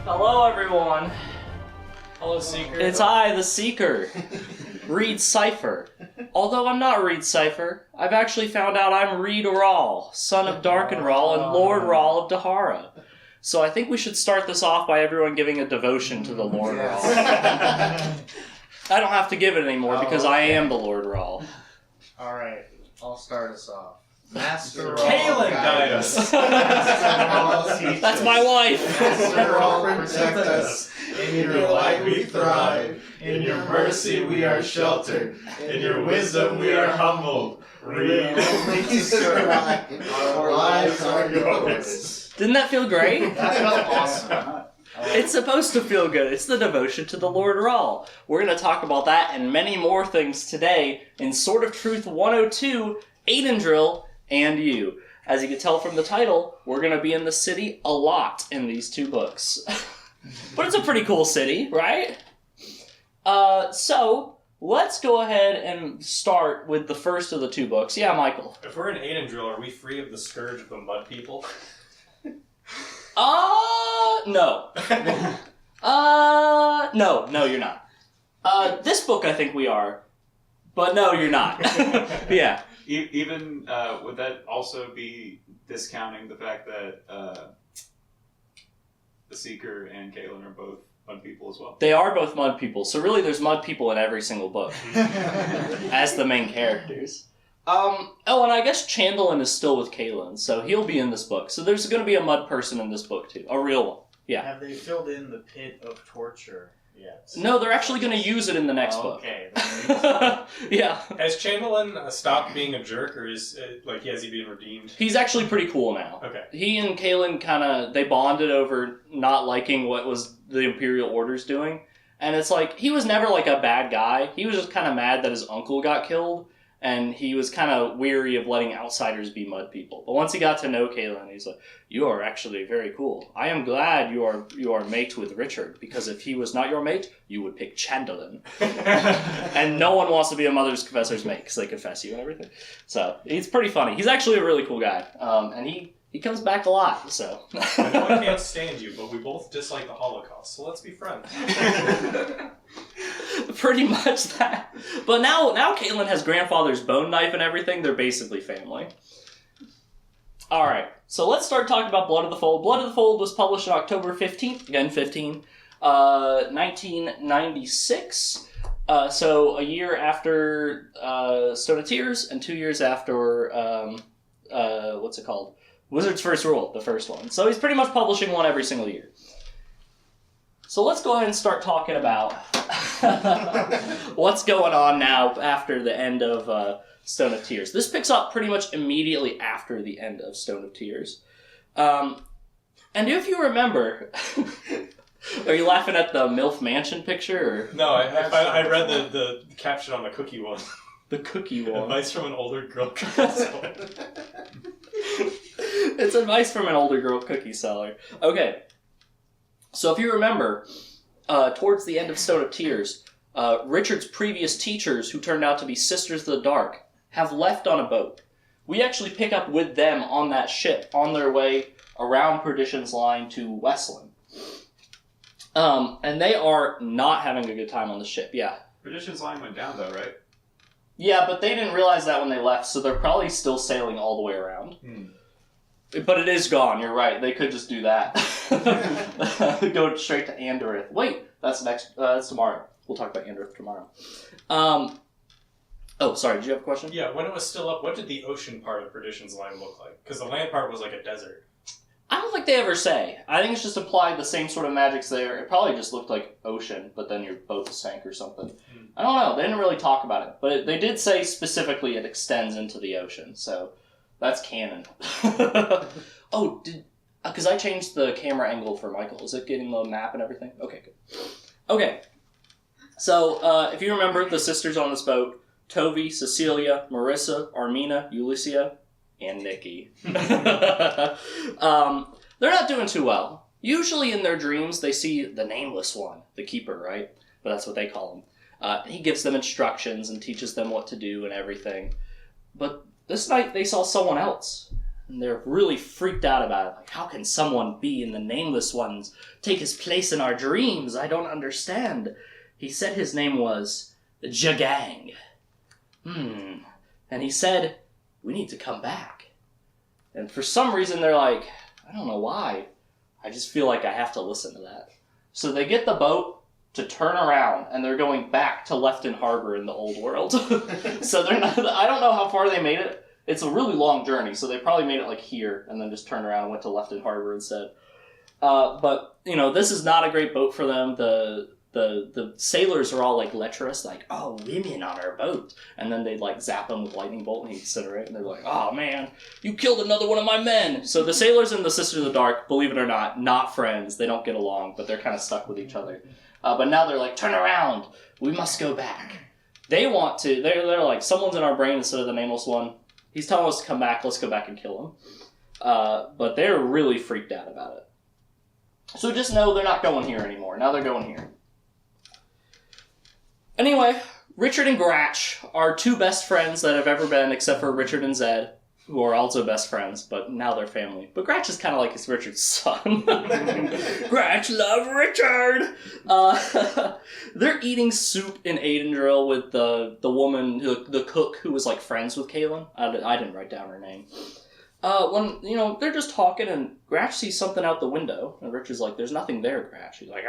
Hello, everyone. Hello, Seeker. It's I, the Seeker. Reed Cipher. Although I'm not Reed Cipher, I've actually found out I'm Reed Ral, son of Darkenral and Lord Ral of Dahara. So I think we should start this off by everyone giving a devotion to the Lord Ral. I don't have to give it anymore because I am the Lord Ral. Alright, I'll start us off. Master Kaelin, guide us. That's my wife. Master all protect us. In your light we thrive. In your mercy we are sheltered. In your wisdom we are humbled. Read only survive. Our lives are yours. Didn't that feel great? That felt awesome. It's supposed to feel good. It's the devotion to the Lord Ral. We're going to talk about that and many more things today in Sword of Truth 102, Aidendrill, and You. As you can tell from the title, we're going to be in the city a lot in these two books. But it's a pretty cool city, right? So, let's go ahead and start with the first of the two books. Yeah, Michael. If we're in Aidendrill, are we free of the scourge of the mud people? No. No, you're not. This book, I think we are. But no, you're not. Yeah. Even, would that also be discounting the fact that the Seeker and Kaelin are both mud people as well? They are both mud people, so really there's mud people in every single book. As the main characters. And I guess Chandlin is still with Kaelin, so he'll be in this book. So there's going to be a mud person in this book too. A real one. Yeah. Have they filled in the pit of torture yet? No, they're actually going to use it in the next book. Okay. Yeah. Has Chamberlain stopped being a jerk, or is has he been redeemed? He's actually pretty cool now. Okay. He and Kaelin they bonded over not liking what was the Imperial Order's doing. And it's like, he was never like a bad guy. He was just kind of mad that his uncle got killed. And he was kind of weary of letting outsiders be mud people. But once he got to know Kaelin, he's like, "You are actually very cool. I am glad you are mate with Richard, because if he was not your mate, you would pick Chandlin." And no one wants to be a mother's confessor's mate because they confess you and everything. So he's pretty funny. He's actually a really cool guy. And he comes back a lot. So I know I can't stand you, but we both dislike the Holocaust, so let's be friends. Pretty much that. But now Kaelin has grandfather's bone knife and everything. They're basically family. Alright, so let's start talking about Blood of the Fold. Blood of the Fold was published on October 15th, again 15, 1996. So a year after Stone of Tears and 2 years after, what's it called? Wizard's First Rule, the first one. So he's pretty much publishing one every single year. So let's go ahead and start talking about what's going on now after the end of Stone of Tears. This picks up pretty much immediately after the end of Stone of Tears. And if you remember, are you laughing at the MILF Mansion picture? Or? No, I read the caption on the cookie one. The cookie one. Advice from an older girl. It's advice from an older girl cookie seller. Okay. So if you remember, towards the end of Stone of Tears, Richard's previous teachers, who turned out to be Sisters of the Dark, have left on a boat. We actually pick up with them on that ship, on their way around Perdition's Line to Westland. And they are not having a good time on the ship, yeah. Perdition's Line went down though, right? Yeah, but they didn't realize that when they left, so they're probably still sailing all the way around. But it is gone, you're right. They could just do that. Go straight to Anderith. Wait, that's tomorrow. We'll talk about Anderith tomorrow. Oh, sorry, did you have a question? Yeah, when it was still up, what did the ocean part of Perdition's Line look like? Because the land part was like a desert. I don't think they ever say. I think it's just applied the same sort of magics there. It probably just looked like ocean, but then your boat sank or something. I don't know. They didn't really talk about it. But they did say specifically it extends into the ocean, so that's canon. Oh, because I changed the camera angle for Michael. Is it getting the map and everything? Okay, good. Okay. So, if you remember the sisters on this boat, Tovey, Cecilia, Marissa, Armina, Ulyssia, and Nikki. They're not doing too well. Usually in their dreams, they see the Nameless One, the Keeper, right? But that's what they call him. He gives them instructions and teaches them what to do and everything. But this night, they saw someone else. And they're really freaked out about it. Like, how can someone be in the Nameless Ones, take his place in our dreams? I don't understand. He said his name was Jagang. And he said, we need to come back. And for some reason, they're like, I don't know why. I just feel like I have to listen to that. So they get the boat to turn around, and they're going back to Lefton Harbor in the old world. So they're not, I don't know how far they made it. It's a really long journey, so they probably made it like here, and then just turned around and went to Lefton Harbor instead. But, you know, this is not a great boat for them. The sailors are all like lecherous, like, oh, women on our boat. And then they'd like zap him with lightning bolt and he'd incinerate, and they're like, oh man, you killed another one of my men. So the sailors and the Sisters of the Dark, believe it or not friends. They don't get along, but they're kind of stuck with each other. But now they're like, turn around, we must go back. They want to, they're like, someone's in our brain instead of the Nameless One. He's telling us to come back, let's go back and kill him. But they're really freaked out about it. So just know they're not going here anymore. Now they're going here. Anyway, Richard and Gratch are two best friends that have ever been, except for Richard and Zed, who are also best friends, but now they're family. But Gratch is kind of like his Richard's son. Gratch love Richard! They're eating soup in Aidendrill with the woman, the cook, who was like friends with Kaelin. I didn't write down her name. When, you know, they're just talking and Gratch sees something out the window. And Richard's like, there's nothing there, Gratch. He's like,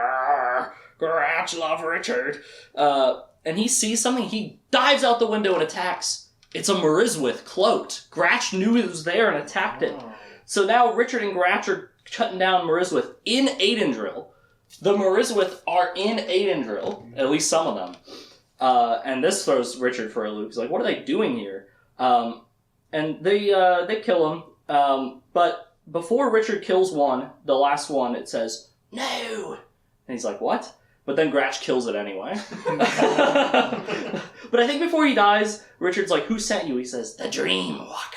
Gratch, love Richard. And he sees something, he dives out the window and attacks. It's a Mariswith cloaked. Gratch knew it was there and attacked it. So now Richard and Gratch are cutting down Mariswith in Aidendrill. The Mariswith are in Aidendrill, at least some of them. And this throws Richard for a loop. He's like, what are they doing here? And they kill him. But before Richard kills one, the last one, it says, no! And he's like, what? But then Gratch kills it anyway. But I think before he dies, Richard's like, who sent you? He says, the Dream Walker.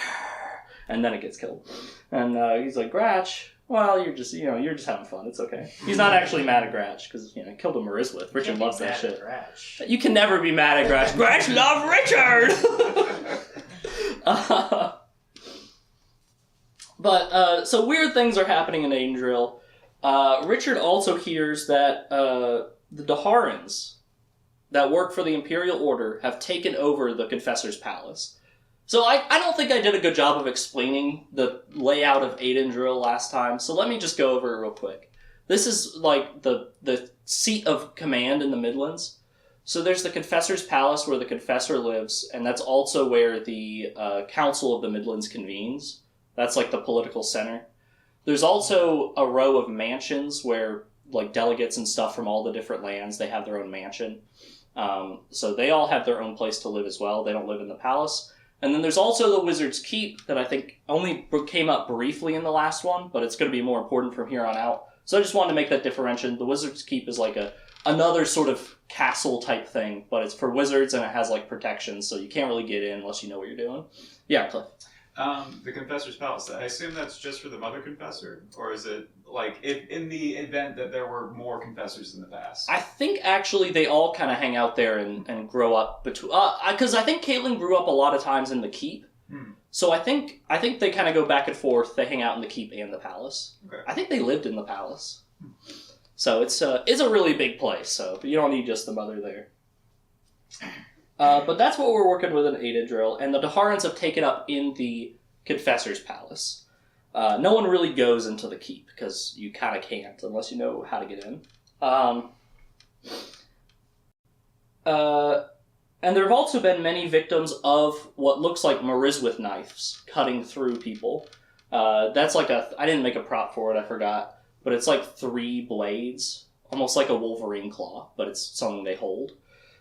And then it gets killed. And he's like, Gratch, well, you're just having fun. It's okay. He's not actually mad at Gratch, because, he killed a Mariswith. Richard loves that shit. You can never be mad at Gratch. Gratch love Richard! So weird things are happening in Aidendrill. Richard also hears that the Daharans that work for the Imperial Order have taken over the Confessor's Palace. So I don't think I did a good job of explaining the layout of Aidendrill last time, so let me just go over it real quick. This is like the seat of command in the Midlands. So there's the Confessor's Palace where the Confessor lives, and that's also where the Council of the Midlands convenes. That's like the political center. There's also a row of mansions where like delegates and stuff from all the different lands, they have their own mansion. So they all have their own place to live as well. They don't live in the palace. And then there's also the Wizard's Keep that I think only came up briefly in the last one, but it's going to be more important from here on out. So I just wanted to make that differentiation. The Wizard's Keep is like another sort of castle type thing, but it's for wizards and it has like protection, so you can't really get in unless you know what you're doing. Yeah, Cliff. The Confessor's Palace, I assume that's just for the Mother Confessor? Or is it, like, if in the event that there were more Confessors in the past? I think, actually, they all kind of hang out there and grow up between... Because I think Caitlin grew up a lot of times in the Keep. So I think they kind of go back and forth. They hang out in the Keep and the Palace. Okay. I think they lived in the Palace. So it's a really big place, so you don't need just the Mother there. But that's what we're working with in Aidendrill, and the Daharans have taken up in the Confessor's Palace. No one really goes into the Keep, because you kind of can't, unless you know how to get in. And there have also been many victims of what looks like Mariswith knives cutting through people. That's like I didn't make a prop for it, I forgot, but it's like 3 blades, almost like a Wolverine claw, but it's something they hold.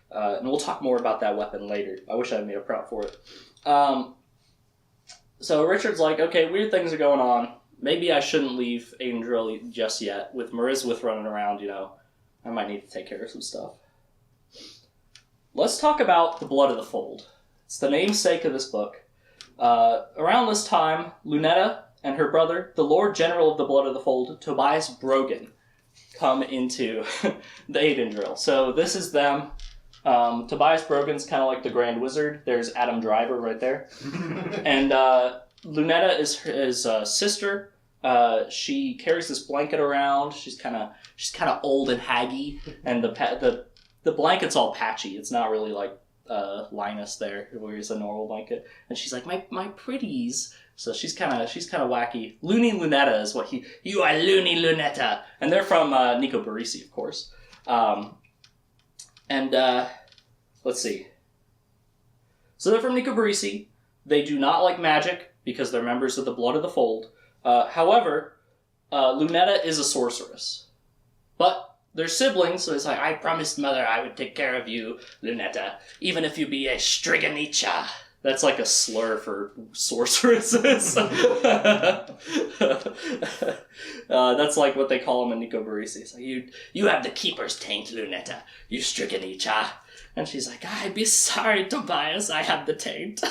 And we'll talk more about that weapon later. I wish I had made a prop for it. So Richard's like, okay, weird things are going on. Maybe I shouldn't leave Aidendrill just yet. With Mariswith running around, I might need to take care of some stuff. Let's talk about the Blood of the Fold. It's the namesake of this book. Around this time, Lunetta and her brother, the Lord General of the Blood of the Fold, Tobias Brogan, come into the Aidendrill. So this is them. Tobias Brogan's kind of like the Grand Wizard. There's Adam Driver right there. And Lunetta is his sister. She carries this blanket around. She's kind of old and haggy, and the blanket's all patchy. It's not really like Linus there, who wears a normal blanket. And she's like, my pretties. So she's kind of wacky. Loony Lunetta is what you are Loony Lunetta, and they're from Nico Barisi, of course. Let's see. So they're from Nico Barisi. They do not like magic because they're members of the Blood of the Fold. However, Lunetta is a sorceress. But they're siblings, so it's like, I promised Mother I would take care of you, Lunetta, even if you be a Striganicha. That's like a slur for sorceresses. That's like what they call them in Nico Barisi. It's like, you have the Keeper's taint, Lunetta, you Striganicha. And she's like, I'd be sorry, Tobias, I have the taint.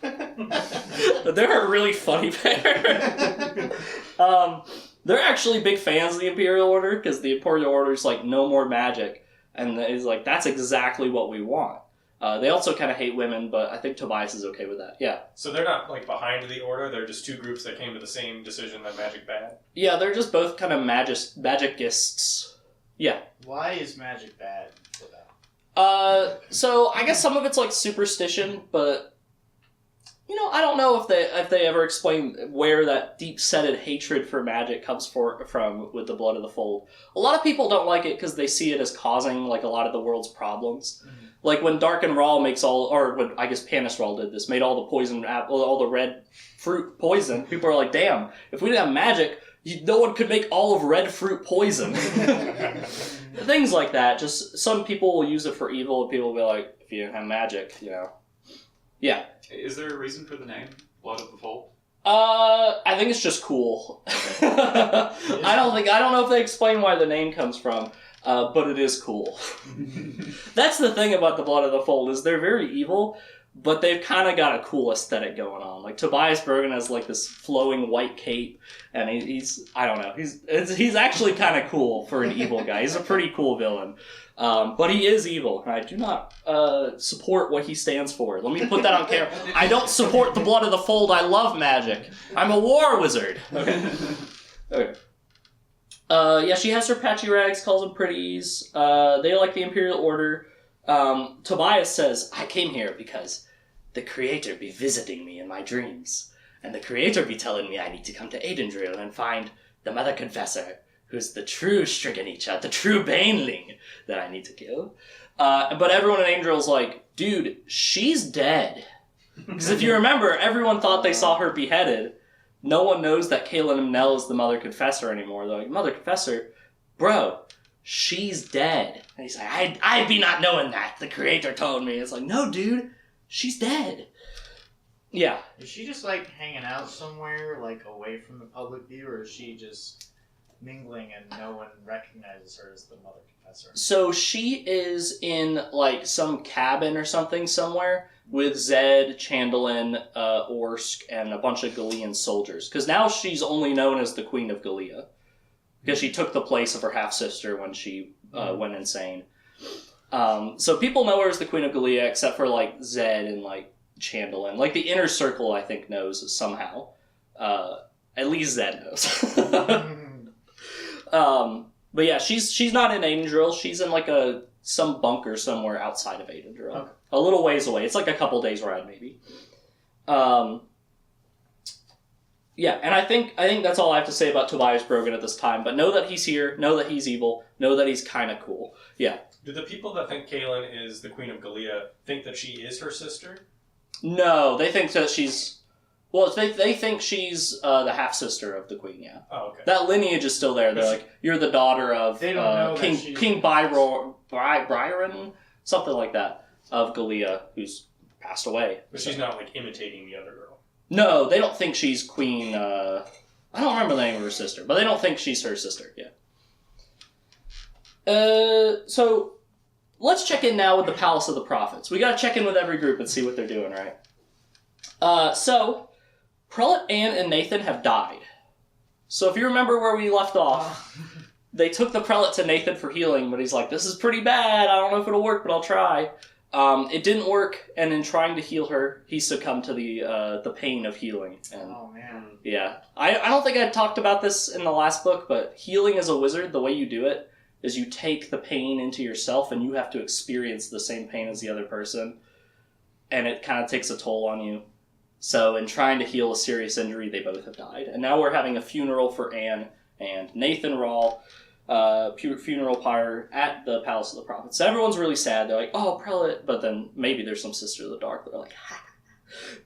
They're a really funny pair. They're actually big fans of the Imperial Order, because the Imperial Order is like, no more magic. And it's like, that's exactly what we want. They also kind of hate women, but I think Tobias is okay with that. Yeah. So they're not like behind the Order, they're just two groups that came to the same decision that magic bad? Yeah, they're just both kind of magicists. Yeah. Why is magic bad for them? So I guess some of it's like superstition, but I don't know if they ever explain where that deep-seated hatred for magic comes from with the Blood of the Fold. A lot of people don't like it because they see it as causing like a lot of the world's problems. Mm-hmm. Like when Dark and Rawl when I guess Panis Rawl did this, made all the poison all the red fruit poison. People are like, damn, if we didn't have magic, no one could make all of red fruit poison. Things like that. Just some people will use it for evil, and people will be like, if you didn't have magic, Yeah. Is there a reason for the name, Blood of the Fold? I think it's just cool. I don't know if they explain why the name comes from, but it is cool. That's the thing about the Blood of the Fold, is they're very evil, but they've kind of got a cool aesthetic going on. Like Tobias Bergen has like this flowing white cape, and he's I don't know, he's actually kind of cool for an evil guy. He's a pretty cool villain. But he is evil, and I do not support what he stands for. Let me put that on camera. I don't support the Blood of the Fold. I love magic. I'm a war wizard. Okay. Yeah, she has her patchy rags, calls them pretties. They like the Imperial Order. Tobias says, I came here because the Creator be visiting me in my dreams. And the Creator be telling me I need to come to Aidendrill and find the Mother Confessor, who's the true Striganicha, the true Baneling that I need to kill. But everyone in Aidendrill's like, dude, she's dead. Because if you remember, everyone thought they saw her beheaded. No one knows that Kaelin Amnell is the Mother Confessor anymore. They're like, Mother Confessor? Bro, she's dead. And he's like, I be not knowing that. The Creator told me. It's like, no, dude, she's dead. Yeah. Is she just like hanging out somewhere, like away from the public view, or is she just mingling and no one recognizes her as the Mother Confessor? So she is in like some cabin or something somewhere with Zed, Chandlin, Orsk, and a bunch of Galean soldiers. Because now she's only known as the Queen of Galea. Because she took the place of her half-sister when she went insane. So people know her as the Queen of Galea, except for like Zed and like Chandlin. Like the inner circle, I think, knows somehow. At least Zed knows. But yeah, she's not in Aidendrill. She's in like some bunker somewhere outside of Aidendrill. Okay. A little ways away. It's like a couple days ride, maybe. Yeah, and I think that's all I have to say about Tobias Brogan at this time. But know that he's here. Know that he's evil. Know that he's kind of cool. Yeah. Do the people that think Kaelin is the Queen of Galea think that she is her sister? No, they think that she's... Well, they think she's the half-sister of the Queen, yeah. Oh, okay. That lineage is still there. They're like, you're the daughter of King Byron, something like that, of Galea, who's passed away. But she's not, like, imitating the other girl. No, they don't think she's Queen... I don't remember the name of her sister, but they don't think she's her sister, yeah. So, let's check in now with the Palace of the Prophets. We gotta check in with every group and see what they're doing, right? So... Prelate Anne and Nathan have died. So if you remember where we left off, they took the prelate to Nathan for healing, but he's like, this is pretty bad, I don't know if it'll work, but I'll try. It didn't work, and in trying to heal her, he succumbed to the pain of healing. And, Oh man. yeah. I don't think I talked about this in the last book, but healing as a wizard, the way you do it is you take the pain into yourself, and you have to experience the same pain as the other person, and it kind of takes a toll on you. So in trying to heal a serious injury, they both have died. And now we're having a funeral for Anne and Nathan Rawl, funeral pyre at the Palace of the Prophets. So everyone's really sad. They're like, oh, prelate. But then maybe there's some Sisters of the Dark that are like, ha.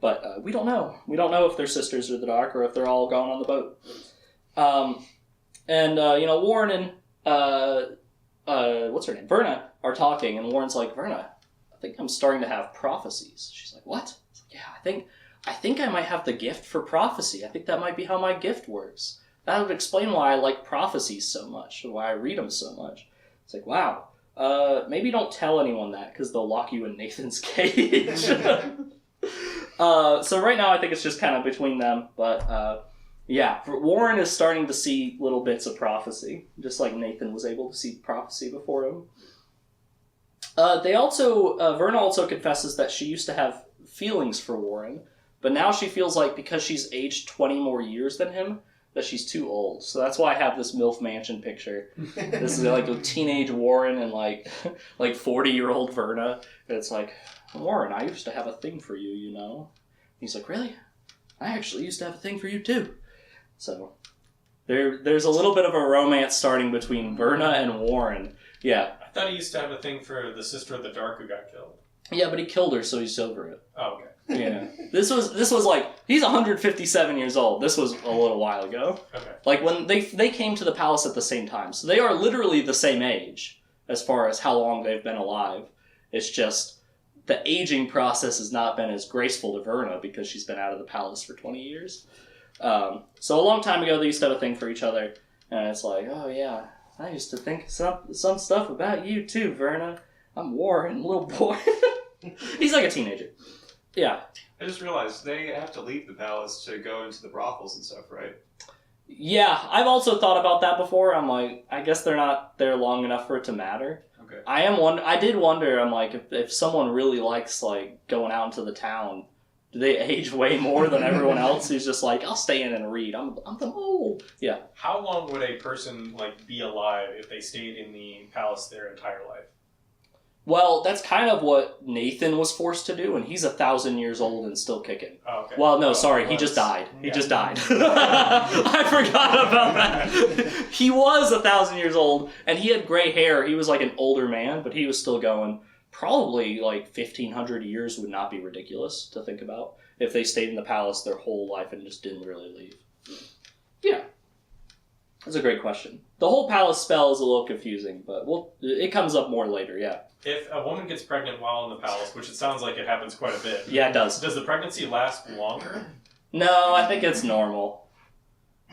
But we don't know. We don't know if they're Sisters of the Dark or if they're all gone on the boat. Warren and, what's her name? Verna are talking, and Warren's like, Verna, I think I'm starting to have prophecies. She's like, what? Like, yeah, I think I might have the gift for prophecy. I think that might be how my gift works. That would explain why I like prophecies so much, or why I read them so much. It's like, wow, maybe don't tell anyone that, because they'll lock you in Nathan's cage. So right now I think it's just kind of between them, but Warren is starting to see little bits of prophecy, just like Nathan was able to see prophecy before him. Verna also confesses that she used to have feelings for Warren, but now she feels like because she's aged 20 more years than him, that she's too old. So that's why I have this MILF Mansion picture. This is like a teenage Warren and like 40-year-old Verna. And it's like, Warren, I used to have a thing for you, you know? He's like, really? I actually used to have a thing for you too. So there's a little bit of a romance starting between Verna and Warren. Yeah. I thought he used to have a thing for the Sister of the Dark who got killed. Yeah, but he killed her, so he's over it. Oh, okay. Yeah. This was like, he's 157 years old. This was a little while ago. Okay. Like when they came to the palace at the same time. So they are literally the same age as far as how long they've been alive. It's just the aging process has not been as graceful to Verna because she's been out of the palace for 20 years. So a long time ago they used to have a thing for each other. And it's like, oh yeah, I used to think some stuff about you too, Verna. I'm Warren, little boy. He's like a teenager. Yeah. I just realized they have to leave the palace to go into the brothels and stuff, right? Yeah, I've also thought about that before. I'm like, I guess they're not there long enough for it to matter. Okay. I did wonder, I'm like, if someone really likes, like, going out into the town, do they age way more than everyone else who's just like, I'll stay in and read. I'm the old. Yeah. How long would a person be alive if they stayed in the palace their entire life? Well, that's kind of what Nathan was forced to do, and he's 1,000 years old and still kicking. Oh, okay. Well, no, sorry, he just died. He just died. I forgot about that. He was 1,000 years old, and he had gray hair. He was like an older man, but he was still going. Probably 1,500 years would not be ridiculous to think about if they stayed in the palace their whole life and just didn't really leave. Yeah. That's a great question. The whole palace spell is a little confusing, but it comes up more later, yeah. If a woman gets pregnant while in the palace, which it sounds like it happens quite a bit. Yeah, it does. Does the pregnancy last longer? No, I think it's normal.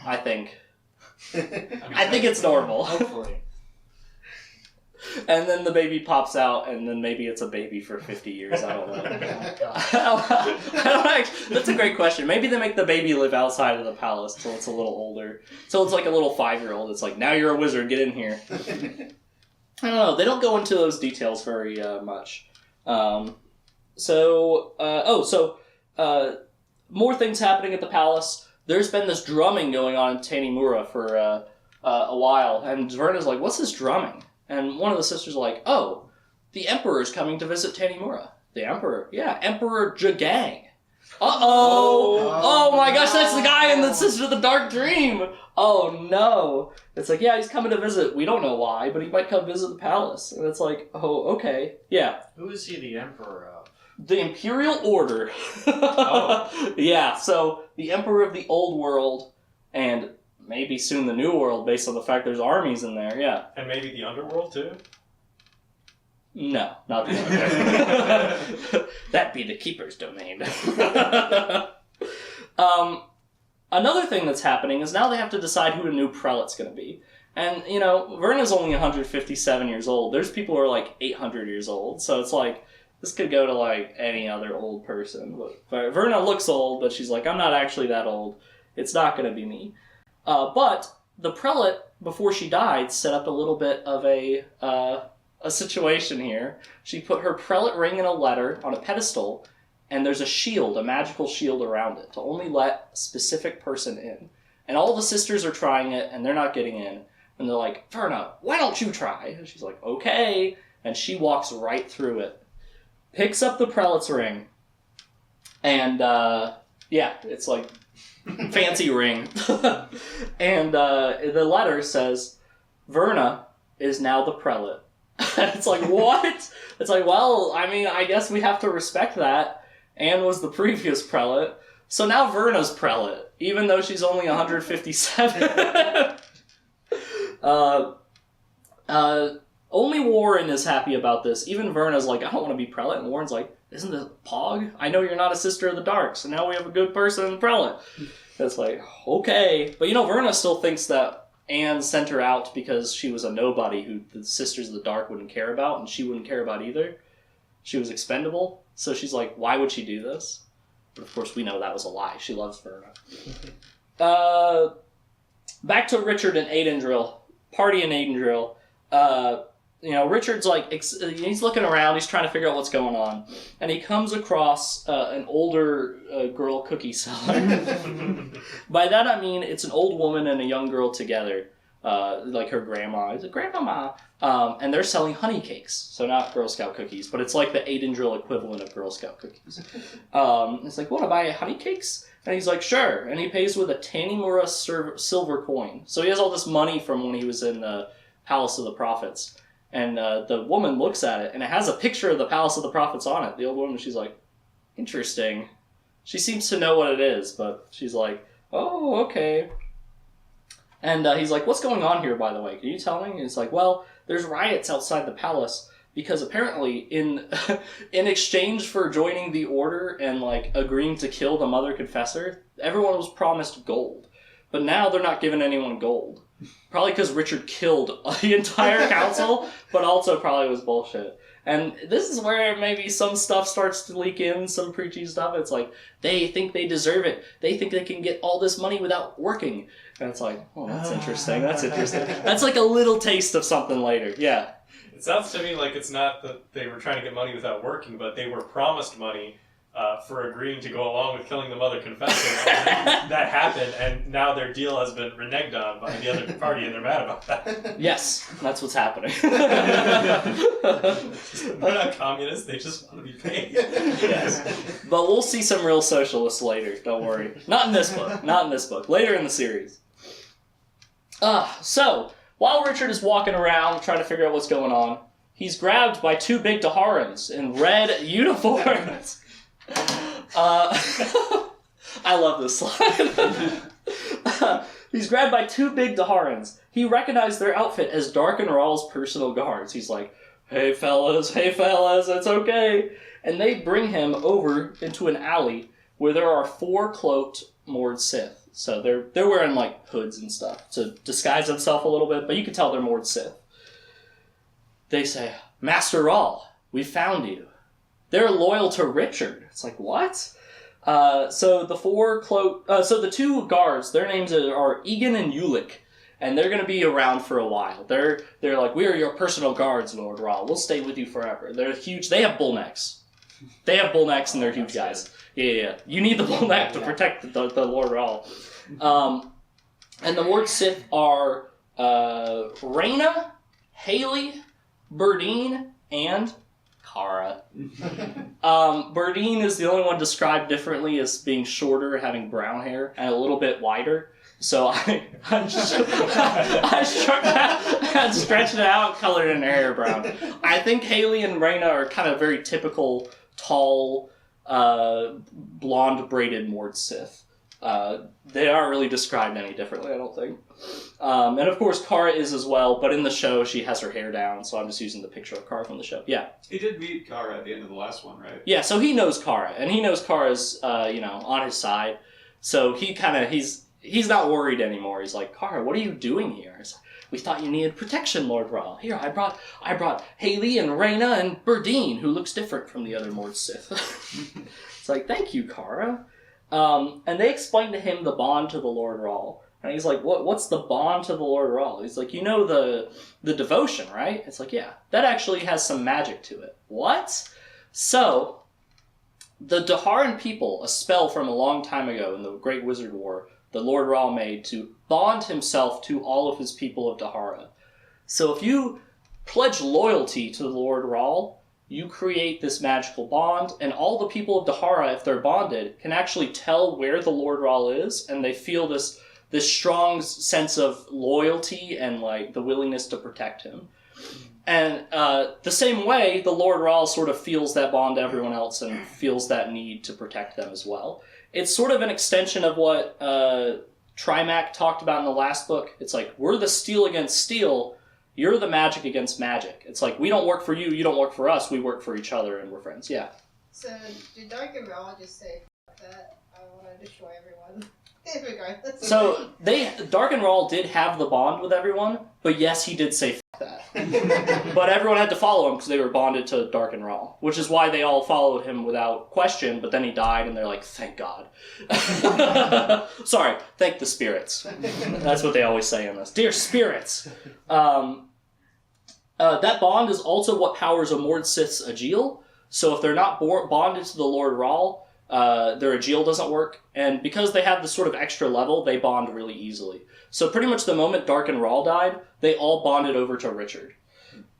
I think it's normal. Hopefully. And then the baby pops out, and then maybe it's a baby for 50 years. I don't know. That's a great question. Maybe they make the baby live outside of the palace till it's a little older. So it's like a little 5-year-old. It's like, now you're a wizard, get in here. I don't know. They don't go into those details very much. More things happening at the palace. There's been this drumming going on in Tanimura for a while, and Verna's like, what's this drumming? And one of the sisters is like, oh, the Emperor's coming to visit Tanimura. The Emperor? Yeah, Emperor Jagang. Uh-oh! Oh my gosh, that's the guy in the Sister of the Dark Dream! Oh no! It's like, yeah, he's coming to visit. We don't know why, but he might come visit the palace. And it's like, oh, okay. Yeah. Who is he the Emperor of? The Imperial Order. Oh. Yeah, so the Emperor of the Old World, and maybe soon the New World, based on the fact there's armies in there, yeah. And maybe the Underworld, too? No, not the Underworld. That'd be the Keeper's domain. Another thing that's happening is now they have to decide who the new prelate's going to be. And, Verna's only 157 years old. There's people who are 800 years old, so it's like, this could go to any other old person. But Verna looks old, but she's like, I'm not actually that old. It's not going to be me. But the prelate, before she died, set up a little bit of a a situation here. She put her prelate ring in a letter on a pedestal, and there's a shield, a magical shield around it, to only let a specific person in. And all the sisters are trying it, and they're not getting in. And they're like, Verna, why don't you try? And she's like, okay. And she walks right through it, picks up the prelate's ring, and, it's like, fancy ring. And the letter says, Verna is now the prelate. It's like, what? It's like, well, I mean, I guess we have to respect that. Anne was the previous prelate. So now Verna's prelate, even though she's only 157. Only Warren is happy about this. Even Verna's like, I don't want to be prelate. And Warren's like, isn't this Pog? I know you're not a sister of the dark, so now we have a good person in prelate. It's like, okay. But Verna still thinks that Anne sent her out because she was a nobody who the Sisters of the Dark wouldn't care about, and she wouldn't care about either. She was expendable. So she's like, why would she do this? But of course we know that was a lie. She loves Verna. Back to Richard and Aidendrill. Party in Aidendrill. Richard's like, he's looking around, he's trying to figure out what's going on. And he comes across an older girl cookie seller. By that I mean it's an old woman and a young girl together. Like her grandma. It's a grandmama. And they're selling honey cakes. So not Girl Scout cookies, but it's like the Aidendrill equivalent of Girl Scout cookies. It's like, want to buy honey cakes? And he's like, sure. And he pays with a Tanimura silver coin. So he has all this money from when he was in the Palace of the Prophets. And the woman looks at it, and it has a picture of the Palace of the Prophets on it. The old woman, she's like, interesting. She seems to know what it is, but she's like, oh, okay. And he's like, what's going on here, by the way? Can you tell me? And it's like, well, there's riots outside the palace, because apparently in exchange for joining the order and like agreeing to kill the Mother Confessor, everyone was promised gold. But now they're not giving anyone gold. Probably because Richard killed the entire council, but also probably was bullshit. And this is where maybe some stuff starts to leak in, some preachy stuff. It's like, they think they deserve it. They think they can get all this money without working. And it's like, oh, that's interesting. That's interesting. That's like a little taste of something later. Yeah. It sounds to me like it's not that they were trying to get money without working, but they were promised money for agreeing to go along with killing the Mother Confessor. That happened, and now their deal has been reneged on by the other party, and they're mad about that. Yes, that's what's happening. They're not communists, they just want to be paid. Yes. But we'll see some real socialists later, don't worry. Not in this book. Not in this book. Later in the series. So, while Richard is walking around trying to figure out what's going on, he's grabbed by two big Daharans in red uniforms. I love this slide. He's grabbed by two big Daharans. He recognized their outfit as Dark and Rawl's personal guards. He's like, hey fellas, it's okay. And they bring him over into an alley where there are 4 cloaked Mord Sith. So they're wearing like hoods and stuff to disguise themselves a little bit, but you can tell they're Mord Sith. They say, Master Rawl, we found you. They're loyal to Richard. It's like, what? So the 2 guards, their names are Egan and Ulick, and they're going to be around for a while. They're like, we are your personal guards, Lord Rawl. We'll stay with you forever. They're huge. They have bull necks. And they're huge guys. Yeah. You need the bull neck to protect the Lord Rawl. And the Mord Sith are Reyna, Haley, Berdine, and Kara. Berdine is the only one described differently as being shorter, having brown hair, and a little bit wider. So I stretched it out, colored in her hair brown. I think Haley and Reyna are kind of very typical, tall, blonde braided Mord Sith. They aren't really described any differently, I don't think. And of course, Kara is as well, but in the show, she has her hair down, so I'm just using the picture of Kara from the show. Yeah. He did meet Kara at the end of the last one, right? Yeah, so he knows Kara, and he knows Kara's, on his side. So he's not worried anymore. He's like, Kara, what are you doing here? It's like, we thought you needed protection, Lord Rawl. Here, I brought Haley and Reyna and Berdine, who looks different from the other Mord Sith. It's like, thank you, Kara. And they explain to him the bond to the Lord Rawl. And he's like, what's the bond to the Lord Rawl? He's like, you know the devotion, right? It's like, yeah, that actually has some magic to it. What? So, the Daharan people, a spell from a long time ago in the Great Wizard War, the Lord Rawl made to bond himself to all of his people of Dahara. So if you pledge loyalty to the Lord Rawl, you create this magical bond, and all the people of Dahara, if they're bonded, can actually tell where the Lord Rawl is, and they feel this strong sense of loyalty and like the willingness to protect him. And the same way, the Lord Rawl sort of feels that bond to everyone else and feels that need to protect them as well. It's sort of an extension of what Trimac talked about in the last book. It's like, we're the steel against steel, you're the magic against magic. It's like, we don't work for you, you don't work for us, we work for each other, and we're friends. Yeah. So, did Dark and Raw just say, "Fuck that, I want to destroy everyone"? Regardless. So, Dark and Rawl did have the bond with everyone, but yes, he did say "fuck that." But everyone had to follow him because they were bonded to Dark and Rawl, which is why they all followed him without question, but then he died, and they're like, thank God. Sorry, thank the spirits. That's what they always say in this. Dear spirits! That bond is also what powers a Mord Sith's Agil, so if they're not bonded to the Lord Rawl, their Agil doesn't work, and because they have this sort of extra level, they bond really easily. So pretty much the moment Dark and Rawl died, they all bonded over to Richard.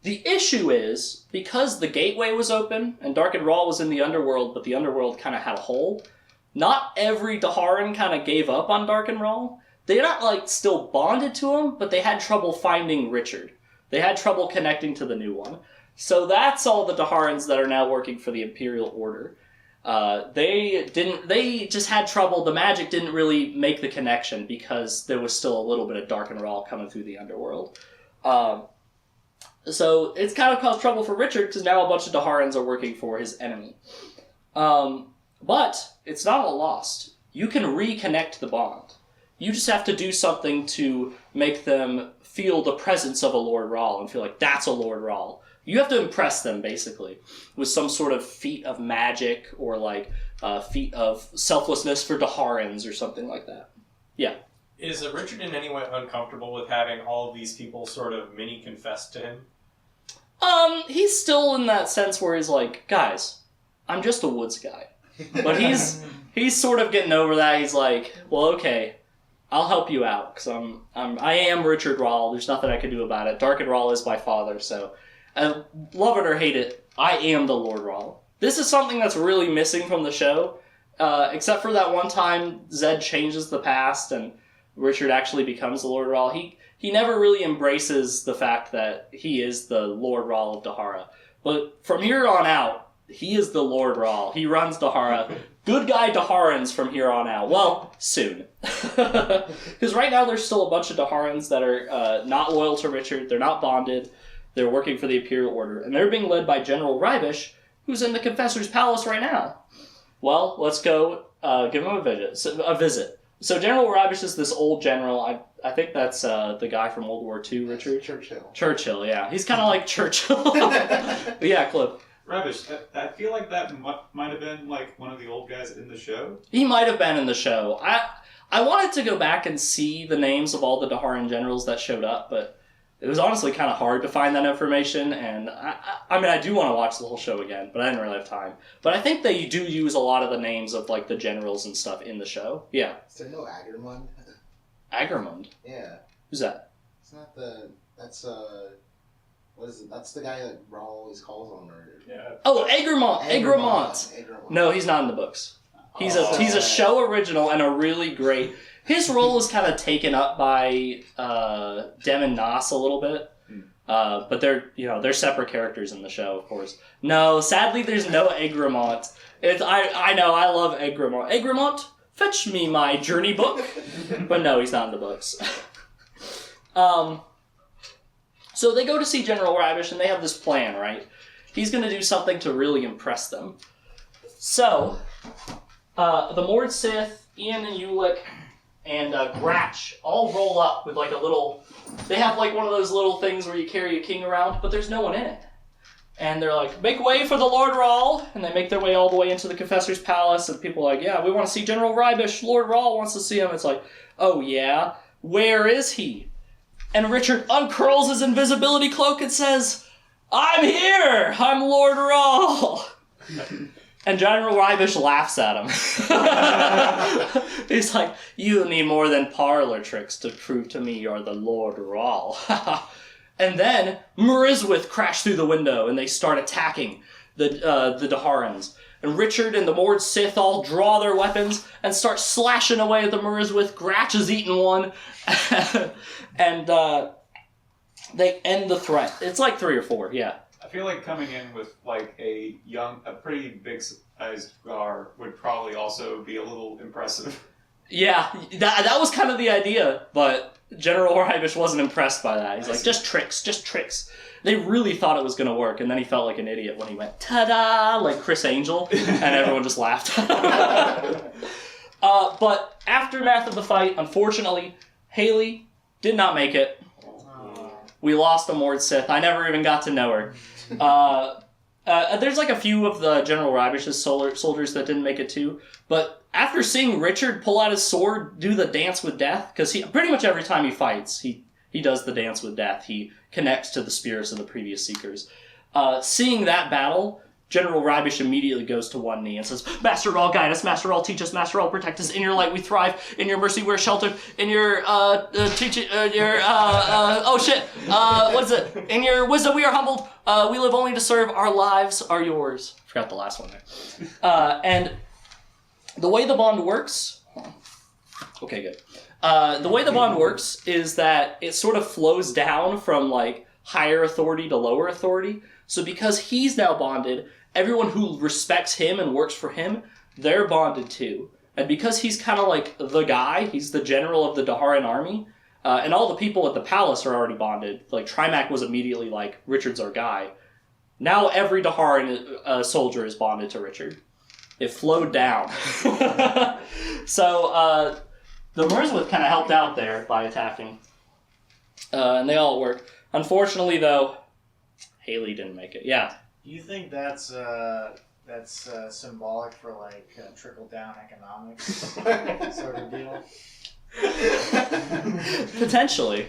The issue is, because the gateway was open, and Dark and Rawl was in the underworld, but the underworld kind of had a hole, not every Daharan kind of gave up on Dark and Rawl. They're not, like, still bonded to him, but they had trouble finding Richard. They had trouble connecting to the new one. So that's all the Daharans that are now working for the Imperial Order. They just had trouble. The magic didn't really make the connection because there was still a little bit of Dark and Rawl coming through the underworld. So it's kind of caused trouble for Richard because now a bunch of Daharans are working for his enemy. But it's not all lost. You can reconnect the bond. You just have to do something to make them feel the presence of a Lord Rawl and feel like that's a Lord Rawl. You have to impress them, basically, with some sort of feat of magic or, like, feat of selflessness for Daharans or something like that. Yeah. Is Richard in any way uncomfortable with having all of these people sort of mini-confess to him? He's still in that sense where he's like, guys, I'm just a woods guy. But he's sort of getting over that. He's like, well, okay, I'll help you out, because I am Richard Rawl. There's nothing I can do about it. Dark and Rawl is my father, so... love it or hate it, I am the Lord Rawl. This is something that's really missing from the show, except for that one time Zed changes the past and Richard actually becomes the Lord Rawl. He never really embraces the fact that he is the Lord Rawl of Dahara. But from here on out, he is the Lord Rawl. He runs Dahara. Good guy Daharans from here on out. Well, soon. Because right now there's still a bunch of Daharans that are not loyal to Richard. They're not bonded. They're working for the Imperial Order, and they're being led by General Rybish, who's in the Confessor's Palace right now. Well, let's go give him a visit. So General Rybish is this old general. I think that's the guy from World War II, Richard? Churchill, yeah. He's kind of like Churchill. But yeah, Cliff. Rybish, I feel like that might have been like one of the old guys in the show. He might have been in the show. I wanted to go back and see the names of all the Daharan generals that showed up, but it was honestly kind of hard to find that information, and I do want to watch the whole show again, but I didn't really have time. But I think they do use a lot of the names of, like, the generals and stuff in the show. Yeah. Is there no Agermund? Agermund? Yeah. Who's that? It's not what is it? That's the guy that Rawl always calls on murder. Yeah. Oh, Egremont! No, he's not in the books. He's a show original and a really great... His role is kind of taken up by Dem and Nas a little bit, but they're separate characters in the show, of course. No, sadly, there's no Egremont. I know, I love Egremont. Egremont, fetch me my journey book. But no, he's not in the books. So they go to see General Rybish, and they have this plan, right? He's going to do something to really impress them. So, the Mord Sith, Ian and Ulick, and Gratch all roll up with like a little... They have like one of those little things where you carry a king around, but there's no one in it. And they're like, make way for the Lord Rawl! And they make their way all the way into the Confessor's Palace, and people are like, yeah, we want to see General Rybish. Lord Rawl wants to see him. It's like, oh yeah? Where is he? And Richard uncurls his invisibility cloak and says, I'm here! I'm Lord Rawl! And General Rybish laughs at him. He's like, you need more than parlor tricks to prove to me you're the Lord Rawl. And then Mariswith crash through the window and they start attacking the Daharans. And Richard and the Mord Sith all draw their weapons and start slashing away at the Mariswith. Gratch has eaten one. And they end the threat. It's like 3 or 4, yeah. I feel like coming in with like a pretty big sized Gar would probably also be a little impressive. Yeah, that was kind of the idea, but General Rybish wasn't impressed by that. He's like, just tricks. They really thought it was going to work, and then he felt like an idiot when he went, ta-da, like Chris Angel, and everyone just laughed. But aftermath of the fight, unfortunately, Haley did not make it. We lost a Mord Sith. I never even got to know her. There's like a few of the General Rybish's soldiers that didn't make it too, but after seeing Richard pull out his sword, do the dance with death, because he pretty much every time he fights, he does the dance with death. He connects to the spirits of the previous Seekers. Seeing that battle, General Rybish immediately goes to one knee and says, Master Rawl, guide us. Master Rawl, teach us. Master Rawl, protect us. In your light we thrive. In your mercy we're sheltered. In your, what is it? In your wisdom we are humbled. We live only to serve. Our lives are yours. Forgot the last one there. And the way the bond works... Okay, good. The way the bond works is that it sort of flows down from, like, higher authority to lower authority. So because he's now bonded, everyone who respects him and works for him, they're bonded too. And because he's kind of like the guy, he's the general of the Daharan army, and all the people at the palace are already bonded. Like, Trimac was immediately like, Richard's our guy. Now every Daharan soldier is bonded to Richard. It flowed down. So, the Merswith kind of helped out there by attacking. And they all worked. Unfortunately, though, Haley didn't make it. Yeah. Do you think that's symbolic for like trickle-down economics sort of deal? Potentially.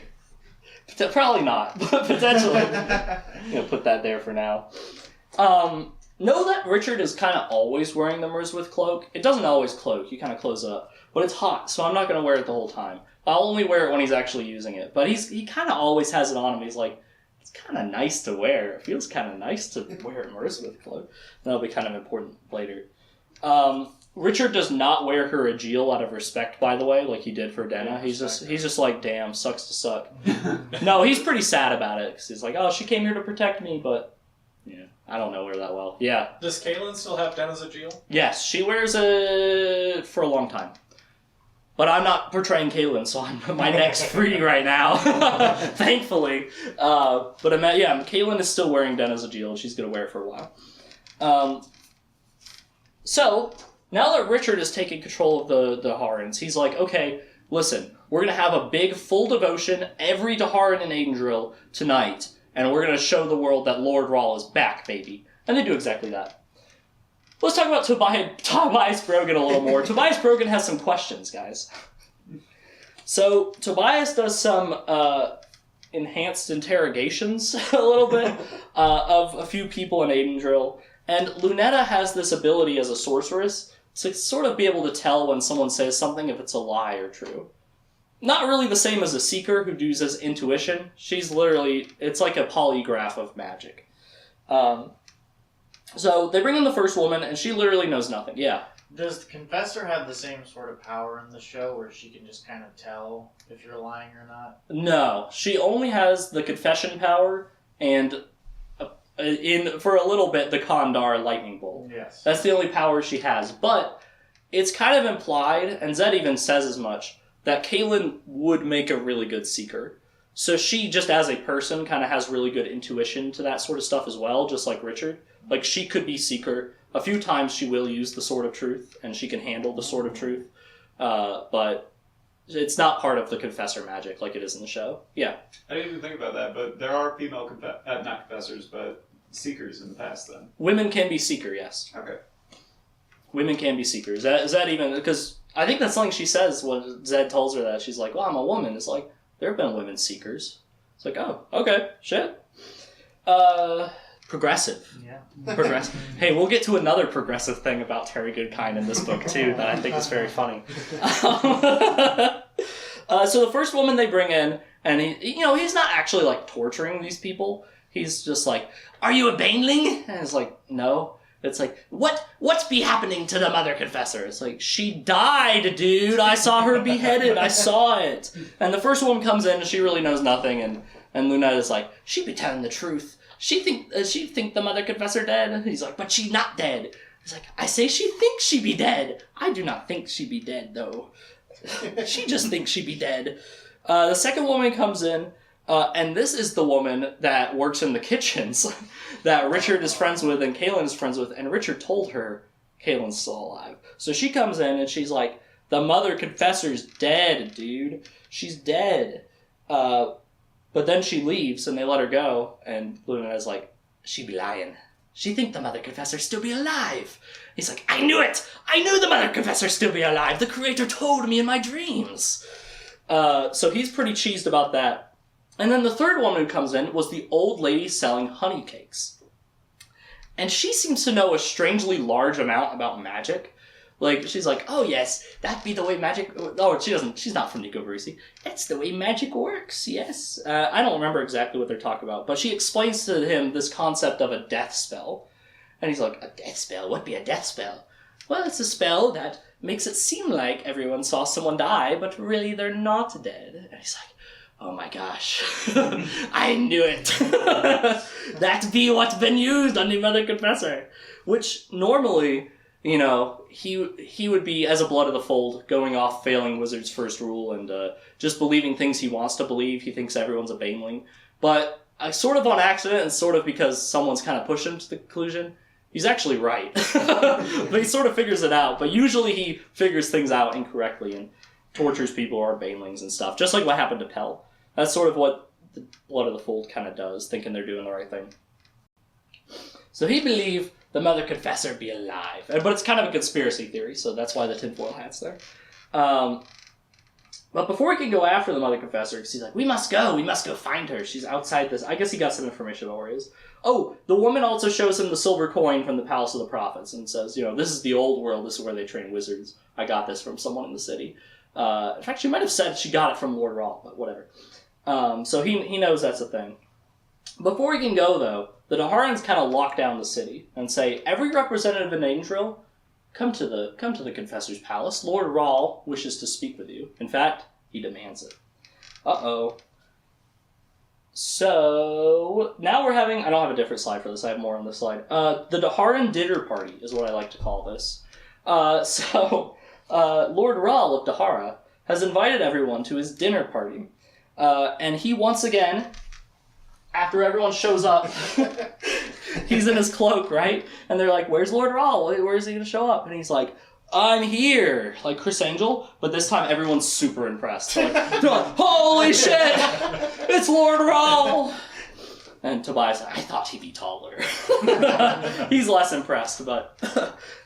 Probably not, but potentially. I'm going to put that there for now. Know that Richard is kind of always wearing the Merswith cloak. It doesn't always cloak. You kind of close it up. But it's hot, so I'm not going to wear it the whole time. I'll only wear it when he's actually using it. But he kind of always has it on him. He's like, it's kind of nice to wear. It feels kind of nice to wear a Merswith cloak. That'll be kind of important later. Richard does not wear her a Agil out of respect, by the way, like he did for Denna. He's just like, damn, sucks to suck. No, he's pretty sad about it, because he's like, oh, she came here to protect me, but... Yeah, I don't know her that well. Yeah. Does Kaylin still have Denna's Agil? Yes, she wears it for a long time. But I'm not portraying Kaylin, so my neck's free right now, thankfully. But Kaylin is still wearing Denna's Agil, and she's going to wear it for a while. So, now that Richard is taking control of the Daharans, he's like, okay, listen, we're going to have a big full devotion, every Daharan in Aidendrill tonight, and we're going to show the world that Lord Rawl is back, baby. And they do exactly that. Let's talk about Tobias Brogan a little more. Tobias Brogan has some questions, guys. So, Tobias does some enhanced interrogations a little bit of a few people in Aidendrill. And Lunetta has this ability as a sorceress to sort of be able to tell when someone says something if it's a lie or true. Not really the same as a Seeker who uses intuition. She's literally, it's like a polygraph of magic. So they bring in the first woman, and she literally knows nothing. Yeah. Does the Confessor have the same sort of power in the show where she can just kind of tell if you're lying or not? No. She only has the confession power and, for a little bit, the Kandar lightning bolt. Yes. That's the only power she has. But it's kind of implied, and Zed even says as much, that Kaylin would make a really good Seeker. So she, just as a person, kind of has really good intuition to that sort of stuff as well, just like Richard. Like, she could be Seeker. A few times she will use the Sword of Truth, and she can handle the Sword of Truth. But it's not part of the Confessor magic like it is in the show. Yeah. I didn't even think about that, but there are female, not Confessors, but Seekers in the past then. Women can be Seeker, yes. Okay. Women can be Seekers. Is that even... Because I think that's something she says when Zed tells her that. She's like, well, I'm a woman. It's like, there have been women seekers. It's like, oh, okay, shit. Progressive. Yeah. Progressive. Hey, we'll get to another progressive thing about Terry Goodkind in this book, too, that I think is very funny. So the first woman they bring in, and he's not actually, like, torturing these people. He's just like, are you a baneling? And it's like, no. It's like, what's be happening to the Mother Confessor? It's like, she died, dude. I saw her beheaded. I saw it. And the first woman comes in, and she really knows nothing, and Lunette is like, she be telling the truth. She think the Mother Confessor dead. And he's like, but she not dead. He's like, I say she thinks she be dead. I do not think she be dead, though. She just thinks she be dead. The second woman comes in, and this is the woman that works in the kitchens that Richard is friends with and Kaylin is friends with, and Richard told her Kaylin's still alive. So she comes in and she's like, the Mother Confessor's dead, dude. She's dead. But then she leaves and they let her go, and Luna's like, she be lying. She think the Mother Confessor still be alive. He's like, I knew it! I knew the Mother Confessor still be alive! The Creator told me in my dreams! So he's pretty cheesed about that. And then the third woman who comes in was the old lady selling honey cakes. And she seems to know a strangely large amount about magic. Like, she's like, oh yes, that be the way magic... Oh, she doesn't. She's not from Nico Barisi. That's the way magic works, yes. I don't remember exactly what they're talking about, but she explains to him this concept of a death spell. And he's like, a death spell? What be a death spell? Well, it's a spell that makes it seem like everyone saw someone die, but really they're not dead. And he's like, oh my gosh, I knew it. That be what's been used on the Mother Confessor. Which normally, he would be, as a blood of the fold, going off failing Wizard's first rule and just believing things he wants to believe. He thinks everyone's a baneling. But sort of on accident and sort of because someone's kind of pushed him to the conclusion, he's actually right. But he sort of figures it out. But usually he figures things out incorrectly and tortures people who are banelings and stuff. Just like what happened to Pell. That's sort of what the Blood of the Fold kind of does, thinking they're doing the right thing. So he believed the Mother Confessor be alive. But it's kind of a conspiracy theory, so that's why the tinfoil hat's there. But before he can go after the Mother Confessor, because he's like, we must go find her. She's outside this. I guess he got some information about where he is. Oh, the woman also shows him the silver coin from the Palace of the Prophets and says, this is the old world, this is where they train wizards. I got this from someone in the city. In fact, she might have said she got it from Lord Rawl, but whatever. So he knows that's a thing. Before he can go, though, the Daharans kind of lock down the city and say, every representative in Angel, come to the Confessor's Palace. Lord Rawl wishes to speak with you. In fact, he demands it. Uh-oh. So, now we're having... I don't have a different slide for this. I have more on this slide. The Daharan dinner party is what I like to call this. Lord Rawl of Dahara has invited everyone to his dinner party. And he once again, after everyone shows up, he's in his cloak, right? And they're like, where's Lord Rawl? Where is he going to show up? And he's like, I'm here, like Chris Angel. But this time everyone's super impressed. They're like, holy shit, it's Lord Rawl. And Tobias, I thought he'd be taller. He's less impressed, but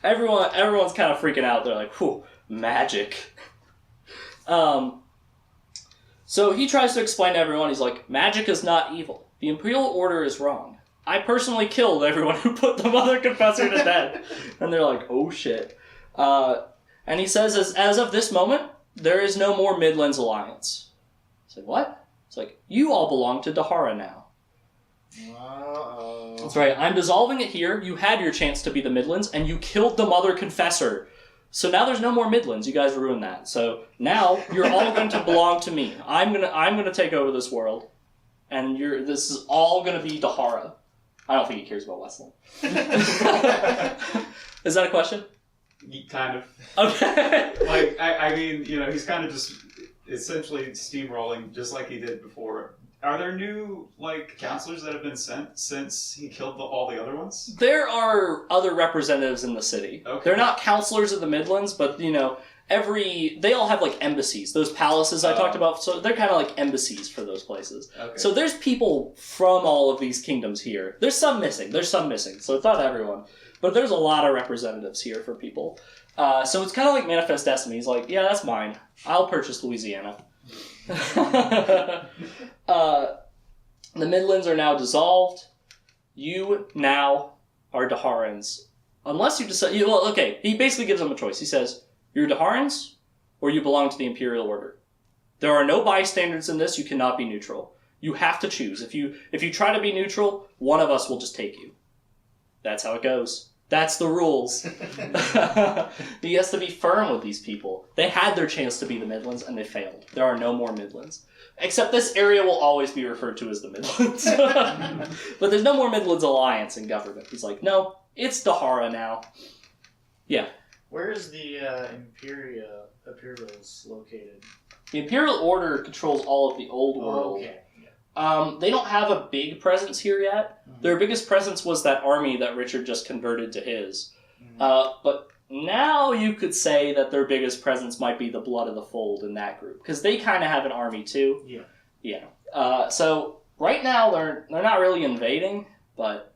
everyone's kind of freaking out. They're like, whew, magic. So he tries to explain to everyone, he's like, magic is not evil. The Imperial Order is wrong. I personally killed everyone who put the Mother Confessor to death. And they're like, oh shit. And he says, as of this moment, there is no more Midlands Alliance. It's like, what? It's like, you all belong to Dahara now. Uh-oh. That's right, I'm dissolving it here. You had your chance to be the Midlands, and you killed the Mother Confessor. So now there's no more Midlands. You guys ruined that. So now you're all going to belong to me. I'm gonna take over this world, and this is all gonna be Dahara. I don't think he cares about Westland. Is that a question? Kind of. Okay. Like, I mean, he's kind of just essentially steamrolling just like he did before. Are there new, counselors that have been sent since he killed all the other ones? There are other representatives in the city. Okay. They're not counselors of the Midlands, but, they all have, embassies. Those palaces I talked about, so they're kind of like embassies for those places. Okay. So there's people from all of these kingdoms here. There's some missing, so it's not everyone. But there's a lot of representatives here for people. So it's kind of like Manifest Destiny. He's like, yeah, that's mine. I'll purchase Louisiana. The Midlands are now dissolved. You now are Daharans. Unless you decide... Well, okay, he basically gives them a choice. He says, you're Daharans, or you belong to the Imperial Order. There are no bystanders in this. You cannot be neutral. You have to choose. If you try to be neutral, one of us will just take you. That's how it goes. That's the rules. He has to be firm with these people. They had their chance to be the Midlands, and they failed. There are no more Midlands. Except this area will always be referred to as the Midlands. But there's no more Midlands Alliance in government. He's like, no, it's Dahara now. Yeah. Where is the Imperials located? The Imperial Order controls all of the old world. Okay. They don't have a big presence here yet. Mm-hmm. Their biggest presence was that army that Richard just converted to his. Mm-hmm. But now you could say that their biggest presence might be the Blood of the Fold in that group. Because they kind of have an army too. Yeah. Yeah. So right now they're not really invading, but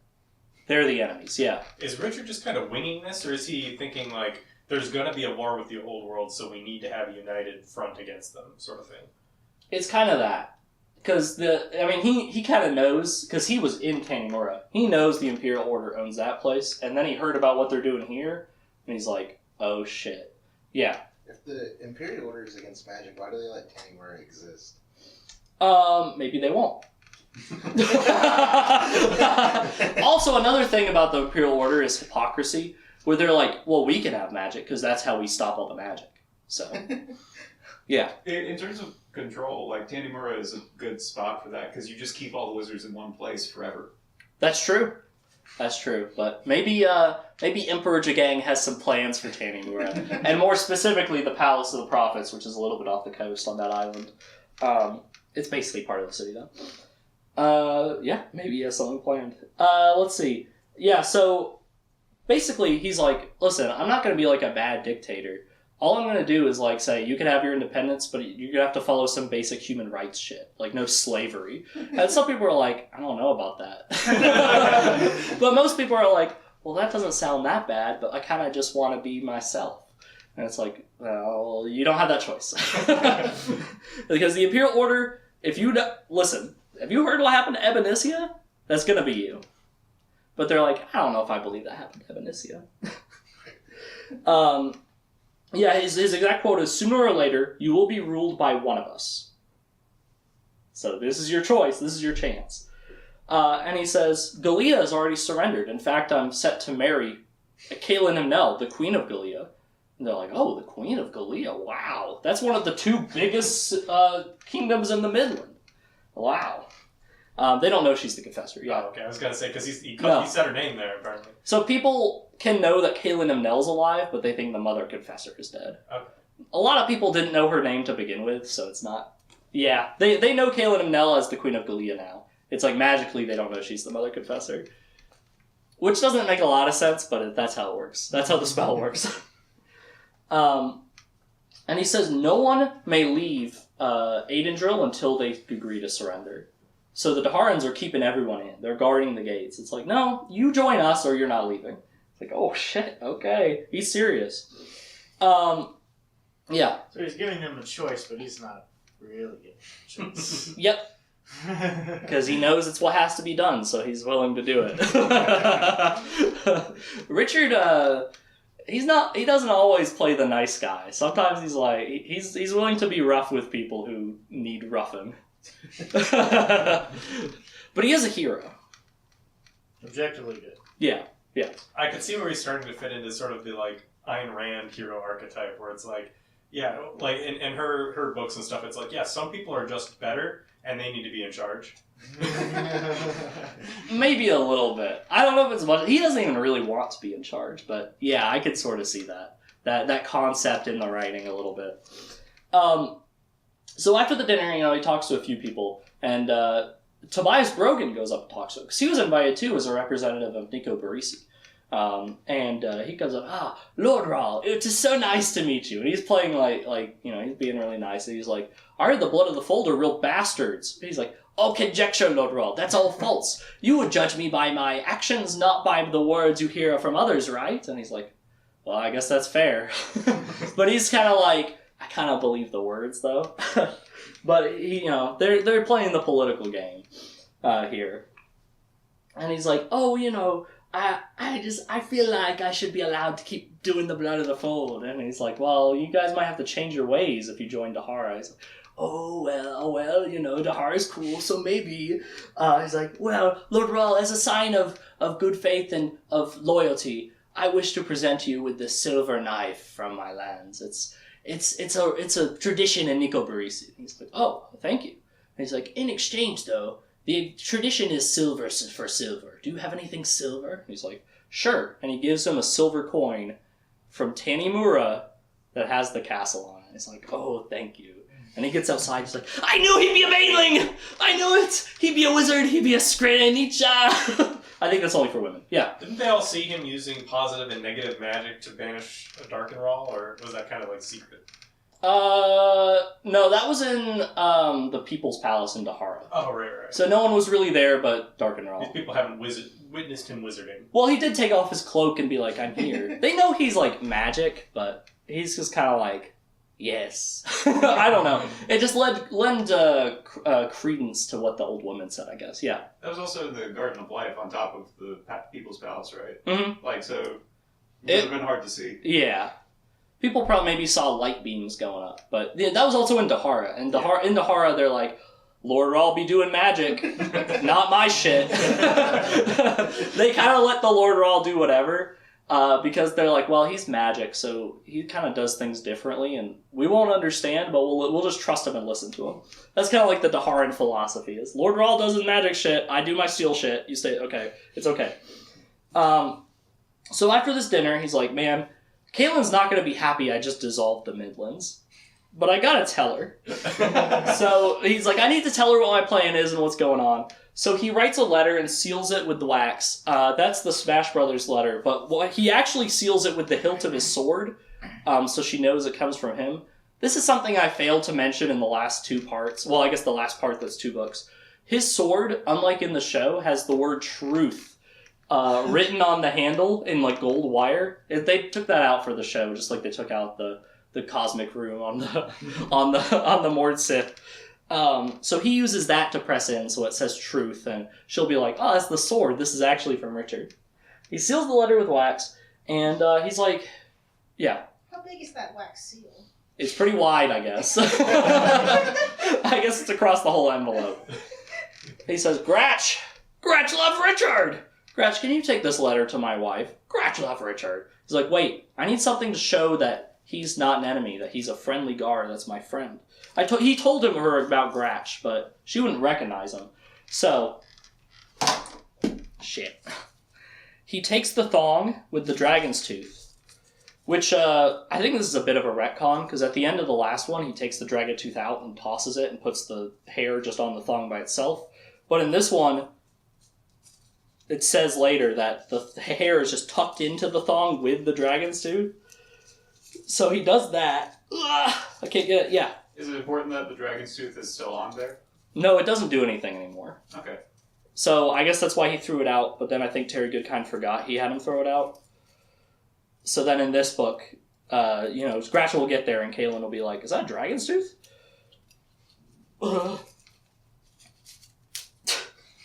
they're the enemies, yeah. Is Richard just kind of winging this, or is he thinking like, there's going to be a war with the old world, so we need to have a united front against them, sort of thing? It's kind of that. Because he kind of knows, because he was in Kanimura. He knows the Imperial Order owns that place, and then he heard about what they're doing here, and he's like, oh shit. Yeah. If the Imperial Order is against magic, why do they let Kanimura exist? Maybe they won't. Also, another thing about the Imperial Order is hypocrisy, where they're like, well, we can have magic, because that's how we stop all the magic. So, yeah. In terms of control, like Tanimura is a good spot for that because you just keep all the wizards in one place forever. That's true. But maybe Emperor Jagang has some plans for Tanimura, and more specifically the Palace of the Prophets, which is a little bit off the coast on that island. It's basically part of the city though. Yeah, maybe he has something planned. Let's see. Yeah, so basically he's like, listen, I'm not going to be like a bad dictator. All I'm going to do is, like, say, you can have your independence, but you're going to have to follow some basic human rights shit. Like, no slavery. And some people are like, I don't know about that. But most people are like, well, that doesn't sound that bad, but I kind of just want to be myself. And it's like, well, you don't have that choice. Because the Imperial Order, listen, have you heard what happened to Ebonicia? That's going to be you. But they're like, I don't know if I believe that happened to Ebonicia. Yeah, his exact quote is, sooner or later, you will be ruled by one of us. So this is your choice. This is your chance. And he says, Gallia has already surrendered. In fact, I'm set to marry Kaelin Himnel, the Queen of Gallia. And they're like, oh, the Queen of Gallia. Wow. That's one of the two biggest kingdoms in the Midland. Wow. They don't know she's the Confessor. Yeah. Oh, okay, I was going to say, because he said her name there, apparently. So people can know that Kaelin Himnel's alive, but they think the Mother Confessor is dead. Okay. A lot of people didn't know her name to begin with, so it's not... Yeah, they know Kaelin Himnel as the Queen of Gallia now. It's like magically they don't know she's the Mother Confessor. Which doesn't make a lot of sense, but that's how it works. That's how the spell works. And he says no one may leave Aidendril until they agree to surrender. So the Daharans are keeping everyone in. They're guarding the gates. It's like, no, you join us or you're not leaving. It's like, oh shit, okay. He's serious. Yeah. So he's giving them a choice, but he's not really giving them a choice. Yep. Because he knows it's what has to be done, so he's willing to do it. Richard, he doesn't always play the nice guy. Sometimes he's like, he's willing to be rough with people who need roughing. But he is a hero. Objectively good. Yeah. I could see where he's starting to fit into sort of the, like, Ayn Rand hero archetype, where it's like, yeah, like, in her books and stuff, it's like, yeah, some people are just better, and they need to be in charge. Maybe a little bit. I don't know if it's much. He doesn't even really want to be in charge, but yeah, I could sort of see that concept in the writing a little bit. So after the dinner, he talks to a few people, and Tobias Brogan goes up and talks to him, because he was invited too as a representative of Nico Barisi. And he goes up, Lord Rahl, it is so nice to meet you. And he's playing like he's being really nice. And he's like, I heard the Blood of the Fold are real bastards. And he's like, oh, conjecture, Lord Rahl, that's all false. You would judge me by my actions, not by the words you hear from others, right? And he's like, well, I guess that's fair. But he's kind of like, I kind of believe the words, though. But, he, they're playing the political game here. And he's like, oh, I feel like I should be allowed to keep doing the blood of the fold. And he's like, well, you guys might have to change your ways if you join Dahara. He's like, oh, well, Dahara's cool, so maybe. He's like, well, Lord Rawl, as a sign of good faith and of loyalty, I wish to present you with this silver knife from my lands. It's a tradition in Nicobarisi. He's like, oh, thank you. And he's like, in exchange, though, the tradition is silver for silver. Do you have anything silver? He's like, sure. And he gives him a silver coin from Tanimura that has the castle on it. He's like, oh, thank you. And he gets outside, he's like, I knew he'd be a mainling! I knew it! He'd be a wizard, he'd be a Skrinicha! I think that's only for women. Yeah. Didn't they all see him using positive and negative magic to banish a Darkenrawl, or was that kind of like secret? No, that was in the People's Palace in Dahara. Oh, right. So no one was really there but Darkenrawl. These people haven't witnessed him wizarding. Well, he did take off his cloak and be like, I'm here. They know he's like magic, but he's just kind of like, yes. I don't know. It just lend credence to what the old woman said, I guess. Yeah. That was also the Garden of Life on top of the People's Palace, right? Mm-hmm. Like, so it would have been hard to see. Yeah. People probably maybe saw light beams going up, but yeah, that was also in Dahara. And in Dahara, they're like, Lord Rawl be doing magic, not my shit. They kind of let the Lord Rawl do whatever. Because they're like, well, he's magic, so he kind of does things differently, and we won't understand, but we'll just trust him and listen to him. That's kind of like the Daharan philosophy is, Lord Rawl does his magic shit, I do my steel shit, you say, okay, it's okay. So after this dinner, he's like, man, Caitlin's not going to be happy I just dissolved the Midlands, but I gotta tell her. So he's like, I need to tell her what my plan is and what's going on. So he writes a letter and seals it with the wax. That's the Smash Brothers letter, but he actually seals it with the hilt of his sword, so she knows it comes from him. This is something I failed to mention in the last two parts. Well, I guess the last part that's 2 books. His sword, unlike in the show, has the word truth written on the handle in like gold wire. They took that out for the show, just like they took out the cosmic rune on the Mord Sith. So he uses that to press in, so it says truth, and she'll be like, oh, that's the sword, this is actually from Richard. He seals the letter with wax, and he's like, yeah. How big is that wax seal? It's pretty wide, I guess. I guess it's across the whole envelope. He says, Gratch love Richard! Gratch, can you take this letter to my wife? Gratch love Richard. He's like, wait, I need something to show that he's not an enemy, that he's a friendly guard, that's my friend. He told her about Gratch, but she wouldn't recognize him. So, shit. He takes the thong with the dragon's tooth, which I think this is a bit of a retcon, because at the end of the last one, he takes the dragon tooth out and tosses it and puts the hair just on the thong by itself. But in this one, it says later that the hair is just tucked into the thong with the dragon's tooth. So he does that. Ugh, I can't get it. Yeah. Is it important that the dragon's tooth is still on there? No, it doesn't do anything anymore. Okay. So I guess that's why he threw it out, but then I think Terry Goodkind forgot he had him throw it out. So then in this book, Scratch will get there and Caitlin will be like, is that a dragon's tooth?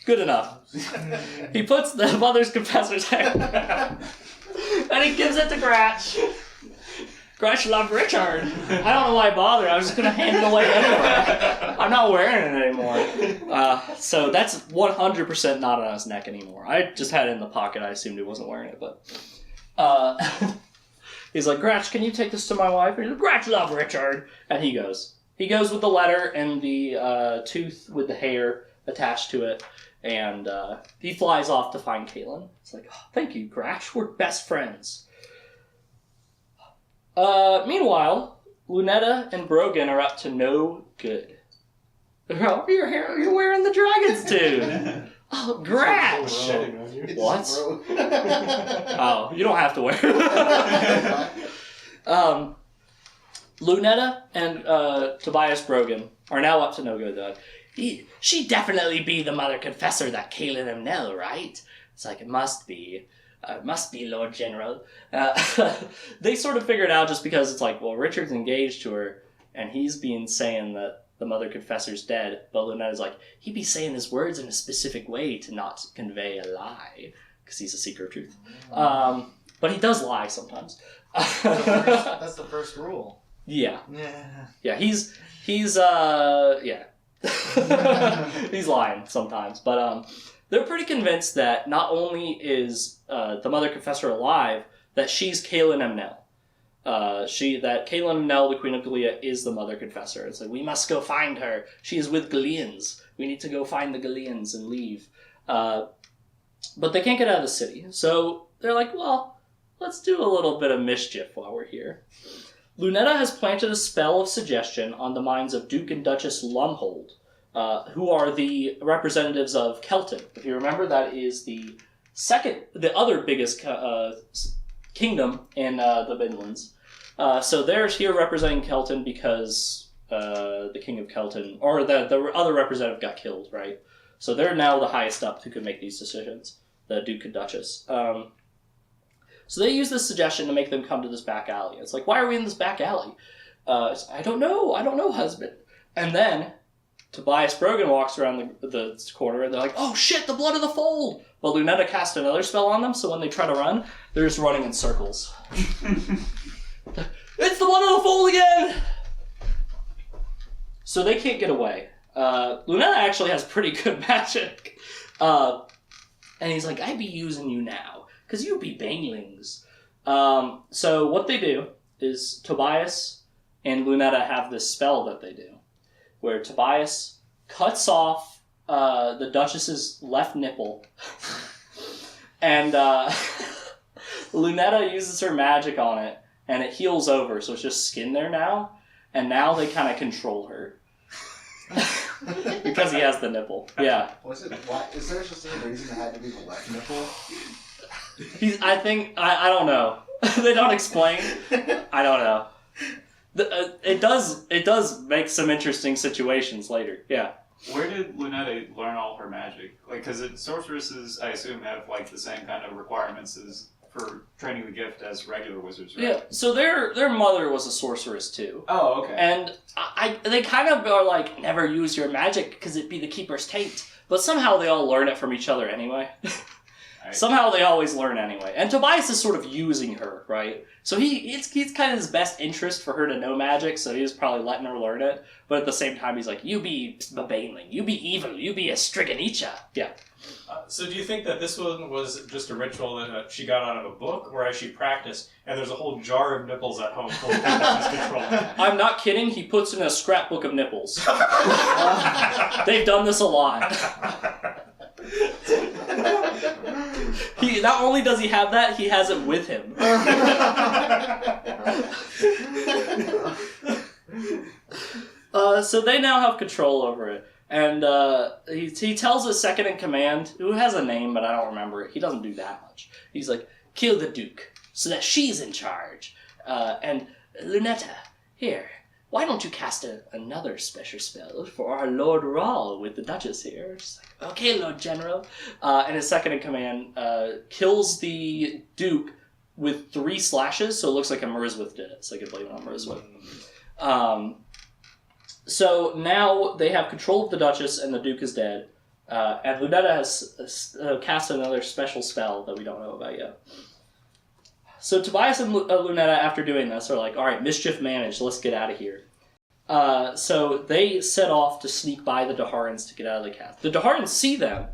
Good enough. He puts the mother's confessor's hair and he gives it to Gratch. Gratch loved Richard. I don't know why I bothered. I was just going to hand it away anyway. I'm not wearing it anymore. So that's 100% not on his neck anymore. I just had it in the pocket. I assumed he wasn't wearing it, but... he's like, Gratch, can you take this to my wife? And he's like, Gratch loved Richard. And he goes. He goes with the letter and the tooth with the hair attached to it. And he flies off to find Caitlin. It's like, oh, thank you, Gratch. We're best friends. Meanwhile, Lunetta and Brogan are up to no good. Oh, you're wearing the dragon's tooth. Oh, Gratch! What? Oh, you don't have to wear it. Lunetta and Tobias Brogan are now up to no good, though. She'd definitely be the mother confessor that Caelan Amnell, right? It's like, it must be. Must be Lord General. They sort of figured out just because it's like, well, Richard's engaged to her, and he's been saying that the Mother Confessor's dead, but Lunetta's like, he'd be saying his words in a specific way to not convey a lie, because he's a seeker of truth. But he does lie sometimes. That's the first rule. Yeah. Yeah. Yeah, he's yeah. He's lying sometimes, but they're pretty convinced that not only is the Mother Confessor alive, that she's Kaelin Emnel. That Kaelin Emnel, the Queen of Galea, is the Mother Confessor. It's like, we must go find her. She is with Galeans. We need to go find the Galeans and leave. But they can't get out of the city, so they're like, well, let's do a little bit of mischief while we're here. Lunetta has planted a spell of suggestion on the minds of Duke and Duchess Lumhold, who are the representatives of Kelton. If you remember, that is the other biggest kingdom in the Midlands. So they're here representing Kelton because the King of Kelton, or the other representative got killed, right? So they're now the highest up who can make these decisions, the Duke and Duchess. So they use this suggestion to make them come to this back alley. It's like, why are we in this back alley? I don't know, husband. And then Tobias Brogan walks around the corner, and they're like, oh shit, the blood of the fold! But Lunetta cast another spell on them, so when they try to run, they're just running in circles. It's the blood of the fold again! So they can't get away. Lunetta actually has pretty good magic. And he's like, I be using you now, because you be banelings. So what they do is Tobias and Lunetta have this spell that they do, where Tobias cuts off the Duchess's left nipple, and Lunetta uses her magic on it, and it heals over, so it's just skin there now, and now they kind of control her. Because he has the nipple. Yeah. Was it? Why? Is there just any reason it had to be the left nipple? I don't know. They don't explain. I don't know. It does make some interesting situations later. Yeah. Where did Lunetta learn all her magic? Like, because sorceresses, I assume, have like the same kind of requirements as for training the gift as regular wizards, right? Yeah. So their mother was a sorceress too. Oh, okay. And they kind of are like, never use your magic because it'd be the keeper's taint. But somehow they all learn it from each other anyway. Right. Somehow they always learn anyway. And Tobias is sort of using her, right? So he's kind of his best interest for her to know magic, so he's probably letting her learn it. But at the same time, he's like, you be a baneling, you be evil, you be a Striganicha. Yeah. So do you think that this one was just a ritual that she got out of a book, or as she practiced, and there's a whole jar of nipples at home full of that she's controlling? I'm not kidding, he puts in a scrapbook of nipples. They've done this a lot. He not only does he have that, he has it with him. So they now have control over it. And he tells his second in command, who has a name, but I don't remember it. He doesn't do that much. He's like, kill the Duke, so that she's in charge. And Lunetta, here, why don't you cast another special spell for our Lord Rahl with the Duchess here? She's like, okay, Lord General. And his second in command kills the Duke with 3 slashes, so it looks like a Meriswith did it, so I can blame it on Meriswith. So now they have control of the Duchess, and the Duke is dead. And Lunetta has cast another special spell that we don't know about yet. So Tobias and Lunetta, after doing this, are like, all right, mischief managed, let's get out of here. So they set off to sneak by the Daharans to get out of the castle. The Daharans see them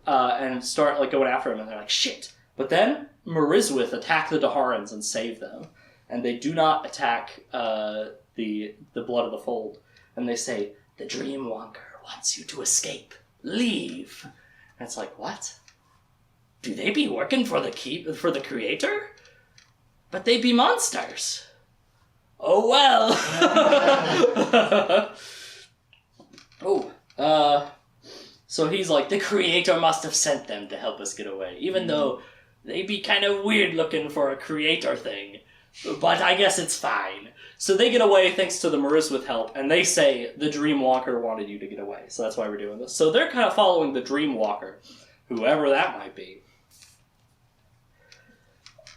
and start like going after them, and they're like, shit. But then Meriswith attack the Daharans and save them. And they do not attack the Blood of the Fold. And they say, the Dreamwalker wants you to escape. Leave. And it's like, what? Do they be working for the Creator? But they be monsters. Oh well. So he's like, the Creator must have sent them to help us get away. Even though they be kind of weird looking for a Creator thing. But I guess it's fine. So they get away thanks to the Meriswith help, and they say the Dreamwalker wanted you to get away. So that's why we're doing this. So they're kind of following the Dreamwalker, whoever that might be.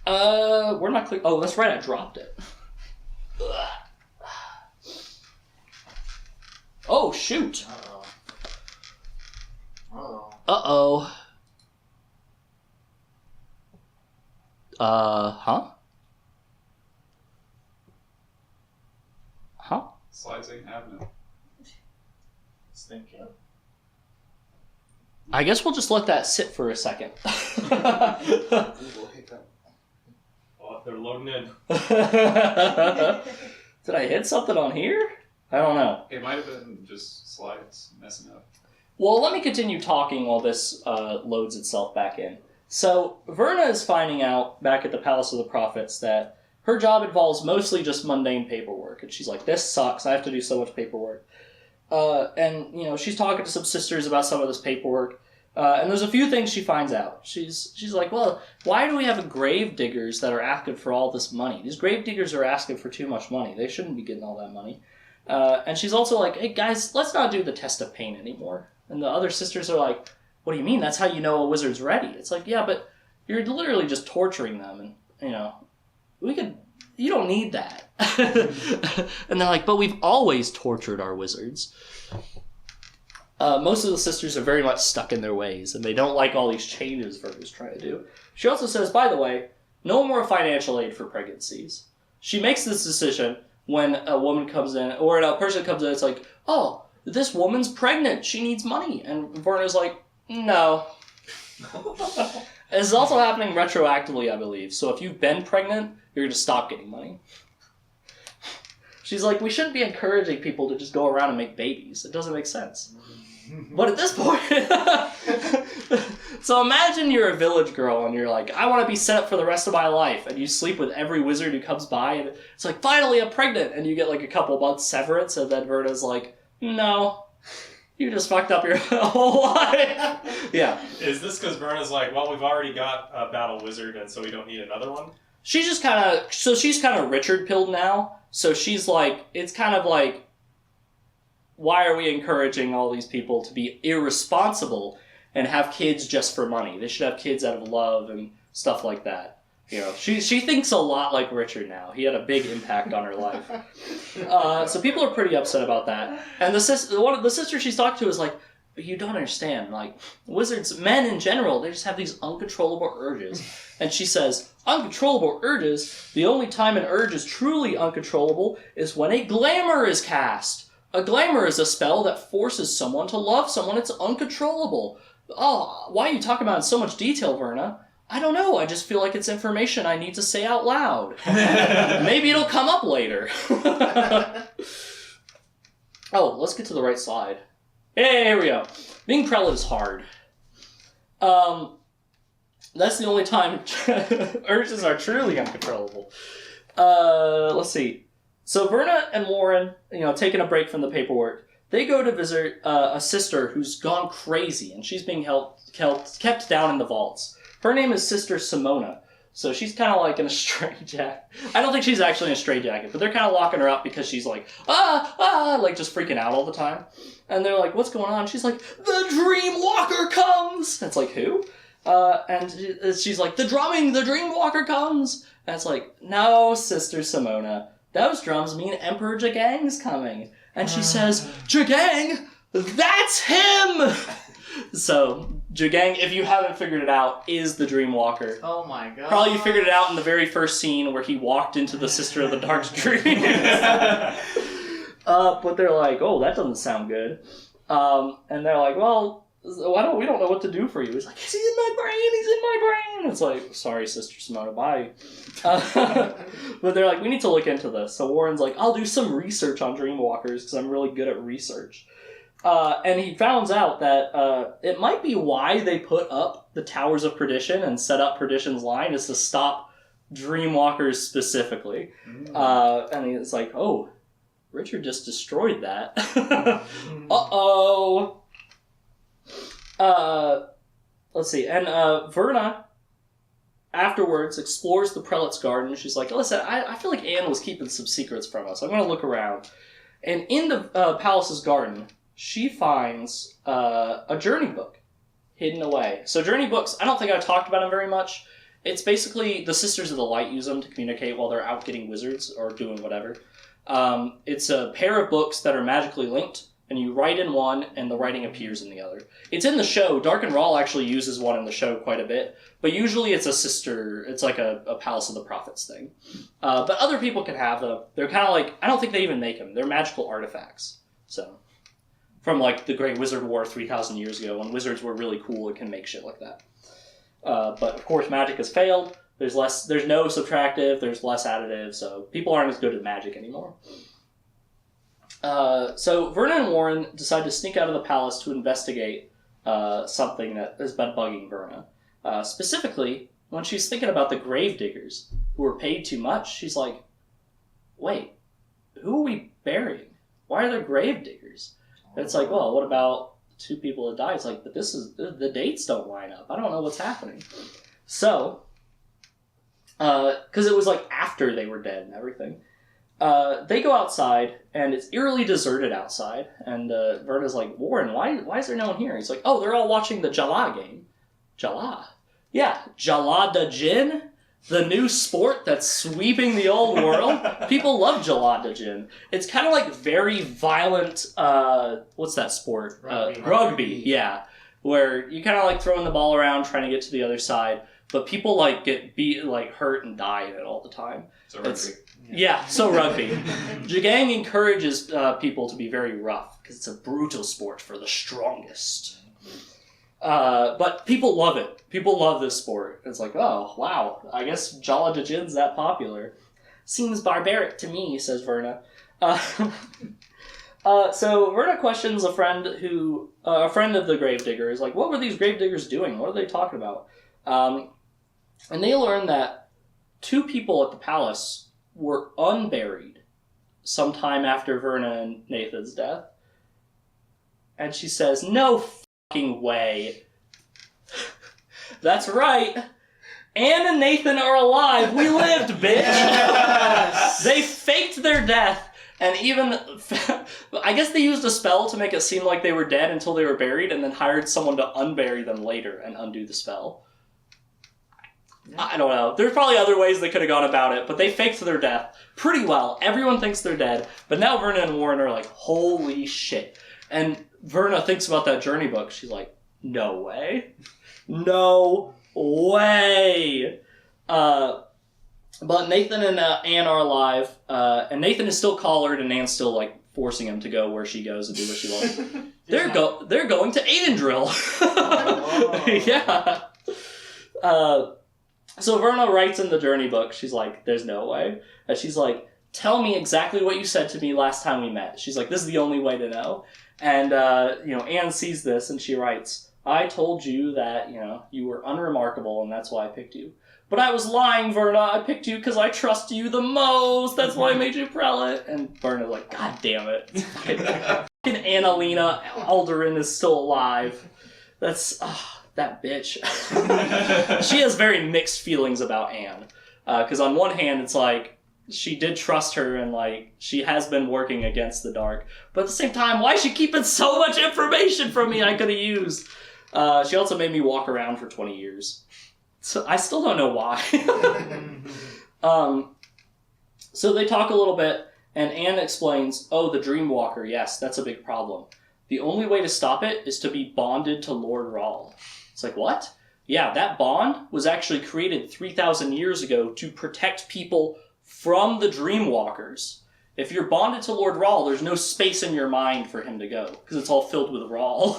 Where'd my click? Oh, that's right, I dropped it. Oh, shoot. Uh-oh. Huh? Huh? Slides ain't happening. Just thinking. I guess we'll just let that sit for a second. Oh, they're loading in. Did I hit something on here? I don't know. It might have been just slides messing up. Well, let me continue talking while this loads itself back in. So, Verna is finding out back at the Palace of the Prophets that her job involves mostly just mundane paperwork. And she's like, this sucks, I have to do so much paperwork. And, you know, she's talking to some sisters about some of this paperwork. And there's a few things she finds out. She's like, well, why do we have grave diggers that are asking for all this money? These grave diggers are asking for too much money. They shouldn't be getting all that money. And she's also like, hey, guys, let's not do the test of pain anymore. And the other sisters are like, what do you mean? That's how you know a wizard's ready. It's like, yeah, but you're literally just torturing them. And, you know, you don't need that. And they're like, but we've always tortured our wizards. Most of the sisters are very much stuck in their ways, and they don't like all these changes Verna's trying to do. She also says, by the way, no more financial aid for pregnancies. She makes this decision when a woman comes in, or a person comes in, it's like, oh, this woman's pregnant, she needs money. And Verna's like, no. This is also happening retroactively, I believe. So if you've been pregnant, you're going to stop getting money. She's like, we shouldn't be encouraging people to just go around and make babies. It doesn't make sense. But at this point... So imagine you're a village girl and you're like, I want to be set up for the rest of my life. And you sleep with every wizard who comes by and it's like, finally I'm pregnant. And you get like a couple months severance and then Verna's like, no. You just fucked up your whole life. Yeah. Is this because Verna's like, well, we've already got a battle wizard, and so we don't need another one? She's just kind of... So she's kind of Richard-pilled now. So she's like... It's kind of like... Why are we encouraging all these people to be irresponsible and have kids just for money? They should have kids out of love and stuff like that. You know, she thinks a lot like Richard now. He had a big impact on her life. So people are pretty upset about that. And one of the sisters she's talked to is like, but you don't understand. Like, wizards, men in general, they just have these uncontrollable urges. And she says, uncontrollable urges, the only time an urge is truly uncontrollable is when a glamour is cast. A glamour is a spell that forces someone to love someone. It's uncontrollable. Oh, why are you talking about it in so much detail, Verna? I don't know. I just feel like it's information I need to say out loud. Maybe it'll come up later. Oh, let's get to the right slide. Hey, here we go. Being prelate is hard. That's the only time urges are truly uncontrollable. Let's see. So Verna and Warren, you know, taking a break from the paperwork, they go to visit a sister who's gone crazy, and she's being kept down in the vaults. Her name is Sister Simona. So she's kind of like in a straitjacket. I don't think she's actually in a straitjacket, but they're kind of locking her up because she's like, like just freaking out all the time. And they're like, what's going on? She's like, the Dream Walker comes! And it's like, who? And she's like, the Dream Walker comes! And it's like, no, Sister Simona. Those drums mean Emperor Jagang's coming. And she says, Jagang? That's him! So, Jagang, if you haven't figured it out, is the Dream Walker. Oh my god. Probably you figured it out in the very first scene where he walked into the Sister of the Dark's dream. But they're like, oh, that doesn't sound good. And they're like, well, we don't know what to do for you. He's like, he's in my brain. It's like, sorry, Sister Simona, bye. But they're like, we need to look into this. So Warren's like, I'll do some research on Dreamwalkers because I'm really good at research. And he finds out that it might be why they put up the Towers of Perdition and set up Perdition's line is to stop Dreamwalkers specifically. And he's like, oh, Richard just destroyed that. Uh-oh. Let's see. And Verna afterwards explores the prelate's garden. She's like, listen, I feel like Anne was keeping some secrets from us. I'm going to look around. And in the palace's garden, she finds a journey book hidden away. So journey books, I don't think I've talked about them very much. It's basically the Sisters of the Light use them to communicate while they're out getting wizards or doing whatever. It's a pair of books that are magically linked, and you write in one, and the writing appears in the other. It's in the show. Dark and Rawl actually uses one in the show quite a bit, but usually it's a sister. It's like a Palace of the Prophets thing. But other people can have them. They're kind of like, I don't think they even make them. They're magical artifacts. So, from like the Great Wizard War 3,000 years ago, when wizards were really cool and can make shit like that. But of course, magic has failed. There's no subtractive. There's less additive. So people aren't as good at magic anymore. So Verna and Warren decide to sneak out of the palace to investigate something that has been bugging Verna. Specifically, when she's thinking about the gravediggers who were paid too much, she's like, wait, who are we burying? Why are there gravediggers? And it's like, well, what about 2 people that died? It's like, but the dates don't line up. I don't know what's happening. So, because it was like after they were dead and everything. They go outside, and it's eerily deserted outside, and Verna's like, Warren, why is there no one here? He's like, oh, they're all watching the Jala game. Jala? Yeah, Jala da Jin, the new sport that's sweeping the old world. People love Jala da Jin. It's kind of like very violent, what's that sport? Rugby, yeah. Where you kind of like throwing the ball around, trying to get to the other side, but people like get beat, like hurt and die in it all the time. So rugby. Yeah, so rugby. Jagang encourages people to be very rough, because it's a brutal sport for the strongest. But people love it. People love this sport. It's like, oh, wow, I guess Jala da Jin's that popular. Seems barbaric to me, says Verna. So Verna questions a friend of the gravedigger, is like, what were these gravediggers doing? What are they talking about? And they learn that 2 people at the palace were unburied sometime after Verna and Nathan's death. And she says, no fucking way. That's right. Anne and Nathan are alive. We lived, bitch. Yes. They faked their death, and even, I guess they used a spell to make it seem like they were dead until they were buried, and then hired someone to unbury them later and undo the spell. I don't know. There's probably other ways they could have gone about it, but they faked their death pretty well. Everyone thinks they're dead, but now Verna and Warren are like, holy shit. And Verna thinks about that journey book. She's like, no way. No way. But Nathan and Anne are alive, and Nathan is still collared, and Anne's still like forcing him to go where she goes and do what she wants. They're going to Aidendrill. Oh. Yeah. So Verna writes in the journey book, she's like, there's no way. And she's like, tell me exactly what you said to me last time we met. She's like, this is the only way to know. And, Anne sees this and she writes, I told you that, you were unremarkable and that's why I picked you. But I was lying, Verna. I picked you because I trust you the most. That's why I made you prelate. And Verna's like, God damn it. Fucking Annalena Alderin is still alive. That's... that bitch. She has very mixed feelings about Anne. Because on one hand, it's like, she did trust her and, like, she has been working against the dark. But at the same time, why is she keeping so much information from me I could have used? She also made me walk around for 20 years. So I still don't know why. So they talk a little bit, and Anne explains, oh, the Dreamwalker, yes, that's a big problem. The only way to stop it is to be bonded to Lord Rawl. It's like, what? Yeah, that bond was actually created 3,000 years ago to protect people from the Dreamwalkers. If you're bonded to Lord Rawl, there's no space in your mind for him to go, because it's all filled with Rawl.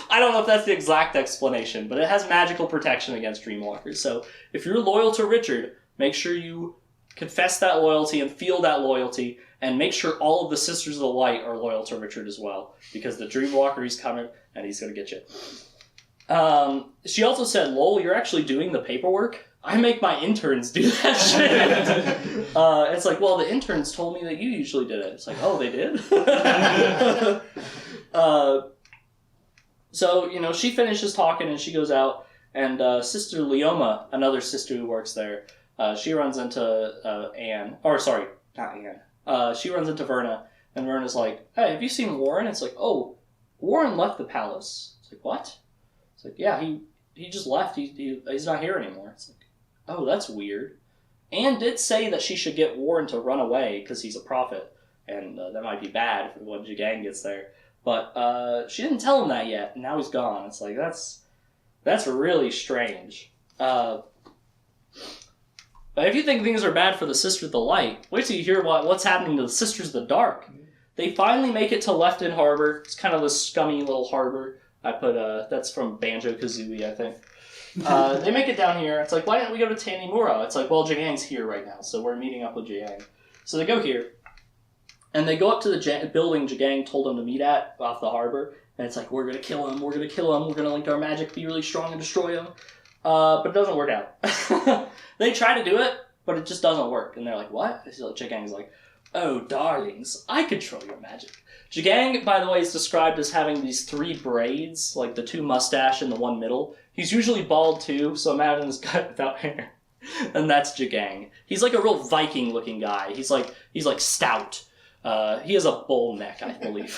I don't know if that's the exact explanation, but it has magical protection against Dreamwalkers. So if you're loyal to Richard, make sure you confess that loyalty and feel that loyalty, and make sure all of the Sisters of the Light are loyal to Richard as well, because the Dreamwalker, he's coming, and he's going to get you. She also said, lol, you're actually doing the paperwork? I make my interns do that shit. It's like, well, the interns told me that you usually did it. It's like, oh, they did? So, she finishes talking, and she goes out, and Sister Leoma, another sister who works there, she runs into Anne. Or, sorry, not Anne. She runs into Verna, and Verna's like, hey, have you seen Warren? It's like, oh, Warren left the palace. It's like, what? It's like, yeah, he just left. He's not here anymore. It's like, oh, that's weird. Anne did say that she should get Warren to run away because he's a prophet, and that might be bad when Jagang gets there. But she didn't tell him that yet, and now he's gone. It's like, that's really strange. But if you think things are bad for the Sisters of the Light, wait till you hear what's happening to the Sisters of the Dark. They finally make it to Lefton Harbor. It's kind of a scummy little harbor. I put, that's from Banjo-Kazooie, I think. They make it down here. It's like, why don't we go to Tanimura? It's like, well, Jagang's here right now, so we're meeting up with Jagang. So they go here, and they go up to the building Jagang told them to meet at off the harbor, and it's like, we're going to kill him, we're going to link our magic, be really strong, and destroy him. But it doesn't work out. They try to do it, but it just doesn't work. And they're like, what? Jagang's like, oh, darlings, I control your magic. Jagang, by the way, is described as having these 3 braids, like the 2 mustache and the 1 middle. He's usually bald too, so imagine this guy without hair. And that's Jagang. He's like a real Viking-looking guy. He's like stout. He has a bull neck, I believe.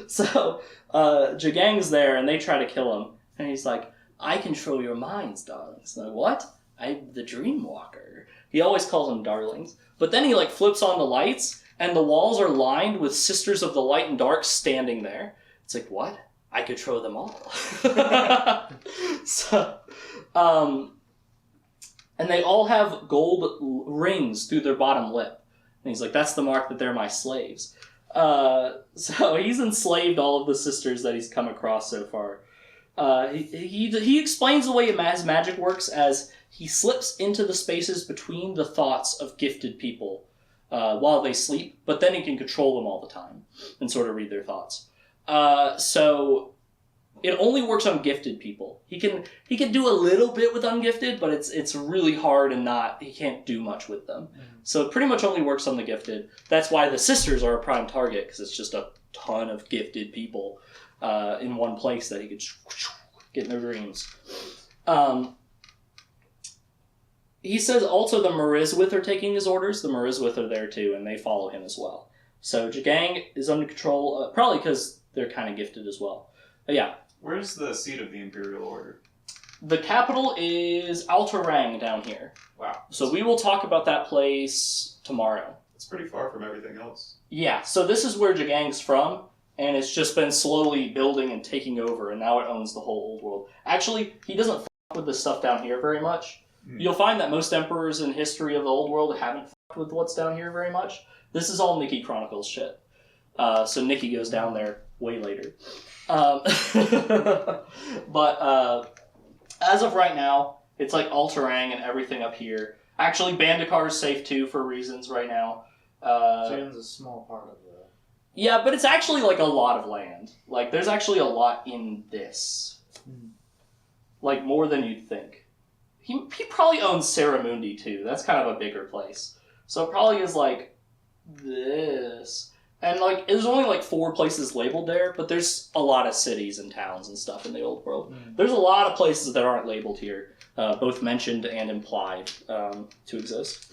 So Jagang's there, and they try to kill him. And he's like, I control your minds, darlings. And they're like, what? I'm the Dream Walker. He always calls them darlings. But then he flips on the lights, and the walls are lined with Sisters of the Light and Dark standing there. It's like, what? I control them all. So, and they all have gold rings through their bottom lip. And he's like, that's the mark that they're my slaves. So he's enslaved all of the sisters that he's come across so far. He explains the way his magic works as he slips into the spaces between the thoughts of gifted people while they sleep, but then he can control them all the time and sort of read their thoughts. So it only works on gifted people. He can do a little bit with ungifted, but it's really hard and he can't do much with them. So it pretty much only works on the gifted. That's why the sisters are a prime target, because it's just a ton of gifted people in one place that he could get in their dreams. He says also the Marizwith are taking his orders. The Marizwith are there too, and they follow him as well. So Jagang is under control, probably because they're kind of gifted as well. But yeah. Where's the seat of the Imperial Order? The capital is Altarang down here. Wow. So we will talk about that place tomorrow. It's pretty far from everything else. Yeah, so this is where Jagang's from, and it's just been slowly building and taking over, and now it owns the whole old world. Actually, he doesn't f*** with this stuff down here very much. You'll find that most emperors in history of the old world haven't f***ed with what's down here very much. This is all Nikki Chronicles shit. So Nikki goes down there way later. But as of right now, it's like Altarang and everything up here. Actually, Bandakar is safe too for reasons right now. Jagan's a small part of the... Yeah, but it's actually a lot of land. There's actually a lot in this. More than you'd think. He probably owns Saramundi too. That's kind of a bigger place. So it probably is this. And there's only 4 places labeled there, but there's a lot of cities and towns and stuff in the old world. There's a lot of places that aren't labeled here, both mentioned and implied to exist.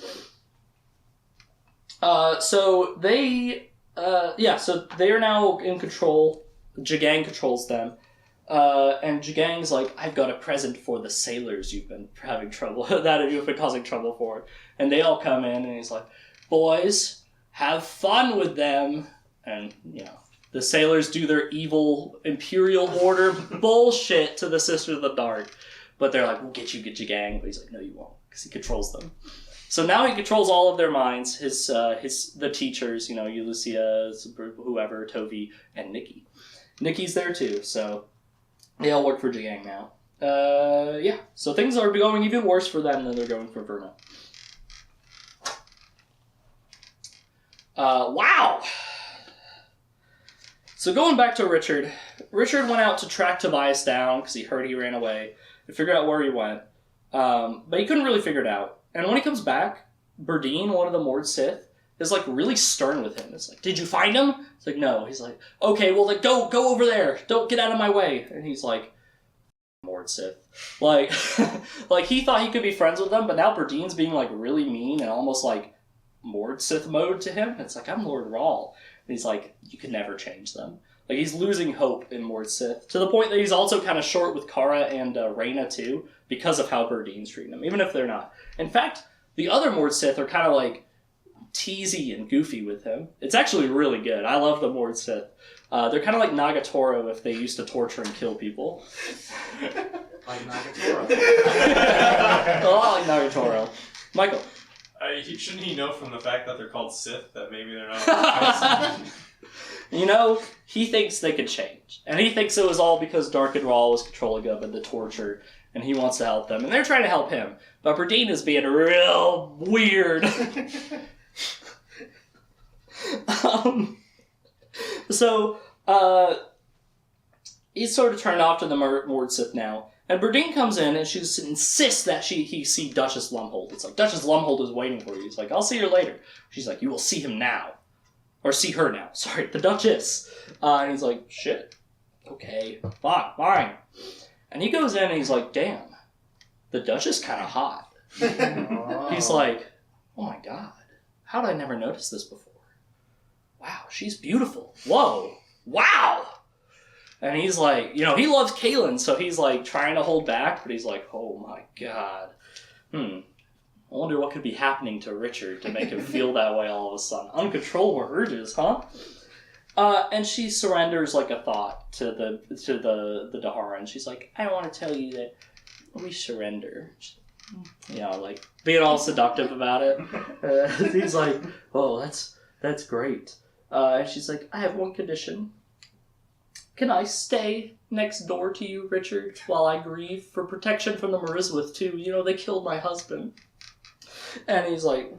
So they are now in control. Jagang controls them. And Jagang's like, I've got a present for the sailors you've been having trouble, that you've been causing trouble for. And they all come in, and he's like, boys, have fun with them. And, the sailors do their evil Imperial Order bullshit to the Sister of the Dark. But they're like, we'll get Jagang. But he's like, no, you won't, because he controls them. So now he controls all of their minds, the teachers, Ulysses, whoever, Tovi, and Nikki. Nikki's there too, so they all work for Jagang now. So things are going even worse for them than they're going for Verna. Wow! So going back to Richard went out to track Tobias down because he heard he ran away to figure out where he went. But he couldn't really figure it out. And when he comes back, Berdine, one of the Mord Sith, is really stern with him. It's like, did you find him? It's like, no. He's like, okay, well go over there. Don't get out of my way. And he's like, Mord Sith. He thought he could be friends with them, but now Berdine's being really mean and almost Mord Sith mode to him. It's like, I'm Lord Rawl. And he's like, you can never change them. Like, he's losing hope in Mord Sith, to the point that he's also kind of short with Kara and Reyna, too, because of how Berdine's treating him, even if they're not. In fact, the other Mord Sith are kind of, like, teasy and goofy with him. It's actually really good. I love the Mord Sith. They're kind of like Nagatoro if they used to torture and kill people. Like Nagatoro. Oh, like Nagatoro. Michael. Shouldn't he know from the fact that they're called Sith that maybe they're not? You know, he thinks they could change. And he thinks it was all because Dark and Raw was controlling them and the torture, and he wants to help them. And they're trying to help him. But Berdine is being real weird. So, he's sort of turned off to the Mord Sith now. And Berdine comes in and she insists that he see Duchess Lumhold. It's like, Duchess Lumhold is waiting for you. He's like, I'll see her later. She's like, you will see him now. Or see her now. Sorry, the Duchess. And he's like, shit. Okay, fine. And he goes in and he's like, damn, the Duchess kind of hot. He's like, oh my god, how did I never notice this before? Wow, she's beautiful. Whoa, wow. And he's like, you know, he loves Kaylin, so he's like trying to hold back, but he's like, oh my god. I wonder what could be happening to Richard to make him feel that way all of a sudden. Uncontrollable urges, huh? And she surrenders like a thought to the Dahara, and she's like, I want to tell you that we surrender. You know, like being all seductive about it. He's like, oh, that's great. And she's like, I have one condition. Can I stay next door to you, Richard, while I grieve for protection from the Mariswith too? You know, they killed my husband. And he's like,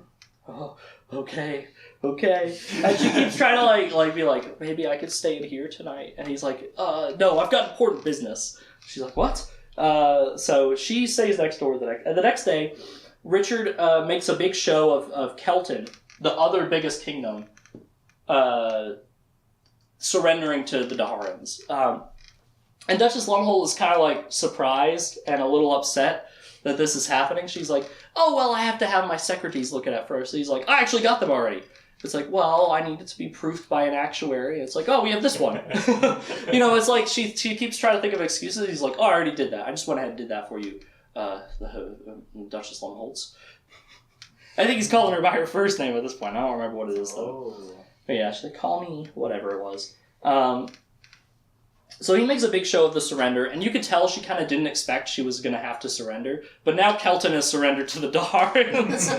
oh, okay. And she keeps trying to like be like, maybe I could stay in here tonight. And he's like, no, I've got important business. She's like, what? So she stays next door the next day. Richard makes a big show of Kelton, the other biggest kingdom, surrendering to the Daharans. And Duchess Lumhold is kind of like surprised and a little upset that this is happening. She's like, oh, well, I have to have my secretaries look at it first. So he's like, I actually got them already. It's like, well, I need it to be proofed by an actuary. It's like, oh, we have this one. You know, it's like she keeps trying to think of excuses. He's like, oh, I already did that. I just went ahead and did that for you, Duchess Lumholtz. I think he's calling her by her first name at this point. I don't remember what it is, though. Oh. But yeah, she's like, call me whatever it was. So he makes a big show of the surrender, and you could tell she kind of didn't expect she was going to have to surrender. But now Kelton has surrendered to the Daharans.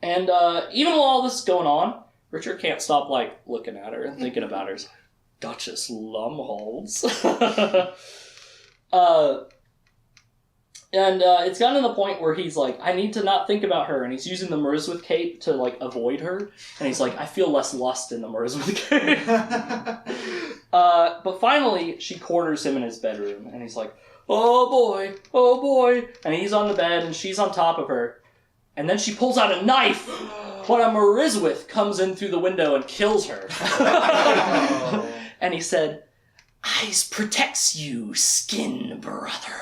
And even while all this is going on, Richard can't stop like looking at her and thinking about her. He's like, Duchess Lumholtz. And it's gotten to the point where he's like, I need to not think about her. And he's using the Mariswith cape to like avoid her. And he's like, I feel less lust in the Mariswith cape. But finally, she corners him in his bedroom. And he's like, oh boy. And he's on the bed and she's on top of her. And then she pulls out a knife. But a Mariswith comes in through the window and kills her. And he said, Ice protects you, skin brother.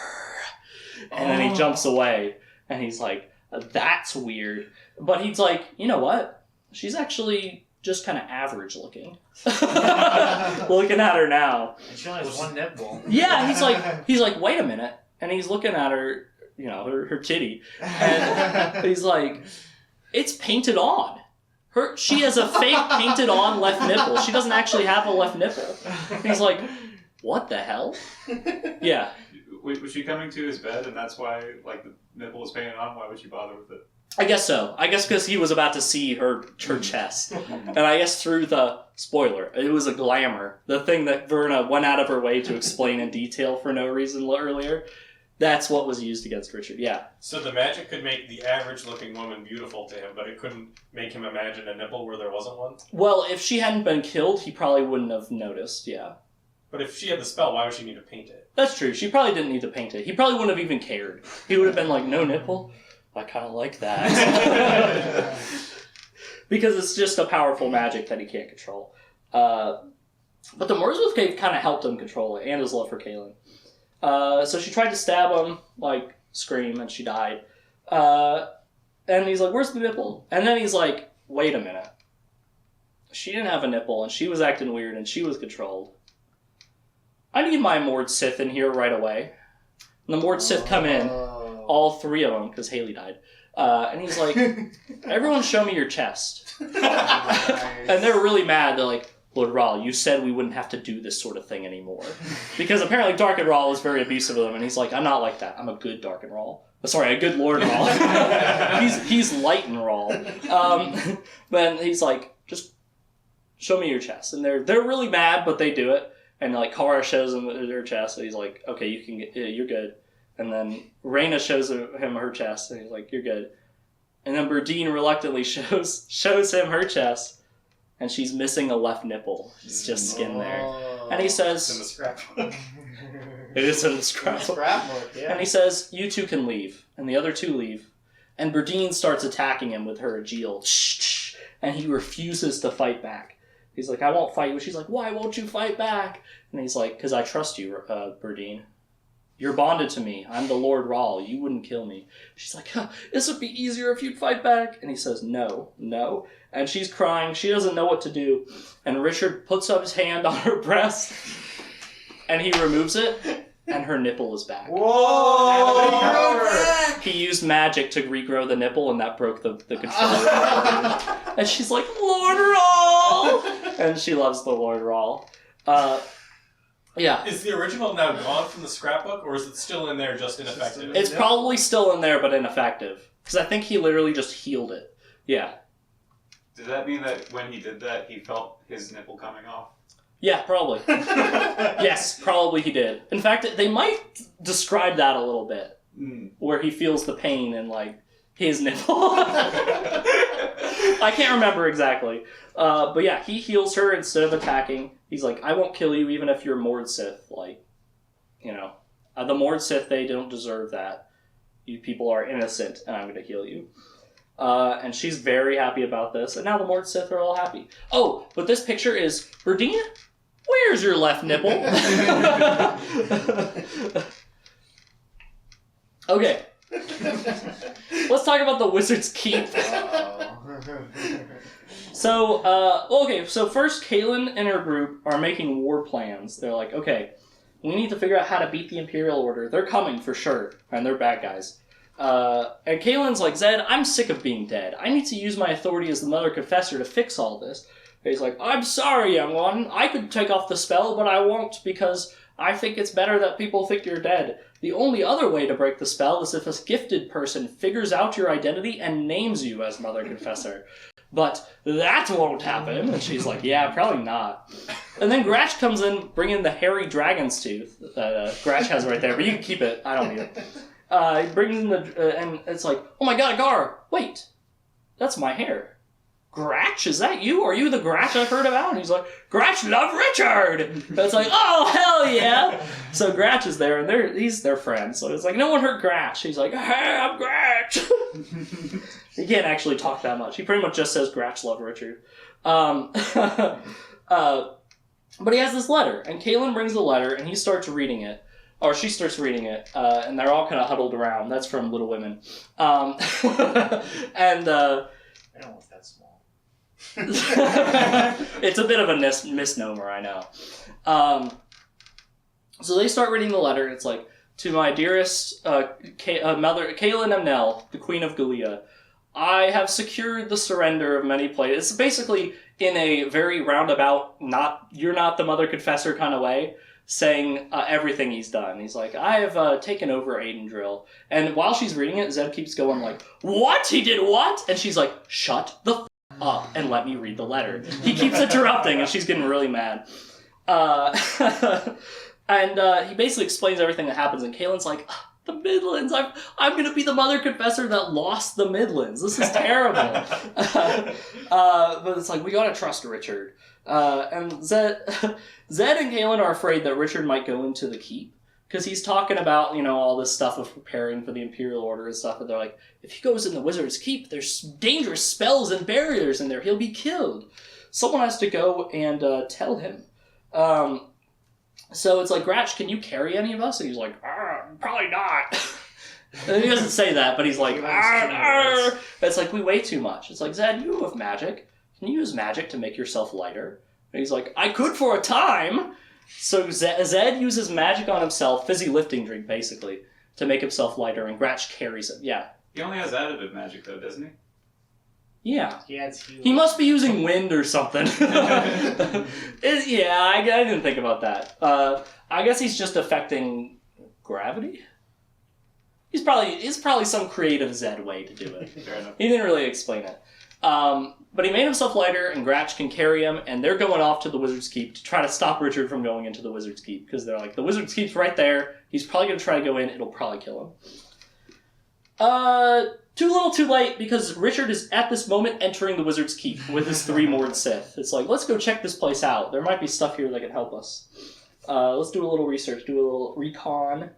And then he jumps away, and he's like, that's weird. But he's like, you know what? She's actually just kind of average looking. Looking at her now. And she only has one nipple. Yeah, he's like, wait a minute. And he's looking at her, you know, her titty. And he's like, it's painted on. She has a fake painted on left nipple. She doesn't actually have a left nipple. And he's like, what the hell? Yeah. Was she coming to his bed, and that's why, like, the nipple was painted on? Why would she bother with it? I guess so. I guess because he was about to see her chest. And I guess through the... Spoiler. It was a glamour. The thing that Verna went out of her way to explain in detail for no reason earlier. That's what was used against Richard, yeah. So the magic could make the average-looking woman beautiful to him, but it couldn't make him imagine a nipple where there wasn't one? Well, if she hadn't been killed, he probably wouldn't have noticed, yeah. But if she had the spell, why would she need to paint it? That's true. She probably didn't need to paint it. He probably wouldn't have even cared. He would have been like, no nipple? I kind of like that. Because it's just a powerful magic that he can't control. But the Mariswith Cave kind of helped him control it, and his love for Kaylin. So she tried to stab him, like, scream, and she died. And he's like, where's the nipple? And then he's like, wait a minute. she didn't have a nipple, and she was acting weird, and she was controlled. I need my Mord Sith in here right away. And the Mord Sith come in, all three of them, because Haley died. And he's like, everyone show me your chest. And they're really mad. They're like, Lord Rawl, you said we wouldn't have to do this sort of thing anymore. Because apparently Darken Rawl is very abusive of them, and he's like, I'm not like that. I'm a good Darken Rawl. Sorry, a good Lord Rawl. he's light and Rawl. But he's like, just show me your chest. And they're really mad, but they do it. And like Kara shows him her chest, and he's like, okay, you're good. And then Reyna shows him her chest, and he's like, you're good. And then Berdine reluctantly shows him her chest. And she's missing a left nipple. It's just skin there. And he says... It's in the scrapbook. It is in the scrapbook. Scrapbook, yeah. And he says, you two can leave. And the other two leave. And Berdine starts attacking him with her Aegil. And he refuses to fight back. He's like, I won't fight you. She's like, why won't you fight back? And he's like, because I trust you, Berdine. You're bonded to me. I'm the Lord Rawl. You wouldn't kill me. She's like, this would be easier if you'd fight back. And he says, no. And she's crying. She doesn't know what to do. And Richard puts up his hand on her breast. And he removes it. And her nipple is back. Whoa! He used magic to regrow the nipple, and that broke the control. And she's like, Lord Rawl! And she loves the Lord Rawl. Yeah. Is the original now gone from the scrapbook, or is it still in there just ineffective? It's probably still in there, but ineffective. Because I think he literally just healed it. Yeah. Did that mean that when he did that, he felt his nipple coming off? Yeah, probably. Yes, probably he did. In fact, they might describe that a little bit. Where he feels the pain in, like, his nipple. I can't remember exactly. But yeah, he heals her instead of attacking. He's like, I won't kill you even if you're Mord Sith. Like, you know, the Mord Sith, they don't deserve that. You people are innocent, and I'm going to heal you. And she's very happy about this. And now the Mord Sith are all happy. Oh, but this picture is, Berdine, where's your left nipple? Okay. Let's talk about the Wizard's Keep. So, so first, Kaylin and her group are making war plans. They're like, okay, we need to figure out how to beat the Imperial Order. They're coming for sure, and they're bad guys. And Kaylin's like, Zed, I'm sick of being dead. I need to use my authority as the Mother Confessor to fix all this. And he's like, I'm sorry, young one. I could take off the spell, but I won't because I think it's better that people think you're dead. The only other way to break the spell is if a gifted person figures out your identity and names you as Mother Confessor. But that won't happen. And she's like, yeah, probably not. And then Gratch comes in bringing the hairy dragon's tooth that Gratch has right there, but you can keep it. I don't need it. He brings in and it's like, oh my god, Gar, wait, that's my hair. Gratch, is that you? Are you the Gratch I've heard about? And he's like, Gratch love Richard! And it's like, oh, hell yeah! So Gratch is there, and he's their friend. So it's like, no one hurt Gratch. He's like, hey, I'm Gratch! He can't actually talk that much. He pretty much just says, Gratch love Richard. But he has this letter, and Kaylin brings the letter, and he starts reading it. Or she starts reading it, and they're all kind of huddled around. That's from Little Women. And, I don't want that small. it's a bit of a misnomer, I know. So they start reading the letter, and it's like, to my dearest mother, Kaylin Amnel, the Queen of Gallia, I have secured the surrender of many places. It's basically in a very roundabout, you're not the Mother Confessor kind of way, saying everything he's done. He's like, I have taken over Aidendrill. And while she's reading it, Zed keeps going like, what? He did what? And she's like, shut the up and let me read the letter. He keeps interrupting, and she's getting really mad. And he basically explains everything that happens, and Kaylin's like, the Midlands, I'm going to be the Mother Confessor that lost the Midlands. This is terrible. But it's like, we got to trust Richard. And Zed and Kaylin are afraid that Richard might go into the keep. Because he's talking about, all this stuff of preparing for the Imperial Order and stuff. And they're like, if he goes in the Wizard's Keep, there's dangerous spells and barriers in there. He'll be killed. Someone has to go and tell him. So it's like, Gratch, can you carry any of us? And he's like, probably not. And he doesn't say that, but he's like, It's like, we weigh too much. It's like, Zed, you have magic. can you use magic to make yourself lighter? And he's like, I could for a time. So Zed uses magic on himself, fizzy lifting drink basically, to make himself lighter, and Gratch carries him. Yeah. He only has additive magic though, doesn't he? Yeah. He adds healing. He must be using wind or something. I didn't think about that. I guess he's just affecting gravity? It's probably some creative Zed way to do it. Fair enough. He didn't really explain it. But he made himself lighter, and Gratch can carry him, and they're going off to the Wizard's Keep to try to stop Richard from going into the Wizard's Keep, because they're like, the Wizard's Keep's right there, he's probably going to try to go in, it'll probably kill him. Too little too late, because Richard is at this moment entering the Wizard's Keep with his 3 Moored Sith. It's like, let's go check this place out. There might be stuff here that can help us. Let's do a little research, do a little recon.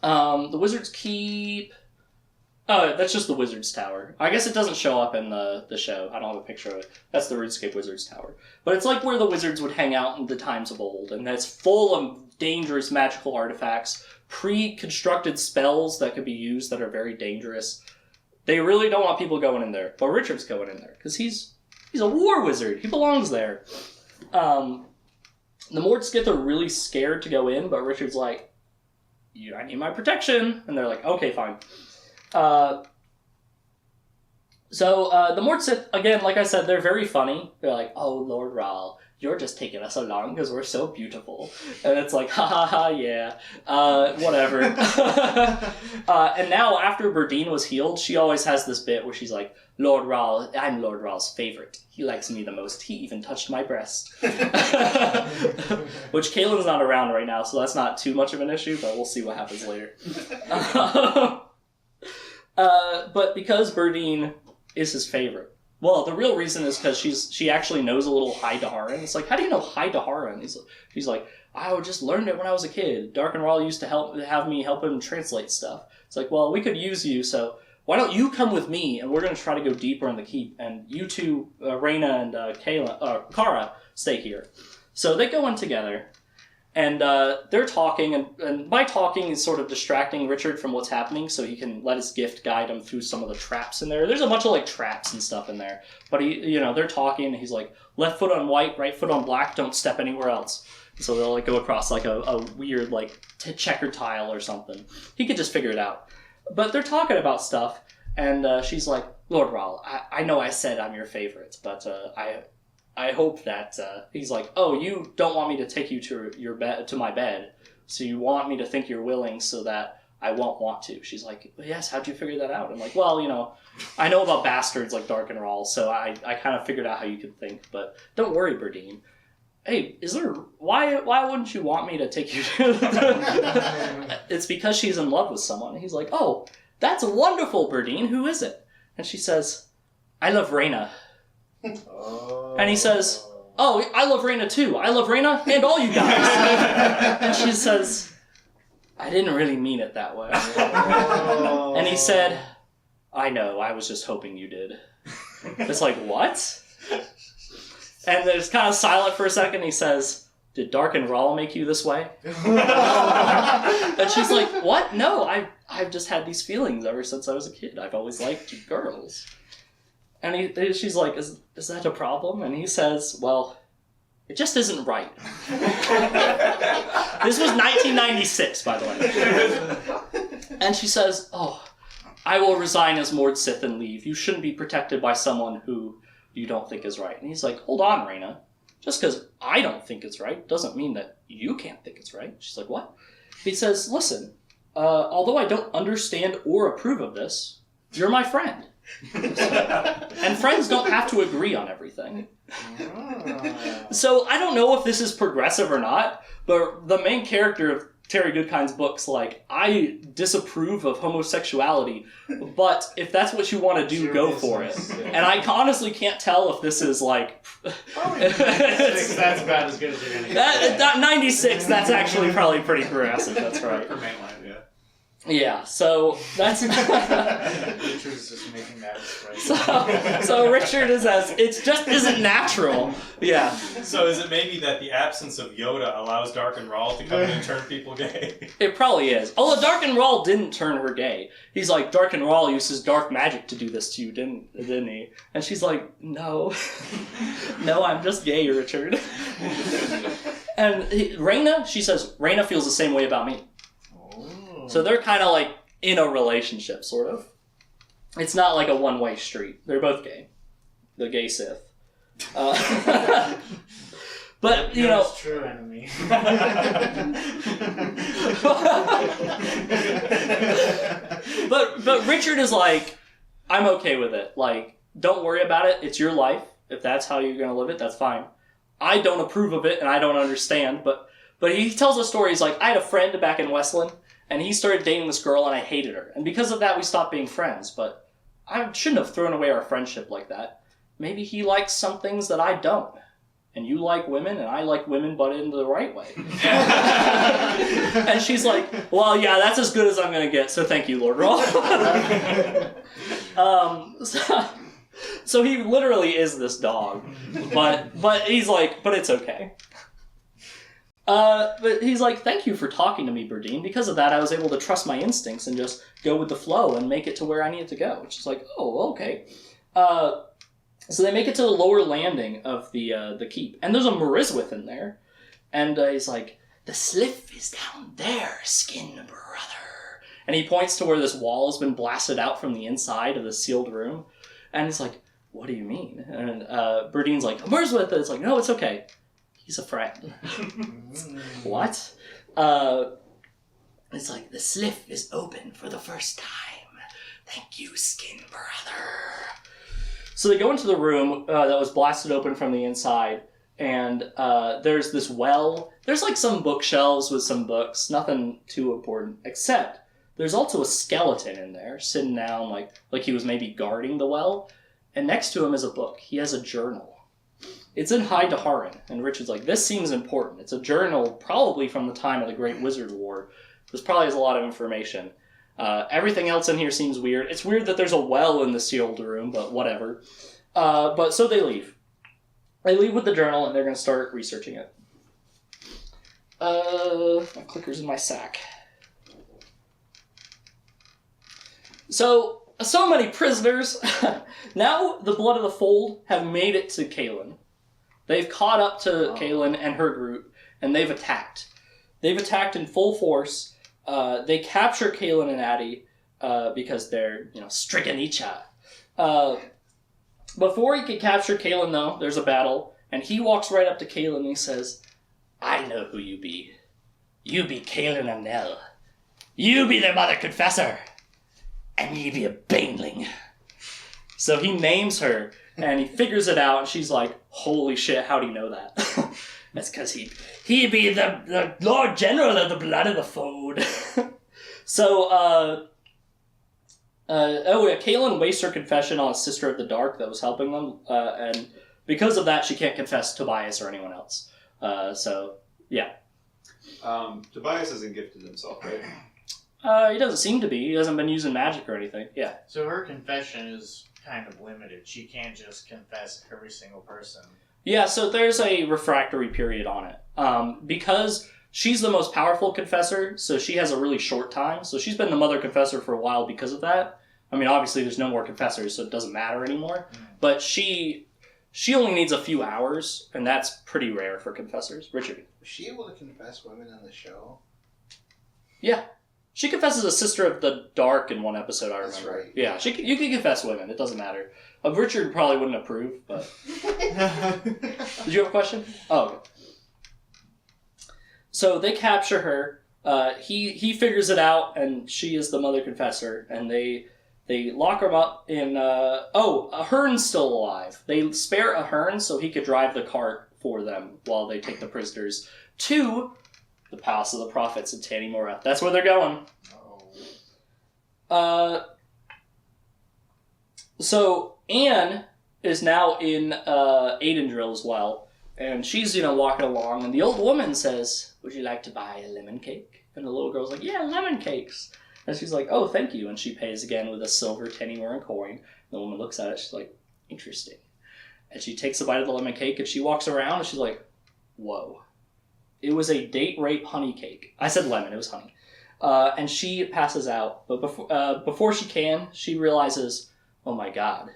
The Wizard's Keep... Oh, that's just the Wizard's Tower. I guess it doesn't show up in the show. I don't have a picture of it. That's the RuneScape Wizard's Tower. But it's like where the wizards would hang out in the times of old, and that's full of dangerous magical artifacts, pre-constructed spells that could be used that are very dangerous. They really don't want people going in there, but Richard's going in there, because he's a war wizard. He belongs there. The Moored Sith are really scared to go in, but Richard's like, I need my protection. And they're like, okay, fine. So the Moored Sith, again, like I said, they're very funny. They're like, oh, Lord Rahl, you're just taking us along because we're so beautiful. And it's like, ha ha ha, yeah. Whatever. And now, after Berdine was healed, she always has this bit where she's like, Lord Rahl, I'm Lord Rahl's favorite. He likes me the most. He even touched my breast. Which Kaylin's not around right now, so that's not too much of an issue, but we'll see what happens later. But because Berdine is his favorite, well, the real reason is because she actually knows a little High Daharan. It's like, how do you know High Daharan? She's like, I just learned it when I was a kid. Dark and Rahl used to have me help him translate stuff. It's like, well, we could use you, so why don't you come with me, and we're going to try to go deeper in the keep, and you two, Reyna and Kara, stay here. So they go in together, and they're talking, and by talking is sort of distracting Richard from what's happening, so he can let his gift guide him through some of the traps in there. There's a bunch of traps and stuff in there, but they're talking, and he's like, left foot on white, right foot on black, don't step anywhere else. So they'll go across a weird checker tile or something. He could just figure it out. But they're talking about stuff, and she's like, Lord Rahl, I know I said I'm your favorite, but I hope that he's like, oh, you don't want me to take you to my bed, so you want me to think you're willing so that I won't want to. She's like, yes, how'd you figure that out? I'm like, well, I know about bastards like Dark and Rahl, so I kind of figured out how you could think, but don't worry, Berdine. Hey, why wouldn't you want me to take you to... It's because she's in love with someone. And he's like, oh, that's wonderful, Berdine. Who is it? And she says, I love Reyna. Oh. And he says, oh, I love Reyna too. I love Reyna and all you guys. And she says, I didn't really mean it that way. Oh. And he said, I know, I was just hoping you did. It's like, what? And there's kind of silent for a second. He says, did Dark and Rahl make you this way? And she's like, what? No, I've just had these feelings ever since I was a kid. I've always liked girls. And she's like, is that a problem? And he says, well, it just isn't right. This was 1996, by the way. And she says, oh, I will resign as Moored Sith and leave. You shouldn't be protected by someone who you don't think is right. And he's like, hold on, Reyna. Just because I don't think it's right doesn't mean that you can't think it's right. She's like, what? He says, listen, although I don't understand or approve of this, you're my friend. And friends don't have to agree on everything. So I don't know if this is progressive or not, but the main character of Terry Goodkind's books, I disapprove of homosexuality, but if that's what you want to do, go for it. And I honestly can't tell if this is That's about as good as you're gonna get. that 96, that's actually probably pretty progressive, that's right. For mainline, yeah. Yeah, so that's Richard's just making that expression. so Richard is it just isn't natural. Yeah. So is it maybe that the absence of Yoda allows Dark and Rawl to come in and turn people gay? It probably is. Although Dark and Rawl didn't turn her gay. He's like, Dark and Rawl uses dark magic to do this to you, didn't he? And she's like, no. No, I'm just gay, Richard. And Reyna, she says, Reyna feels the same way about me. So they're kind of like in a relationship, sort of. It's not like a one-way street. They're both gay. The gay Sith. But, you know... It's true enemy. but Richard is like, I'm okay with it. Like, don't worry about it. It's your life. If that's how you're going to live it, that's fine. I don't approve of it, and I don't understand. But he tells a story. He's like, I had a friend back in Westland, and he started dating this girl, and I hated her. And because of that, we stopped being friends. But I shouldn't have thrown away our friendship like that. Maybe he likes some things that I don't. And you like women, and I like women, but in the right way. And she's like, well, yeah, that's as good as I'm going to get, so thank you, Lord Rawl. So he literally is this dog. But he's like, but it's okay. But he's like, thank you for talking to me, Berdine. Because of that, I was able to trust my instincts and just go with the flow and make it to where I needed to go. Which is like, oh, okay. So they make it to the lower landing of the keep. And there's a Mariswith in there. And he's like, the sliff is down there, skin brother. And he points to where this wall has been blasted out from the inside of the sealed room. And he's like, what do you mean? And Berdine's like, Mariswith. It's like, no, it's okay. He's a friend. What? It's like, the sliff is open for the first time. Thank you, skin brother. So they go into the room that was blasted open from the inside, and there's this well. There's like some bookshelves with some books, nothing too important, except there's also a skeleton in there, sitting down like he was maybe guarding the well, and next to him is a book. He has a journal. It's in High Daharan, and Richard's like, this seems important. It's a journal probably from the time of the Great Wizard War. This probably has a lot of information. Everything else in here seems weird. It's weird that there's a well in the sealed room, but whatever. But so they leave. They leave with the journal, and they're going to start researching it. My clicker's in my sack. So many prisoners. Now the Blood of the Fold have made it to Kaelin. They've caught up to Kaelin and her group, and they've attacked. They've attacked in full force. They capture Kaelin and Addie because they're, Strigonicha. Before he can capture Kaelin, though, there's a battle, and he walks right up to Kaelin and he says, I know who you be. You be Kaelin Amnel. You be their mother confessor. And ye be a baneling. So he names her, and he figures it out, and she's like, holy shit, how do you know that? That's because he be the Lord General of the Blood of the Fold. So, Kaelin wastes her confession on a Sister of the Dark that was helping them, and because of that, she can't confess Tobias or anyone else. Yeah. Tobias isn't gifted himself, right? He doesn't seem to be. He hasn't been using magic or anything. Yeah. So her confession is kind of limited. She can't just confess every single person. Yeah, so there's a refractory period on it. Because she's the most powerful confessor, so she has a really short time. So she's been the mother confessor for a while because of that. I mean, obviously there's no more confessors, so it doesn't matter anymore. But she only needs a few hours, and that's pretty rare for confessors. Richard. Was she able to confess women in the show? Yeah. She confesses a Sister of the Dark in one episode, I remember. That's right. Yeah, you can confess women. It doesn't matter. Richard probably wouldn't approve, but... Did you have a question? Oh, okay. So they capture her. He figures it out, and she is the mother confessor, and they lock her up in... Ahern's still alive. They spare Ahern so he could drive the cart for them while they take the prisoners to... the Palace of the Prophets in Tanimura. That's where they're going. So Anne is now in Aidendrill as well, and she's walking along, and the old woman says, "Would you like to buy a lemon cake?" And the little girl's like, "Yeah, lemon cakes." And she's like, oh, thank you. And she pays again with a silver Tenny-Moran coin. The woman looks at it, she's like, interesting. And she takes a bite of the lemon cake, and she walks around, and she's like, whoa. It was a date rape honey cake. I said lemon, it was honey. And she passes out, but before she can, she realizes, oh my god,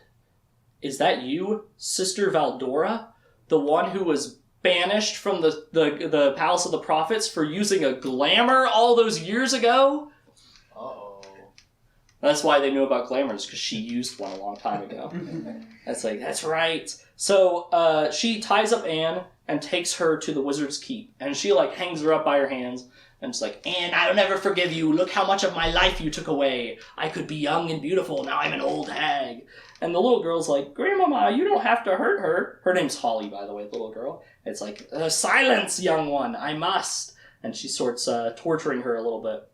is that you, Sister Valdora? The one who was banished from the Palace of the Prophets for using a glamour all those years ago? Uh-oh. That's why they knew about glamours, because she used one a long time ago. That's like, that's right. So she ties up Anne and takes her to the Wizard's Keep. And she like hangs her up by her hands. And it's like, Anne, I'll never forgive you. Look how much of my life you took away. I could be young and beautiful. Now I'm an old hag. And the little girl's like, Grandmama, you don't have to hurt her. Her name's Holly, by the way, the little girl. It's like, silence, young one. I must. And she starts torturing her a little bit.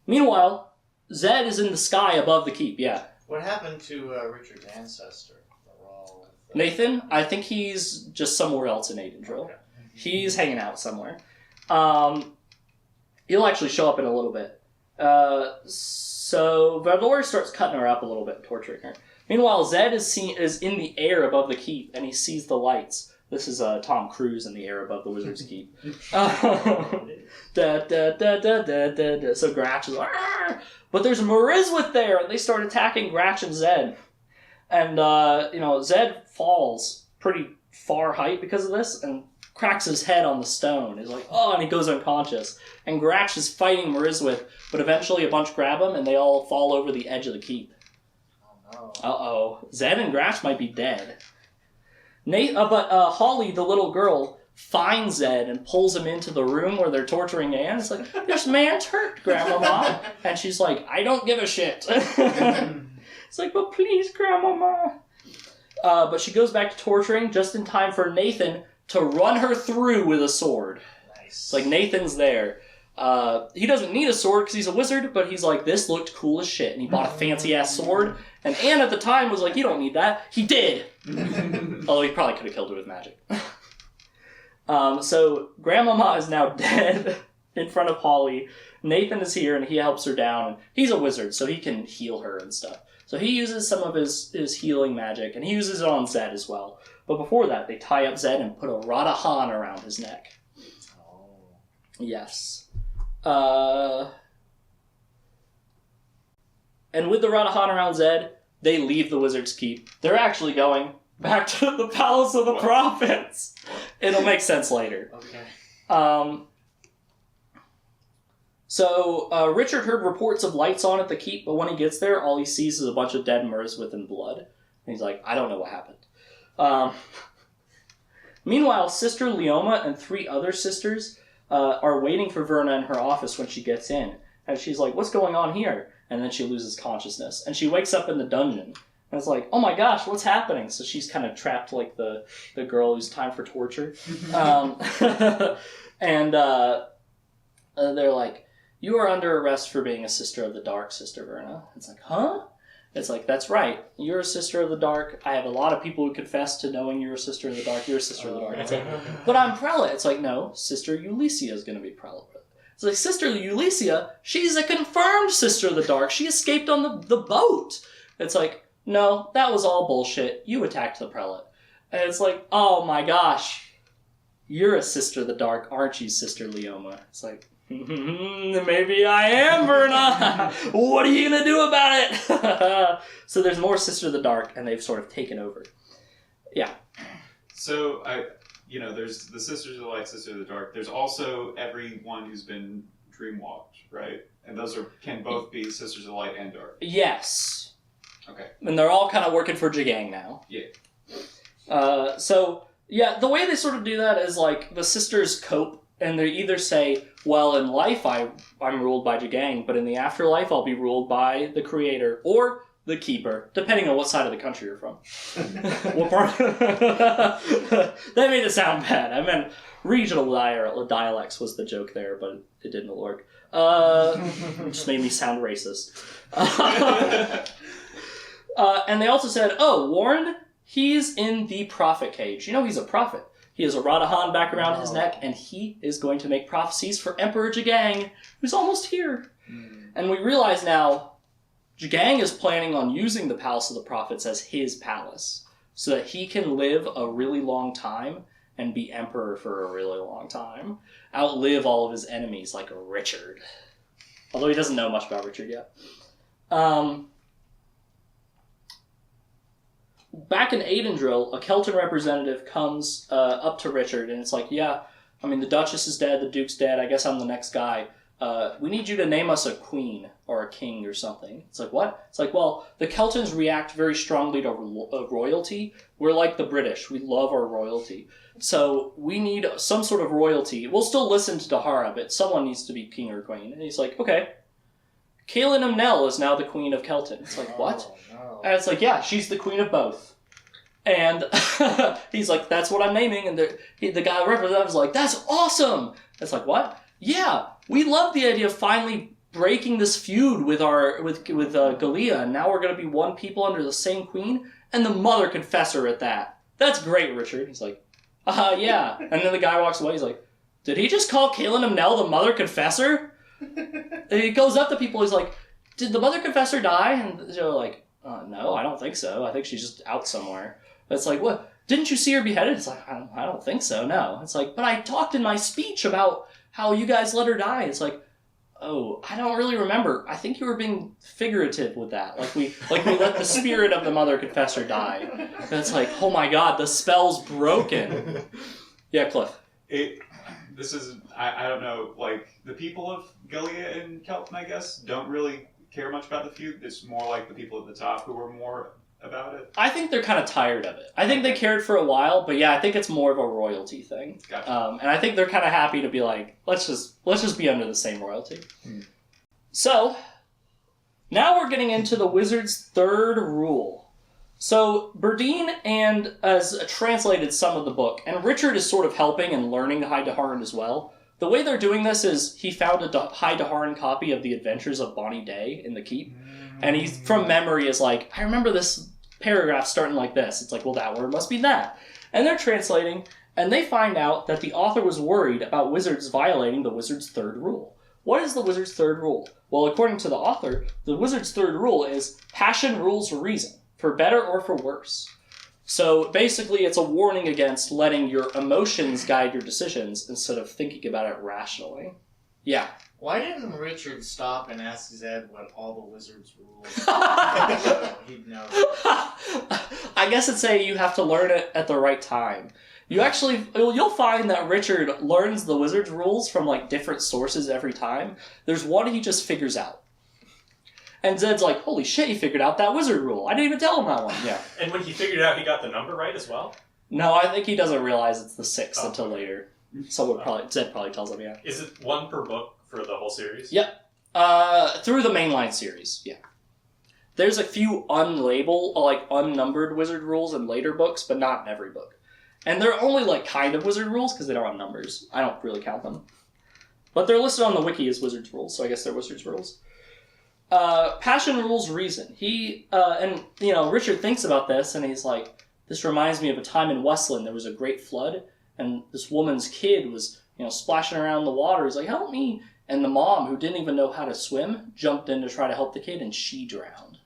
Meanwhile, Zed is in the sky above the keep, yeah. What happened to Richard's ancestor? Nathan, I think he's just somewhere else in Aidendrill. Okay. He's hanging out somewhere. He'll actually show up in a little bit. So Valdora starts cutting her up a little bit, torturing her. Meanwhile, Zed is in the air above the keep, and he sees the lights. This is Tom Cruise in the air above the Wizard's Keep. So Gratch is like, argh! But there's Marizwith there, and they start attacking Gratch and Zed. And, Zed falls pretty far height because of this, and cracks his head on the stone. He's like, oh, and he goes unconscious. And Gratch is fighting Marizwith, but eventually a bunch grab him, and they all fall over the edge of the keep. Oh, no. Uh-oh. Zed and Gratch might be dead. But Holly, the little girl, finds Zed and pulls him into the room where they're torturing Anne. It's like, this man's hurt, Grandmama. And she's like, I don't give a shit. It's like, but please, Grandmama. But she goes back to torturing just in time for Nathan to run her through with a sword. Nice. It's like Nathan's there. He doesn't need a sword because he's a wizard, but he's like, this looked cool as shit. And he bought a fancy-ass sword. And Anne at the time was like, you don't need that. He did. Although he probably could have killed her with magic. So Grandmama is now dead in front of Holly. Nathan is here and he helps her down. And he's a wizard, so he can heal her and stuff. So he uses some of his healing magic, and he uses it on Zed as well. But before that, they tie up Zed and put a Radahan around his neck. Oh. Yes. And with the Radahan around Zed, they leave the Wizard's Keep. They're actually going back to the Palace of the Prophets. It'll make sense later. Okay. So Richard heard reports of lights on at the keep, but when he gets there, all he sees is a bunch of dead Marizwith and blood. And he's like, I don't know what happened. Meanwhile, Sister Leoma and 3 other sisters are waiting for Verna in her office when she gets in. And she's like, what's going on here? And then she loses consciousness. And she wakes up in the dungeon. And it's like, oh my gosh, what's happening? So she's kind of trapped like the girl who's time for torture. And they're like, you are under arrest for being a Sister of the Dark, Sister Verna. It's like, huh? It's like, that's right. You're a Sister of the Dark. I have a lot of people who confess to knowing you're a Sister of the Dark. You're a Sister of the Dark. It's like, but I'm prelate. It's like, no, Sister Ulyssia is going to be prelate. It's like, Sister Ulyssia, she's a confirmed Sister of the Dark. She escaped on the boat. It's like, no, that was all bullshit. You attacked the prelate. And it's like, oh my gosh. You're a Sister of the Dark, aren't you, Sister Leoma? It's like, maybe I am, Verna. What are you going to do about it? So there's more Sister of the Dark, and they've sort of taken over. Yeah. So, there's the Sisters of the Light, Sisters of the Dark. There's also everyone who's been dreamwalked, right? And those can both be Sisters of the Light and Dark. Yes. Okay. And they're all kind of working for Jagang now. Yeah. The way they sort of do that is, like, the sisters cope, and they either say, well, in life I'm ruled by Jagang, but in the afterlife I'll be ruled by the Creator, or the Keeper, depending on what side of the country you're from. What part? That made it sound bad. I meant regional dialects was the joke there, but it didn't work. It just made me sound racist. And they also said, oh, Warren, he's in the prophet cage. You know he's a prophet. He has a Radahan back around his neck, and he is going to make prophecies for Emperor Jagang, who's almost here. And we realize now, Jagang is planning on using the Palace of the Prophets as his palace, so that he can live a really long time and be emperor for a really long time. Outlive all of his enemies like Richard. Although he doesn't know much about Richard yet. Back in Aidendrill, a Kelton representative comes up to Richard, and it's like, yeah, I mean, the Duchess is dead, the Duke's dead, I guess I'm the next guy. We need you to name us a queen or a king or something. It's like, what? It's like, well, the Keltons react very strongly to royalty. We're like the British. We love our royalty. So we need some sort of royalty. We'll still listen to Dahara, but someone needs to be king or queen. And he's like, okay. Kaelin Amnel is now the queen of Kelton. It's like, what? No. And it's like, yeah, she's the queen of both. And he's like, that's what I'm naming. And the guy representative's like, that's awesome. It's like, what? Yeah, we love the idea of finally breaking this feud with Galia, and now we're going to be one people under the same queen, and the Mother Confessor at that. That's great, Richard. He's like, yeah. And then the guy walks away. He's like, did he just call Kaelin Amnel the Mother Confessor? And he goes up to people. He's like, did the Mother Confessor die? And they're like, no, I don't think so. I think she's just out somewhere. But it's like, what? Didn't you see her beheaded? It's like, I don't think so, no. It's like, but I talked in my speech about how you guys let her die. It's like, oh, I don't really remember. I think you were being figurative with that. Like we let the spirit of the Mother Confessor die. And it's like, oh my god, the spell's broken. Yeah, Cliff. I don't know, like, the people of Galia and Kelton, I guess, don't really care much about the feud. It's more like the people at the top who are more about it. I think they're kind of tired of it. I think they cared for a while, but yeah, I think it's more of a royalty thing. Gotcha. And I think they're kind of happy to be like, let's just be under the same royalty. So, now we're getting into the wizard's third rule. So, Berdine has translated some of the book, and Richard is sort of helping and learning High Daharan as well. The way they're doing this is he found a High Daharan copy of The Adventures of Bonnie Day in the keep, and he, from memory, is like, I remember this paragraph starting like this. It's like, well, that word must be that. And they're translating, and they find out that the author was worried about wizards violating the wizard's third rule. What is the wizard's third rule? Well, according to the author, the wizard's third rule is passion rules reason, for better or for worse. So basically, it's a warning against letting your emotions guide your decisions instead of thinking about it rationally. Yeah. Why didn't Richard stop and ask Zed what all the wizards' rules he'd know. I guess it'd say you have to learn it at the right time. You'll find that Richard learns the wizard's rules from like different sources every time. There's one he just figures out. And Zed's like, holy shit, he figured out that wizard rule. I didn't even tell him that one. Yeah. And when he figured it out, he got the number right as well? No, I think he doesn't realize it's the 6th until later. Zed probably tells him, yeah. Is it one per book for the whole series? Yep. Through the mainline series, yeah. There's a few unnumbered wizard rules in later books, but not in every book. And they're only like kind of wizard rules because they don't have numbers. I don't really count them. But they're listed on the wiki as wizard's rules, so I guess they're wizard's rules. Passion rules reason. Richard thinks about this, and he's like, this reminds me of a time in Westland. There was a great flood, and this woman's kid was, splashing around in the water. He's like, help me. And the mom, who didn't even know how to swim, jumped in to try to help the kid, and she drowned.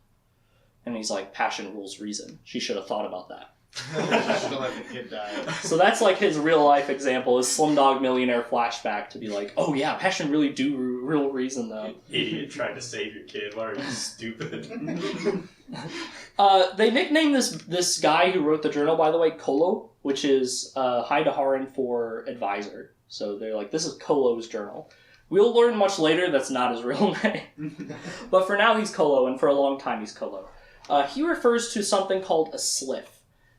And he's like, passion rules reason. She should have thought about that. Just to let the kid die. So that's like his real life example, his Slumdog Millionaire flashback to be like, oh yeah, passion really do real reason though. Idiot trying to save your kid. Why are you stupid? They nicknamed this guy who wrote the journal, by the way, Kolo, which is High Daharan for advisor. So they're like, this is Kolo's journal. We'll learn much later that's not his real name. But for now he's Kolo, and for a long time he's Kolo. He refers to something called a sliff.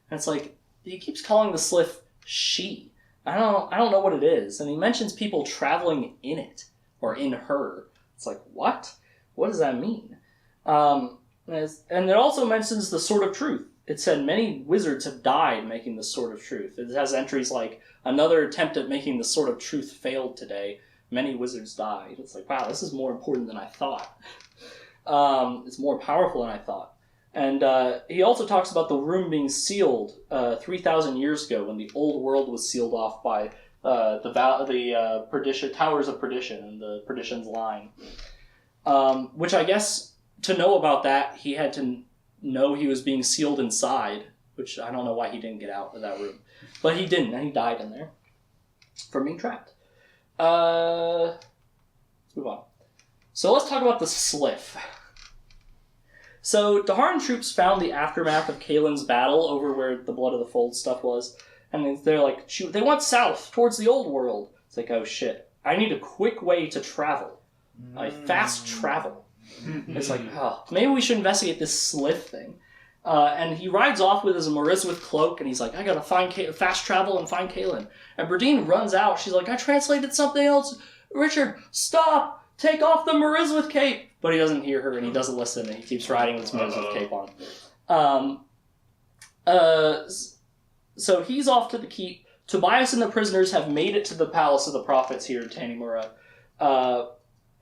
And it's like, he keeps calling the sliff she. I don't know what it is. And he mentions people traveling in it, or in her. It's like, what? What does that mean? And it also mentions the Sword of Truth. It said many wizards have died making the Sword of Truth. It has entries like, another attempt at making the Sword of Truth failed today. Many wizards died. It's like, wow, this is more important than I thought. It's more powerful than I thought. And he also talks about the room being sealed 3,000 years ago when the old world was sealed off by the perdition, Towers of Perdition and the Perdition's line. Which I guess to know about that, he had to know he was being sealed inside, which I don't know why he didn't get out of that room. But he didn't, and he died in there from being trapped. Let's move on. So let's talk about the Sliff. So Daharan troops found the aftermath of Kaelin's battle over where the Blood of the Fold stuff was, and they're like, shoot, they went south towards the old world. It's like, oh shit, I need a quick way to travel. Fast travel. It's like, oh, maybe we should investigate this Sliff thing. And he rides off with his Mariswith cloak, and he's like, I gotta find fast travel and find Kaelin. And Berdine runs out. She's like, I translated something else. Richard, stop! Take off the Mariswith cape! But he doesn't hear her, and he doesn't listen, and he keeps riding with his Mariswith cape on. So he's off to the keep. Tobias and the prisoners have made it to the Palace of the Prophets here in Tanimura.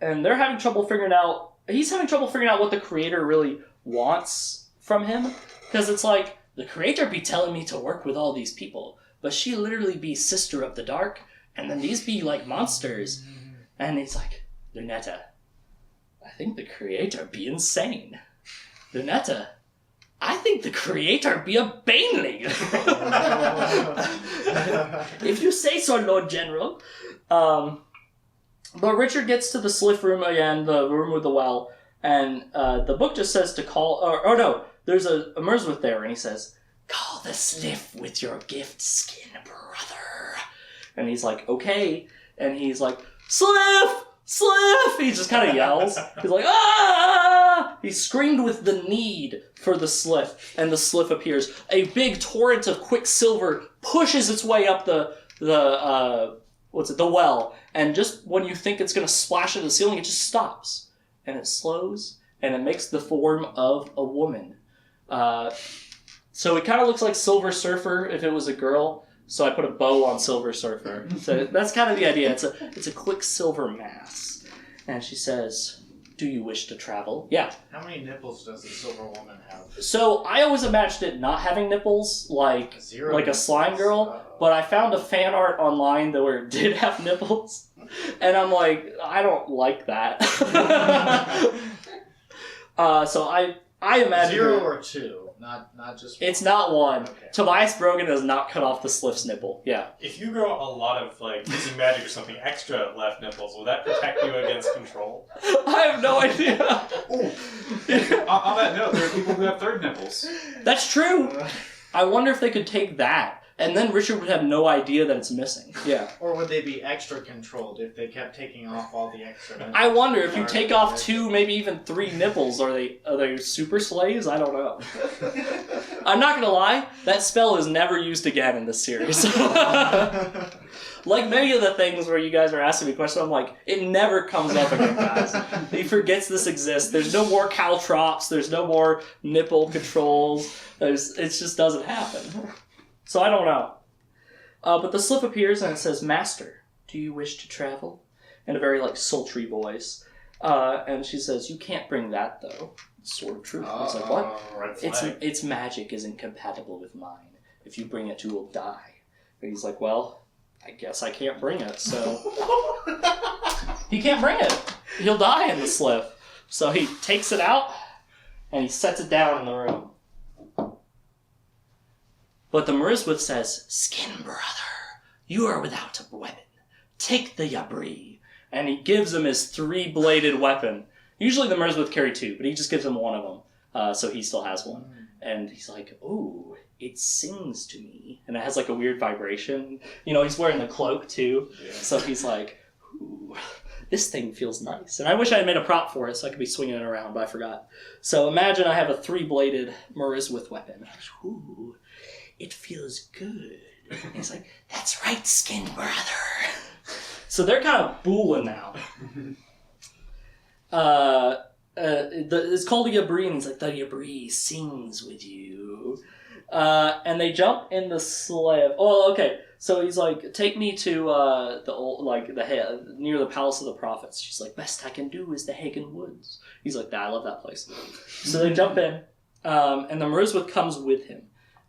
And they're having trouble figuring out... He's having trouble figuring out what the Creator really wants from him. Because it's like, the Creator be telling me to work with all these people, but she literally be Sister of the Dark, and then these be like monsters. And he's like, Lunetta, I think the Creator be insane. Lunetta, I think the Creator be a baneling. If you say so, Lord General. But Richard gets to the Sliff room again, the room with the well, and the book just says to call... Oh no, there's a Merswith there, and he says, call the Sliff with your gift, skin brother. And he's like, okay. And he's like, Sliff! Sliff! He just kind of yells. He's like, ah! He screamed with the need for the Sliff, and the Sliff appears. A big torrent of quicksilver pushes its way up the well, and just when you think it's going to splash into the ceiling, it just stops. And it slows, and it makes the form of a woman. So it kind of looks like Silver Surfer if it was a girl, so I put a bow on Silver Surfer. So that's kind of the idea. It's a quicksilver mass. And she says, do you wish to travel? Yeah. How many nipples does the silver woman have? So I always imagined it not having nipples, like Zero a slime girl, but I found a fan art online where it did have nipples, and I'm like, I don't like that. So I imagine 0 or 2, not just 1. It's not 1. Okay. Tobias Brogan does not cut off the Sliff's nipple. Yeah. If you grow a lot of, like, using magic or something extra left nipples, will that protect you against control? I have no idea. On that note, there are people who have third nipples. That's true. I wonder if they could take that, and then Richard would have no idea that it's missing. Yeah. Or would they be extra controlled if they kept taking off all the extra nipples? I wonder if you take off 2, maybe even 3 nipples, are they super slaves? I don't know. I'm not gonna lie, that spell is never used again in this series. Like many of the things where you guys are asking me questions, I'm like, it never comes up again, guys. He forgets this exists. There's no more caltrops. There's no more nipple controls. It just doesn't happen. So I don't know. But the Sliff appears and it says, Master, do you wish to travel? In a very, sultry voice. And she says, you can't bring that, though. Sword of Truth. I was like, what? Its magic isn't compatible with mine. If you bring it, you will die. And he's like, well, I guess I can't bring it, so... He can't bring it. He'll die in the Sliff. So he takes it out, and he sets it down in the room. But the Mariswith says, Skin brother, you are without a weapon. Take the Yabri. And he gives him his 3-bladed weapon. Usually the Mariswith carry 2, but he just gives him one of them. So he still has one. And he's like, ooh, it sings to me. And it has a weird vibration. He's wearing the cloak too. Yeah. So he's like, ooh, this thing feels nice. And I wish I had made a prop for it so I could be swinging it around, but I forgot. So imagine I have a 3-bladed Mariswith weapon. Ooh, it feels good. And he's like, that's right, Skin brother. So they're kind of booling now. It's called a Yabri, and he's like, the Yabri sings with you. And they jump in the slave. Oh, okay. So he's like, take me to the old, near the Palace of the Prophets. She's like, best I can do is the Hagen Woods. He's like, I love that place. So they jump in, and the Merizwith comes with him.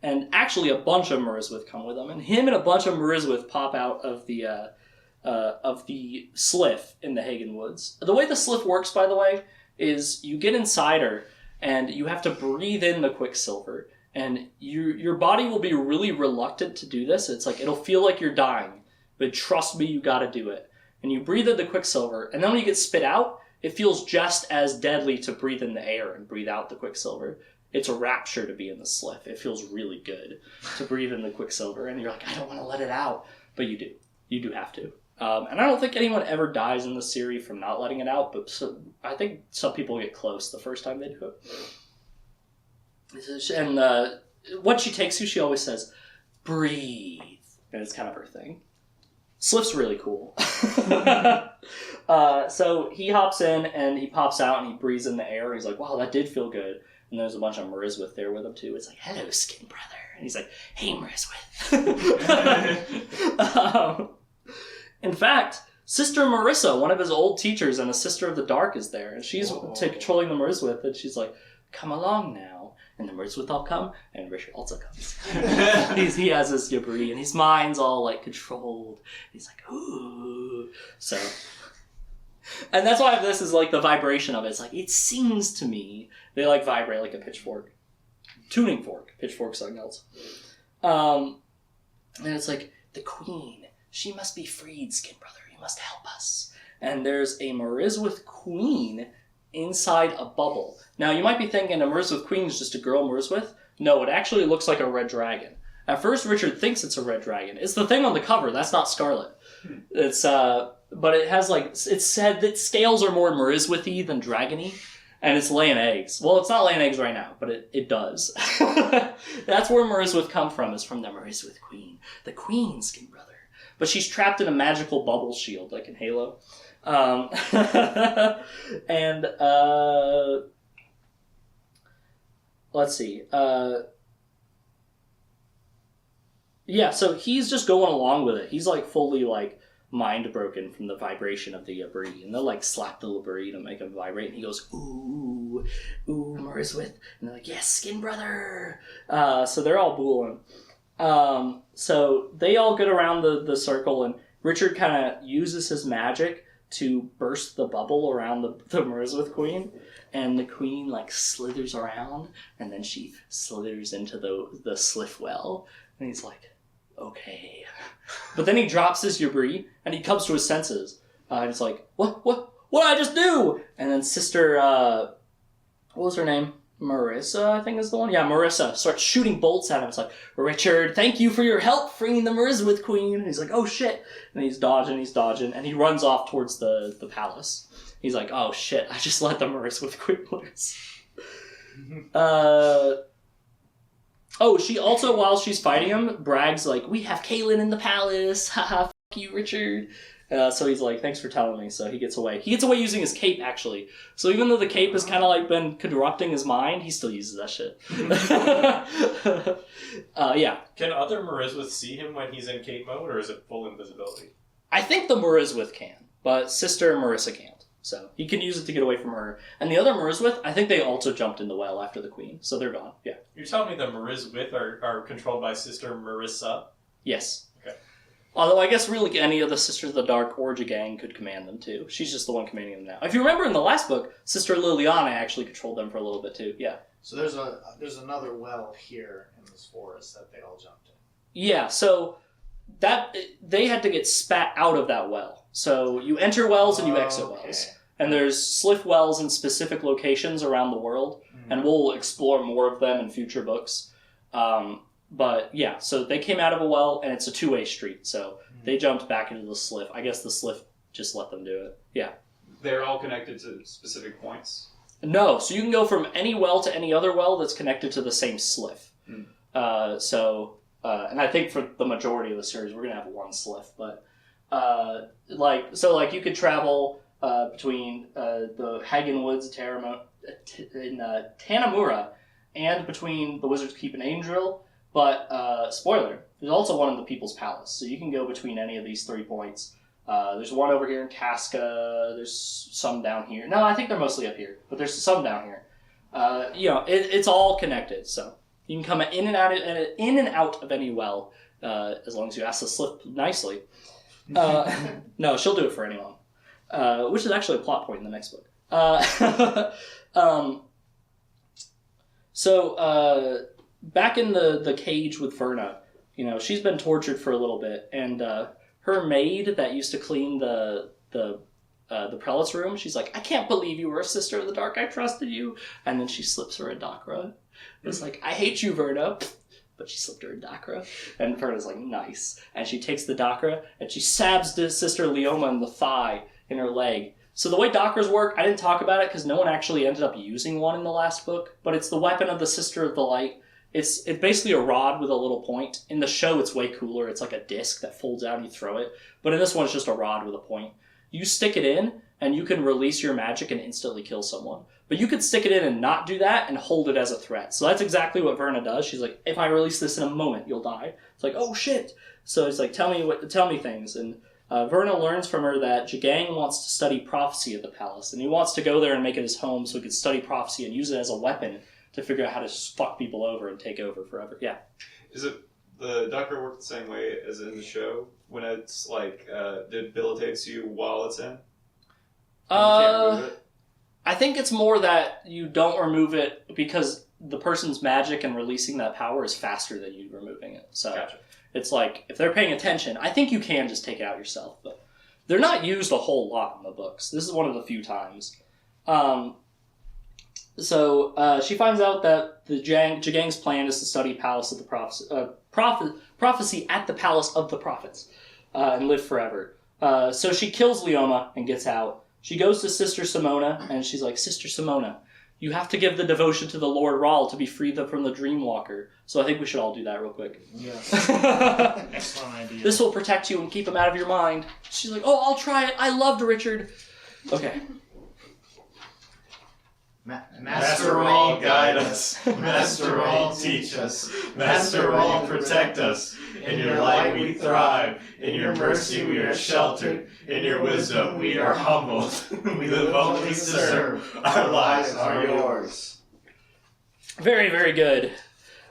And actually, a bunch of Merizwith come with him, and him and a bunch of Merizwith pop out of the Sliff in the Hagen Woods. The way the Sliff works, by the way, is you get inside her, and you have to breathe in the Quicksilver, and your body will be really reluctant to do this. It's like, it'll feel like you're dying, but trust me, you gotta do it. And you breathe in the Quicksilver, and then when you get spit out, it feels just as deadly to breathe in the air and breathe out the Quicksilver. It's a rapture to be in the Sliff. It feels really good to breathe in the Quicksilver, and you're like, I don't want to let it out, but you do. You do have to. And I don't think anyone ever dies in the series from not letting it out, but I think some people get close the first time they do it. And when she takes you, she always says, breathe. And it's kind of her thing. Sliff's really cool. So he hops in, and he pops out, and he breathes in the air, and he's like, wow, that did feel good. And there's a bunch of Merizwith there with him, too. It's like, hello, skin brother. And he's like, hey, Merizwith. In fact, Sister Marissa, one of his old teachers and a Sister of the Dark, is there. And she's controlling the Merizwith, and she's like, come along now. And the Merizwith all come, and Richard also comes. he has his Yabri, and his mind's all, like, controlled. He's like, ooh. So... And that's why this is like the vibration of it. It's like, it seems to me, they like vibrate like a pitchfork. Tuning fork. Pitchfork, something else. And it's like, the queen, she must be freed, skin brother. You must help us. And there's a Merizwith queen inside a bubble. Now, you might be thinking a Merizwith queen is just a girl Merizwith. No, it actually looks like a red dragon. At first, Richard thinks it's a red dragon. It's the thing on the cover. That's not Scarlet. It's, but it has, like, it's said that scales are more Merizwith-y than dragon-y, and it's laying eggs. Well, it's not laying eggs right now, but it does. That's where Merizwith come from, is from the Merizwith queen. The queen, skin brother. But she's trapped in a magical bubble shield, like in Halo. And, let's see. Yeah, so he's just going along with it. He's, like, fully, like, mind broken from the vibration of the Labrie. And they'll, like, slap the Labrie to make him vibrate. And he goes, ooh, Merizwith. And they're like, yes, skin brother. So they're all booling. So they all get around the circle, and Richard kind of uses his magic to burst the bubble around the Merizwith queen. And the queen, like, slithers around, and then she slithers into the Sliff well. And he's like, okay. But then he drops his Yabri, and he comes to his senses. And it's like, what did I just do? And then Sister, what was her name? Marissa, I think is the one? Yeah, Marissa starts shooting bolts at him. It's like, Richard, thank you for your help freeing the Merizwith queen. And he's like, oh shit. And he's dodging, and he runs off towards the palace. He's like, oh shit, I just let the Merizwith queen loose. Oh, she also, while she's fighting him, brags like, we have Kaylin in the palace. Haha, fuck you, Richard. So he's like, thanks for telling me. So he gets away. He gets away using his cape, actually. So even though the cape has kind of like been corrupting his mind, he still uses that shit. Yeah. Can other Merizwith see him when he's in cape mode, or is it full invisibility? I think the Merizwith can, but Sister Marissa can't. So he can use it to get away from her. And the other Merizwith, I think they also jumped in the well after the queen. So they're gone. Yeah. You're telling me the Merizwith are controlled by Sister Marissa? Yes. Okay. Although I guess really any of the Sisters of the Dark or Gang could command them too. She's just the one commanding them now. If you remember in the last book, Sister Liliana actually controlled them for a little bit too. Yeah. So there's another well here in this forest that they all jumped in. Yeah, so that they had to get spat out of that well. So you enter wells and you exit wells. And there's Sliff wells in specific locations around the world, and we'll explore more of them in future books. But yeah, so they came out of a well, and it's a two-way street. So they jumped back into the Sliff. I guess the Sliff just let them do it. Yeah. They're all connected to specific points? No, so you can go from any well to any other well that's connected to the same Sliff. And I think for the majority of the series, we're going to have one Sliff. But, you could travel between the Hagen Woods in Tanamura and between the Wizard's Keep and Angel. But, spoiler, there's also one in the People's Palace. So you can go between any of these 3 points. There's one over here in Casca. There's some down here. No, I think they're mostly up here. But there's some down here. It's all connected. So you can come in and out of any well, as long as you ask to slip nicely. No, she'll do it for anyone, which is actually a plot point in the next book. So back in the cage with Verna, she's been tortured for a little bit, and her maid that used to clean the prelate's room, she's like, I can't believe you were a sister of the dark. I trusted you. And then she slips her a Dakra. It's like, I hate you, Verna. But she slipped her a Dakra. And Verna's like, nice. And she takes the Dakra and she stabs the sister Leoma in the thigh, in her leg. So the way Dakras work, I didn't talk about it because no one actually ended up using one in the last book. But it's the weapon of the Sister of the Light. It's basically a rod with a little point. In the show, it's way cooler. It's like a disc that folds out and you throw it. But in this one, it's just a rod with a point. You stick it in, and you can release your magic and instantly kill someone. But you could stick it in and not do that and hold it as a threat. So that's exactly what Verna does. She's like, if I release this in a moment, you'll die. It's like, oh shit. So it's like, tell me things. And Verna learns from her that Jagang wants to study prophecy at the palace, and he wants to go there and make it his home so he could study prophecy and use it as a weapon to figure out how to fuck people over and take over forever. Yeah. Is it the Dakra work the same way as in the show when it's like debilitates you while it's in? You can't remove it? I think it's more that you don't remove it because the person's magic and releasing that power is faster than you removing it. So Gotcha. It's like, if they're paying attention, I think you can just take it out yourself. But they're not used a whole lot in the books. This is one of the few times. So she finds out that the Jagang's plan is to study prophecy at the Palace of the Prophets and live forever. So she kills Leoma and gets out. She goes to Sister Simona, and she's like, Sister Simona, you have to give the devotion to the Lord Rahl to be freed from the Dreamwalker. So I think we should all do that real quick. Yes. Excellent idea. This will protect you and keep him out of your mind. She's like, oh, I'll try it. I loved Richard. Okay. Master Rahl, guide us. Master Rahl, teach us. Master Rahl, protect us. In your light we thrive. In your mercy we are sheltered. In your wisdom we are humbled. We live only to serve. Our lives are yours. Very, very good.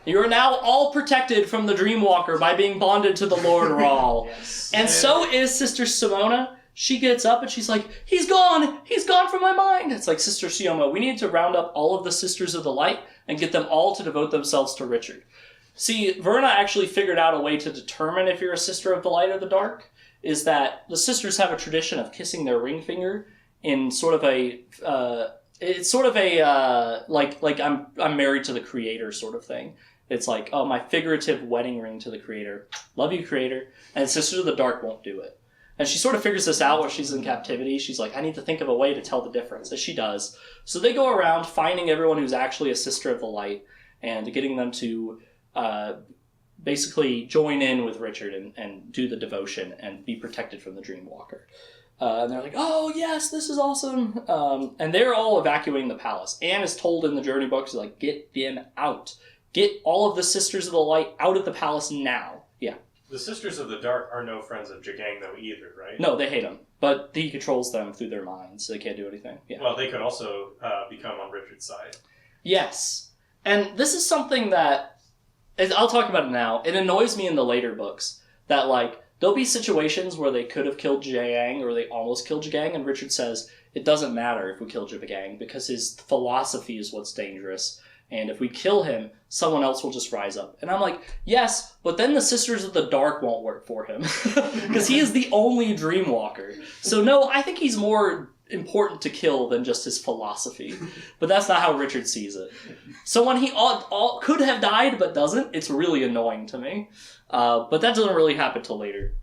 You are now all protected from the Dreamwalker by being bonded to the Lord Rahl. Yes. And so is Sister Simona. She gets up and she's like, he's gone from my mind. It's like, Sister Sioma, we need to round up all of the Sisters of the Light and get them all to devote themselves to Richard. See, Verna actually figured out a way to determine if you're a Sister of the Light or the Dark, is that the sisters have a tradition of kissing their ring finger in sort of a, like I'm married to the Creator sort of thing. It's like, oh, my figurative wedding ring to the Creator. Love you, Creator. And Sisters of the Dark won't do it. And she sort of figures this out while she's in captivity. She's like, I need to think of a way to tell the difference, as she does. So they go around finding everyone who's actually a Sister of the Light and getting them to basically join in with Richard and do the devotion and be protected from the Dreamwalker. And they're like, oh, yes, this is awesome. And they're all evacuating the palace. Anne is told in the journey books, like, get them out. Get all of the Sisters of the Light out of the palace now. Yeah. The Sisters of the Dark are no friends of Jagang, though, either, right? No, they hate him. But he controls them through their minds, so they can't do anything. Yeah. Well, they could also become on Richard's side. Yes. And this is something that, I'll talk about it now, it annoys me in the later books, that, like, there'll be situations where they could have killed Jagang, or they almost killed Jagang, and Richard says, it doesn't matter if we kill Jagang, because his philosophy is what's dangerous. And if we kill him, someone else will just rise up. And I'm like, yes, but then the Sisters of the Dark won't work for him. Because he is the only Dreamwalker. So no, I think he's more important to kill than just his philosophy. But that's not how Richard sees it. So when he all could have died but doesn't, it's really annoying to me. But that doesn't really happen till later.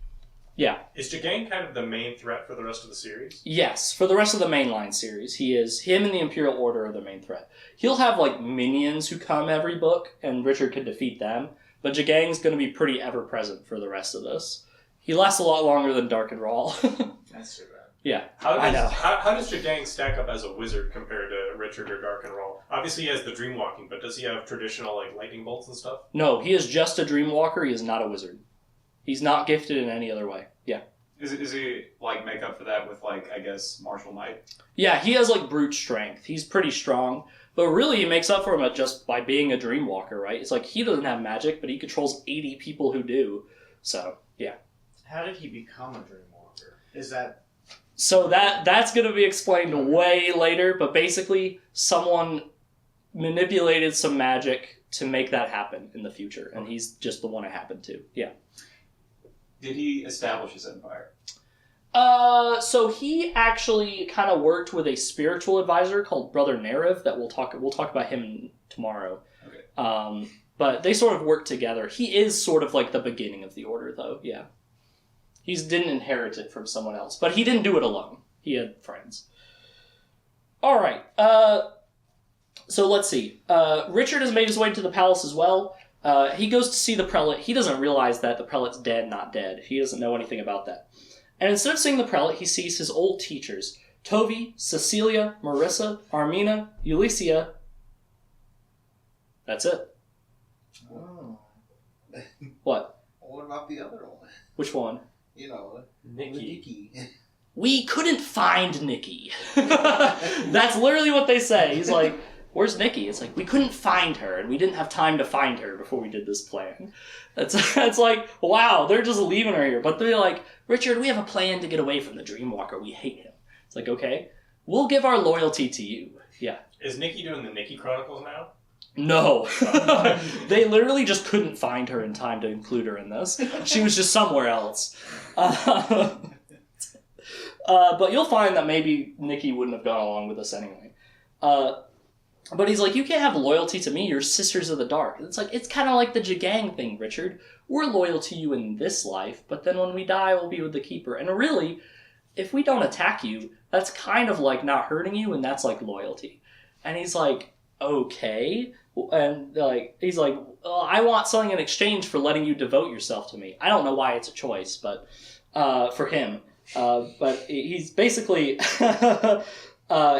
Yeah. Is Jagang kind of the main threat for the rest of the series? Yes, for the rest of the mainline series, he is. Him and the Imperial Order are the main threat. He'll have, like, minions who come every book, and Richard can defeat them, but Jagang's going to be pretty ever-present for the rest of this. He lasts a lot longer than Dark and Rahl. That's too bad. Yeah, I know. How does Jagang stack up as a wizard compared to Richard or Dark and Rahl? Obviously he has the Dreamwalking, but does he have traditional, like, lightning bolts and stuff? No, he is just a Dreamwalker. He is not a wizard. He's not gifted in any other way. Yeah. Is he, like, make up for that with, like, I guess, martial might? Yeah, he has, like, brute strength. He's pretty strong. But really, he makes up for him just by being a dreamwalker, right? It's like he doesn't have magic, but he controls 80 people who do. So, yeah. How did he become a dreamwalker? Is that... So that's going to be explained way later, but basically, someone manipulated some magic to make that happen in the future, and he's just the one it happened to. Yeah. Did he establish his empire? So he actually kind of worked with a spiritual advisor called Brother Nerev that we'll talk about him tomorrow. Okay. But they sort of work together. He is sort of like the beginning of the order, though. Yeah. He didn't inherit it from someone else, but he didn't do it alone. He had friends. All right. So let's see. Richard has made his way to the palace as well. He goes to see the prelate. He doesn't realize that the prelate's dead, not dead. He doesn't know anything about that. And instead of seeing the prelate, he sees his old teachers. Tovey, Cecilia, Marissa, Armina, Ulyssia. That's it. Oh. What? What about the other one? Which one? You know, Nikki. We couldn't find Nikki. That's literally what they say. He's like, where's Nikki? It's like, we couldn't find her, and we didn't have time to find her before we did this plan. It's like, wow, they're just leaving her here. But they're like, Richard, we have a plan to get away from the Dreamwalker. We hate him. It's like, okay, we'll give our loyalty to you. Yeah. Is Nikki doing the Nikki Chronicles now? No. They literally just couldn't find her in time to include her in this. She was just somewhere else. But you'll find that maybe Nikki wouldn't have gone along with us anyway. But he's like, you can't have loyalty to me. You're sisters of the dark. It's like, it's kind of like the Jagang thing, Richard. We're loyal to you in this life, but then when we die, we'll be with the Keeper. And really, if we don't attack you, that's kind of like not hurting you, and that's like loyalty. And he's like, okay. And like, he's like, I want something in exchange for letting you devote yourself to me. I don't know why it's a choice, but for him. But he's basically...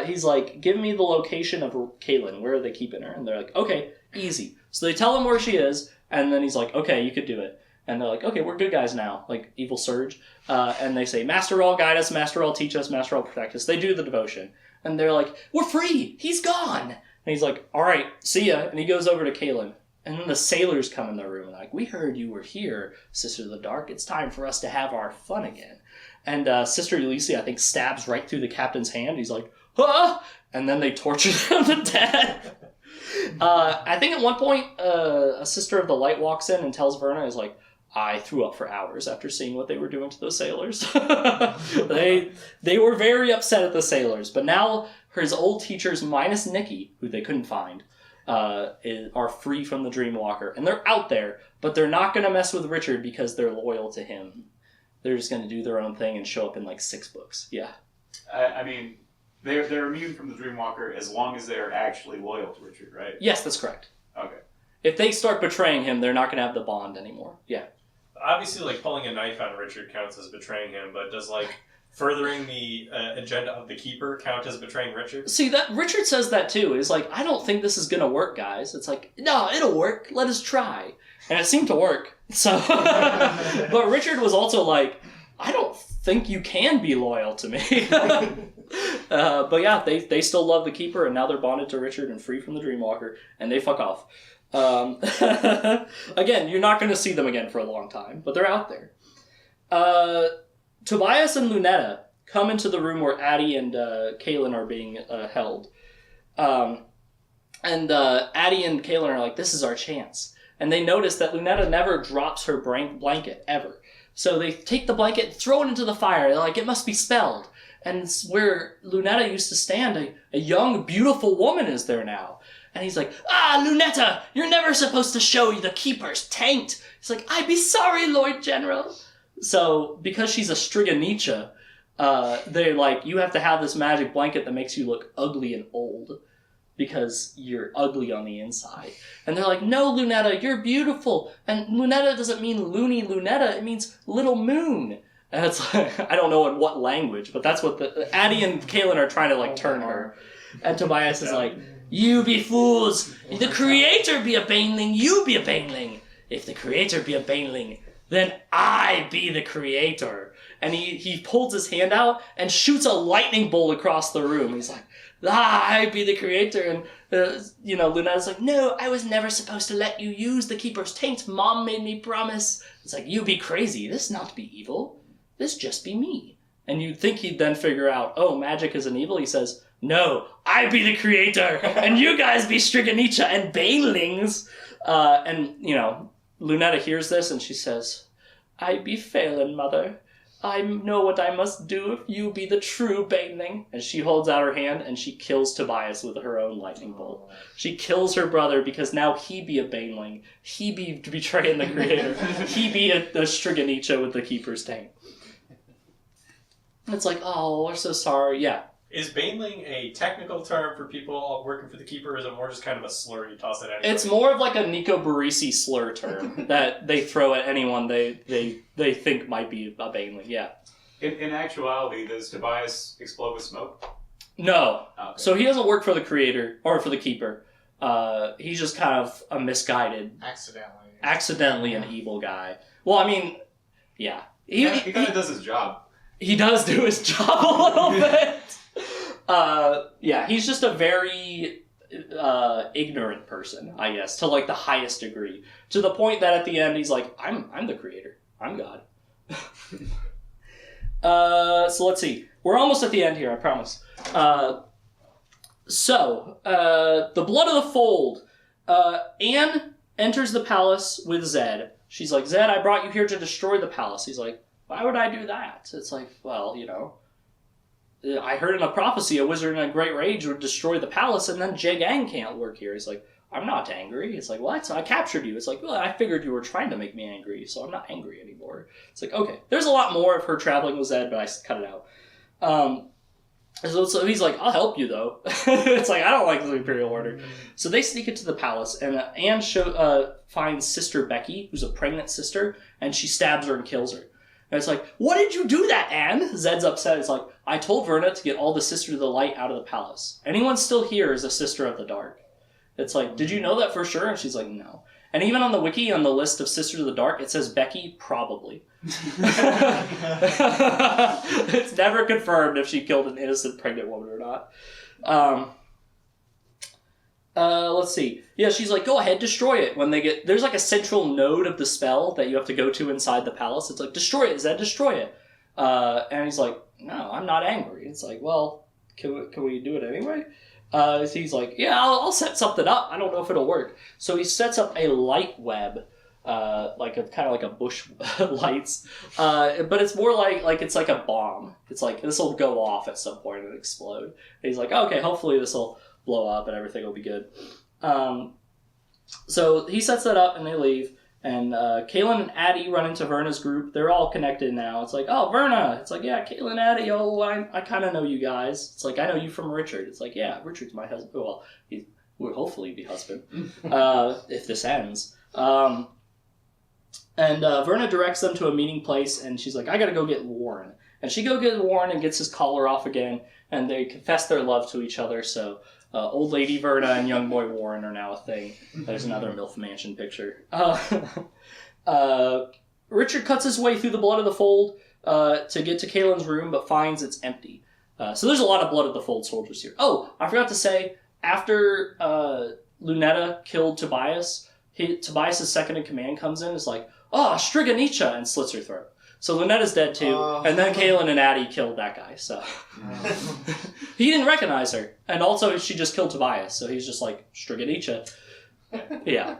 he's like, give me the location of Kaylin. Where are they keeping her? And they're like, okay, easy. So they tell him where she is, and then he's like, okay, you could do it. And they're like, okay, we're good guys now, like evil Surge. And they say, Master All guide us, Master All teach us, Master All protect us. They do the devotion. And they're like, we're free! He's gone! And he's like, all right, see ya. And he goes over to Kaylin. And then the sailors come in the room and like, we heard you were here, Sister of the Dark. It's time for us to have our fun again. And Sister Ulysses, I think, stabs right through the captain's hand. He's like, ah! And then they torture them to death. I think at one point, a Sister of the Light walks in and tells Verna, is like, I threw up for hours after seeing what they were doing to those sailors. They were very upset at the sailors. But now his old teachers, minus Nikki, who they couldn't find, are free from the Dreamwalker. And they're out there, but they're not going to mess with Richard because they're loyal to him. They're just going to do their own thing and show up in like 6 books. Yeah. I mean, they're immune from the Dreamwalker as long as they're actually loyal to Richard, right? Yes, that's correct. Okay. If they start betraying him, they're not going to have the bond anymore. Yeah. Obviously, like, pulling a knife on Richard counts as betraying him, but does, like, furthering the agenda of the Keeper count as betraying Richard? See, that Richard says that too. He's like, I don't think this is going to work, guys. It's like, no, it'll work. Let us try. And it seemed to work. So, but Richard was also like, I don't think you can be loyal to me. But yeah, they still love the Keeper, and now they're bonded to Richard and free from the Dreamwalker, and they fuck off. Again, you're not going to see them again for a long time, but they're out there. Tobias and Lunetta come into the room where Addie and Kaylin are being held. And Addie and Kaylin are like, this is our chance. And they notice that Lunetta never drops her blanket, ever. So they take the blanket and throw it into the fire. They're like, it must be spelled. And where Lunetta used to stand, a young, beautiful woman is there now. And he's like, Lunetta, you're never supposed to show the Keeper's taint. He's like, I'd be sorry, Lord General. So, because she's a Striganicha, they're like, you have to have this magic blanket that makes you look ugly and old. Because you're ugly on the inside. And they're like, no, Lunetta, you're beautiful. And Lunetta doesn't mean loony Lunetta, it means little moon. And it's like, I don't know in what language, but that's what Addie and Kaylin are trying to like turn her. And Tobias is like, you be fools! The Creator be a baneling, you be a baneling. If the Creator be a baneling, then I be the Creator. and he pulls his hand out and shoots a lightning bolt across the room. He's like, I be the creator. And, Lunetta's like, no, I was never supposed to let you use the Keeper's taint. Mom made me promise. It's like, you be crazy. This not be evil. This just be me. And you'd think he'd then figure out, oh, magic isn't evil. He says, no, I be the creator, and you guys be Striganicha and banelings. Lunetta hears this, and she says, I be failing, mother. I know what I must do if you be the true baneling. And she holds out her hand, and she kills Tobias with her own lightning bolt. She kills her brother because now he be a baneling. He be betraying the creator. He be a Striganicha with the Keeper's taint. It's like, oh, we're so sorry. Yeah. Is baneling a technical term for people working for the Keeper, or is it more just kind of a slur you toss at anybody? It's more of like a Nico Barisi slur term that they throw at anyone they think might be a baneling, yeah. In actuality, does Tobias explode with smoke? No. Okay. So he doesn't work for the creator, or for the Keeper. He's just kind of a misguided, accidentally an evil guy. Well, I mean, yeah. He kind of does his job. He does do his job a little bit. He's just a very ignorant person, I guess, to like the highest degree. To the point that at the end he's like, I'm the creator. I'm God. So let's see. We're almost at the end here, I promise. The Blood of the Fold. Anne enters the palace with Zed. She's like, Zed, I brought you here to destroy the palace. He's like, why would I do that? It's like, well, I heard in a prophecy a wizard in a great rage would destroy the palace and then Jegang can't work here. He's like, I'm not angry. It's like, what? I captured you. It's like, well, I figured you were trying to make me angry, so I'm not angry anymore. It's like, okay. There's a lot more of her traveling with Zed, but I cut it out. So he's like, I'll help you, though. It's like, I don't like the Imperial Order. So they sneak into the palace, and Anne finds Sister Becky, who's a pregnant sister, and she stabs her and kills her. And it's like, what did you do that, Anne? Zed's upset. It's like, I told Verna to get all the Sisters of the Light out of the palace. Anyone still here is a Sister of the Dark. It's like, did you know that for sure? And she's like, no. And even on the wiki, on the list of Sisters of the Dark, it says Becky, probably. It's never confirmed if she killed an innocent pregnant woman or not. Let's see. Yeah, she's like, go ahead, destroy it. There's like a central node of the spell that you have to go to inside the palace. It's like, destroy it, Zed, destroy it. And he's like, no, I'm not angry. It's like, well, can we do it anyway? He's like, yeah, I'll set something up. I don't know if it'll work. So he sets up a light web, kind of like a bush lights, but it's more like it's like a bomb. It's like, this will go off at some point and explode. And he's like, okay, hopefully this will blow up and everything will be good. So he sets that up and they leave. And Kaylin and Addie run into Verna's group. They're all connected now. It's like, oh, Verna. It's like, yeah, Kaylin, Addie. Oh, I kind of know you guys. It's like, I know you from Richard. It's like, yeah, Richard's my husband. Well, he will hopefully be husband if this ends. And Verna directs them to a meeting place, and she's like, I gotta go get Warren. And she go get Warren and gets his collar off again, and they confess their love to each other, so... Old Lady Verna and Young Boy Warren are now a thing. There's another MILF Mansion picture. Richard cuts his way through the Blood of the Fold to get to Kaylin's room, but finds it's empty. So there's a lot of Blood of the Fold soldiers here. Oh, I forgot to say, after Lunetta killed Tobias, Tobias' second-in-command comes in and is like, oh, Striganicha, and slits her throat. So Lunetta's dead too, and then Kaylin and Addie killed that guy, so... He didn't recognize her, and also she just killed Tobias, so he's just like, Striganicha. Yeah.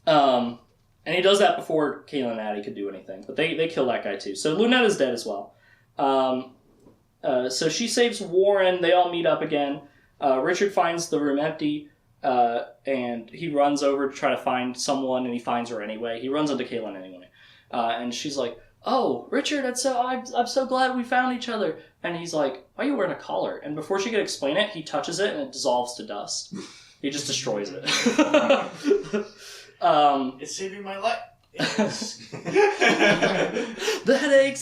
And he does that before Kaylin and Addie could do anything, but they kill that guy too. So Lunetta's dead as well. So she saves Warren, they all meet up again. Richard finds the room empty, and he runs over to try to find someone, and he finds her anyway. He runs into Kaylin anyway. And she's like, oh, Richard, I'm so glad we found each other. And he's like, why are you wearing a collar? And before she could explain it, he touches it and it dissolves to dust. He just destroys it. It's saving my life. The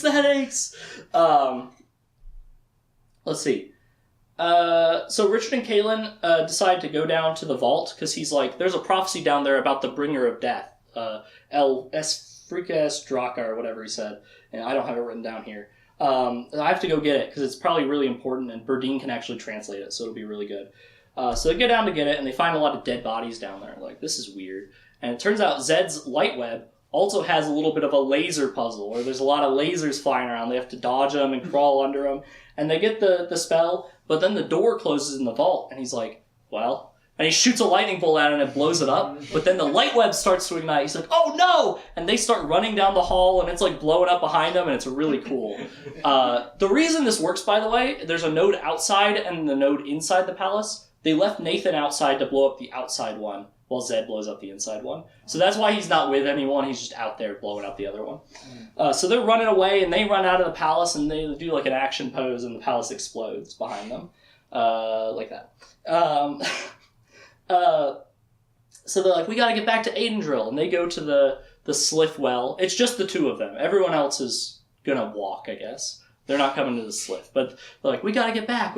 headaches. Let's see. So Richard and Kaylin decide to go down to the vault because he's like, there's a prophecy down there about the bringer of death. El freak-ass Draka or whatever he said, and I don't have it written down here. I have to go get it, because it's probably really important, and Berdine can actually translate it, so it'll be really good. So they go down to get it, and they find a lot of dead bodies down there. Like, this is weird. And it turns out Zed's light web also has a little bit of a laser puzzle, where there's a lot of lasers flying around. They have to dodge them and crawl under them. And they get the spell, but then the door closes in the vault, and he's like, well... And he shoots a lightning bolt at it and it blows it up. But then the light web starts to ignite. He's like, oh no! And they start running down the hall and it's like blowing up behind them and it's really cool. The reason this works, by the way, there's a node outside and the node inside the palace. They left Nathan outside to blow up the outside one while Zed blows up the inside one. So that's why he's not with anyone. He's just out there blowing up the other one. So they're running away and they run out of the palace and they do like an action pose and the palace explodes behind them. Like that. So they're like, we gotta get back to Aidendrill, and they go to the Slith well. It's just the two of them. Everyone else is gonna walk, I guess. They're not coming to the Slith, but they're like, we gotta get back.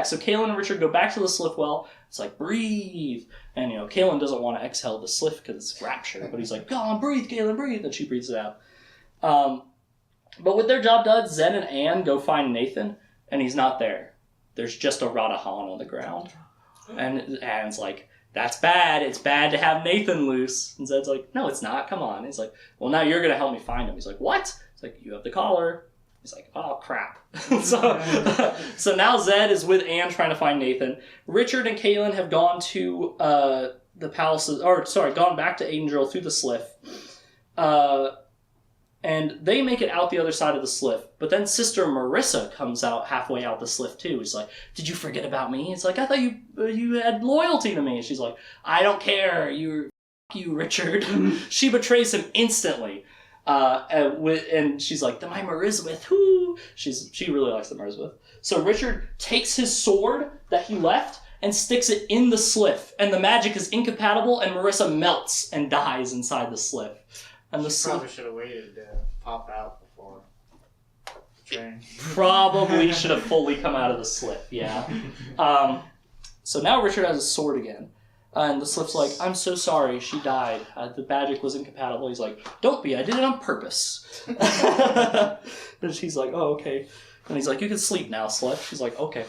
So Kaelin and Richard go back to the Slith well. It's like, breathe. And, Kaelin doesn't want to exhale the Slith because it's rapture, but he's like, go on, breathe, Kaelin, breathe. And she breathes it out. But with their job done, Zen and Anne go find Nathan, and he's not there. There's just a Radahan on the ground. And Anne's like, that's bad. It's bad to have Nathan loose. And Zed's like, no, it's not. Come on. He's like, well, now you're going to help me find him. He's like, what? He's like, you have the collar. He's like, oh, crap. So now Zed is with Anne trying to find Nathan. Richard and Kaelin have gone to the palaces, gone back to Aidendrill through the Slith. And they make it out the other side of the Slith. But then Sister Marissa comes out halfway out the Slith too. He's like, did you forget about me? It's like, I thought you had loyalty to me. And she's like, I don't care. You, Richard. She betrays him instantly. And she's like, the my Mariswith. Whoo! She really likes the Mariswith. So Richard takes his sword that he left and sticks it in the Slith. And the magic is incompatible and Marissa melts and dies inside the Slith. And the Probably should have waited to pop out before the train. Probably should have fully come out of the Slith, yeah. So now Richard has his sword again. And the Slith's like, I'm so sorry, she died. The magic was incompatible. He's like, don't be, I did it on purpose. And she's like, oh, okay. And he's like, you can sleep now, Slith. She's like, okay.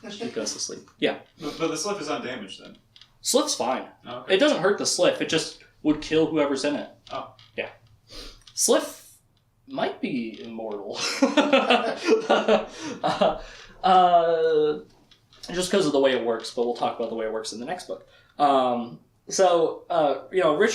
She goes to sleep. Yeah. But the Slith is undamaged then? Slith's fine. Oh, okay. It doesn't hurt the Slith, it just would kill whoever's in it. Oh. Yeah. Slith might be immortal. Just because of the way it works, but we'll talk about the way it works in the next book. Richard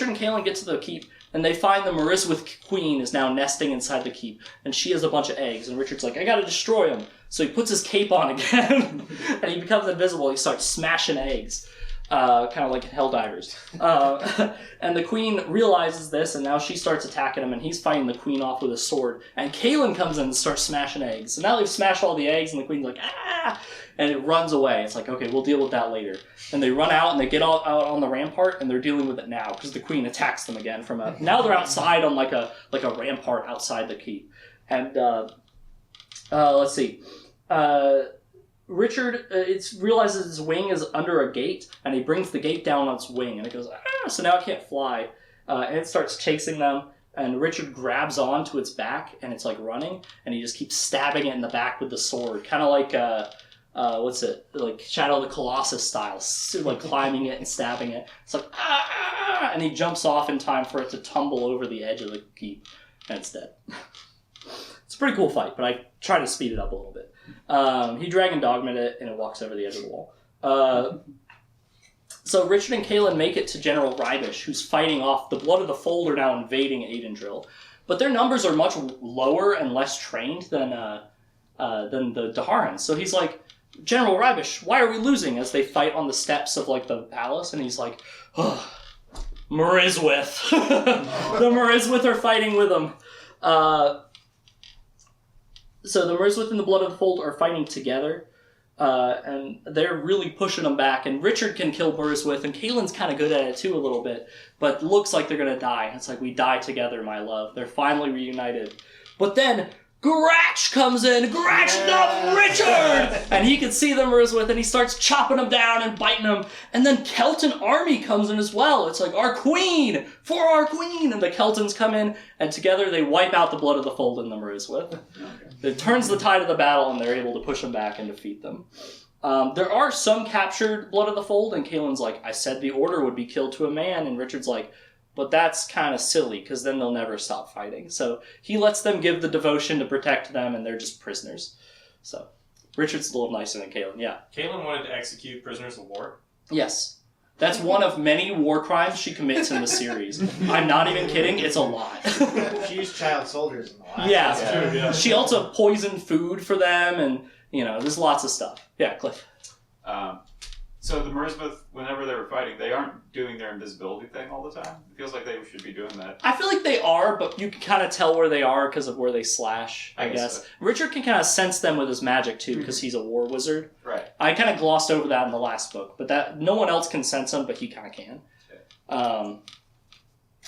and Kaelin get to the keep, and they find the Mariswith queen is now nesting inside the keep, and she has a bunch of eggs, and Richard's like, I gotta destroy them. So he puts his cape on again, and he becomes invisible. He starts smashing eggs. Kind of like in Helldivers. And the queen realizes this, and now she starts attacking him, and he's fighting the queen off with a sword. And Kaelin comes in and starts smashing eggs. So now they've smashed all the eggs, and the queen's like, ah! And it runs away. It's like, okay, we'll deal with that later. And they run out, and they get out on the rampart, and they're dealing with it now, because the queen attacks them again from a... Now they're outside on like a rampart outside the keep. And, let's see. Richard realizes his wing is under a gate, and he brings the gate down on its wing, and it goes, ah, so now it can't fly. And it starts chasing them, and Richard grabs onto its back, and it's like running, and he just keeps stabbing it in the back with the sword, kind of like, like Shadow of the Colossus style, like climbing it and stabbing it. It's like, ah, and he jumps off in time for it to tumble over the edge of the keep, and it's dead. It's a pretty cool fight, but I try to speed it up a little bit. He Dragon Dogman it, and it walks over the edge of the wall. So Richard and Kaelin make it to General Rybish, who's fighting off the Blood of the Fold are now invading Aidendrill. But their numbers are much lower and less trained than the Daharans. So he's like, General Rybish, why are we losing? As they fight on the steps of like the palace, and he's like, oh, Mariswith. The Mariswith are fighting with him. So the Mariswith and the Blood of the Fold are fighting together, and they're really pushing them back, and Richard can kill Mariswith, and Kaelin's kind of good at it too a little bit, but looks like they're going to die. It's like, we die together, my love. They're finally reunited. But then, Gratch comes in, Gratch not Richard! And he can see the Merswith, and he starts chopping them down and biting them. And then Kelton army comes in as well. It's like, our queen! For our queen! And the Keltons come in, and together they wipe out the Blood of the Fold in the Merswith. It turns the tide of the battle, and they're able to push them back and defeat them. There are some captured Blood of the Fold, and Kaelin's like, I said the order would be killed to a man, and Richard's like, but that's kind of silly, because then they'll never stop fighting. So he lets them give the devotion to protect them, and they're just prisoners. So Richard's a little nicer than Kaelin, yeah. Kaelin wanted to execute prisoners of war. Yes. That's one of many war crimes she commits in the series. I'm not even kidding, it's a lot. She used child soldiers in the last. Yeah. That's true, yeah. She also poisoned food for them, and, there's lots of stuff. Yeah, Cliff. So the Mersmith, whenever they were fighting, they aren't doing their invisibility thing all the time? It feels like they should be doing that. I feel like they are, but you can kind of tell where they are because of where they slash, I guess. So. Richard can kind of sense them with his magic, too, because he's a war wizard. Right. I kind of glossed over that in the last book, but that no one else can sense them, but he kind of can. Okay.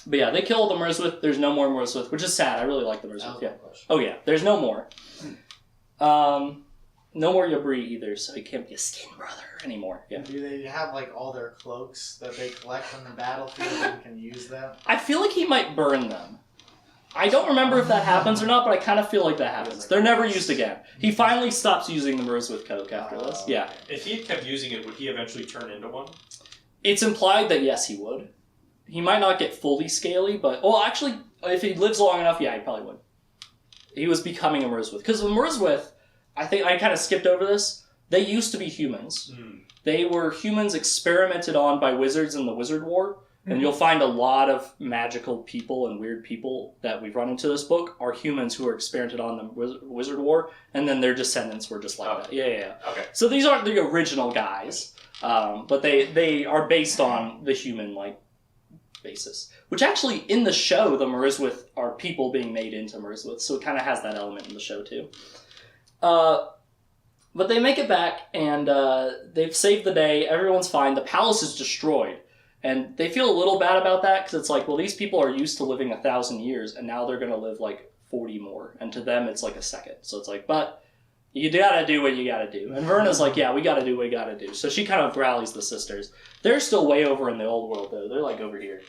But yeah, they kill the Merswith. There's no more Merswith, which is sad. I really like the Merswith, yeah. Oh yeah, there's no more. No more Yabri either, so he can't be a skin brother anymore. Yeah. Do they have like all their cloaks that they collect on the battlefield and can use them? I feel like he might burn them. I don't remember if that happens or not, but I kind of feel like that happens. They're never used again. He finally stops using the Merswith coke after this. Yeah. If he had kept using it, would he eventually turn into one? It's implied that yes, he would. He might not get fully scaly, but... Well, actually, if he lives long enough, yeah, he probably would. He was becoming a Merswith. Because the Merswith, I think I kind of skipped over this, they used to be humans. They were humans experimented on by wizards in the Wizard War, and you'll find a lot of magical people and weird people that we've run into this book are humans who were experimented on the Wizard War, and then their descendants were just like that. Yeah. Okay. So these aren't the original guys, but they are based on the human, basis. Which actually, in the show, the Merswith are people being made into Merswith, so it kind of has that element in the show, too. But they make it back, and they've saved the day. Everyone's fine. The palace is destroyed. And they feel a little bad about that, because it's like, well, these people are used to living 1,000 years, and now they're going to live, 40 more. And to them, it's a second. So it's like, but you gotta do what you gotta do. And Verna's like, yeah, we gotta do what we gotta do. So she kind of rallies the sisters. They're still way over in the old world, though. They're, over here.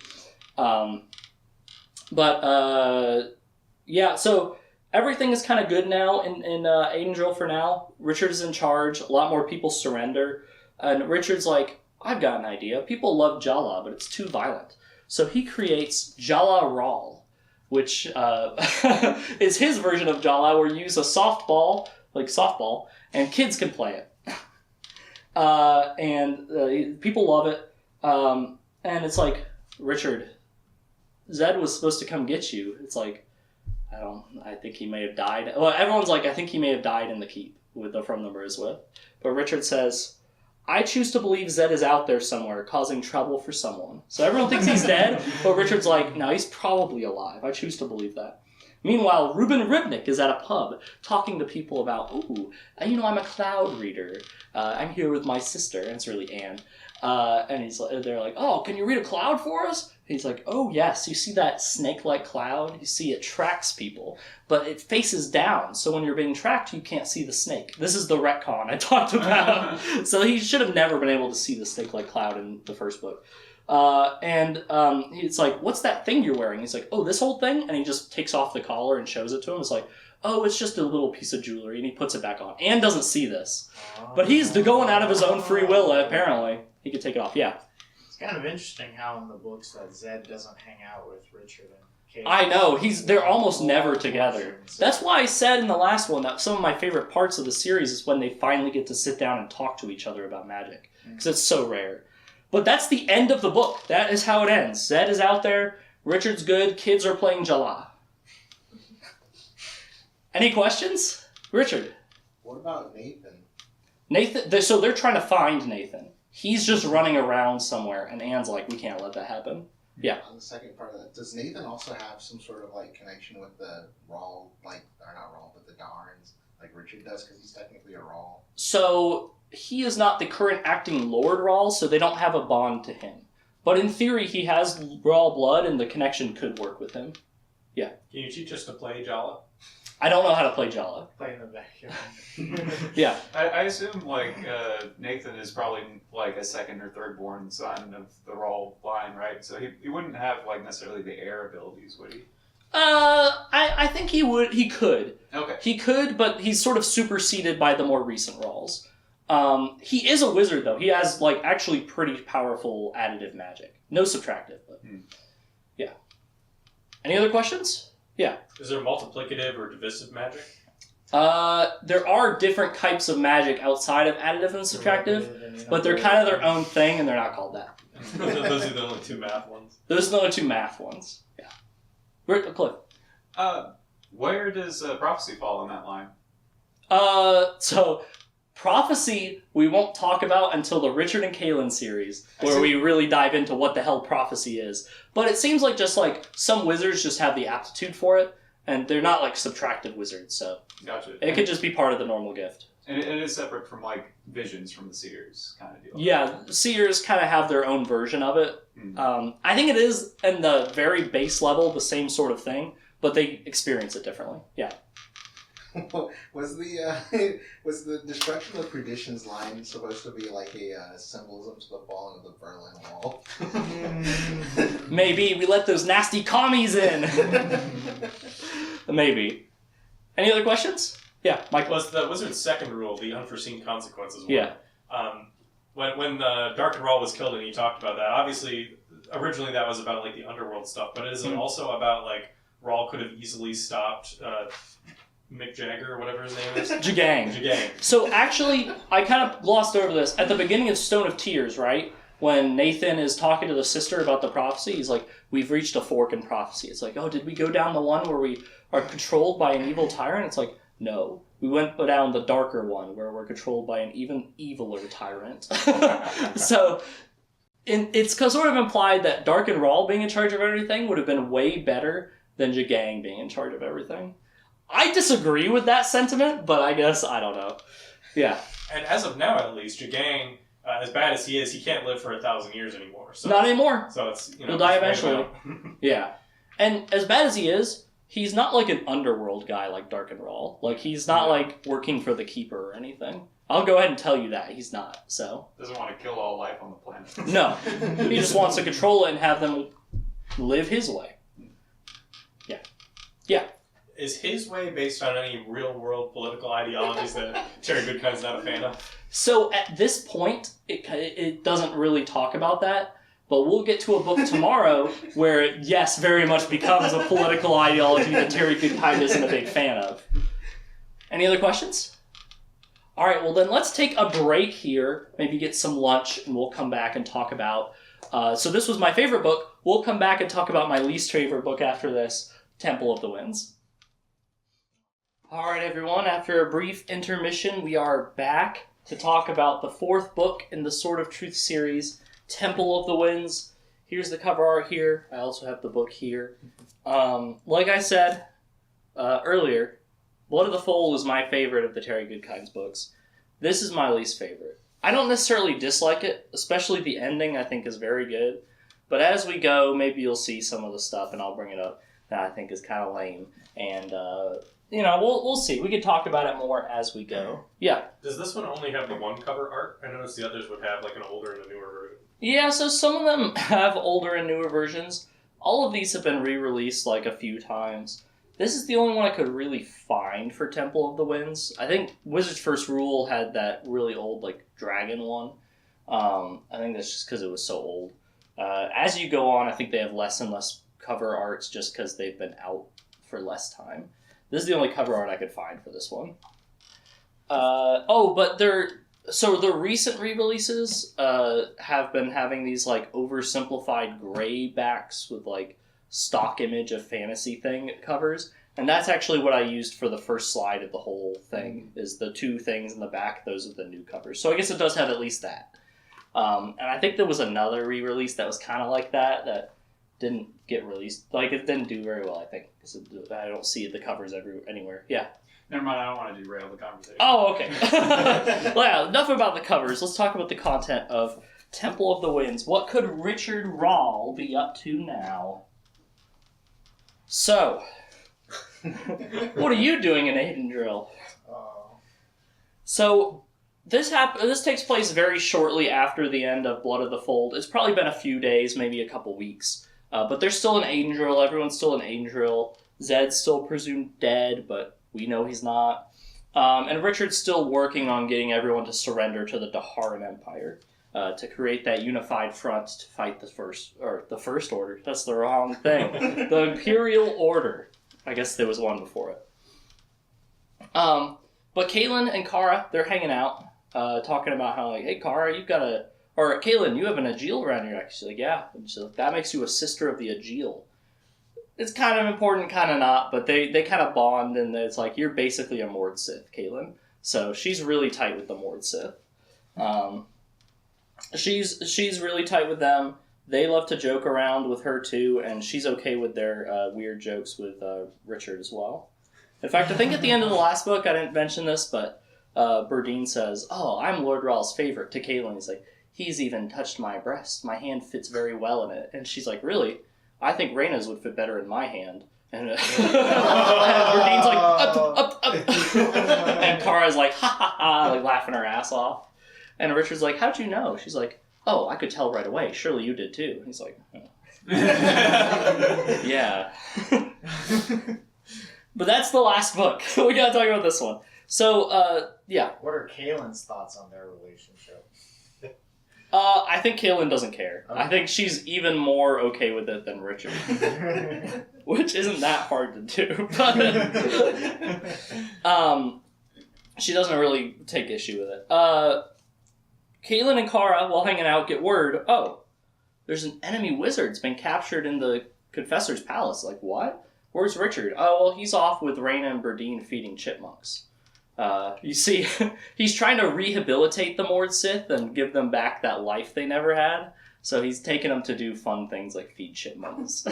Yeah, so... Everything is kind of good now in Aidendrill for now. Richard's in charge. A lot more people surrender. And Richard's like, I've got an idea. People love Jala, but it's too violent. So he creates Jala Rawl, which is his version of Jala, where you use a softball, and kids can play it. And people love it. And it's like, Richard, Zed was supposed to come get you. It's like, I think he may have died. Well, everyone's like, I think he may have died in the keep from the Merswith. But Richard says, I choose to believe Zed is out there somewhere, causing trouble for someone. So everyone thinks he's dead, but Richard's like, no, he's probably alive. I choose to believe that. Meanwhile, Reuben Ribnick is at a pub, talking to people about, I'm a cloud reader. I'm here with my sister, and it's really Anne. And they're like, oh, can you read a cloud for us? He's like, oh, yes, you see that snake-like cloud? You see it tracks people, but it faces down, so when you're being tracked, you can't see the snake. This is the retcon I talked about. So he should have never been able to see the snake-like cloud in the first book. It's like, what's that thing you're wearing? He's like, oh, this whole thing? And he just takes off the collar and shows it to him. It's like, oh, it's just a little piece of jewelry, and he puts it back on. Anne doesn't see this. But he's going out of his own free will, apparently. He could take it off, yeah. It's kind of interesting how in the books that Zed doesn't hang out with Richard and Kate. I know, they're almost never together. That's why I said in the last one that some of my favorite parts of the series is when they finally get to sit down and talk to each other about magic. Because it's so rare. But that's the end of the book. That is how it ends. Zed is out there, Richard's good, kids are playing Jala. Any questions? Richard? What about Nathan? Nathan, so they're trying to find Nathan. He's just running around somewhere, and Anne's like, we can't let that happen. Yeah. On the second part of that, does Nathan also have some sort of connection with the Rawl, or not Rawl, but the Darns, like Richard does, because he's technically a Rawl? So he is not the current acting Lord Rawl, so they don't have a bond to him. But in theory, he has Rawl blood, and the connection could work with him. Yeah. Can you teach us to play Jala? I don't know how to play Jala. Play in the backyard. Yeah. I assume like Nathan is probably like a second or third born son of the Rawl line, right? So he wouldn't have like necessarily the heir abilities, would he? I think he would. He could. Okay. He could, but he's sort of superseded by the more recent Rawls. He is a wizard, though. He has, like, actually pretty powerful additive magic. No subtractive, but... Yeah. Any other questions? Yeah. Is there multiplicative or divisive magic? There are different types of magic outside of additive and subtractive, but they're kind of their own thing, and they're not called that. Those are the only two math ones. Those are the only two math ones. Yeah. Cliff. Where does prophecy fall in that line? So prophecy we won't talk about until the Richard and Kaylin series, where we really dive into what the hell prophecy is. But it seems like just like some wizards just have the aptitude for it, and they're not like subtractive wizards, so Gotcha. it could just be part of the normal gift. And it is separate from like visions from the seers kind of deal. Yeah, seers kind of have their own version of it. I think it is in the very base level the same sort of thing, but they experience it differently. Yeah. Was the destruction of Perdition's line supposed to be like a symbolism to the falling of the Berlin Wall? Maybe we let those nasty commies in. Maybe. Any other questions? Yeah, Michael. Was the wizard's second rule, the unforeseen consequences one? Yeah. When Dark and Rawl was killed and you talked about that, obviously, originally that was about like the underworld stuff, but is it also about like Rawl could have easily stopped Mick Jagger or whatever his name is? Jagang. So actually, I kind of glossed over this. At the beginning of Stone of Tears, right? When Nathan is talking to the sister about the prophecy, he's like, we've reached a fork in prophecy. It's like, oh, did we go down the one where we are controlled by an evil tyrant? It's like, no. We went down the darker one where we're controlled by an even eviler tyrant. So it's sort of implied that Dark and Rawl being in charge of everything would have been way better than Jagang being in charge of everything. I disagree with that sentiment, but I guess, I don't know. Yeah. And as of now, at least, Jagang, as bad as he is, he can't live for 1,000 years anymore. So, not anymore. So it's, he'll die eventually. Yeah. And as bad as he is, he's not like an underworld guy like Dark and Rawl. Like, he's not like working for the Keeper or anything. I'll go ahead and tell you that. He's not, so. Doesn't want to kill all life on the planet. No. He just wants to control it and have them live his way. Yeah. Yeah. Is his way based on any real-world political ideologies that Terry Goodkind's not a fan of? So at this point, it doesn't really talk about that, but we'll get to a book tomorrow where it, yes, very much becomes a political ideology that Terry Goodkind isn't a big fan of. Any other questions? All right, well then let's take a break here, maybe get some lunch, and we'll come back and talk about... so this was my favorite book. We'll come back and talk about my least favorite book after this, Temple of the Winds. All right, everyone, after a brief intermission, we are back to talk about the fourth book in the Sword of Truth series, Temple of the Winds. Here's the cover art here. I also have the book here. Like I said earlier, Blood of the Foal is my favorite of the Terry Goodkind's books. This is my least favorite. I don't necessarily dislike it, especially the ending I think is very good. But as we go, maybe you'll see some of the stuff, and I'll bring it up, that I think is kind of lame. And... we'll see. We can talk about it more as we go. Yeah. Does this one only have the one cover art? I noticed the others would have like an older and a newer version. Yeah, so some of them have older and newer versions. All of these have been re-released like a few times. This is the only one I could really find for Temple of the Winds. I think Wizard's First Rule had that really old like dragon one. I think that's just because it was so old. As you go on, I think they have less and less cover arts just because they've been out for less time. This is the only cover art I could find for this one. But the recent re-releases have been having these like oversimplified gray backs with like stock image of fantasy thing covers, and that's actually what I used for the first slide of the whole thing. Is the two things in the back? Those are the new covers. So I guess it does have at least that. And I think there was another re-release that was kind of like that didn't get released. Like, it didn't do very well, I think, because I don't see the covers anywhere. Yeah. Never mind, I don't want to derail the conversation. Oh, okay. Well, yeah, enough about the covers. Let's talk about the content of Temple of the Winds. What could Richard Rawl be up to now? So, What are you doing in Aidendrill? Oh. So this takes place very shortly after the end of Blood of the Fold. It's probably been a few days, maybe a couple weeks. But they're still in Aidendrill. Everyone's still in Aidendrill. Zed's still presumed dead, but we know he's not. And Richard's still working on getting everyone to surrender to the Daharan Empire to create that unified front to fight the First Order. That's the wrong thing. The Imperial Order. I guess there was one before it. But Caitlin and Kara, they're hanging out, talking about how, like, hey, Kara, or Caitlin, you have an Aegil around your neck. She's like, yeah. And she's like, that makes you a sister of the Aegil. It's kind of important, kind of not, but they kind of bond, and it's like, you're basically a Mord Sith, Caitlin. So she's really tight with the Mord Sith. She's really tight with them. They love to joke around with her too, and she's okay with their weird jokes with Richard as well. In fact, I think at the end of the last book, I didn't mention this, but Berdine says, "Oh, I'm Lord Rawl's favorite," to Caitlin. He's like, "He's even touched my breast. My hand fits very well in it." And she's like, "Really? I think Reyna's would fit better in my hand." And, and Berdine's like, up. And Kara's like, ha ha ha, like laughing her ass off. And Richard's like, how'd you know? She's like, oh, I could tell right away. Surely you did too. And he's like, oh. Yeah. But that's the last book. We gotta talk about this one. So, yeah. What are Kaylin's thoughts on their relationship? I think Caitlin doesn't care. Okay. I think she's even more okay with it than Richard. Which isn't that hard to do. But, she doesn't really take issue with it. Caitlin and Kara, while hanging out, get word, oh, there's an enemy wizard's been captured in the Confessor's Palace. Like, what? Where's Richard? Oh, well, he's off with Reyna and Berdine feeding chipmunks. You see, he's trying to rehabilitate the Mord Sith and give them back that life they never had. So he's taking them to do fun things like feed chipmunks.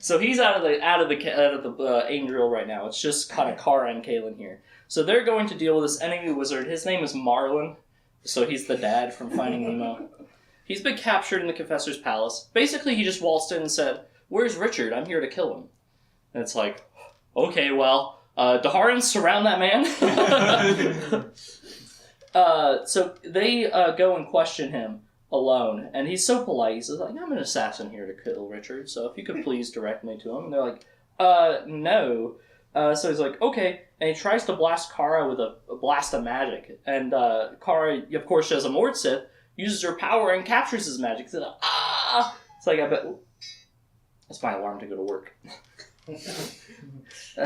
So he's out of the Aidendrill right now. It's just kind of Kara and Caitlin here. So they're going to deal with this enemy wizard. His name is Marlin. So he's the dad from Finding Nemo. He's been captured in the Confessor's Palace. Basically, he just waltzed in and said, "Where's Richard? I'm here to kill him." And it's like, okay, well, Daharans surround that man. So they go and question him alone, and he's so polite. He's like, I'm an assassin here to kill Richard, so if you could please direct me to him. And they're like, no. So he's like, okay, and he tries to blast Kara with a blast of magic, and Kara, of course, she has a Mord Sith, uses her power and captures his magic. It's like, ah! It's like, I bet... That's my alarm to go to work. And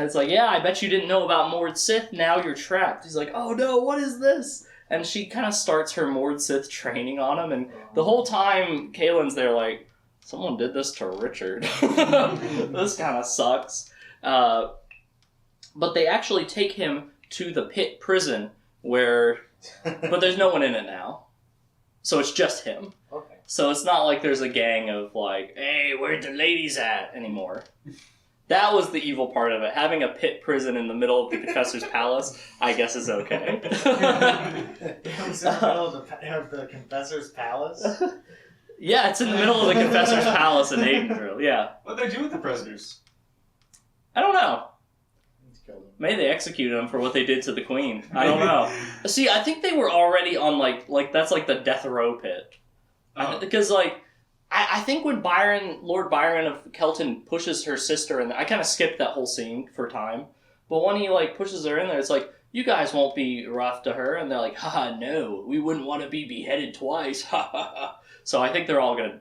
it's like, yeah, I bet you didn't know about Mord Sith, now you're trapped. He's like, oh no, what is this? And she kind of starts her Mord Sith training on him, and the whole time, Caitlin's there like, someone did this to Richard. This kind of sucks. But they actually take him to the pit prison where... But there's no one in it now. So it's just him. Okay. So it's not like there's a gang of like, hey, where'd the ladies at anymore. That was the evil part of it. Having a pit prison in the middle of the Confessor's Palace, I guess, is okay. It was in the middle of the Confessor's Palace? Yeah, it's in the middle of the Confessor's Palace in Aidendrill, yeah. What'd they do with the prisoners? I don't know. Maybe they executed them for what they did to the Queen. I don't know. See, I think they were already on, like that's like the death row pit. Oh. Because, like, I think when Lord Byron of Kelton pushes her sister in there, I kind of skipped that whole scene for time. But when he, like, pushes her in there, it's like, you guys won't be rough to her. And they're like, haha, no, we wouldn't want to be beheaded twice. Ha ha ha. So I think they were all gonna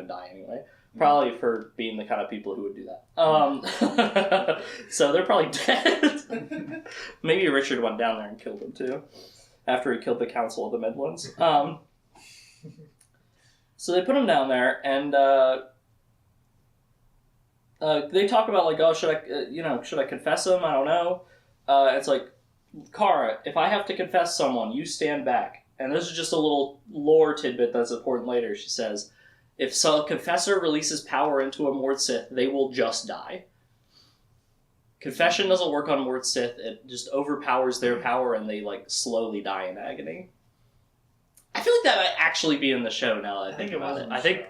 die anyway. Probably for being the kind of people who would do that. So they're probably dead. Maybe Richard went down there and killed them too. After he killed the Council of the Midlands. So they put him down there, and they talk about, like, oh, should I confess him? I don't know. It's like, Kara, if I have to confess someone, you stand back. And this is just a little lore tidbit that's important later. She says, if a confessor releases power into a Mord Sith, they will just die. Confession doesn't work on Mord Sith. It just overpowers their power, and they, like, slowly die in agony. I feel like that might actually be in the show now that I think about it. I think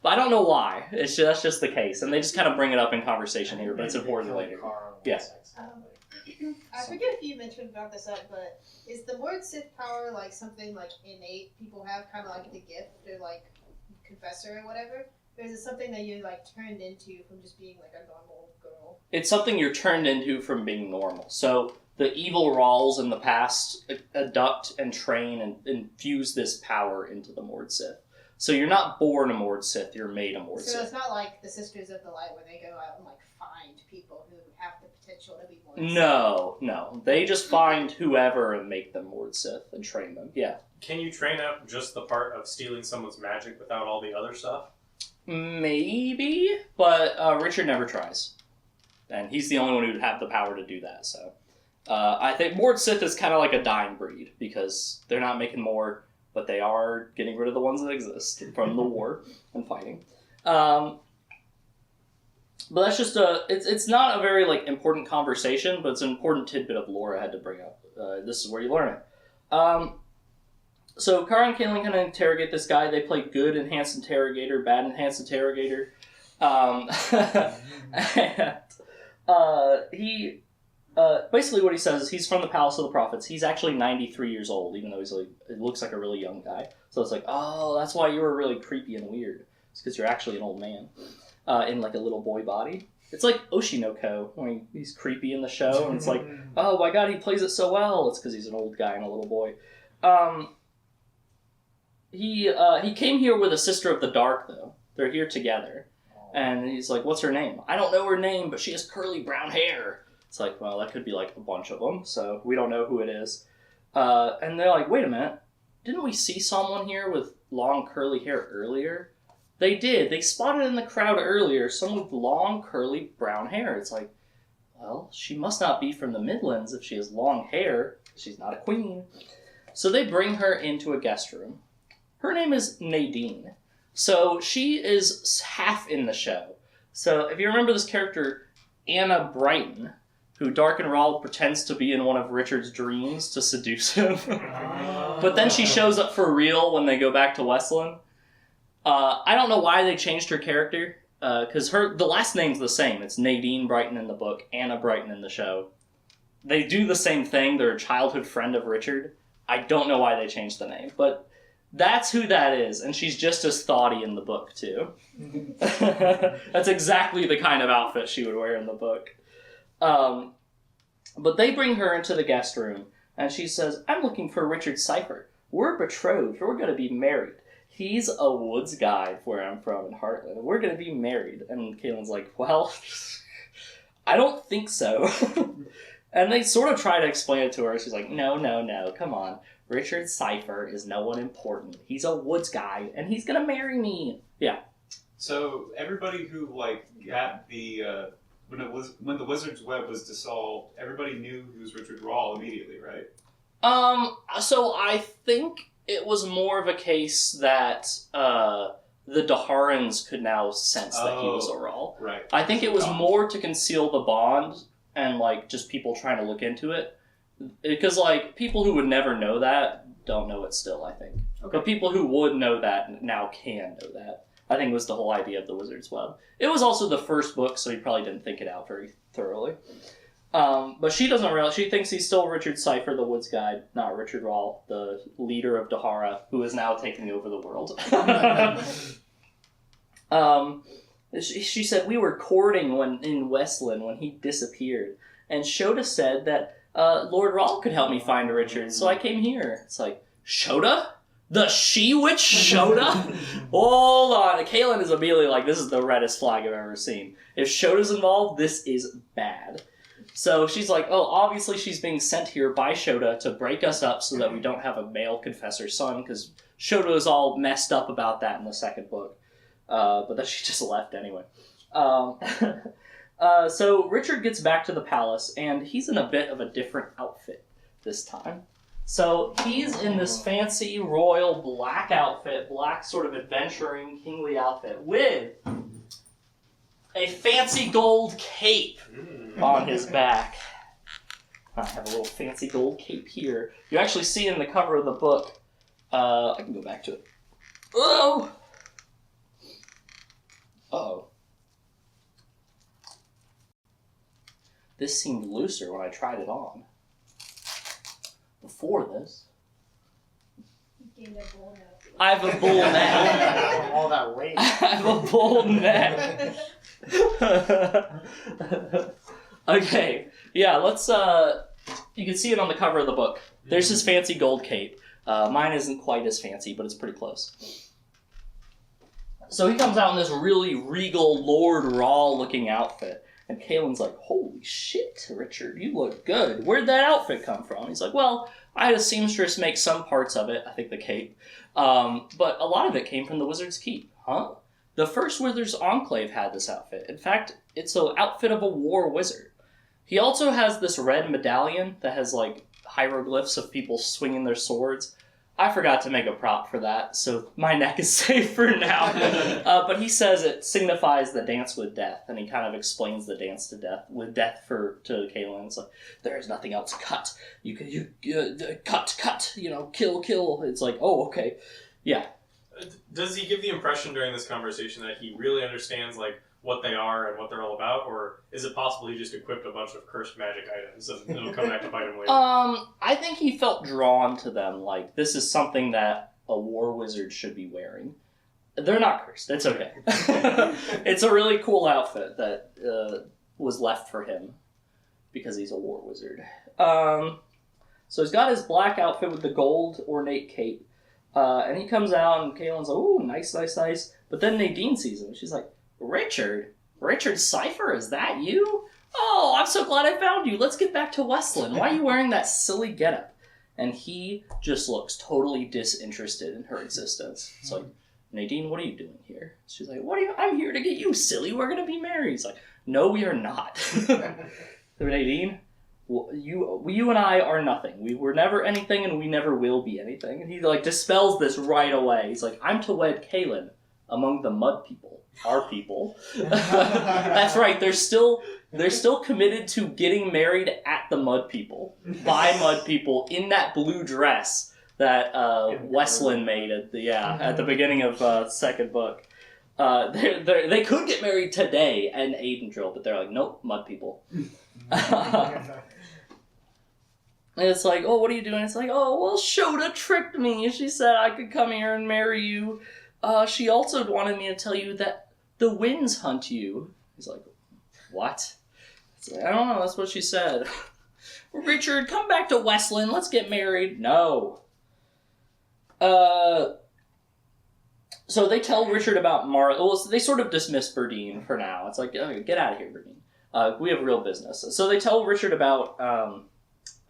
But I don't know why. That's just the case, and they just kind of bring it up in conversation here, but it's important later. Yeah. I forget if you mentioned about this up, but is the word Sith power like something like innate people have, kind of like the gift or like confessor or whatever? Or is it something that you like turned into from just being like a normal girl? It's something you're turned into from being normal. So the evil Rawls in the past abduct and train and infuse this power into the Mord Sith. So you're not born a Mord Sith, you're made a Mord Sith. So it's not like the Sisters of the Light where they go out and like find people who have the potential to be Mord Sith. No. They just find whoever and make them Mord Sith and train them. Yeah. Can you train up just the part of stealing someone's magic without all the other stuff? Maybe, but Richard never tries. And he's the only one who'd have the power to do that, so. I think Mord Sith is kind of like a dying breed, because they're not making more, but they are getting rid of the ones that exist from the war and fighting. But that's just it's not a very like important conversation, but it's an important tidbit of lore I had to bring up. This is where you learn it. So Kara and Kaelin kind of interrogate this guy. They play good enhanced interrogator, bad enhanced interrogator. He basically what he says is he's from the Palace of the Prophets. He's actually 93 years old, even though he's like, it looks like a really young guy. So it's like, oh, that's why you were really creepy and weird. It's because you're actually an old man in like a little boy body. It's like Oshinoko when he's creepy in the show, and it's like, oh my god, he plays it so well. It's because he's an old guy and a little boy. He came here with a Sister of the Dark, though. They're here together. And he's like, what's her name? I don't know her name, but she has curly brown hair. It's like, well, that could be like a bunch of them, so we don't know who it is. And they're like, wait a minute. Didn't we see someone here with long curly hair earlier? They did. They spotted in the crowd earlier someone with long curly brown hair. It's like, well, she must not be from the Midlands if she has long hair. She's not a queen. So they bring her into a guest room. Her name is Nadine. So she is half in the show. So if you remember this character, Anna Brighton, who Darken Rahl pretends to be in one of Richard's dreams to seduce him. But then she shows up for real when they go back to Westland. I don't know why they changed her character, because the last name's the same. It's Nadine Brighton in the book, Anna Brighton in the show. They do the same thing. They're a childhood friend of Richard. I don't know why they changed the name, but that's who that is, and she's just as thoughty in the book, too. That's exactly the kind of outfit she would wear in the book. But they bring her into the guest room, and she says, I'm looking for Richard Cypher. We're betrothed. We're going to be married. He's a woods guide where I'm from in Heartland. We're going to be married. And Caitlin's like, well, I don't think so. And they sort of try to explain it to her. She's like, no, come on. Richard Cypher is no one important. He's a woods guy, and he's going to marry me. Yeah. So everybody who like got the when the Wizard's Web was dissolved, everybody knew he was Richard Rahl immediately, right? So I think it was more of a case that the Daharans could now sense that he was a Rahl. Right. I think it was more to conceal the bond and like just people trying to look into it. Because like people who would never know that don't know it still, I think. Okay. But people who would know that now can know that. I think was the whole idea of the Wizard's Web. It was also the first book, so he probably didn't think it out very thoroughly. But she doesn't realize. She thinks he's still Richard Cypher, the Woods Guide, not Richard Rahl, the leader of Dahara, who is now taking over the world. She said, we were courting in Westland when he disappeared. And Shota said that Lord Rahl could help me find Richard, so I came here. It's like, Shota? The she-witch Shota? Hold on. Kaelin is immediately like, this is the reddest flag I've ever seen. If Shota's involved, this is bad. So she's like, oh, obviously she's being sent here by Shota to break us up so that we don't have a male confessor son, because Shota is all messed up about that in the second book. But then she just left anyway. So Richard gets back to the palace, and he's in a bit of a different outfit this time. So he's in this fancy royal black outfit, black sort of adventuring kingly outfit, with a fancy gold cape on his back. I have a little fancy gold cape here. You actually see in the cover of the book. I can go back to it. Oh! Uh-oh. This seemed looser when I tried it on. Before this, You gained a bull neck. I have a bull neck. All that weight. I have a bull neck. Okay, yeah, let's, you can see it on the cover of the book. There's his fancy gold cape. Mine isn't quite as fancy, but it's pretty close. So he comes out in this really regal Lord Raw looking outfit. And Kalen's like, holy shit, Richard, you look good. Where'd that outfit come from? He's like, well, I had a seamstress make some parts of it, I think the cape. But a lot of it came from the Wizard's Keep. Huh? The first Wizard's Enclave had this outfit. In fact, it's an outfit of a war wizard. He also has this red medallion that has, like, hieroglyphs of people swinging their swords. I forgot to make a prop for that, so my neck is safe for now. But he says it signifies the dance with death, and he kind of explains the dance to death with death to Kalen. It's like, there is nothing else. Cut. Cut. You know, kill. It's like, oh, okay, yeah. Does he give the impression during this conversation that he really understands like what they are and what they're all about, or is it possible he just equipped a bunch of cursed magic items and it'll come back to bite him later? I think he felt drawn to them. Like, this is something that a war wizard should be wearing. They're not cursed. It's okay. It's a really cool outfit that was left for him because he's a war wizard. So he's got his black outfit with the gold ornate cape, and he comes out and Kalen's like, "Ooh, nice." But then Nadine sees him. She's like, Richard Cypher, is that you? Oh, I'm so glad I found you. Let's get back to Westland. Why are you wearing that silly getup? And he just looks totally disinterested in her existence. It's like, Nadine, what are you doing here? She's like, I'm here to get you, silly. We're going to be married. He's like, no, we are not. Nadine, you and I are nothing. We were never anything and we never will be anything. And he like dispels this right away. He's like, I'm to wed Kalen among the mud people. Our people. That's right. They're still committed to getting married at the mud people by mud people in that blue dress that Westland made at the beginning of second book. They could get married today in Aidendrill, but they're like, nope, mud people. And it's like, oh, what are you doing? It's like, oh, well, Shota tricked me. She said I could come here and marry you. She also wanted me to tell you that the winds hunt you. He's like, what? It's like, I don't know, that's what she said. Richard, come back to Westland, let's get married. No. So they tell Richard about well, they sort of dismiss Berdine for now. It's like, okay, get out of here, Berdine. We have real business. So they tell Richard about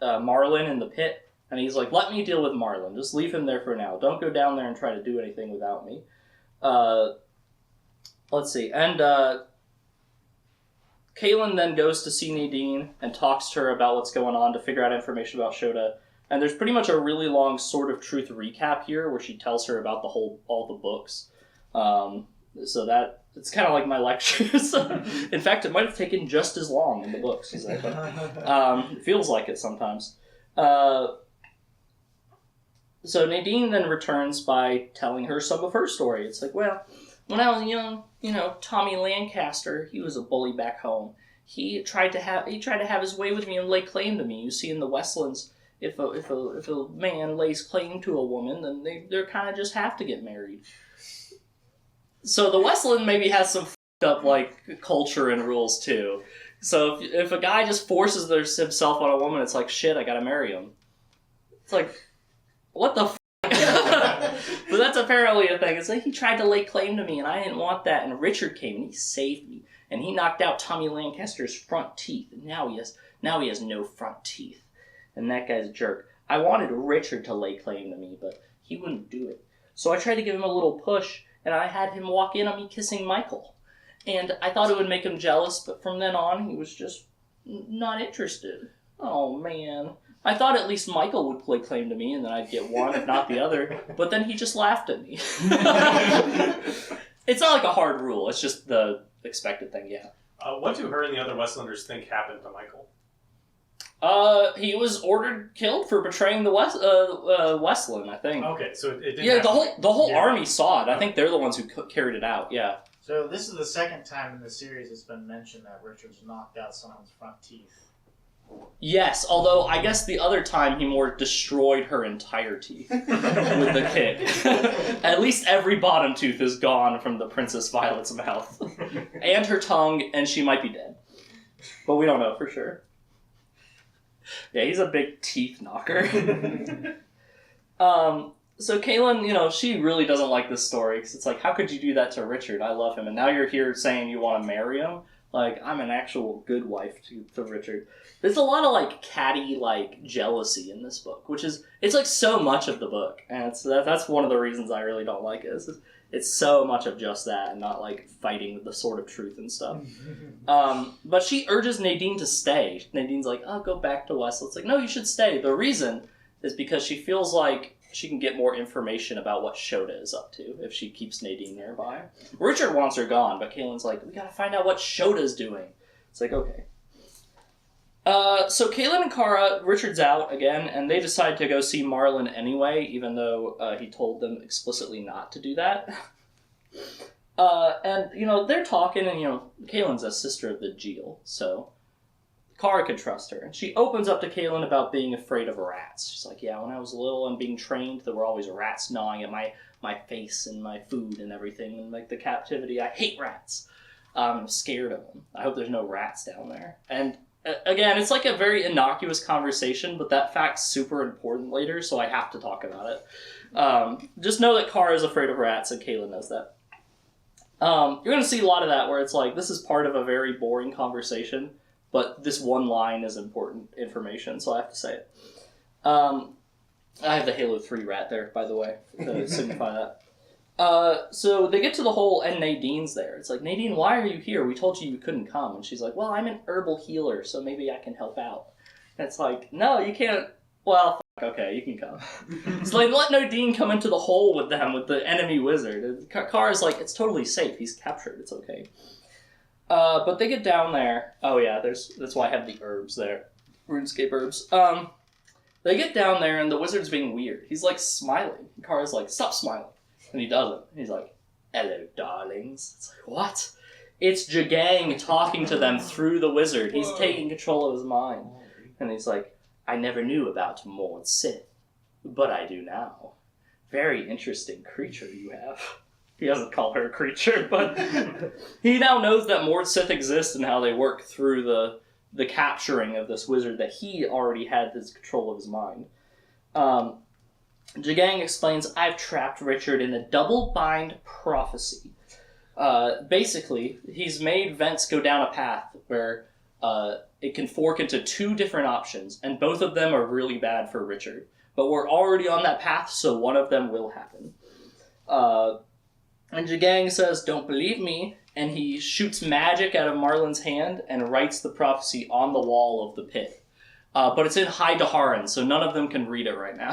Marlin in the pit. And he's like, let me deal with Marlin. Just leave him there for now. Don't go down there and try to do anything without me. Let's see. And Kalen then goes to see Nadine and talks to her about what's going on to figure out information about Shota. And there's pretty much a really long Sword of Truth recap here where she tells her about all the books. So that it's kind of like my lectures. In fact, it might have taken just as long in the books. It feels like it sometimes. So Nadine then returns by telling her some of her story. It's like, well, when I was young, Tommy Lancaster, he was a bully back home. He tried to have his way with me and lay claim to me. You see, in the Westlands, if a man lays claim to a woman, then they kind of just have to get married. So the Westland maybe has some f***ed up like culture and rules too. So if a guy just forces himself on a woman, it's like, shit, I gotta marry him. It's like, what the f***? But that's apparently a thing. It's like, he tried to lay claim to me, and I didn't want that, and Richard came, and he saved me. And he knocked out Tommy Lancaster's front teeth, and now he has no front teeth. And that guy's a jerk. I wanted Richard to lay claim to me, but he wouldn't do it. So I tried to give him a little push, and I had him walk in on me kissing Michael. And I thought it would make him jealous, but from then on, he was just not interested. Oh, man. I thought at least Michael would lay claim to me, and then I'd get one, if not the other. But then he just laughed at me. It's not like a hard rule. It's just the expected thing, yeah. What do her and the other Westlanders think happened to Michael? He was killed for betraying the Westland, I think. Okay, so it didn't. Yeah, the whole army saw it. I think they're the ones who carried it out. Yeah. So this is the second time in the series it's been mentioned that Richard's knocked out someone's front teeth. Yes, although I guess the other time he more destroyed her entire teeth with the kick. At least every bottom tooth is gone from the Princess Violet's mouth. And her tongue, and she might be dead. But we don't know for sure. Yeah, he's a big teeth knocker. So Kaylin, she really doesn't like this story, because it's like, how could you do that to Richard? I love him, and now you're here saying you want to marry him? Like, I'm an actual good wife to Richard. There's a lot of, catty, jealousy in this book, which is, it's, so much of the book, and that's one of the reasons I really don't like it. It's so much of just that, and not, fighting with the sword of truth and stuff. But she urges Nadine to stay. Nadine's like, oh, go back to West. It's like, no, you should stay. The reason is because she feels like she can get more information about what Shota is up to if she keeps Nadine nearby. Richard wants her gone, but Kaylin's like, we gotta find out what Shota's doing. It's like, okay. So Kaylin and Kara, Richard's out again, and they decide to go see Marlin anyway, even though he told them explicitly not to do that. And, they're talking, and, Kaylin's a sister of the Jeel, so Kara could trust her. And she opens up to Kaylin about being afraid of rats. She's like, yeah, when I was little and being trained, there were always rats gnawing at my face and my food and everything. And, the captivity, I hate rats. I'm scared of them. I hope there's no rats down there. And, again, it's a very innocuous conversation, but that fact's super important later, so I have to talk about it. Just know that Kara is afraid of rats, and Kaylin knows that. You're going to see a lot of that where it's this is part of a very boring conversation, but this one line is important information, so I have to say it. I have the Halo 3 rat there, by the way, to signify that. So they get to the hole, and Nadine's there. It's like, Nadine, why are you here? We told you couldn't come. And she's like, well, I'm an herbal healer, so maybe I can help out. And it's like, no, you can't. Well, okay, you can come. So let Nadine come into the hole with them, with the enemy wizard. And Kara's like, it's totally safe. He's captured. It's okay. But they get down there. Oh yeah, that's why I have the herbs there. RuneScape herbs. They get down there, and the wizard's being weird. He's smiling. And Kara's like, stop smiling. And he doesn't. He's like, hello, darlings. It's like, what? It's Jagang talking to them through the wizard. He's taking control of his mind. And he's like, I never knew about Mord Sith, but I do now. Very interesting creature you have. He doesn't call her a creature, but he now knows that Mord Sith exists and how they work through the capturing of this wizard that he already had this control of his mind. Jagang explains, I've trapped Richard in a double-bind prophecy. Basically, he's made Vents go down a path where it can fork into two different options, and both of them are really bad for Richard. But we're already on that path, so one of them will happen. And Jagang says, don't believe me, and he shoots magic out of Marlin's hand and writes the prophecy on the wall of the pit. But it's in High Daharan, so none of them can read it right now.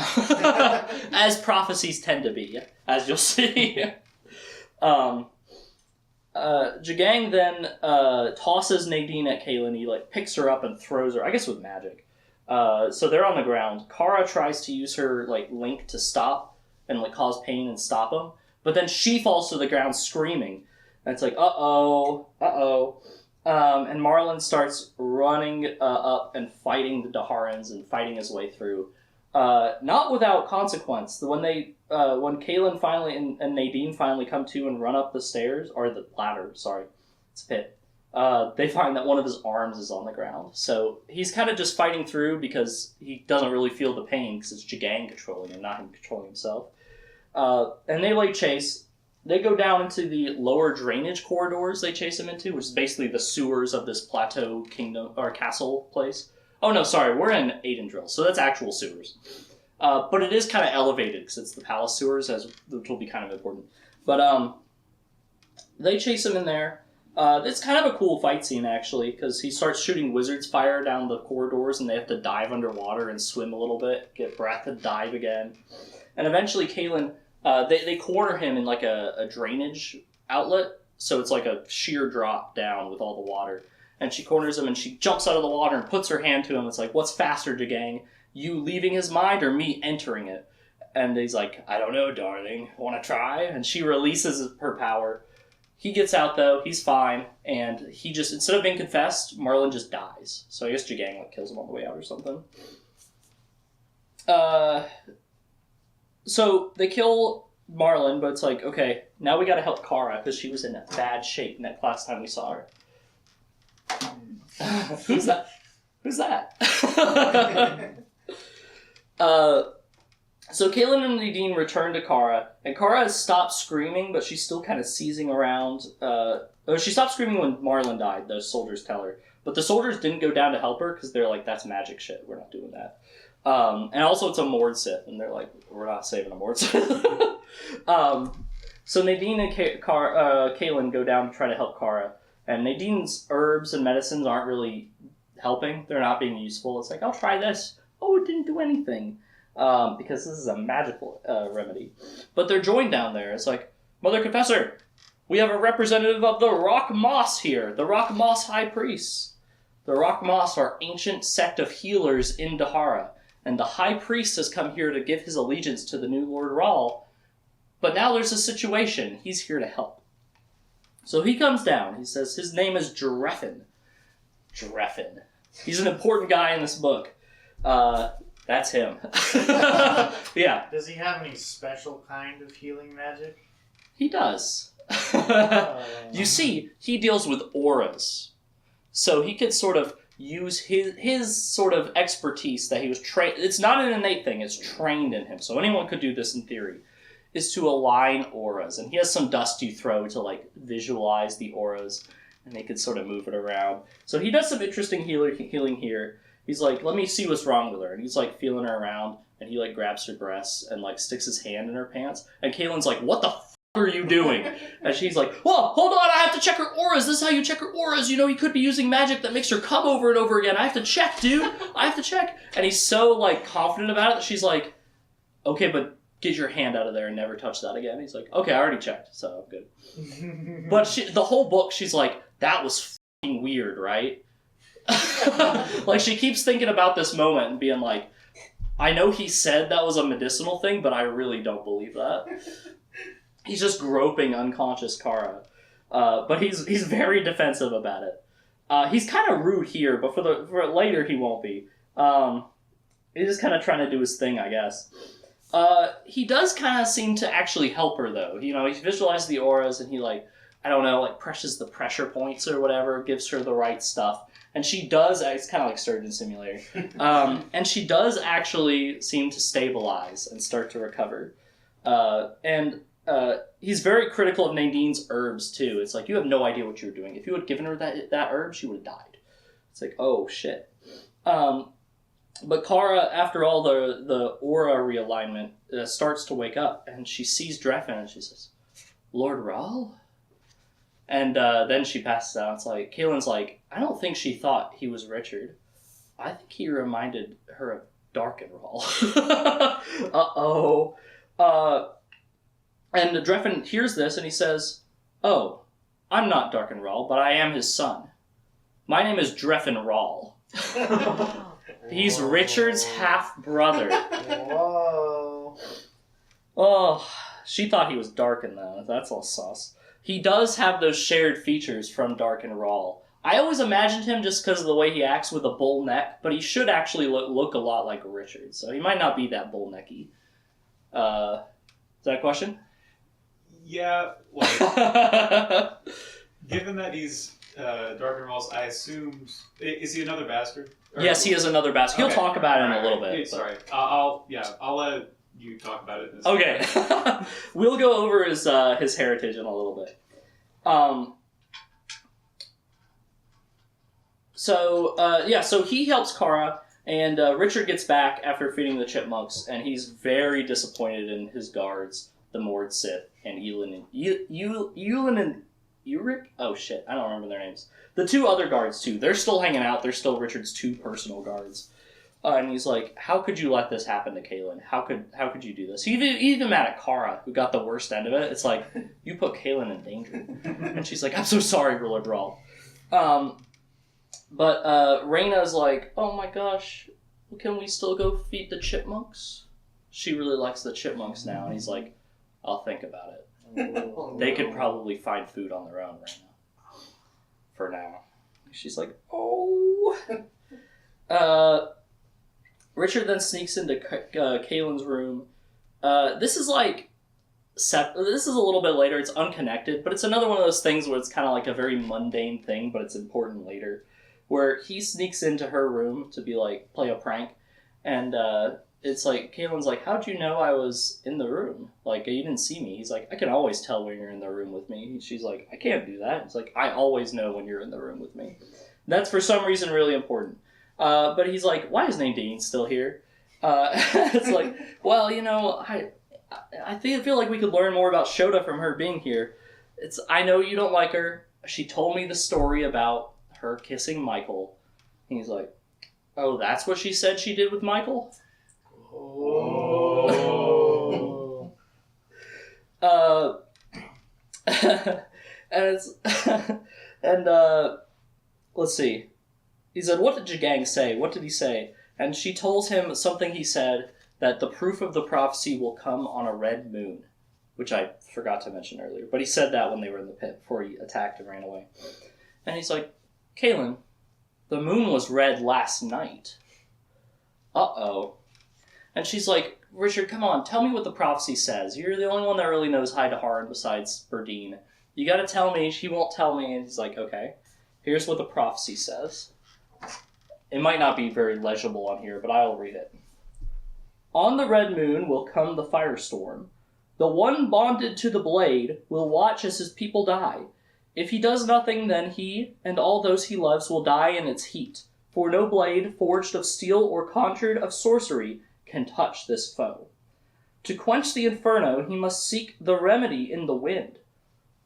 As prophecies tend to be, as you'll see. Jagang then tosses Nadine at Kaylin. He picks her up and throws her, I guess with magic. So they're on the ground. Kara tries to use her link to stop and cause pain and stop him. But then she falls to the ground screaming. And it's like, uh-oh. And Marlin starts running up and fighting the Daharans and fighting his way through. Not without consequence. When Kaylin finally and Nadine finally come to and run up the stairs, or the ladder, sorry, it's a pit, they find that one of his arms is on the ground. So he's kind of just fighting through because he doesn't really feel the pain because it's Jagang controlling him, not him controlling himself. And they lay chase. They go down into the lower drainage corridors they chase him into, which is basically the sewers of this plateau kingdom, or castle place. Oh no, sorry, we're in Aidendrill, so that's actual sewers. But it is kind of elevated, because it's the palace sewers, which will be kind of important. But they chase him in there. It's kind of a cool fight scene, actually, because he starts shooting wizard's fire down the corridors, and they have to dive underwater and swim a little bit, get breath, and dive again. And eventually Kaylin, they corner him in a drainage outlet, so it's a sheer drop down with all the water. And she corners him, and she jumps out of the water and puts her hand to him. It's like, what's faster, Jagang? You leaving his mind or me entering it? And he's like, I don't know, darling. Want to try? And she releases her power. He gets out, though. He's fine. And he just, instead of being confessed, Marlin just dies. So I guess Jagang like, kills him on the way out or something. So they kill Marlin, but it's like, okay, now we gotta help Kara, because she was in a bad shape that last time we saw her. Who's that? Who's that? So Kaylin and Nadine return to Kara, and Kara has stopped screaming, but she's still kind of seizing around. She stopped screaming when Marlin died, those soldiers tell her. But the soldiers didn't go down to help her, because they're like, that's magic shit, we're not doing that. And also it's a Mord Sith, and they're like, we're not saving a Mord Sith. So Nadine and Kaylin go down to try to help Kara, and Nadine's herbs and medicines aren't really helping. They're not being useful. It's like, I'll try this. Oh, it didn't do anything. Because this is a magical remedy. But they're joined down there. It's like, Mother Confessor, we have a representative of the Rock Moss here, the Rock Moss High Priests. The Rock Moss are ancient sect of healers in Dahara, and the High Priest has come here to give his allegiance to the new Lord Rahl. But now there's a situation. He's here to help. So he comes down. He says his name is Dreffin. Dreffin. He's an important guy in this book. That's him. Yeah. Does he have any special kind of healing magic? He does. You see, he deals with auras. So he could sort of use his sort of expertise that he was trained... It's not an innate thing, it's trained in him. So anyone could do this in theory. Is to align auras. And he has some dust you throw to like visualize the auras. And they could sort of move it around. So he does some interesting healing here. He's like, let me see what's wrong with her. And he's like feeling her around. And he like grabs her breasts and like sticks his hand in her pants. And Kaylin's like, what the f*** are you doing? And she's like, whoa, hold on, I have to check her auras. This is how you check her auras. You know, he could be using magic that makes her come over and over again. I have to check, dude. I have to check. And he's so like confident about it that she's like, okay, but get your hand out of there and never touch that again. He's like, okay, I already checked, so I'm good. But the whole book, she's like, that was f***ing weird, right? Like, she keeps thinking about this moment and being like, I know he said that was a medicinal thing, but I really don't believe that. He's just groping unconscious Kara. But he's very defensive about it. He's kind of rude here, but for later he won't be. He's just kind of trying to do his thing, I guess. He does kind of seem to actually help her, though. You know, he visualizes the auras and he, like, I don't know, like, presses the pressure points or whatever, gives her the right stuff. And she does, it's kind of like Surgeon Simulator, and she does actually seem to stabilize and start to recover. He's very critical of Nadine's herbs, too. It's like, you have no idea what you were doing. If you had given her that herb, she would have died. It's like, oh, shit. But Kara, after all the aura realignment, starts to wake up, and she sees Dreffin, and she says, Lord Rahl? And then she passes out. It's like, Kaylin's like, I don't think she thought he was Richard. I think he reminded her of Darkenrahl. Uh-oh. And Dreffin hears this, and he says, oh, I'm not Darkenrahl, but I am his son. My name is Dreffin Rahl. He's Richard's half-brother. Whoa. Oh, she thought he was Darken, though. That's all sus. He does have those shared features from Darkenrahl. I always imagined him just because of the way he acts with a bull neck, but he should actually look a lot like Richard, so he might not be that bull necky. Is that a question? Yeah, like, given that he's Darkenrahl's, I assumed... Is he another bastard? Yes, he is another bastard. He'll talk about it in a little bit. Hey, sorry. I'll let you talk about it. Okay. We'll go over his heritage in a little bit. So he helps Kara, and Richard gets back after feeding the chipmunks, and he's very disappointed in his guards, the Mord Sith, and Elin and Uric? Oh shit, I don't remember their names. The two other guards, too. They're still hanging out. They're still Richard's two personal guards. And he's like, how could you let this happen to Kaylin? How could you do this? He's even mad at Kara, who got the worst end of it. It's like, you put Kaylin in danger. And she's like, I'm so sorry, Ruler Brawl. But Reyna's like, oh my gosh, can we still go feed the chipmunks? She really likes the chipmunks now. And he's like, I'll think about it. They could probably find food on their own right now. For now. She's like, oh. Richard then sneaks into Kaylin's room. This is like... This is a little bit later. It's unconnected, but it's another one of those things where it's kind of like a very mundane thing, but it's important later. Where he sneaks into her room to be like, play a prank. And it's like, Kaylin's like, how'd you know I was in the room? Like, you didn't see me. He's like, I can always tell when you're in the room with me. She's like, I can't do that. It's like, I always know when you're in the room with me. That's for some reason really important. But he's like, why is Nadine still here? It's like, well, you know, I feel like we could learn more about Shota from her being here. I know you don't like her. She told me the story about her kissing Michael. And he's like, oh, that's what she said she did with Michael? Oh. And let's see. He said, what did Jagang say? What did he say? And she tells him something he said, that the proof of the prophecy will come on a red moon, which I forgot to mention earlier. But he said that when they were in the pit, before he attacked and ran away. And he's like, Kaylin, the moon was red last night. Uh-oh. And she's like, Richard, come on, tell me what the prophecy says. You're the only one that really knows High to Harn besides Berdine. You gotta tell me. She won't tell me. And he's like, okay, here's what the prophecy says. It might not be very legible on here, but I'll read it. On the red moon will come the firestorm. The one bonded to the blade will watch as his people die. If he does nothing, then he and all those he loves will die in its heat. For no blade, forged of steel or conjured of sorcery, can touch this foe. To quench the inferno, he must seek the remedy in the wind.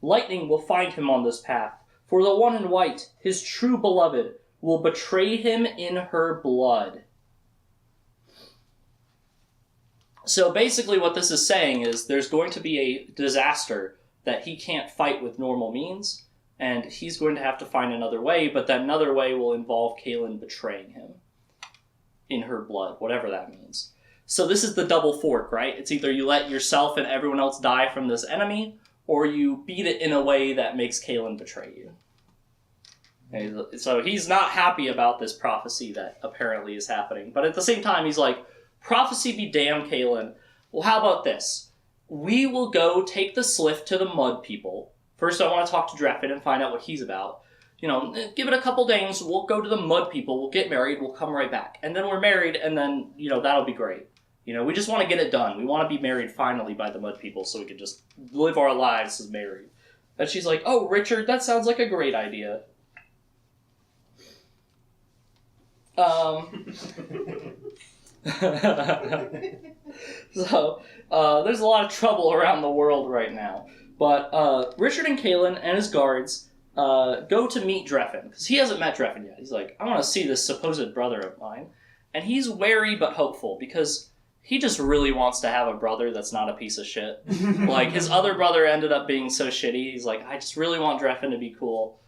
Lightning will find him on this path, for the one in white, his true beloved, will betray him in her blood. So basically what this is saying is there's going to be a disaster that he can't fight with normal means, and he's going to have to find another way, but that another way will involve Kaylin betraying him in her blood, whatever that means. So this is the double fork, right? It's either you let yourself and everyone else die from this enemy, or you beat it in a way that makes Kaylin betray you. And so he's not happy about this prophecy that apparently is happening, but at the same time he's like, prophecy be damned, Kaylin. Well, how about this? We will go take the Sliff to the Mud People. First, I want to talk to Dreffin and find out what he's about. You know, give it a couple days, we'll go to the Mud People, we'll get married, we'll come right back. And then we're married, and then, you know, that'll be great. You know, we just want to get it done. We want to be married finally by the Mud People so we can just live our lives as married. And she's like, oh, Richard, that sounds like a great idea. So, there's a lot of trouble around the world right now. But Richard and Kaylin and his guards go to meet Dreffin, because he hasn't met Dreffin yet. He's like, I want to see this supposed brother of mine. And he's wary but hopeful, because he just really wants to have a brother that's not a piece of shit. Like, his other brother ended up being so shitty, he's like, I just really want Dreffin to be cool.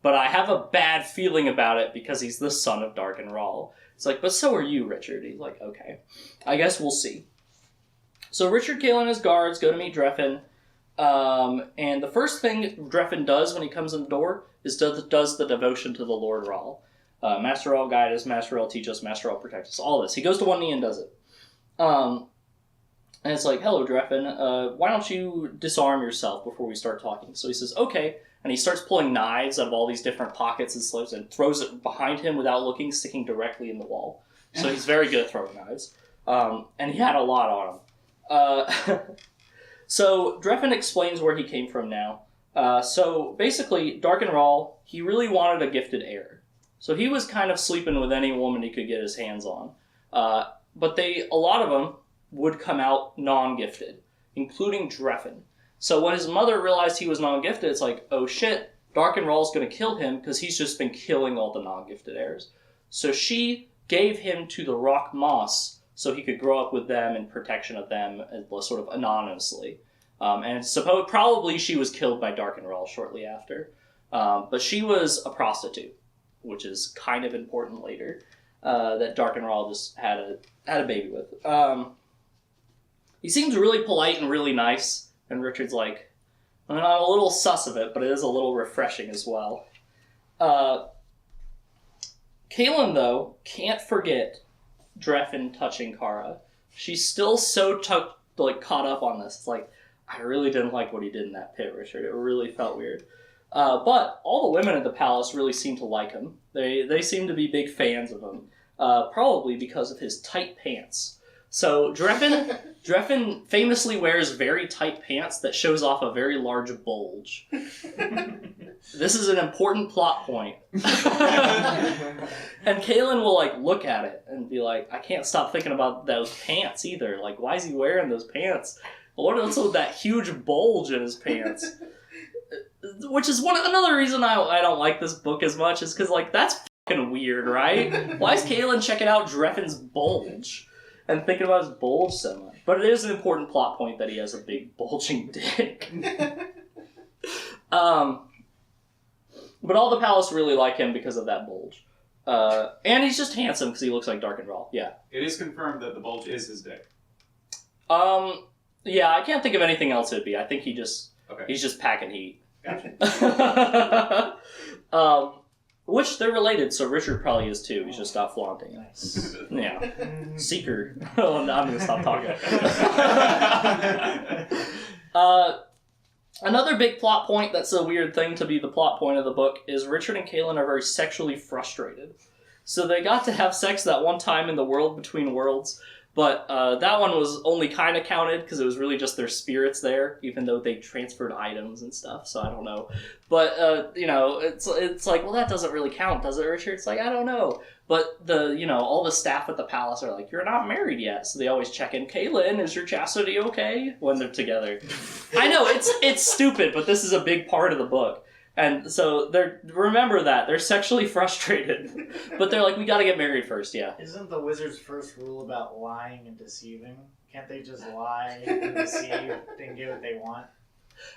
But I have a bad feeling about it because he's the son of Dark and Rahl. It's like, but so are you, Richard. He's like, okay. I guess we'll see. So Richard, Kaylin, and his guards go to meet Dreffin. And the first thing Dreffin does when he comes in the door is does the devotion to the Lord Rahl. Master Rahl guide us, Master Rahl teach us, Master Rahl protect us. All this. He goes to one knee and does it. And it's like, hello, Dreffin. Why don't you disarm yourself before we start talking? So he says, okay. And he starts pulling knives out of all these different pockets and slips and throws it behind him without looking, sticking directly in the wall. So he's very good at throwing knives. And he had a lot on him. So Dreffin explains where he came from now. So basically, Dark and Rahl, he really wanted a gifted heir. So he was kind of sleeping with any woman he could get his hands on. But a lot of them would come out non-gifted, including Dreffin. So when his mother realized he was non-gifted, it's like, oh shit, Dark and Rahl's going to kill him because he's just been killing all the non-gifted heirs. So she gave him to the Rock Moss so he could grow up with them in protection of them sort of anonymously. And probably she was killed by Dark and Rahl shortly after. But she was a prostitute, which is kind of important later, that Dark and Rahl just had a baby with. He seems really polite and really nice. And Richard's like, I'm a little sus of it, but it is a little refreshing as well. Kaylin, though, can't forget Dreffin touching Kara. She's still so caught up on this. It's like, I really didn't like what he did in that pit, Richard. It really felt weird. But all the women at the palace really seem to like him. They seem to be big fans of him. Probably because of his tight pants. So Dreffin famously wears very tight pants that shows off a very large bulge. This is an important plot point. And Kaylin will look at it and be like, I can't stop thinking about those pants either. Like, why is he wearing those pants? What's with that huge bulge in his pants? Which is another reason I don't like this book as much, is because that's fucking weird, right? Why is Kaylin checking out Dreffin's bulge and thinking about his bulge so much? But it is an important plot point that he has a big bulging dick. But all the palace really like him because of that bulge. And he's just handsome because he looks like Dark and Raw. Yeah. It is confirmed that the bulge is his dick. Yeah, I can't think of anything else it'd be. I think he's just packing heat. Gotcha. Which they're related, so Richard probably is too. He's just not flaunting it. Nice. Yeah. Seeker. Oh, no, I'm going to stop talking. Another big plot point that's a weird thing to be the plot point of the book is Richard and Kaylin are very sexually frustrated. So they got to have sex that one time in the World Between Worlds, but that one was only kind of counted because it was really just their spirits there, even though they transferred items and stuff, so I don't know. But, it's like, well, that doesn't really count, does it, Richard? It's like, I don't know. But all the staff at the palace are like, you're not married yet. So they always check in, Kaylin, is your chastity okay? When they're together. I know, it's stupid, but this is a big part of the book. And so remember that. They're sexually frustrated. But they're like, we gotta get married first, yeah. Isn't the wizard's first rule about lying and deceiving? Can't they just lie and deceive and get what they want?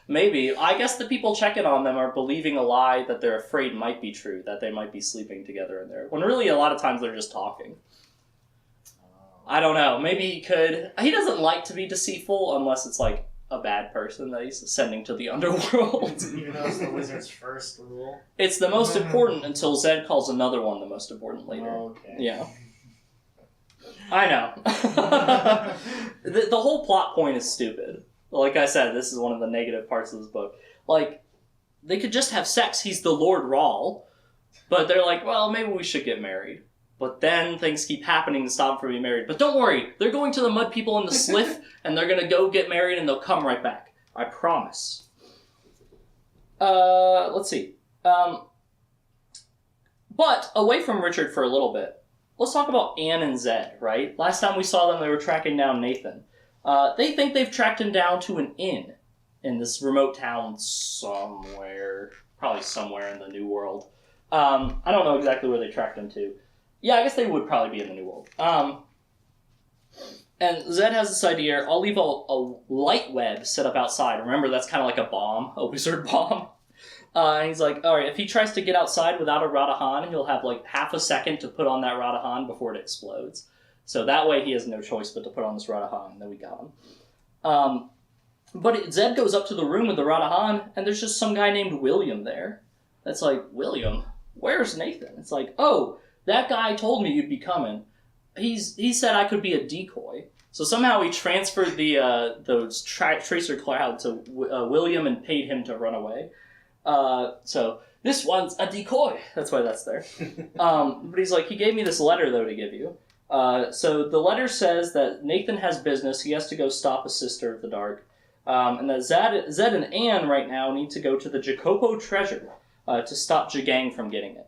Maybe. I guess the people checking on them are believing a lie that they're afraid might be true, that they might be sleeping together in there. When really a lot of times they're just talking. I don't know. Maybe he could. He doesn't like to be deceitful unless it's like a bad person that he's sending to the underworld. Even though it's the wizard's first rule? It's the most important until Zed calls another one the most important later. Okay. Yeah. I know. The whole plot point is stupid. Like I said, this is one of the negative parts of this book. Like, they could just have sex. He's the Lord Rawl. But they're like, well, maybe we should get married. But then things keep happening to stop from being married. But don't worry, they're going to the mud people in the Sliff, and they're going to go get married, and they'll come right back. I promise. Let's see. But away from Richard for a little bit, let's talk about Anne and Zed, right? Last time we saw them, they were tracking down Nathan. They think they've tracked him down to an inn in this remote town somewhere. Probably somewhere in the New World. I don't know exactly where they tracked him to. Yeah, I guess they would probably be in the New World. And Zed has this idea, I'll leave a light web set up outside. Remember, that's kind of like a bomb, a wizard bomb. And he's like, alright, if he tries to get outside without a Radahan, he'll have like half a second to put on that Radahan before it explodes. So that way he has no choice but to put on this Radahan, and then we got him. But Zed goes up to the room with the Radahan, and there's just some guy named William there. That's like, William? Where's Nathan? It's like, oh, that guy told me you'd be coming. He said I could be a decoy. So somehow he transferred those tracer cloud to William and paid him to run away. So this one's a decoy. That's why that's there. But he's like, he gave me this letter, though, to give you. So the letter says that Nathan has business. He has to go stop a Sister of the Dark. And that Zed and Anne right now need to go to the Jacopo treasure to stop Jagang from getting it.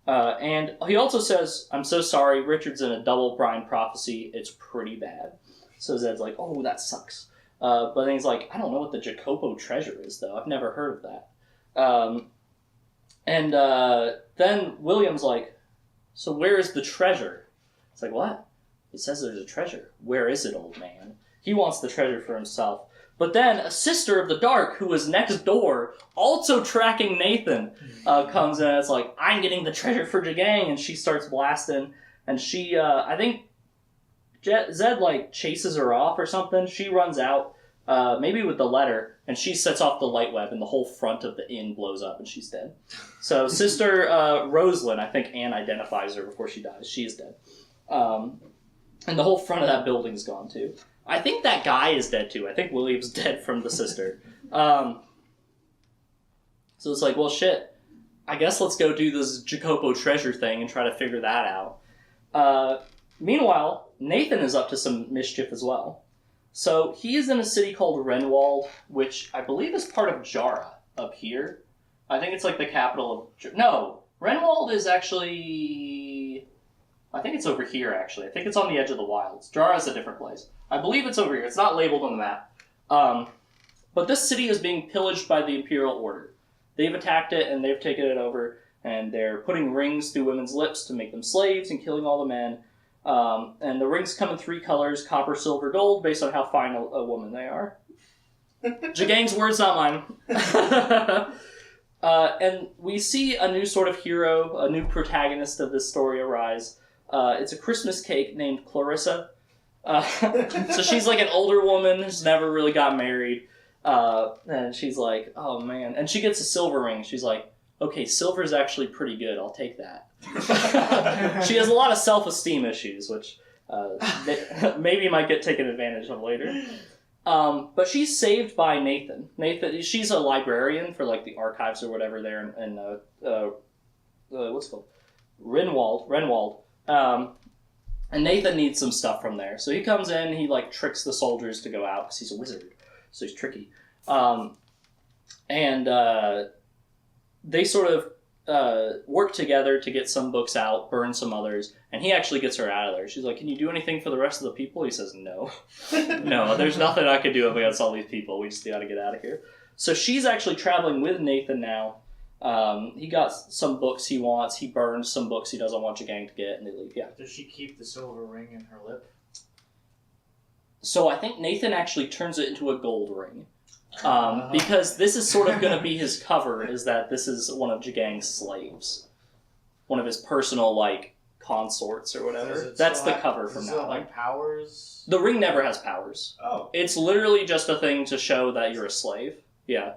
And he also says, I'm so sorry, Richard's in a double blind prophecy. It's pretty bad. So Zed's like, oh, that sucks. But then he's like, I don't know what the Jacopo treasure is, though. I've never heard of that. Then William's like, so where is the treasure? It's like, what? It says there's a treasure. Where is it, old man? He wants the treasure for himself. But then a Sister of the Dark, who is next door, also tracking Nathan, comes in and it's like, I'm getting the treasure for Jagang, and she starts blasting. And she, I think Zed, chases her off or something. She runs out. maybe with the letter, and she sets off the light web, and the whole front of the inn blows up, and she's dead. So Sister Rosalind, I think Anne identifies her before she dies. She is dead. And the whole front of that building's gone, too. I think that guy is dead, too. I think William's dead from the sister. So it's like, well, shit. I guess let's go do this Jacopo treasure thing and try to figure that out. Meanwhile, Nathan is up to some mischief as well. So he is in a city called Renwald, which I believe is part of Jara up here. I think it's like the capital of... No, Renwald is actually... I think it's over here, actually. I think it's on the edge of the wilds. Jara is a different place. I believe it's over here. It's not labeled on the map. But this city is being pillaged by the Imperial Order. They've attacked it, and they've taken it over, and they're putting rings through women's lips to make them slaves and killing all the men. And the rings come in 3 colors, copper, silver, gold, based on how fine a woman they are. Jagang's words, not mine. And we see a new sort of hero, a new protagonist of this story arise. It's a Christmas cake named Clarissa. So she's like an older woman who's never really got married. And she's like, oh man. And she gets a silver ring. She's like, okay, silver's actually pretty good. I'll take that. She has a lot of self-esteem issues, which maybe might get taken advantage of later. But she's saved by Nathan. Nathan, she's a librarian for like the archives or whatever there in what's it called? Renwald. And Nathan needs some stuff from there. So he comes in, he like tricks the soldiers to go out because he's a wizard. So he's tricky. And they sort of work together to get some books out, burn some others, and he actually gets her out of there. She's like, can you do anything for the rest of the people? He says, no. No, there's nothing I could do against all these people. We just gotta get out of here. So she's actually traveling with Nathan now. He got some books he wants. He burns some books he doesn't want Jagang to get, and they leave. Yeah. Does she keep the silver ring in her lip? So I think Nathan actually turns it into a gold ring. Because this is sort of going to be his cover, is that this is one of Jagang's slaves. One of his personal, like, consorts or whatever. That's the cover from now on. Like powers? The ring never has powers. Oh. It's literally just a thing to show that you're a slave. Yeah.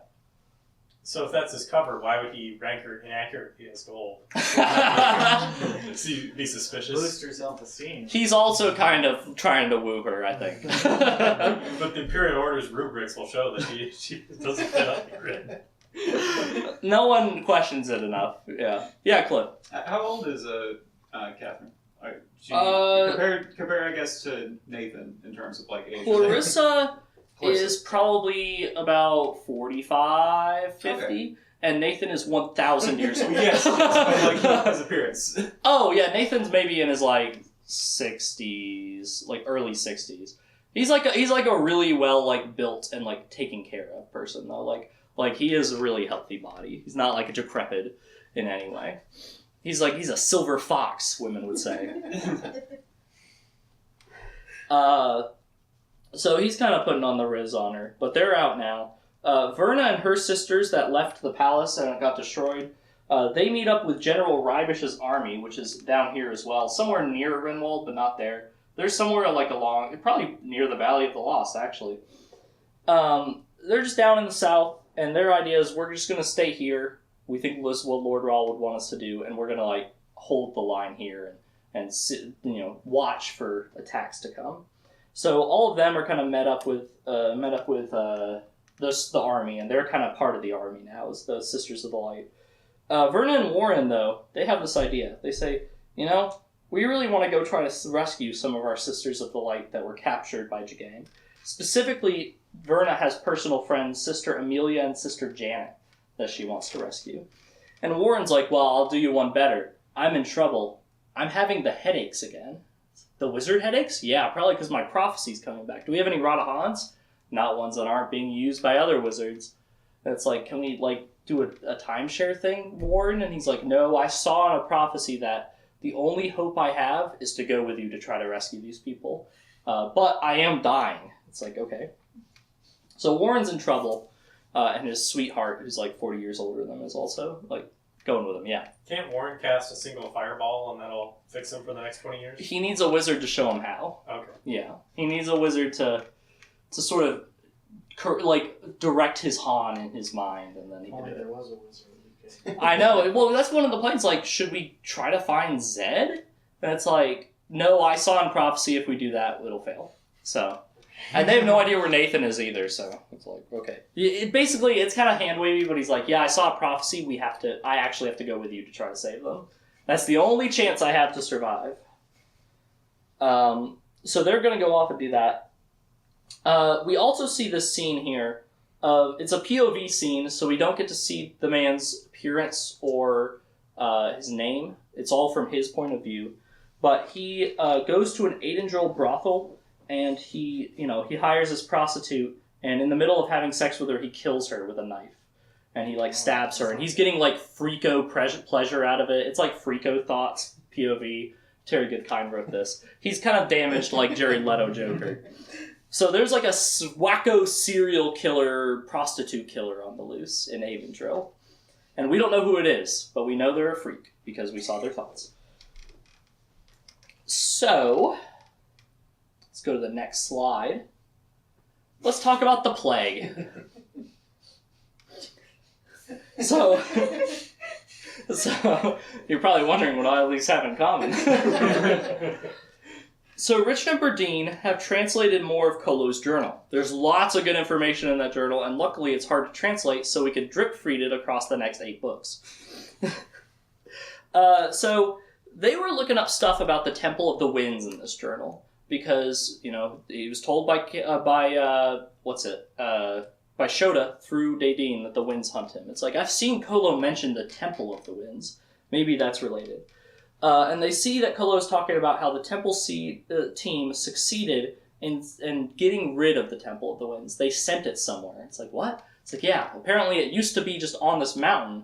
So if that's his cover, why would he rank her inaccurately as gold? Be suspicious. Boost her self-esteem. He's also kind of trying to woo her, I think. But the Imperial Order's rubrics will show that she doesn't fit on the grid. No one questions it enough. Yeah. Yeah, Cliff. How old is Catherine? She, compare, I guess, to Nathan in terms of like age. Clarissa is probably about 45, 50, okay. And Nathan is 1,000 years old. Yes, but like his appearance. Oh yeah, Nathan's maybe in his like 60s, like early 60s. He's like a really well like built and like taken care of person though. Like he has a really healthy body. He's not like a decrepit in any way. He's a silver fox, women would say. So he's kind of putting on the riz on her, but they're out now. Verna and her sisters that left the palace and got destroyed, they meet up with General Rybish's army, which is down here as well, somewhere near Renwald, but not there. They're somewhere like along, probably near the Valley of the Lost, actually. They're just down in the south, and their idea is we're just going to stay here. We think this is what Lord Rawl would want us to do, and we're going to like hold the line here and sit, watch for attacks to come. So all of them are kind of met up with the army, and they're kind of part of the army now as the Sisters of the Light. Verna and Warren, though, they have this idea. They say, we really want to go try to rescue some of our Sisters of the Light that were captured by Jagang. Specifically, Verna has personal friends, Sister Amelia and Sister Janet, that she wants to rescue. And Warren's like, well, I'll do you one better. I'm in trouble. I'm having the headaches again. The wizard headaches? Yeah, probably because my prophecy's coming back. Do we have any Radahans? Not ones that aren't being used by other wizards. And it's like, can we do a timeshare thing, Warren? And he's like, no, I saw in a prophecy that the only hope I have is to go with you to try to rescue these people. But I am dying. It's like, okay. So Warren's in trouble, and his sweetheart, who's like 40 years older than him, is also going with him, yeah. Can't Warren cast a single fireball and that'll fix him for the next 20 years? He needs a wizard to show him how. Okay. Yeah. He needs a wizard to sort of direct his Han in his mind, and then he Only could do there it. was a wizard who could. I know. Well, that's one of the plans. Like, should we try to find Zed? And it's like, no, I saw in prophecy if we do that, it'll fail. So, and they have no idea where Nathan is either. So it's like, okay. Basically, it's kind of hand wavy, but he's like, yeah, I saw a prophecy. I actually have to go with you to try to save them. That's the only chance I have to survive. So they're going to go off and do that. We also see this scene here. It's a POV scene, so we don't get to see the man's appearance or his name. It's all from his point of view. But he goes to an 8-year-old brothel, and he hires this prostitute, and in the middle of having sex with her, he kills her with a knife. And he, stabs her, and he's getting, freako pleasure out of it. It's like Freako Thoughts, POV. Terry Goodkind wrote this. He's kind of damaged like Jared Leto Joker. So there's a wacko serial killer, prostitute killer on the loose in Avondale. And we don't know who it is, but we know they're a freak because we saw their thoughts. So, let's go to the next slide. Let's talk about the plague. So you're probably wondering what all these have in common. So Richard and Berdine have translated more of Kolo's journal. There's lots of good information in that journal, and luckily it's hard to translate, so we could drip feed it across the next 8 books. So they were looking up stuff about the Temple of the Winds in this journal, because, he was told by Shota through Daedin that the winds hunt him. It's like, I've seen Kolo mention the Temple of the Winds. Maybe that's related. And they see that Kolo's talking about how the Temple team succeeded in getting rid of the Temple of the Winds. They sent it somewhere. It's like, what? It's like, yeah, apparently it used to be just on this mountain,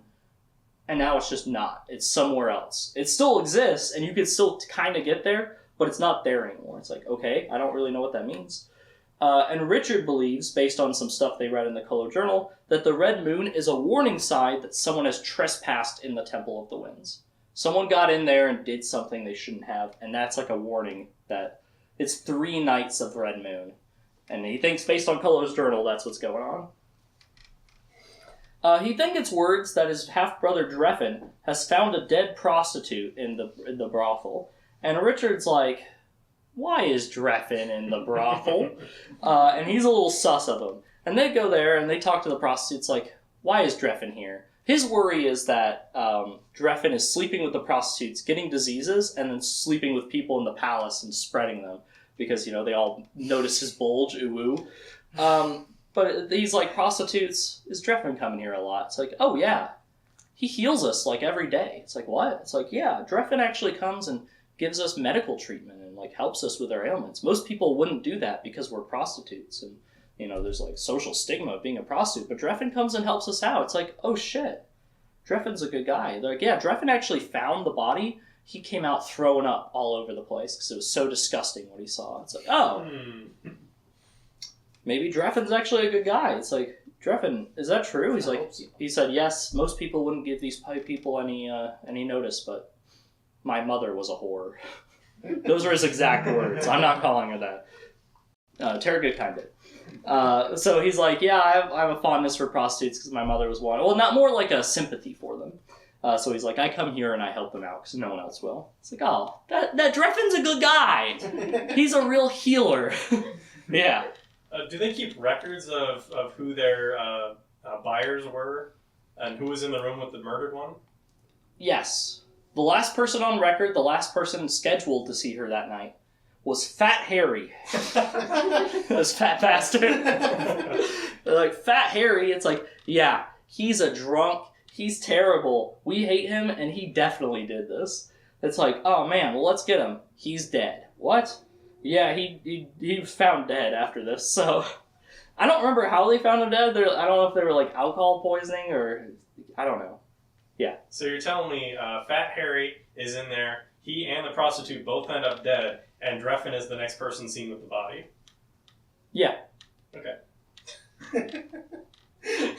and now it's just not. It's somewhere else. It still exists, and you can still kind of get there, but it's not there anymore. It's like, okay, I don't really know what that means. And Richard believes, based on some stuff they read in the Kolo Journal, that the red moon is a warning sign that someone has trespassed in the Temple of the Winds. Someone got in there and did something they shouldn't have, and that's a warning that it's 3 nights of red moon. And he thinks, based on Kolo's journal, that's what's going on. He then gets words that his half-brother Dreffin has found a dead prostitute in the brothel. And Richard's like, why is Dreffin in the brothel? And he's a little sus of him. And they go there and they talk to the prostitutes like, why is Dreffin here? His worry is that Dreffin is sleeping with the prostitutes, getting diseases, and then sleeping with people in the palace and spreading them. Because, they all notice his bulge, ooh. But he's like, prostitutes, is Dreffin coming here a lot? It's like, oh yeah, he heals us every day. It's like, what? It's like, yeah, Dreffin actually comes and gives us medical treatment and helps us with our ailments. Most people wouldn't do that because we're prostitutes and there's social stigma of being a prostitute, but Dreffin comes and helps us out. It's like, oh shit, Dreffin's a good guy. They're like, yeah, Dreffin actually found the body. He came out throwing up all over the place because it was so disgusting what he saw. It's like, oh, maybe Dreffin's actually a good guy. It's like, Dreffin, is that true? He's like, he said, yes, most people wouldn't give these people any notice, but my mother was a whore. Those are his exact words. I'm not calling her that. Terry Goodkind did. So he's like, yeah, I have a fondness for prostitutes because my mother was one. Well, not more like a sympathy for them. So he's like, I come here and I help them out because no one else will. It's like, oh, that Dreffin's a good guy. He's a real healer. Yeah. Do they keep records of who their buyers were and who was in the room with the murdered one? Yes. The last person on record, the last person scheduled to see her that night, was Fat Harry. This fat bastard. They're like, Fat Harry, it's like, yeah, he's a drunk, he's terrible, we hate him, and he definitely did this. It's like, oh man, well let's get him. He's dead. What? Yeah, he was found dead after this, so... I don't remember how they found him dead. I don't know if they were alcohol poisoning or... I don't know. Yeah. So you're telling me Fat Harry is in there, he and the prostitute both end up dead, and Dreffin is the next person seen with the body? Yeah. Okay.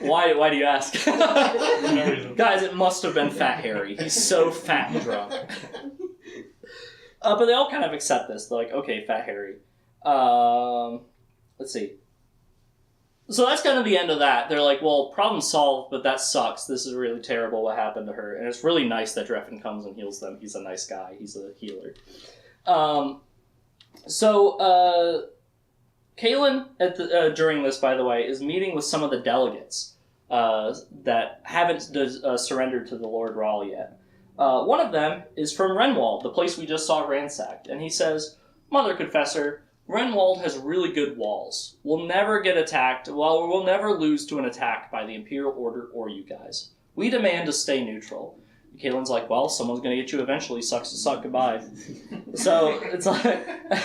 Why do you ask? No reason. Guys, it must have been Fat Harry. He's so fat and drunk. But they all kind of accept this. They're like, okay, Fat Harry. Let's see. So that's kind of the end of that. They're like, well, problem solved, but that sucks. This is really terrible what happened to her. And it's really nice that Dreffin comes and heals them. He's a nice guy. He's a healer. Kaelin, during this, by the way, is meeting with some of the delegates that haven't surrendered to the Lord Rawl yet. One of them is from Renwald, the place we just saw ransacked. And he says, Mother Confessor, Renwald has really good walls. We'll never get attacked. Well, we'll never lose to an attack by the Imperial Order or you guys. We demand to stay neutral. Kaelin's like, well, someone's going to get you eventually. Sucks to suck. Goodbye. So it's like,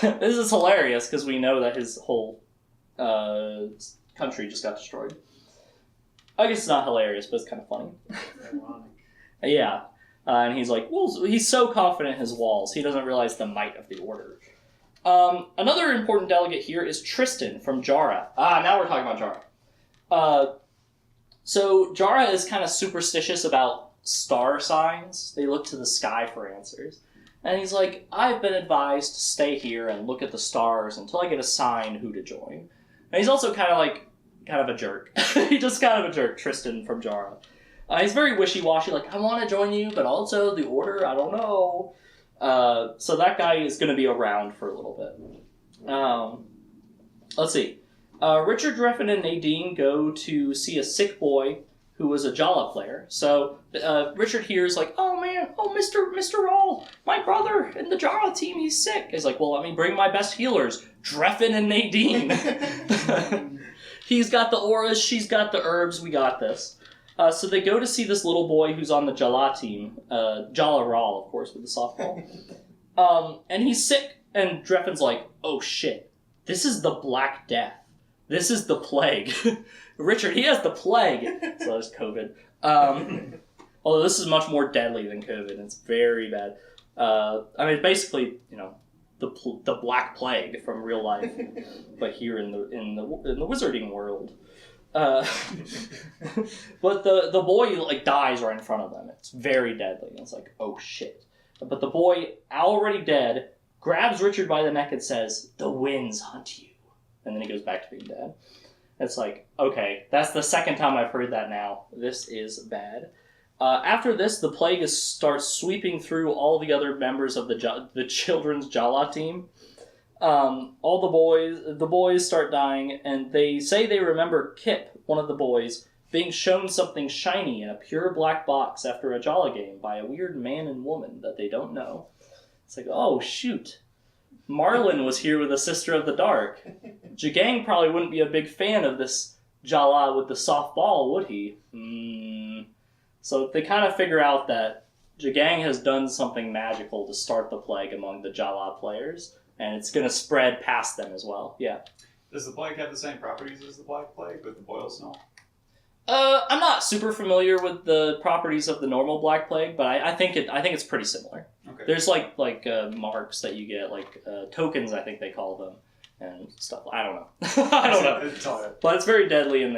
this is hilarious because we know that his whole country just got destroyed. I guess it's not hilarious, but it's kind of funny. Yeah. And he's like, well, he's so confident in his walls, he doesn't realize the might of the Order. Another important delegate here is Tristan from Jara. Now we're talking about Jara. So Jara is kind of superstitious about star signs. They look to the sky for answers. And he's like, I've been advised to stay here and look at the stars until I get a sign who to join. And he's also kind of a jerk. He's just kind of a jerk, Tristan from Jara. He's very wishy-washy, like, I want to join you, but also the Order, I don't know. So that guy is going to be around for a little bit. Let's see. Richard, Dreffin, and Nadine go to see a sick boy who was a Jala player. So Richard hears like, oh man, Mr. Rawl, my brother in the Jala team, he's sick. He's like, well, let me bring my best healers, Dreffin and Nadine. He's got the auras, she's got the herbs, we got this. So they go to see this little boy who's on the Jala team, Jala Rawl, of course, with the softball. And he's sick, and Dreffin's like, oh shit, this is the Black Death. This is the plague. Richard, he has the plague. So there's COVID. Although this is much more deadly than COVID. It's very bad. I mean, basically, the Black Plague from real life, but here in the wizarding world. But the boy dies right in front of them. It's very deadly. And it's like, oh shit. But the boy, already dead, grabs Richard by the neck and says, the winds hunt you. And then he goes back to being dead. It's like, okay, that's the second time I've heard that now. This is bad. After this, the plague starts sweeping through all the other members of the children's Jala team. All the boys start dying, and they say they remember Kip, one of the boys, being shown something shiny in a pure black box after a Jala game by a weird man and woman that they don't know. It's like, oh shoot. Marlin was here with a Sister of the Dark. Jagang probably wouldn't be a big fan of this Jala with the soft ball, would he? So they kind of figure out that Jagang has done something magical to start the plague among the Jala players, and it's going to spread past them as well. Yeah. Does the plague have the same properties as the Black Plague with the boils and all? I'm not super familiar with the properties of the normal Black Plague, but I think it's pretty similar. Okay. There's like marks that you get, like tokens, I think they call them, and stuff. I don't know. I don't know. It's all right. But it's very deadly, and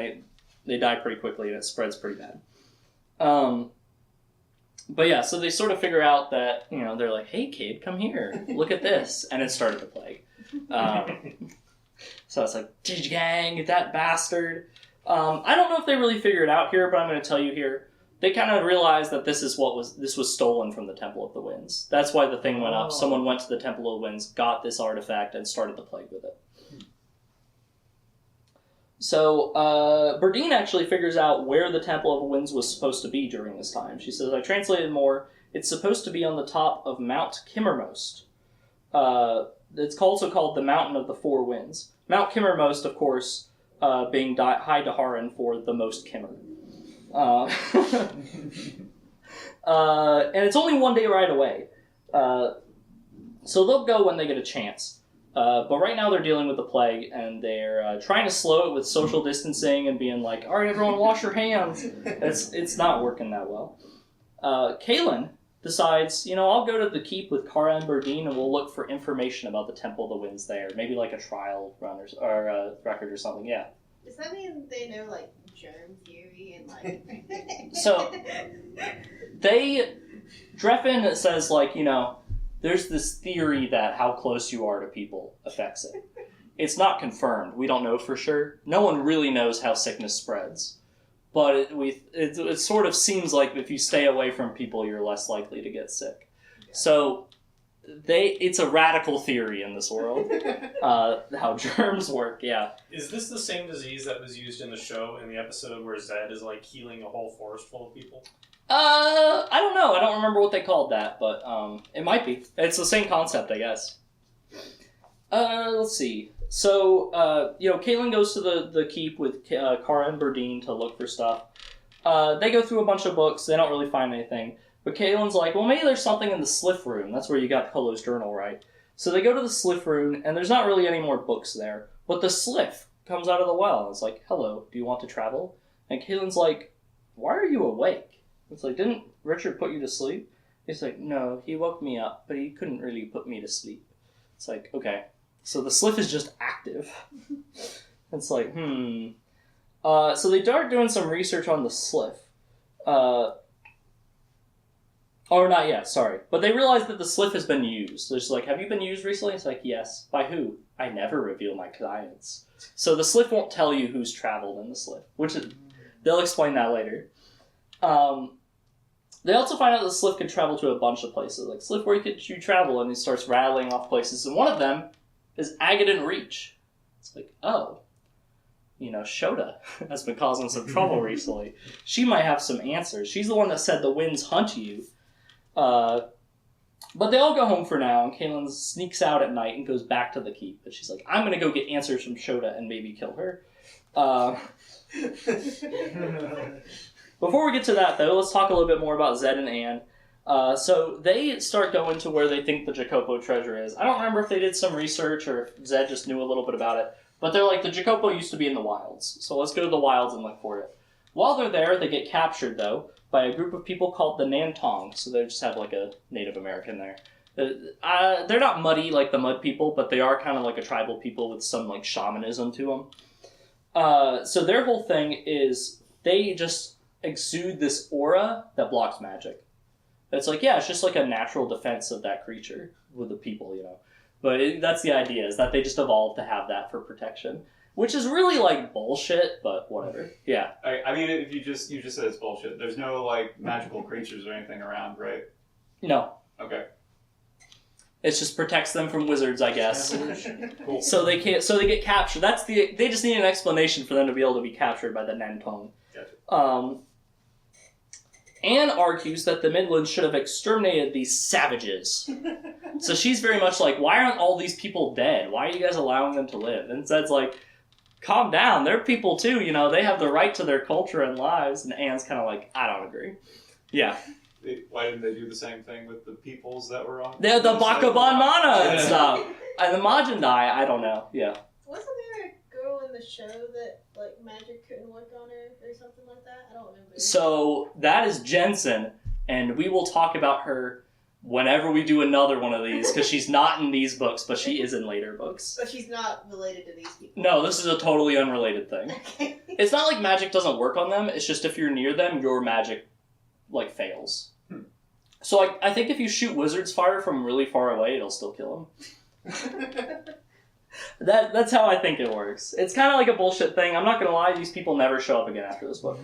they die pretty quickly, and it spreads pretty bad. But yeah, so they sort of figure out that, they're like, hey kid, come here, look at this, and it started the plague. So it's like, Jagang, that bastard. I don't know if they really figure it out here, but I'm going to tell you here. They kind of realized that this was stolen from the Temple of the Winds. That's why the thing went up. Someone went to the Temple of the Winds, got this artifact, and started the plague with it. So, Berdine actually figures out where the Temple of the Winds was supposed to be during this time. She says, I translated more. It's supposed to be on the top of Mount Kimmermost. It's also called the Mountain of the Four Winds. Mount Kimmermost, of course, being High Daharan for the most Kimmer. And it's only one day ride away. So they'll go when they get a chance. But right now they're dealing with the plague, and they're trying to slow it with social distancing and being like, all right, everyone, wash your hands. It's not working that well. Kaelin decides, I'll go to the keep with Kara and Berdine, and we'll look for information about the Temple of the Winds there. Maybe like a trial run or a record or something, yeah. Does that mean they know, germ theory and, So, Dreffin says, there's this theory that how close you are to people affects it. It's not confirmed. We don't know for sure. No one really knows how sickness spreads. But it sort of seems like if you stay away from people, you're less likely to get sick. Yeah. So it's a radical theory in this world, how germs work, yeah. Is this the same disease that was used in the show in the episode where Zed is like healing a whole forest full of people? I don't know. I don't remember what they called that, but it might be. It's the same concept, I guess. Let's see. So, Caitlin goes to the keep with Kara and Berdine to look for stuff. They go through a bunch of books. They don't really find anything. But Caitlin's like, well, maybe there's something in the Sliff room. That's where you got Polo's journal, right? So they go to the Sliff room, and there's not really any more books there. But the Sliff comes out of the well, and it's like, hello, do you want to travel? And Caitlin's like, why are you awake? It's like, didn't Richard put you to sleep? He's like, no, he woke me up, but he couldn't really put me to sleep. It's like, okay. So the Sliff is just active. It's like, So they start doing some research on the Sliff. Or not yet, sorry. But they realize that the Sliff has been used. They're just like, have you been used recently? It's like, yes. By who? I never reveal my clients. So the Sliff won't tell you who's traveled in the Sliff. They'll explain that later. They also find out that the Sliff can travel to a bunch of places. Like, Sliff, where could you travel? And he starts rattling off places. And one of them is Agadan Reach. It's like, oh. Shota has been causing some trouble recently. She might have some answers. She's the one that said the winds hunt you. But they all go home for now, and Caitlin sneaks out at night and goes back to the keep. But she's like, I'm going to go get answers from Shota and maybe kill her. Before we get to that, though, let's talk a little bit more about Zed and Anne. So they start going to where they think the Jacopo treasure is. I don't remember if they did some research or if Zed just knew a little bit about it. But they're like, the Jacopo used to be in the wilds. So let's go to the wilds and look for it. While they're there, they get captured, though, by a group of people called the Nantong. So they just have like a Native American there. They're not muddy like the mud people, but they are kind of like a tribal people with some like shamanism to them. So their whole thing is they just exude this aura that blocks magic. It's like, yeah, it's just like a natural defense of that creature with the people, But that's the idea, is that they just evolved to have that for protection. Which is really, like, bullshit, but whatever. Yeah. I mean, if you just said it's bullshit. There's no, like, magical creatures or anything around, right? No. Okay. It just protects them from wizards, I guess. Cool. So they get captured. They just need an explanation for them to be able to be captured by the Nantong. Gotcha. Anne argues that the Midlands should have exterminated these savages. So she's very much like, why aren't all these people dead? Why are you guys allowing them to live? And Zed's like, calm down, they're people too, they have the right to their culture and lives. And Anne's kind of like, I don't agree. Yeah. Why didn't they do the same thing with the peoples that were on? They're the Bakaban Mana and stuff. And the Majandai, I don't know. Yeah. Wasn't there a girl in the show that, like, magic couldn't work on her or something like that? I don't remember. So, that is Jensen, and we will talk about her whenever we do another one of these, because she's not in these books, but she is in later books. But she's not related to these people. No, this is a totally unrelated thing. Okay. It's not like magic doesn't work on them, it's just if you're near them, your magic, fails. So I think if you shoot wizard's fire from really far away, it'll still kill them. That's how I think it works. It's kind of like a bullshit thing. I'm not going to lie, these people never show up again after this book.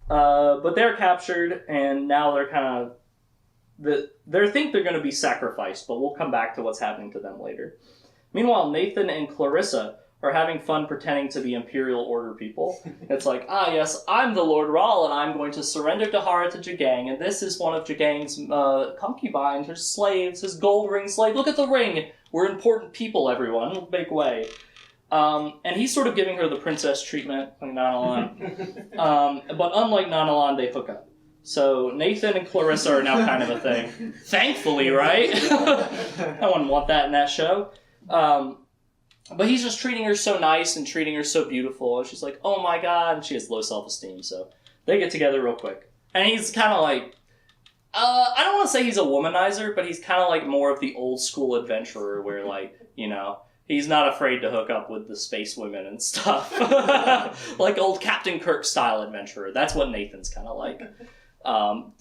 But they're captured, and now they're kind of... They think they're going to be sacrificed, but we'll come back to what's happening to them later. Meanwhile, Nathan and Clarissa are having fun pretending to be Imperial Order people. It's like, yes, I'm the Lord Rahl, and I'm going to surrender Dahara to Jagang, and this is one of Jagang's concubines, her slaves, his gold ring slave. Look at the ring! We're important people, everyone. Make way. And he's sort of giving her the princess treatment, like Nanalan. But unlike Nanalan, they hook up. So Nathan and Clarissa are now kind of a thing. Thankfully, right? I wouldn't want that in that show. But he's just treating her so nice and treating her so beautiful. And she's like, oh my god. And she has low self-esteem, so they get together real quick. And he's kind of like, I don't want to say he's a womanizer, but he's kind of like more of the old school adventurer where, he's not afraid to hook up with the space women and stuff. Like old Captain Kirk style adventurer. That's what Nathan's kind of like.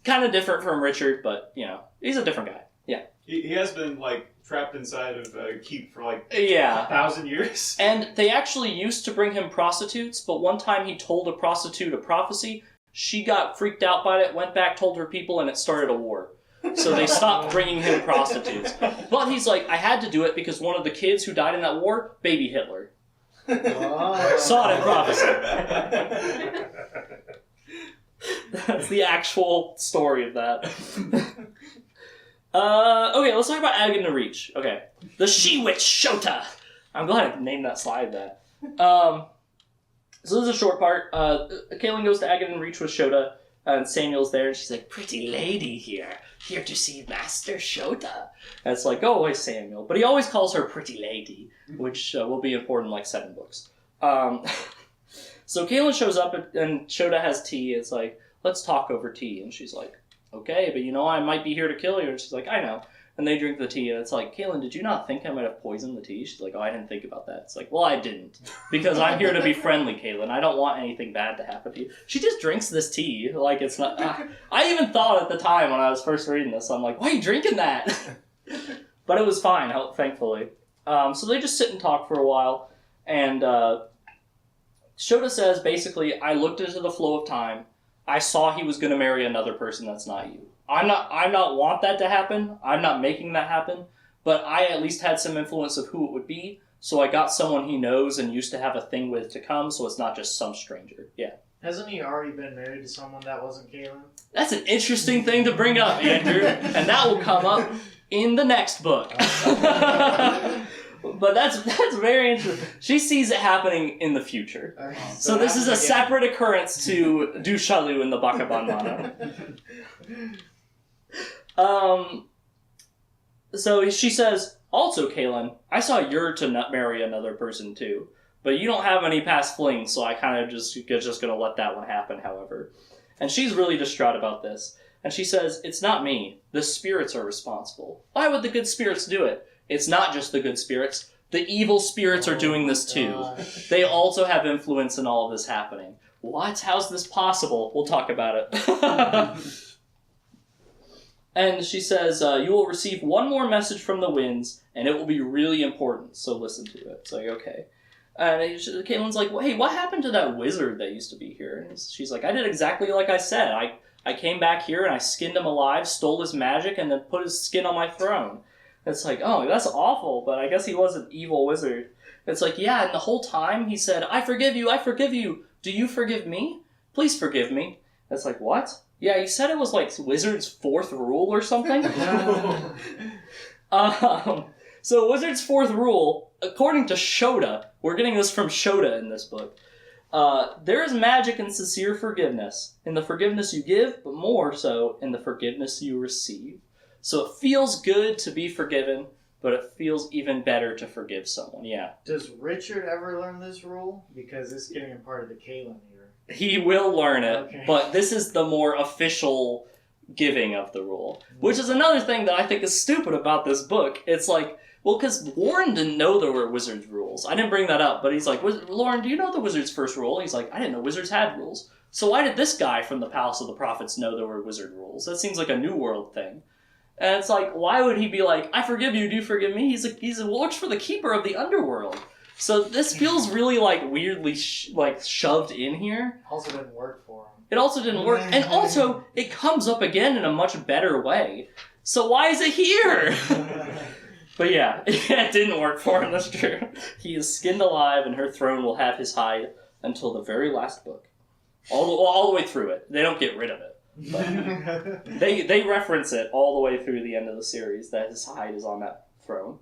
Kind of different from Richard, but, he's a different guy. Yeah. He has been, like, trapped inside of a keep for, like, Yeah. 1,000 years. And they actually used to bring him prostitutes, but one time he told a prostitute a prophecy. She got freaked out by it, went back, told her people, and it started a war. So they stopped bringing him prostitutes. But he's like, I had to do it because one of the kids who died in that war, baby Hitler. Saw it in prophecy. That's the actual story of that. Okay, let's talk about Aghanim the Reach. Okay. The She-Witch Shota! I'm glad I named that slide that. So this is a short part. Kaelin goes to Aghanim Reach with Shota, and Samuel's there, and she's like, pretty lady here to see Master Shota. And it's like, go away, Samuel. But he always calls her pretty lady, which will be important in like 7 books. So Kaelin shows up, and Shota has tea. It's like, let's talk over tea. And she's like, okay, but I might be here to kill you. And she's like, I know. And they drink the tea, and it's like, Kaelin, did you not think I might have poisoned the tea? She's like, oh, I didn't think about that. It's like, well, I didn't. Because I'm here to be friendly, Kaelin. I don't want anything bad to happen to you. She just drinks this tea. Like, it's not... I even thought at the time when I was first reading this, I'm like, why are you drinking that? But it was fine, thankfully. So they just sit and talk for a while, and Shota says, basically, I looked into the flow of time. I saw he was going to marry another person that's not you. I'm not want that to happen. I'm not making that happen. But I at least had some influence of who it would be. So I got someone he knows and used to have a thing with to come. So it's not just some stranger. Yeah. Hasn't he already been married to someone that wasn't Kaelin? That's an interesting thing to bring up, Andrew. And that will come up in the next book. But that's very interesting. She sees it happening in the future. So this is a separate occurrence to Du Shalu in the Bakaban Mana. So she says, also, Kaelin, I saw you're to not marry another person too. But you don't have any past flings, so I kind of just going to let that one happen, however. And she's really distraught about this. And she says, it's not me. The spirits are responsible. Why would the good spirits do it? It's not just the good spirits. The evil spirits are doing this too. They also have influence in all of this happening. What? How's this possible? We'll talk about it. And she says, you will receive one more message from the winds, and it will be really important, so listen to it. It's like, okay. And Caitlin's like, hey, what happened to that wizard that used to be here? And she's like, I did exactly like I said. I came back here, and I skinned him alive, stole his magic, and then put his skin on my throne. It's like, oh, that's awful, but I guess he was an evil wizard. It's like, yeah, and the whole time he said, I forgive you, I forgive you. Do you forgive me? Please forgive me. It's like, what? Yeah, he said it was like Wizard's 4th rule or something. So Wizard's 4th rule, according to Shota, we're getting this from Shota in this book, there is magic in sincere forgiveness, in the forgiveness you give, but more so in the forgiveness you receive. So it feels good to be forgiven, but it feels even better to forgive someone, yeah. Does Richard ever learn this rule? Because it's getting a part of the Kaelin here. He will learn it, Okay. but this is the more official giving of the rule. Which is another thing that I think is stupid about this book. It's like, well, because Warren didn't know there were Wizards' rules. I didn't bring that up, but he's like, Lauren, do you know the Wizards' first rule? He's like, I didn't know Wizards had rules. So why did this guy from the Palace of the Prophets know there were Wizard rules? That seems like a New World thing. And it's like, why would he be like, I forgive you, do you forgive me? He works for the Keeper of the Underworld. So this feels really like weirdly shoved in here. Also didn't work for him. It also didn't work. And also, it comes up again in a much better way. So why is it here? But yeah, it didn't work for him, that's true. He is skinned alive, and her throne will have his hide until the very last book. All the way through it. They don't get rid of it. But they reference it all the way through the end of the series, that his hide is on that throne.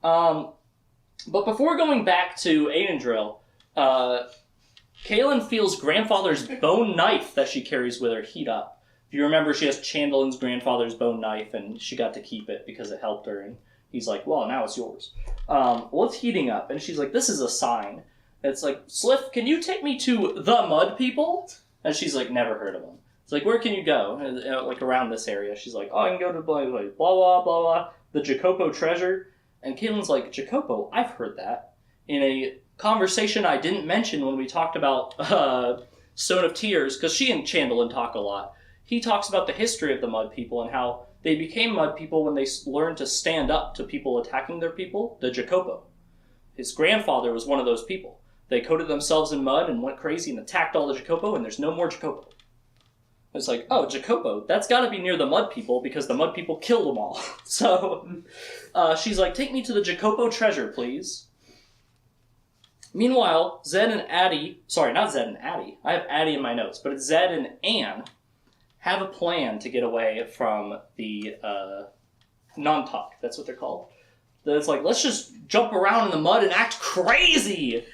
But before going back to Aidendrill, Kaelin feels grandfather's bone knife that she carries with her heat up. If you remember, she has Chandelin's grandfather's bone knife, and she got to keep it because it helped her, and he's like, well, now it's yours. Well, it's heating up, and she's like, this is a sign. It's like, Sliff, can you take me to the Mud People? And she's like, never heard of them. It's like, where can you go? And, like, around this area. She's like, oh, I can go to blah, blah, blah, blah, blah, the Jacopo treasure. And Caitlin's like, Jacopo, I've heard that. In a conversation I didn't mention when we talked about Stone of Tears, because she and Chandelin talk a lot. he talks about the history of the Mud People and how they became Mud People when they learned to stand up to people attacking their people, the Jacopo. His grandfather was one of those people. They coated themselves in mud and went crazy and attacked all the Jacopo, and there's no more Jacopo. It's like, oh, Jacopo, that's got to be near the Mud People because the Mud People killed them all. So she's like, take me to the Jacopo treasure, please. Meanwhile, Zed and Addie, sorry, not Zed and Addie. I have Addie in my notes, but it's Zed and Anne have a plan to get away from the non-talk. That's what they're called. It's like, let's just jump around in the mud and act crazy.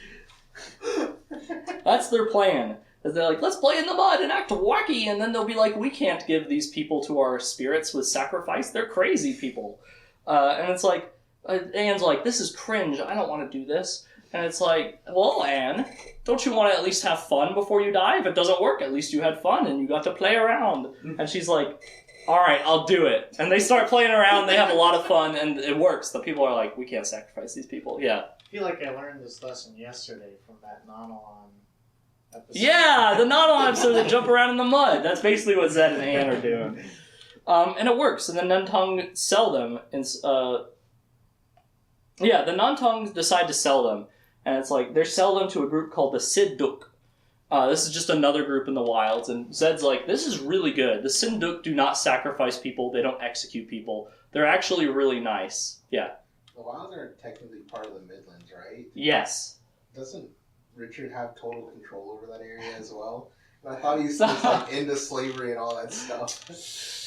That's their plan. They're like, let's play in the mud and act wacky, and then they'll be like, we can't give these people to our spirits with sacrifice. They're crazy people. And it's like, Anne's like, this is cringe. I don't want to do this. And it's like, well, Anne, don't you want to at least have fun before you die? If it doesn't work, at least you had fun and you got to play around. And she's like, all right, I'll do it. And they start playing around. They have a lot of fun, and it works. The people are like, we can't sacrifice these people. Yeah. I feel like I learned this lesson yesterday from that Nanalon episode. Yeah, the Nanalon episode, they jump around in the mud. That's basically what Zed and Anne are doing. And it works. And then Nantong sell them. And, the Nantong decide to sell them. And it's like, they sell them to a group called the Sidduk. This is just another group in the wilds. And Zed's like, this is really good. The Sidduk do not sacrifice people. They don't execute people. They're actually really nice. Yeah. The wilds are technically part of the Midlands, right? Yes. Doesn't Richard have total control over that area as well? And I thought he was like into slavery and all that stuff.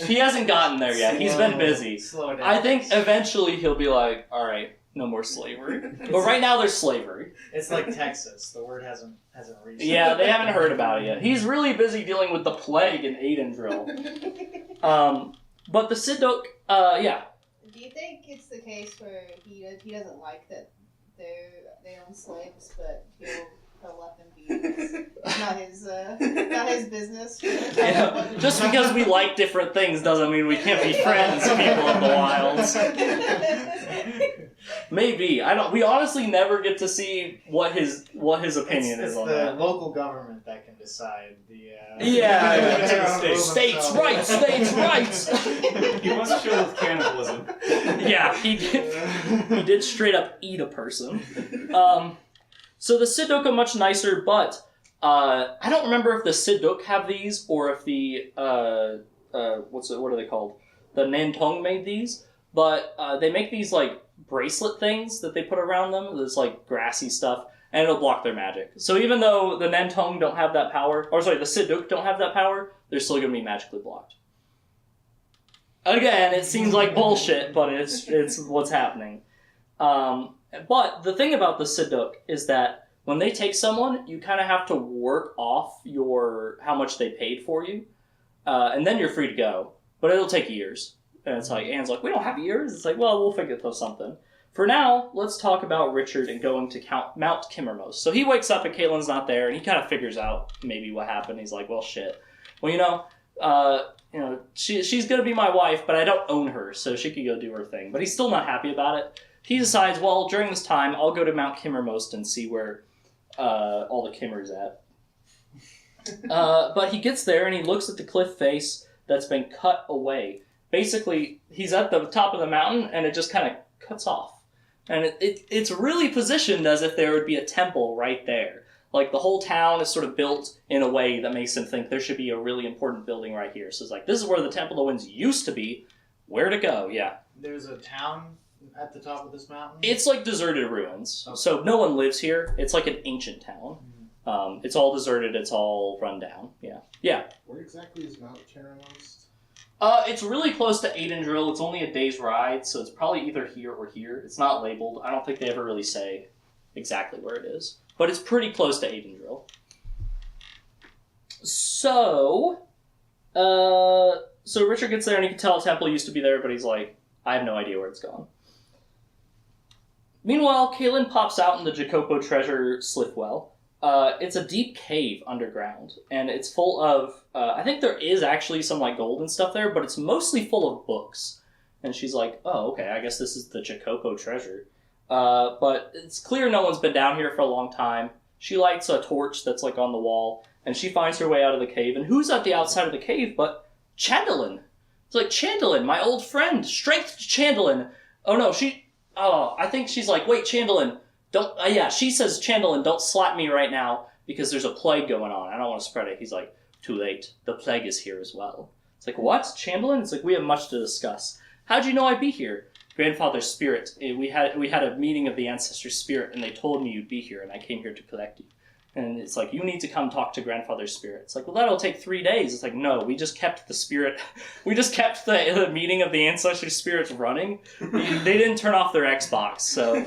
He hasn't gotten there yet. He's been busy. Slow down. I think eventually he'll be like, all right, no more slavery. But right now there's slavery. It's like Texas. The word hasn't reached. Yeah, they haven't heard about it yet. He's really busy dealing with the plague in Aidendrill. But the Sidduk, yeah. Do you think it's the case where he doesn't like that they own slaves, but he'll let them be? It's not his business. Yeah, just because we like different things doesn't mean we can't be friends, people of the wilds. Maybe. We honestly never get to see what his opinion is on the that. local government that can decide the. States' rights, states' rights. He wants to show with cannibalism. Yeah, he did straight up eat a person. So the Sidduk are much nicer, but I don't remember if the Sidduk have these or if the what are they called? The Nantong made these, but they make these like bracelet things that they put around them. This like grassy stuff, and it'll block their magic. So even though the Nantong don't have that power, or sorry, the Sidduk don't have that power, they're still going to be magically blocked. Again, it seems like bullshit, but it's what's happening. But the thing about the Sidduk is that when they take someone, you kind of have to work off how much they paid for you, and then you're free to go. But it'll take years. And it's like, Anne's like, we don't have years. It's like, well, we'll figure out something. For now, let's talk about Richard and going to Mount Kimmermost. So he wakes up and Caitlin's not there, and he kind of figures out maybe what happened. He's like, well, shit. Well, she's going to be my wife, but I don't own her, so she can go do her thing. But he's still not happy about it. He decides, well, during this time, I'll go to Mount Kimmermost and see where all the Kimmer's at. But he gets there, and he looks at the cliff face that's been cut away. Basically, he's at the top of the mountain, and it just kind of cuts off. And it's really positioned as if there would be a temple right there. Like, the whole town is sort of built in a way that makes him think there should be a really important building right here. So it's like, this is where the Temple of the Winds used to be. Where to go, yeah. There's a town at the top of this mountain? It's like deserted ruins. Okay. So no one lives here. It's like an ancient town. It's all deserted. It's all run down. Yeah. Yeah. Where exactly is Mount Kimmermost? It's really close to Aidendrill. It's only a day's ride, so it's probably either here or here. It's not labeled. I don't think they ever really say exactly where it is. But it's pretty close to Aidendrill. So Richard gets there and he can tell a temple used to be there, but he's like, I have no idea where it's gone. Meanwhile, Caitlin pops out in the Jacopo treasure Slithwell. It's a deep cave underground, and it's full of, I think there is actually some like gold and stuff there, but it's mostly full of books. And she's like, oh, okay, I guess this is the Jacopo treasure. But it's clear no one's been down here for a long time. She lights a torch that's like on the wall, and she finds her way out of the cave. And who's at the outside of the cave but Chandelin. It's like, Chandelin, my old friend, Strength Chandelin. Oh no, I think she's like, wait, Chandelin, don't, she says, Chandelin, don't slap me right now because there's a plague going on. I don't want to spread it. He's like, too late. The plague is here as well. It's like, what? Chandelin? It's like, we have much to discuss. How'd you know I'd be here? Grandfather's spirit. We had a meeting of the ancestor spirit, and they told me you'd be here, and I came here to collect you. And it's like, you need to come talk to Grandfather's spirit. It's like, well, that'll take 3 days. It's like, no, we just kept the spirit. We just kept the meeting of the ancestor spirits running. They didn't turn off their Xbox, so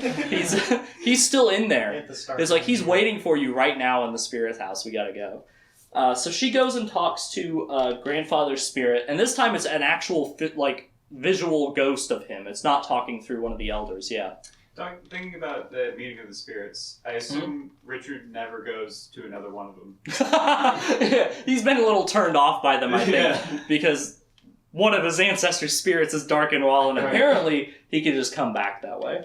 he's still in there. It's like, he's waiting for you right now in the spirit house. We gotta go. So she goes and talks to Grandfather's spirit, and this time it's an actual visual ghost of him. It's not talking through one of the elders. Yeah. Thinking about the meeting of the spirits, I assume Richard never goes to another one of them. Yeah, he's been a little turned off by them, I think, because one of his ancestor spirits is Darkenwall, and apparently he could just come back that way.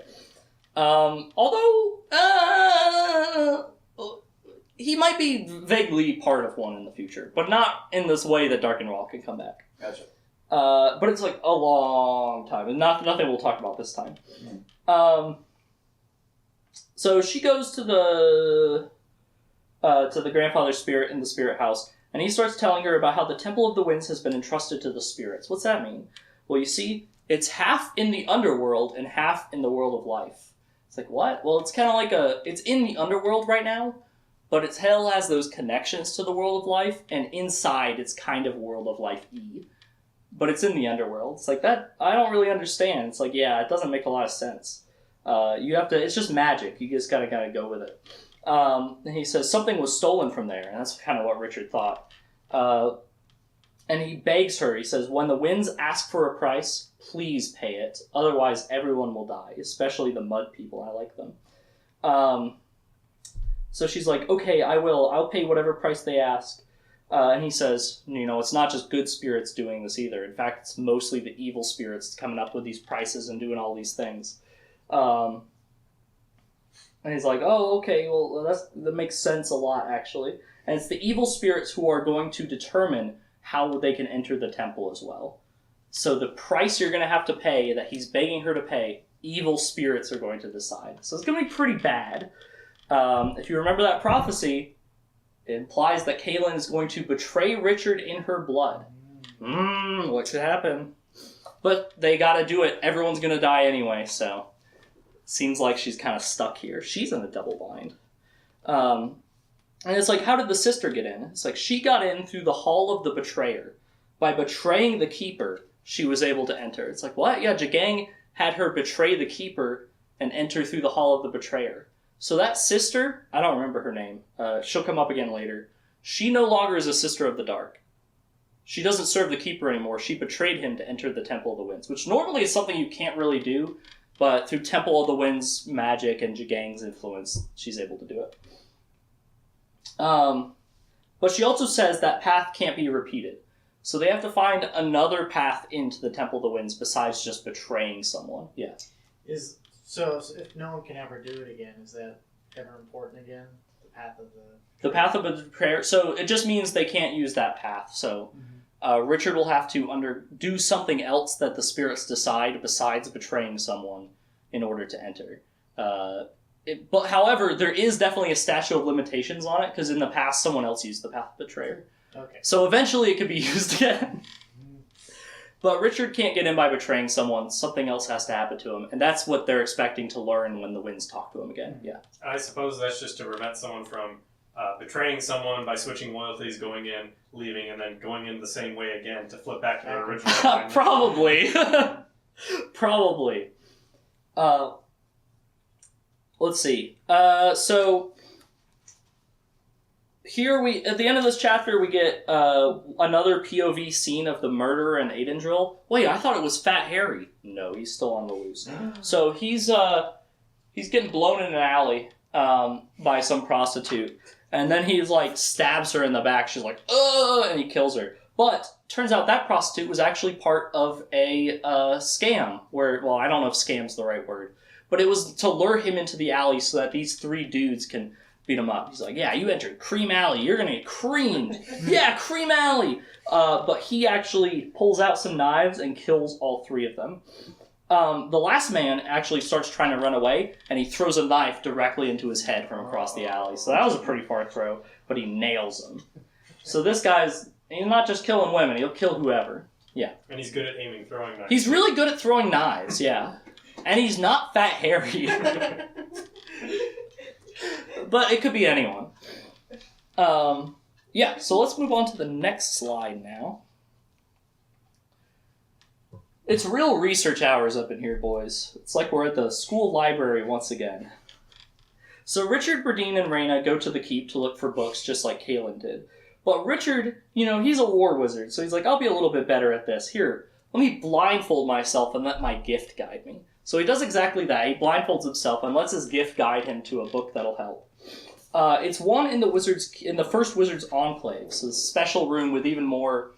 Although he might be vaguely part of one in the future, but not in this way that Darkenwall can come back. Gotcha. But it's like a long time, and nothing we'll talk about this time. So she goes to the Grandfather spirit in the spirit house, and he starts telling her about how the Temple of the Winds has been entrusted to the spirits. What's that mean? Well, you see, it's half in the underworld and half in the world of life. It's like, what? Well, it's kind of like it's in the underworld right now, but it still has those connections to the world of life, and inside it's kind of world of life-y. But it's in the underworld. It's like, that, I don't really understand. It's like, yeah, it doesn't make a lot of sense. You have to, it's just magic. You just gotta go with it. And he says something was stolen from there, and that's kind of what Richard thought. And he begs her, he says, when the winds ask for a price, please pay it. Otherwise, everyone will die, especially the mud people. I like them. So she's like, okay, I will. I'll pay whatever price they ask. And he says, it's not just good spirits doing this either. In fact, it's mostly the evil spirits coming up with these prices and doing all these things. And he's like, oh, okay, well, that makes sense a lot, actually. And it's the evil spirits who are going to determine how they can enter the temple as well. So the price you're going to have to pay, that he's begging her to pay, evil spirits are going to decide. So it's going to be pretty bad. If you remember that prophecy, it implies that Kaylin is going to betray Richard in her blood. What could happen? But they gotta do it. Everyone's gonna die anyway, so... Seems like she's kind of stuck here. She's in a double bind. And it's like, how did the sister get in? It's like, she got in through the Hall of the Betrayer. By betraying the Keeper, she was able to enter. It's like, what? Yeah, Jagang had her betray the Keeper and enter through the Hall of the Betrayer. So that sister, I don't remember her name, she'll come up again later, she no longer is a Sister of the Dark. She doesn't serve the Keeper anymore. She betrayed him to enter the Temple of the Winds, which normally is something you can't really do, but through Temple of the Winds magic and Jagang's influence, she's able to do it. But she also says that path can't be repeated. So they have to find another path into the Temple of the Winds besides just betraying someone. Yeah. So if no one can ever do it again, is that ever important again? The path of the prayer. So it just means they can't use that path. So Richard will have to do something else that the spirits decide besides betraying someone in order to enter. But however, there is definitely a statute of limitations on it because in the past someone else used the path of betrayer. Okay. So eventually it could be used again. But Richard can't get in by betraying someone. Something else has to happen to him. And that's what they're expecting to learn when the winds talk to him again. Yeah. I suppose that's just to prevent someone from betraying someone by switching loyalties, going in, leaving, and then going in the same way again to flip back to their original alignment. Probably. Probably. Let's see. So... Here at the end of this chapter, we get another POV scene of the murder and Aidendrill. Wait, I thought it was Fat Harry. No, he's still on the loose. So he's getting blown in an alley by some prostitute, and then he stabs her in the back. She's like, "Ugh!" and he kills her. But turns out that prostitute was actually part of a scam. I don't know if scam's the right word, but it was to lure him into the alley so that these three dudes can beat him up. He's like, yeah, you entered Cream Alley. You're going to get creamed. Yeah, Cream Alley. But he actually pulls out some knives and kills all 3 of them. The last man actually starts trying to run away, and he throws a knife directly into his head from across the alley. So that was a pretty far throw, but he nails him. So this guy's, he's not just killing women, he'll kill whoever. Yeah. And he's good at aiming throwing knives. He's really good at throwing knives, yeah. And he's not fat hairy. But it could be anyone. Yeah, so let's move on to the next slide now. It's real research hours up in here, boys. It's like we're at the school library once again. So Richard, Berdine, and Reyna go to the keep to look for books just like Kaelin did. But Richard, he's a war wizard, so he's like, I'll be a little bit better at this. Here, let me blindfold myself and let my gift guide me. So he does exactly that. He blindfolds himself and lets his gift guide him to a book that'll help. It's one in the first Wizard's Enclave, so it's a special room with even more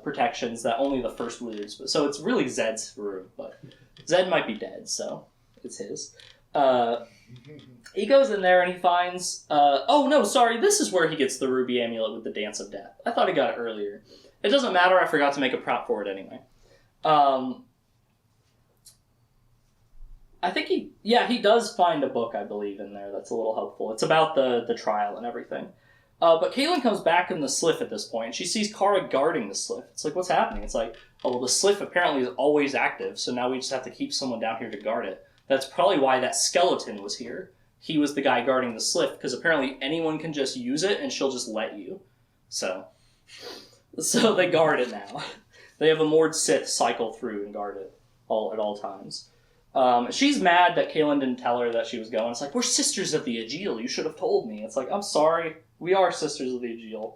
protections that only the first Wizards. So it's really Zed's room, but Zed might be dead, so it's his. He goes in there and he finds... this is where he gets the ruby amulet with the Dance of Death. I thought he got it earlier. It doesn't matter, I forgot to make a prop for it anyway. I think he does find a book, I believe, in there that's a little helpful. It's about the trial and everything. But Kaelin comes back in the Sliff at this point, and she sees Kara guarding the Sliff. It's like, what's happening? It's like, oh, well, the Sliff apparently is always active, so now we just have to keep someone down here to guard it. That's probably why that skeleton was here. He was the guy guarding the Sliff, because apparently anyone can just use it, and she'll just let you. So they guard it now. They have a moored Sith cycle through and guard it at all times. She's mad that Kaelin didn't tell her that she was going. It's like, we're sisters of the Aegil. You should have told me. It's like, I'm sorry. We are sisters of the Aegil.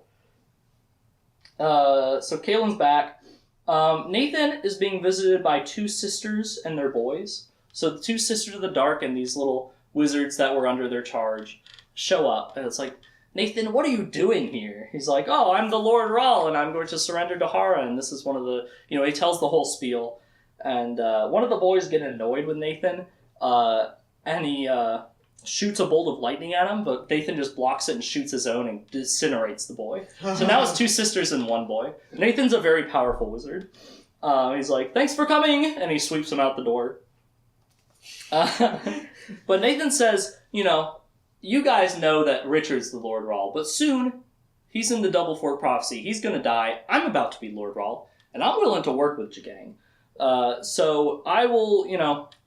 So Kaelin's back. Nathan is being visited by 2 sisters and their boys. So the 2 Sisters of the Dark and these little wizards that were under their charge show up. And it's like, Nathan, what are you doing here? He's like, oh, I'm the Lord Rahl, and I'm going to surrender to Hara. And this is one of the... he tells the whole spiel. And one of the boys get annoyed with Nathan, and he shoots a bolt of lightning at him, but Nathan just blocks it and shoots his own and incinerates the boy. So now it's 2 sisters and 1 boy. Nathan's a very powerful wizard. He's like, thanks for coming, and he sweeps him out the door. But Nathan says, you guys know that Richard's the Lord Rahl, but soon, he's in the Double Fort Prophecy. He's going to die. I'm about to be Lord Rahl, and I'm willing to work with Jagang. So I will,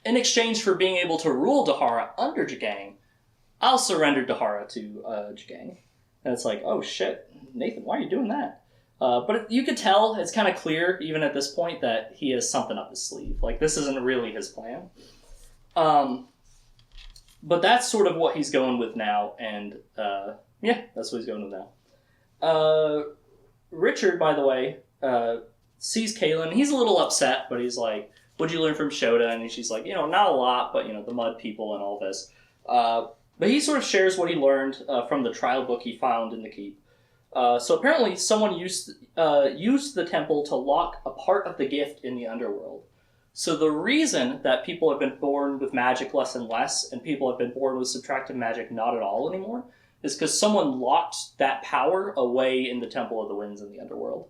in exchange for being able to rule Dahara under Jagang, I'll surrender Dahara to Jagang. And it's like, oh shit, Nathan, why are you doing that? But you could tell, it's kind of clear, even at this point, that he has something up his sleeve. Like, this isn't really his plan. But that's sort of what he's going with now, and that's what he's going with now. Richard, by the way, sees Kaelin. He's a little upset, but he's like, what'd you learn from Shota? And she's like, not a lot, but, the mud people and all this. But he sort of shares what he learned from the trial book he found in the keep. So apparently someone used the temple to lock a part of the gift in the underworld. So the reason that people have been born with magic less and less, and people have been born with subtractive magic not at all anymore, is because someone locked that power away in the Temple of the Winds in the underworld.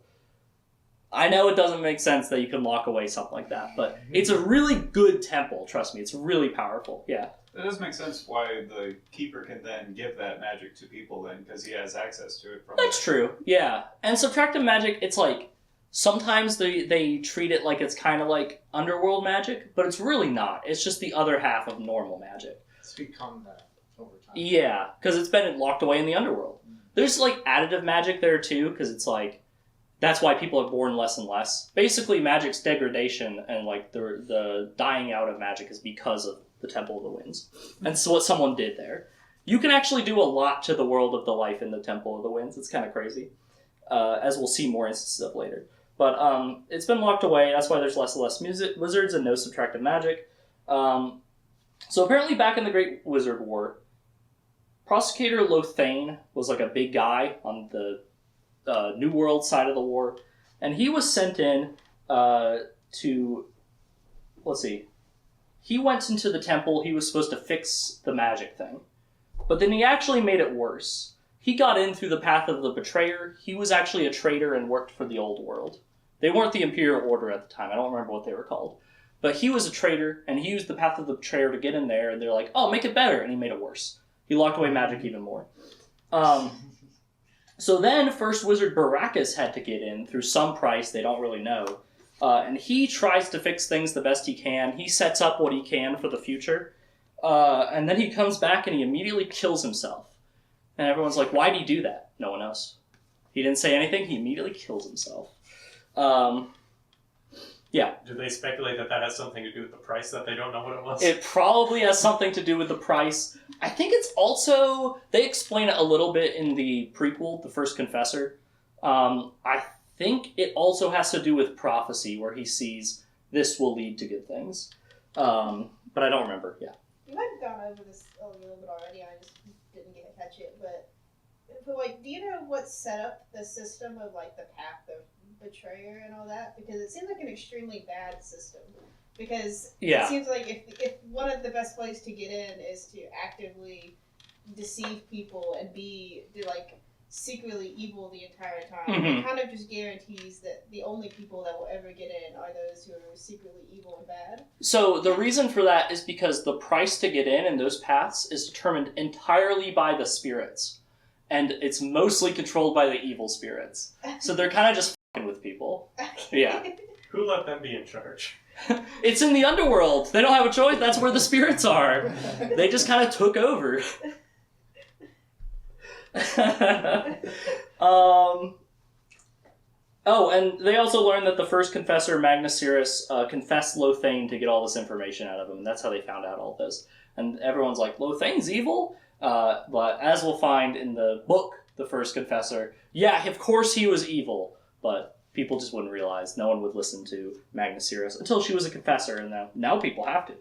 I know it doesn't make sense that you can lock away something like that, but it's a really good temple, trust me. It's really powerful, yeah. It does make sense why the Keeper can then give that magic to people then, because he has access to it. That's true, yeah. And subtractive magic, it's like, sometimes they treat it like it's kind of like underworld magic, but it's really not. It's just the other half of normal magic. It's become that over time. Yeah, because it's been locked away in the underworld. There's like additive magic there too, because it's like, that's why people are born less and less. Basically, magic's degradation and like the dying out of magic is because of the Temple of the Winds. And so what someone did there. You can actually do a lot to the world of the life in the Temple of the Winds. It's kind of crazy, as we'll see more instances of later. But it's been locked away. That's why there's less and less wizards and no subtractive magic. So apparently back in the Great Wizard War, Prosecutor Lothane was like a big guy on the New World side of the war. And he was sent in to... Let's see. He went into the temple. He was supposed to fix the magic thing. But then he actually made it worse. He got in through the path of the betrayer. He was actually a traitor and worked for the old world. They weren't the Imperial Order at the time. I don't remember what they were called. But he was a traitor, and he used the path of the betrayer to get in there, and they're like, oh, make it better, and he made it worse. He locked away magic even more. So then First Wizard Baracus had to get in through some price, they don't really know. And he tries to fix things the best he can. He sets up what he can for the future. And then he comes back and he immediately kills himself. And everyone's like, why'd he do that? No one knows. He didn't say anything, he immediately kills himself. Yeah. Do they speculate that has something to do with the price, that they don't know what it was? It probably has something to do with the price. I think it's also... They explain it a little bit in the prequel, The First Confessor. I think it also has to do with prophecy, where he sees this will lead to good things. But I don't remember, yeah. You might have gone over this a little bit already, I just didn't get to catch it, but like, do you know what set up the system of, like, the path of betrayer and all that? Because it seems like an extremely bad system. Because it seems like if one of the best ways to get in is to actively deceive people and be like secretly evil the entire time, it kind of just guarantees that the only people that will ever get in are those who are secretly evil and bad. So the reason for that is because the price to get in those paths is determined entirely by the spirits. And it's mostly controlled by the evil spirits. So they're kind of just f***ing with people. Yeah. Who let them be in charge? It's in the underworld. They don't have a choice. That's where the spirits are. They just kind of took over. Oh, and they also learned that the first confessor, Magnus Sirius, confessed Lothane to get all this information out of him. And that's how they found out all this. And everyone's like, Lothane's evil? But as we'll find in the book, The First Confessor, yeah, of course he was evil, but people just wouldn't realize. No one would listen to Magnus Sirius until she was a confessor, and now people have to.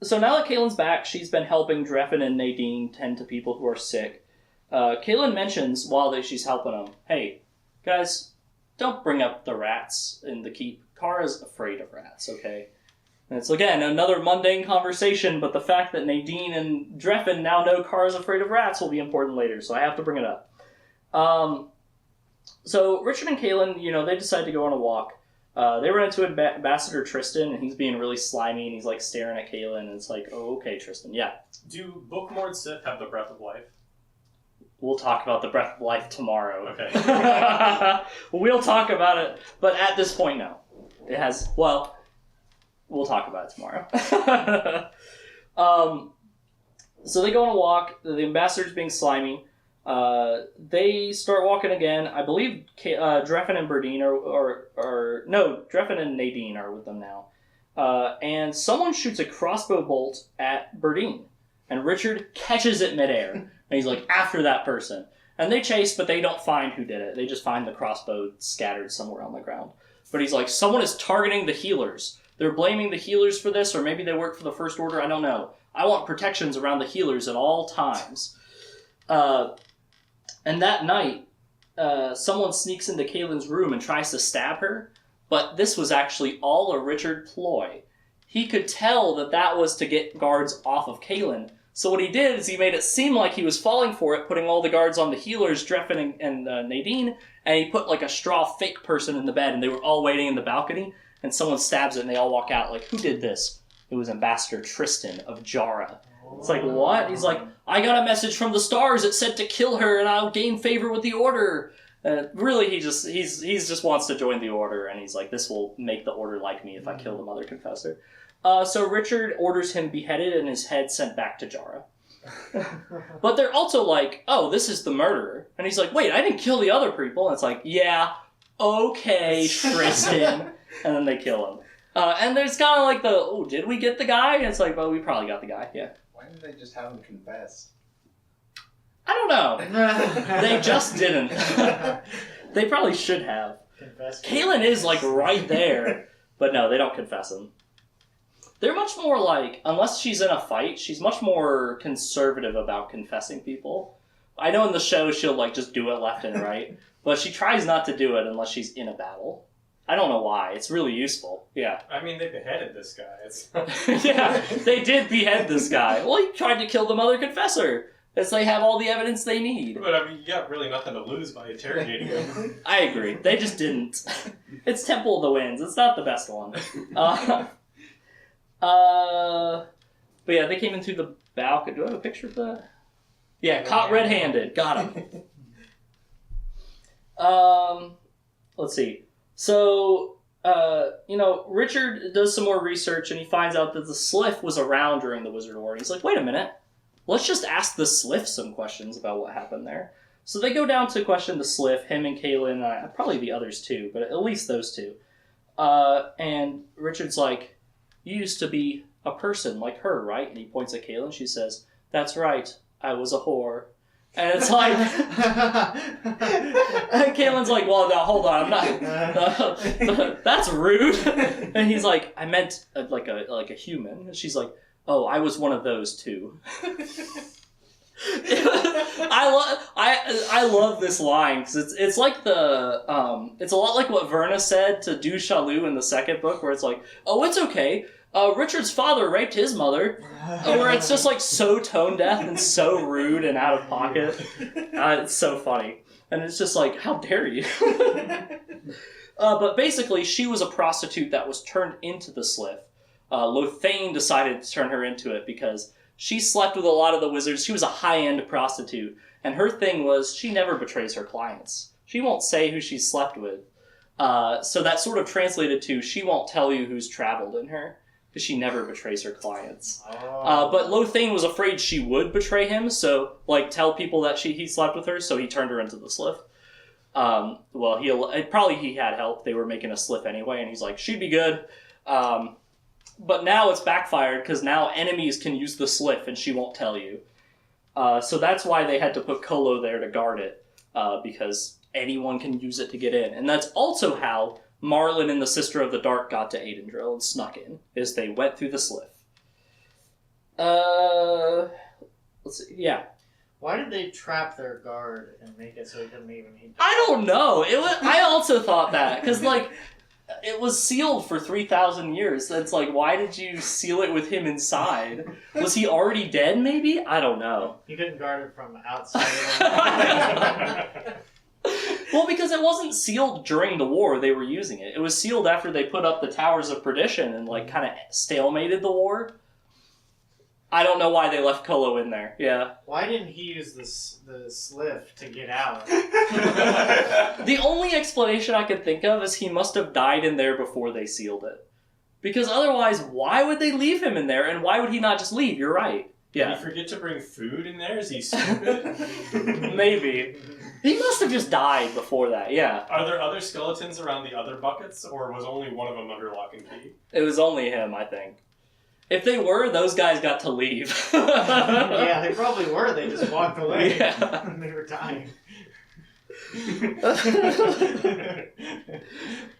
So now that Kaylin's back, she's been helping Dreffin and Nadine tend to people who are sick. Kaylin mentions, while she's helping them, hey, guys, don't bring up the rats in the keep. Kara's afraid of rats, okay? And it's, again, another mundane conversation, but the fact that Nadine and Dreffin now know Kara's afraid of rats will be important later, so I have to bring it up. So Richard and Kaylin, they decide to go on a walk. They run into Ambassador Tristan, and he's being really slimy, and he's, like, staring at Kaylin, and it's like, oh, okay, Tristan, yeah. Do Bookmord Sith have the Breath of Life? We'll talk about the Breath of Life tomorrow. Okay. We'll talk about it, but at this point, no. It has, well... We'll talk about it tomorrow. So they go on a walk. The ambassador's being slimy. They start walking again. I believe Dreffin and Berdine Dreffin and Nadine are with them now. And someone shoots a crossbow bolt at Berdine. And Richard catches it midair. And he's like, after that person. And they chase, but they don't find who did it. They just find the crossbow scattered somewhere on the ground. But he's like, someone is targeting the healers. They're blaming the healers for this, or maybe they work for the First Order, I don't know. I want protections around the healers at all times. And that night, someone sneaks into Kaylin's room and tries to stab her, but this was actually all a Richard ploy. He could tell that was to get guards off of Kaylin, so what he did is he made it seem like he was falling for it, putting all the guards on the healers, Dreffin and Nadine, and he put like a straw fake person in the bed, and they were all waiting in the balcony. And someone stabs it, and they all walk out like, who did this? It was Ambassador Tristan of Jara. It's like, what? He's like, I got a message from the stars. It said to kill her, and I'll gain favor with the Order. Really, he just wants to join the Order, and he's like, this will make the Order like me if I kill the Mother Confessor. So Richard orders him beheaded and his head sent back to Jara. But they're also like, oh, this is the murderer. And he's like, wait, I didn't kill the other people. And it's like, yeah, okay, Tristan. And then they kill him. And there's kind of like did we get the guy? And it's like, well, we probably got the guy, yeah. Why didn't they just have him confess? I don't know. They just didn't. They probably should have. Confess. Kaylin is like right there. But no, they don't confess him. They're much more like, unless she's in a fight, she's much more conservative about confessing people. I know in the show she'll like just do it left and right. But she tries not to do it unless she's in a battle. I don't know why. It's really useful. Yeah. I mean, they beheaded this guy. It's Yeah, they did behead this guy. Well, he tried to kill the Mother Confessor. As they have all the evidence they need. But I mean, you got really nothing to lose by interrogating him. I agree. They just didn't. It's Temple of the Winds. It's not the best one. But yeah, they came in through the balcony. Do I have a picture of that? Yeah, caught red-handed. Got him. Let's see. So, Richard does some more research and he finds out that the Sliff was around during the Wizard War. And he's like, wait a minute. Let's just ask the Sliff some questions about what happened there. So they go down to question the Sliff, him and Kaylin, and probably the others too, but at least those two. And Richard's like, you used to be a person like her, right? And he points at Kaylin. She says, that's right, I was a whore. And it's like, and Kaylin's like, well, no, hold on, I'm not, that's rude. And he's like, I meant like a human. And she's like, oh, I was one of those too. I love this line because it's like it's a lot like what Verna said to Du Chaillu in the second book, where it's like, oh, it's okay. Richard's father raped his mother, where it's just like so tone deaf and so rude and out of pocket. It's so funny, and it's just like, how dare you? But basically, she was a prostitute that was turned into the Sliff. Lothane decided to turn her into it because she slept with a lot of the wizards. She was a high-end prostitute, and her thing was she never betrays her clients. She won't say who she slept with. So that sort of translated to she won't tell you who's traveled in her because she never betrays her clients. But Lothane was afraid she would betray him, so tell people that he slept with her, so he turned her into the Sliff. Well, he had help. They were making a Sliff anyway, and he's like, she'd be good. But now it's backfired because now enemies can use the Sliff and she won't tell you. So that's why they had to put Kolo there to guard it, because anyone can use it to get in. And that's also how Marlin and the Sister of the Dark got to Aidendril and snuck in, is they went through the Sliff. Let's see, yeah. Why did they trap their guard and make it so he couldn't even eat? I don't know. I also thought that, because it was sealed for 3,000 years. That's like, why did you seal it with him inside? Was he already dead, maybe? I don't know. You couldn't guard it from outside. Well, because it wasn't sealed during the war they were using it. It was sealed after they put up the Towers of Perdition and, kind of stalemated the war. I don't know why they left Kolo in there. Yeah. Why didn't he use the Sliff to get out? The only explanation I could think of is he must have died in there before they sealed it. Because otherwise, why would they leave him in there, and why would he not just leave? You're right. Yeah. Did he forget to bring food in there? Is he stupid? Maybe. He must have just died before that, yeah. Are there other skeletons around the other buckets, or was only one of them under lock and key? It was only him, I think. If they were, those guys got to leave. Yeah, they probably were. They just walked away. Yeah. They were dying.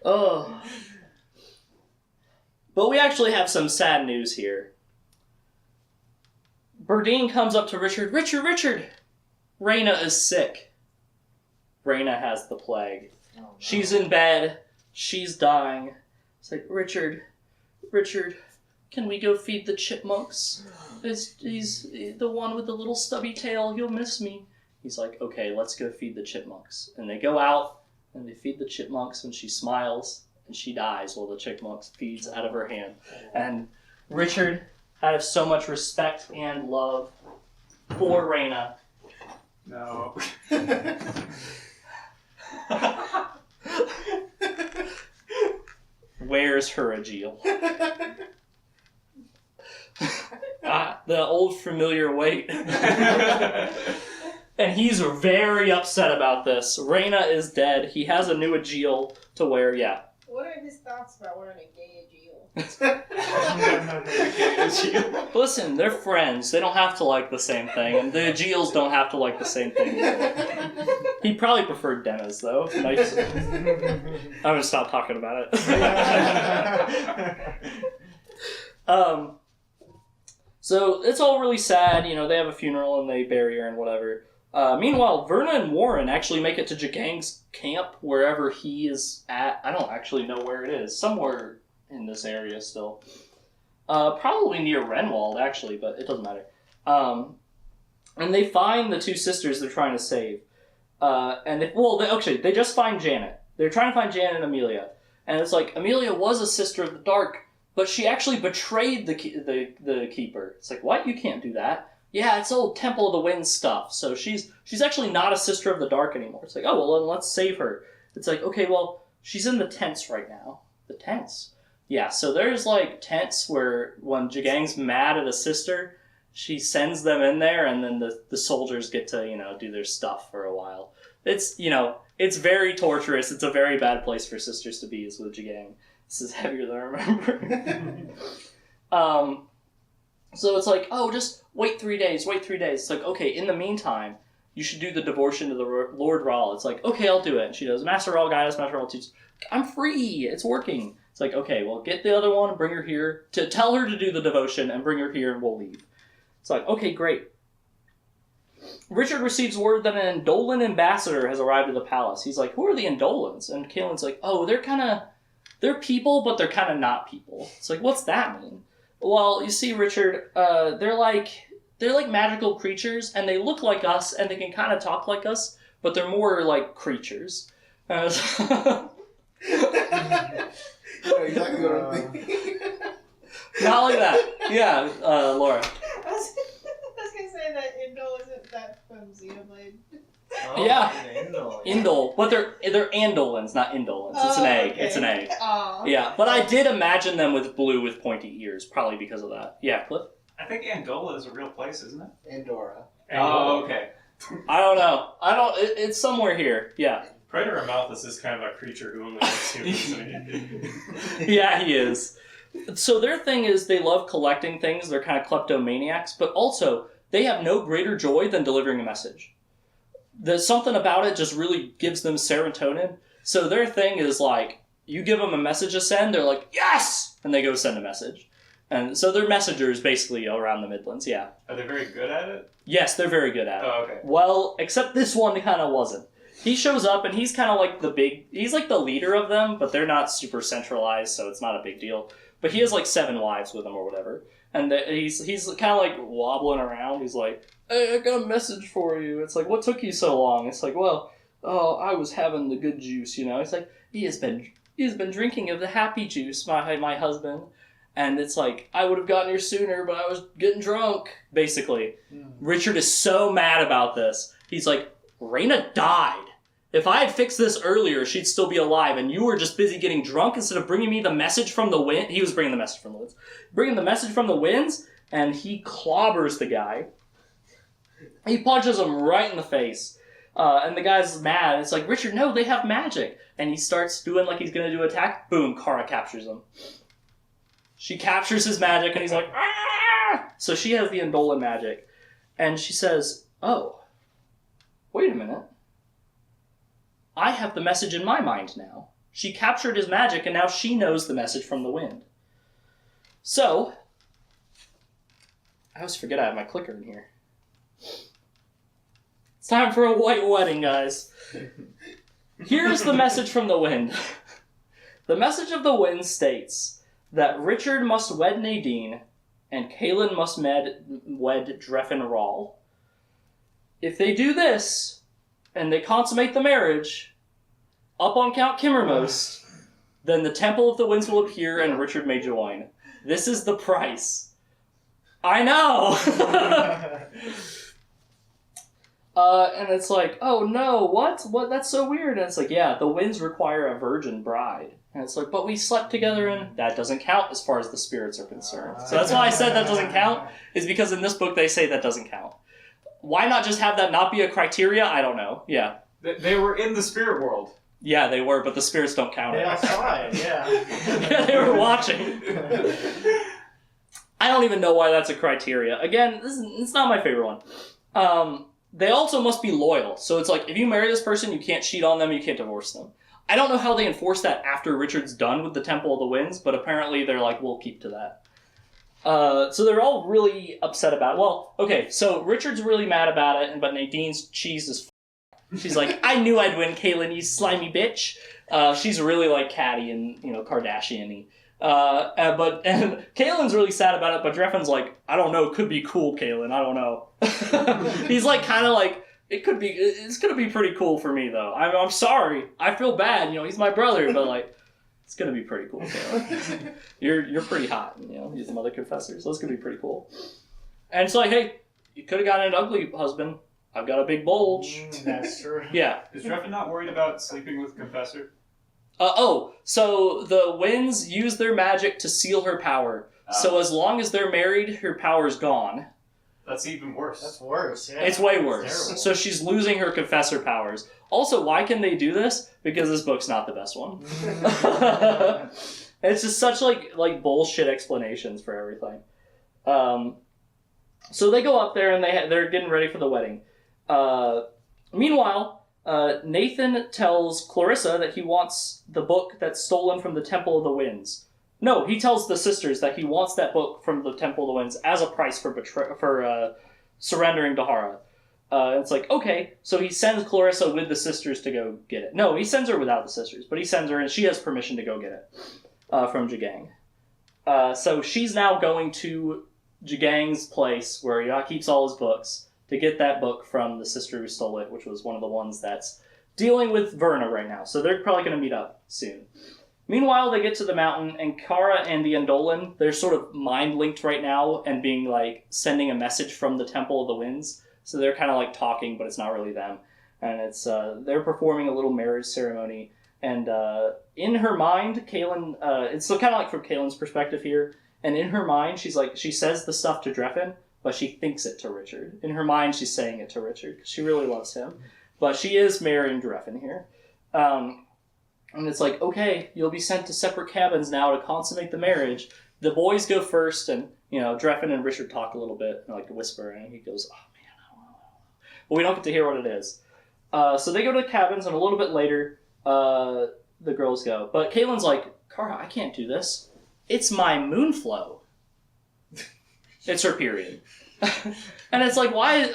Oh. But we actually have some sad news here. Berdine comes up to Richard. Richard! Reyna is sick. Reyna has the plague. Oh, no. She's in bed. She's dying. It's like, Richard, can we go feed the chipmunks? He's the one with the little stubby tail. He'll miss me. He's like, okay, let's go feed the chipmunks. And they go out, and they feed the chipmunks, and she smiles, and she dies while the chipmunks feeds out of her hand. And Richard, out of so much respect and love for Reyna, No. wears her Aegil. The old familiar weight. And he's very upset about this. Reyna is dead. He has a new Aegil to wear, yeah. What are his thoughts about wearing a gay Aegil? Listen, they're friends. They don't have to like the same thing, and the Aegils don't have to like the same thing either. He probably preferred Denna's, though. Nice. I'm gonna stop talking about it. So it's all really sad. They have a funeral and they bury her and whatever. Meanwhile, Verna and Warren actually make it to Jagang's camp, wherever he is at. I don't actually know where it is. Somewhere in this area still. Probably near Renwald, actually, but it doesn't matter. And they find the two sisters they're trying to save. They just find Janet. They're trying to find Janet and Amelia. And it's like, Amelia was a sister of the dark, but she actually betrayed the keeper. It's like, what? You can't do that. Yeah, it's old Temple of the Wind stuff. So she's actually not a sister of the dark anymore. It's like, oh, well, then let's save her. It's like, okay, well, she's in the tents right now. The tents? Yeah, so there's, like, tents where when Jagang's mad at a sister, she sends them in there, and then the soldiers get to, do their stuff for a while. It's, it's very torturous. It's a very bad place for sisters to be, is with Jagang. This is heavier than I remember. So it's like, oh, just wait 3 days. It's like, okay, in the meantime, you should do the devotion to the Lord Rahl. It's like, okay, I'll do it. And she does, Master Rahl, guide us, Master Rahl, teach us. I'm free. It's working. It's like, okay, well, get the other one and bring her here. To tell her to do the devotion and bring her here and we'll leave. It's like, okay, great. Richard receives word that an Andolan ambassador has arrived at the palace. He's like, who are the Andolans? And Kaelin's like, oh, they're people, but they're kind of not people. It's like, what's that mean? Well, you see, Richard, they're like magical creatures, and they look like us, and they can kind of talk like us, but they're more like creatures. You know exactly what I'm thinking. Not like that. Yeah, Laura. I was gonna say that Indol isn't that from Xenoblade. Oh, Yeah. Indol. Indol, but they're Andolans, not Indolans. It's an A. Okay. It's an A. Aw. Yeah, but I did imagine them with blue with pointy ears, probably because of that. Yeah, Cliff? I think Andola is a real place, isn't it? Andorra. Oh, okay. I don't know. It's somewhere here. Yeah. Predator Amalthus is kind of a creature who only likes humans. Yeah, he is. So their thing is they love collecting things. They're kind of kleptomaniacs, but also they have no greater joy than delivering a message. There's something about it just really gives them serotonin. So their thing is like, you give them a message to send, they're like, yes! And they go send a message. And so they're messengers basically around the Midlands, yeah. Are they very good at it? Yes, they're very good at it. Oh, okay. Well, except this one kind of wasn't. He shows up and he's kind of like he's like the leader of them, but they're not super centralized, so it's not a big deal. But he has like 7 wives with him or whatever. And he's kind of like wobbling around. He's like, hey, I got a message for you. It's like, what took you so long? It's like, well, I was having the good juice, It's like, he has been drinking of the happy juice, my husband. And it's like, I would have gotten here sooner, but I was getting drunk, basically. Richard is so mad about this. He's like, Raina died. If I had fixed this earlier, she'd still be alive, and you were just busy getting drunk instead of bringing me the message from the wind. He was bringing the message from the winds. Bringing the message from the winds, and he clobbers the guy. He punches him right in the face. And the guy's mad. It's like, Richard, no, they have magic. And he starts doing like he's going to do attack. Boom, Kara captures him. She captures his magic, and he's like, ah! So she has the Andolan magic. And she says, oh, wait a minute. I have the message in my mind now. She captured his magic, and now she knows the message from the wind. So, I always forget I have my clicker in here. It's time for a white wedding, guys. Here's the message from the wind. The message of the wind states that Richard must wed Nadine, and Kaelin must wed Dreffin Rahl. If they do this, and they consummate the marriage, up on Count Kimmermost, then the Temple of the Winds will appear and Richard may join. This is the price. I know! And it's like, oh no, what? What? That's so weird. And it's like, yeah, the winds require a virgin bride. And it's like, but we slept together and that doesn't count as far as the spirits are concerned. So that's why I said that doesn't count, is because in this book they say that doesn't count. Why not just have that not be a criteria? I don't know. Yeah. They were in the spirit world. Yeah, they were, but the spirits don't count They it. all saw it, yeah. Yeah, they were watching. I don't even know why that's a criteria. Again, it's not my favorite one. They also must be loyal. So it's like, if you marry this person, you can't cheat on them, you can't divorce them. I don't know how they enforce that after Richard's done with the Temple of the Winds, but apparently they're like, we'll keep to that. So they're all really upset about it. Well, okay, so Richard's really mad about it, but Nadine's cheese is she's like, I knew I'd win, Kaylin, you slimy bitch. She's really like catty and, Kardashian-y. And Kaylin's really sad about it, but Dreffin's like, I don't know, it could be cool, Kaylin, I don't know. He's like, kind of like, it's gonna be pretty cool for me, though. I'm sorry, I feel bad, he's my brother, but like, it's gonna be pretty cool, Kaylin. You're pretty hot, he's the mother confessor, so it's gonna be pretty cool. And it's like, hey, you could have gotten an ugly husband. I've got a big bulge. That's true. Yeah. Is Dreffin not worried about sleeping with Confessor? So the winds use their magic to seal her power. So as long as they're married, her power's gone. That's even worse. That's worse, yeah. It's way worse. Terrible. So she's losing her confessor powers. Also, why can they do this? Because this book's not the best one. It's just such like bullshit explanations for everything. So they go up there and they're getting ready for the wedding. Meanwhile, Nathan tells Clarissa that he wants the book that's stolen from the Temple of the Winds. No, he tells the sisters that he wants that book from the Temple of the Winds as a price for surrendering to Hara. It's like, okay, so he sends Clarissa with the sisters to go get it. No, he sends her without the sisters, but he sends her and she has permission to go get it from Jagang. So she's now going to Jagang's place where he keeps all his books to get that book from the sister who stole it, which was one of the ones that's dealing with Verna right now. So they're probably going to meet up soon. Meanwhile, they get to the mountain, and Kara and the Andolan, they're sort of mind-linked right now and being like sending a message from the Temple of the Winds. So they're kind of like talking, but it's not really them. And it's they're performing a little marriage ceremony. And in her mind, Kaylin, it's so kind of like from Kaylin's perspective here. And in her mind, she says the stuff to Dreffin, but she thinks it to Richard. In her mind, she's saying it to Richard because she really loves him. But she is marrying Dreffin here. And it's like, okay, you'll be sent to separate cabins now to consummate the marriage. The boys go first, and, Dreffin and Richard talk a little bit, like whisper, and he goes, oh man, I don't know. But we don't get to hear what it is. So they go to the cabins, and a little bit later, the girls go. But Kaylin's like, Kara, I can't do this. It's my moon flow. It's her period. And it's like, why?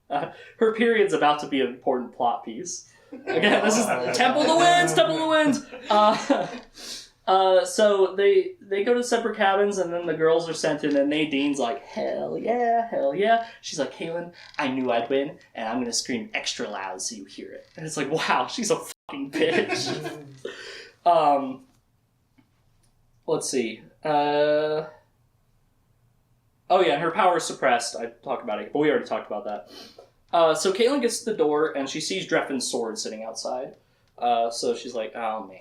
Her period's about to be an important plot piece. Again, this is Temple of the Winds, Temple of the Winds! So they go to separate cabins, and then the girls are sent in, and Nadine's like, hell yeah, hell yeah. She's like, Kaylin, I knew I'd win, and I'm gonna scream extra loud so you hear it. And it's like, wow, she's a fucking bitch. Let's see. Oh yeah, and her power is suppressed. I talked about it, but we already talked about that. So Caitlin gets to the door, and she sees Dreffin's sword sitting outside. So she's like, oh man,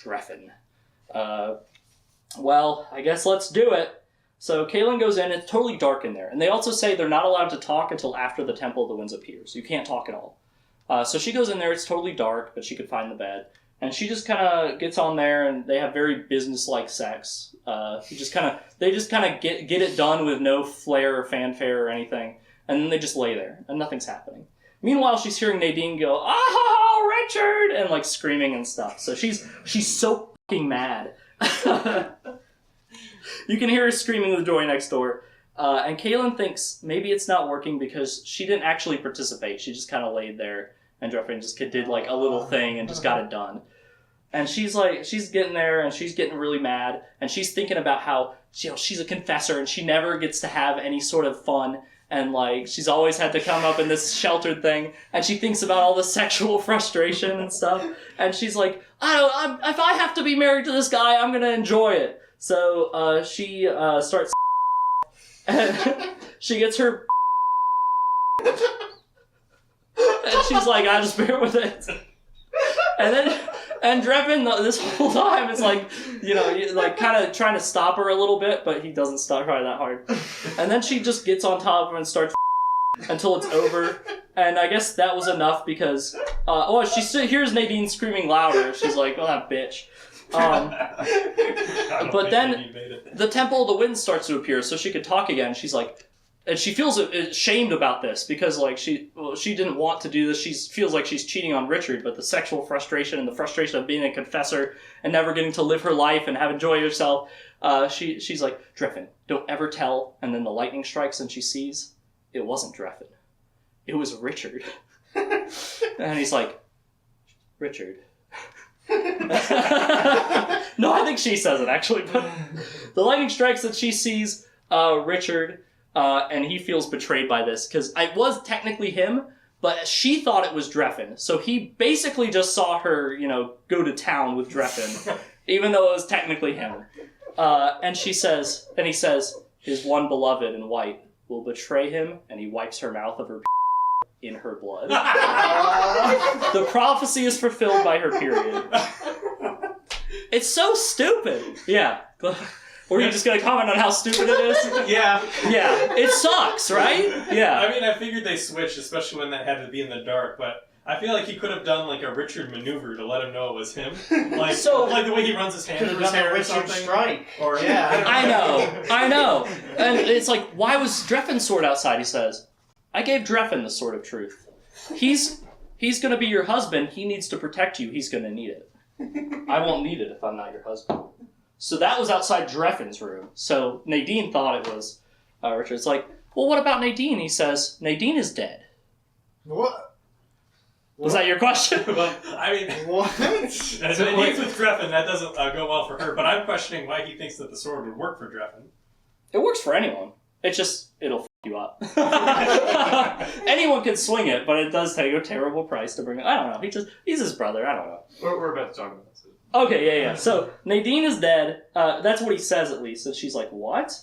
Dreffin. Well, I guess let's do it. So Caitlin goes in, it's totally dark in there. And they also say they're not allowed to talk until after the Temple of the Winds appears. You can't talk at all. So she goes in there, it's totally dark, but she could find the bed. And she just kind of gets on there, and they have very business-like sex. They just kind of get it done with no flair or fanfare or anything. And then they just lay there, and nothing's happening. Meanwhile, she's hearing Nadine go, "Oh, Richard!" and like screaming and stuff. So she's so fucking mad. You can hear her screaming in the door next door. And Kaylin thinks maybe it's not working because she didn't actually participate. She just kind of laid there, and Dreffin just did like a little thing and just got it done. And she's getting there, and she's getting really mad, and she's thinking about how she's a confessor, and she never gets to have any sort of fun. And, like, she's always had to come up in this sheltered thing. And she thinks about all the sexual frustration and stuff. And she's like, if I have to be married to this guy, I'm going to enjoy it. So she starts and she gets her and she's like, I just bear with it. And Dreffin, this whole time, is like, like kind of trying to stop her a little bit, but he doesn't try that hard. And then she just gets on top of him and starts until it's over. And I guess that was enough because, she still hears Nadine screaming louder. She's like, oh, that bitch. But then the Temple of the Winds starts to appear, so she could talk again. She's like, and she feels ashamed about this because like she didn't want to do this. She feels like she's cheating on Richard, but the sexual frustration and the frustration of being a confessor and never getting to live her life and have enjoy herself, she's like, Dreffin, don't ever tell. And then the lightning strikes and she sees it wasn't Dreffin. It was Richard. And he's like, Richard. No, I think she says it actually, but the lightning strikes and she sees Richard, and he feels betrayed by this because it was technically him, but she thought it was Dreffin. So he basically just saw her, go to town with Dreffin, even though it was technically him. And he says, his one beloved in white will betray him, and he wipes her mouth of her in her blood. The prophecy is fulfilled by her period. It's so stupid. Yeah. Were you just going to comment on how stupid it is? Yeah. Yeah. It sucks, right? Yeah. I mean, I figured they switched, especially when that had to be in the dark, but I feel like he could have done like a Richard maneuver to let him know it was him. Like, like the way he runs his hand through his hair or Richard something. strike. Or, Yeah. I know. And it's like, why was Dreffin's sword outside? He says, I gave Dreffin the sword of truth. He's going to be your husband. He needs to protect you. He's going to need it. I won't need it if I'm not your husband. So that was outside Dreffin's room. So Nadine thought it was Richard. It's like, well, what about Nadine? He says, Nadine is dead. What? Was that your question? Well, I mean, What? as it deals with Dreffin, that doesn't go well for her, but I'm questioning why he thinks that the sword would work for Dreffin. It works for anyone. It'll f you up. Anyone can swing it, but it does take a terrible price to bring it. I don't know. He's his brother. I don't know. We're about to talk about this. Okay, yeah. So Nadine is dead. That's what he says at least. And she's like, what?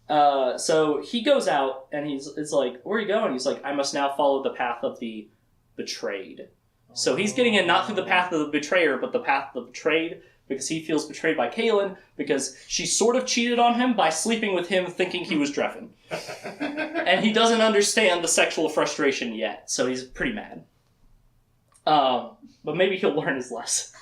So he goes out and it's like, where are you going? He's like, I must now follow the path of the betrayed. So he's getting in not through the path of the betrayer, but the path of the betrayed, because he feels betrayed by Kaelin, because she sort of cheated on him by sleeping with him thinking he was Dreffin. And he doesn't understand the sexual frustration yet, so he's pretty mad. But maybe he'll learn his lesson.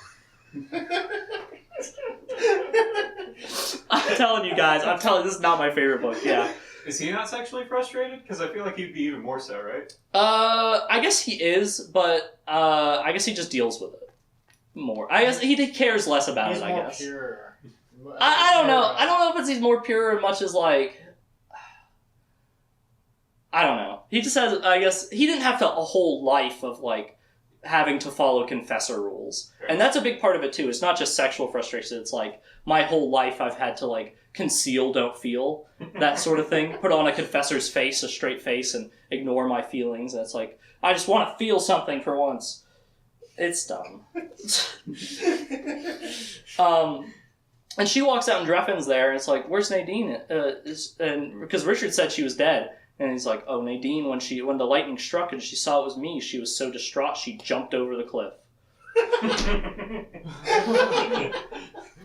I'm telling you guys, this is not my favorite book, yeah. Is he not sexually frustrated? Because I feel like he'd be even more so, right? I guess he is, but I guess he just deals with it more. I guess he cares less about He's it, I more guess. pure. I don't know. I don't know if he's more pure as much as like... I don't know. He just has, I guess, he didn't have a whole life of like having to follow confessor rules. And that's a big part of it too. It's not just sexual frustration. It's like my whole life I've had to like conceal, don't feel, that sort of thing. Put on a confessor's face, a straight face, and ignore my feelings. And it's like, I just want to feel something for once. It's dumb. And she walks out and Dreffin's there, and it's like, where's Nadine? And because Richard said she was dead. And he's like, oh, Nadine, when the lightning struck and she saw it was me, she was so distraught she jumped over the cliff.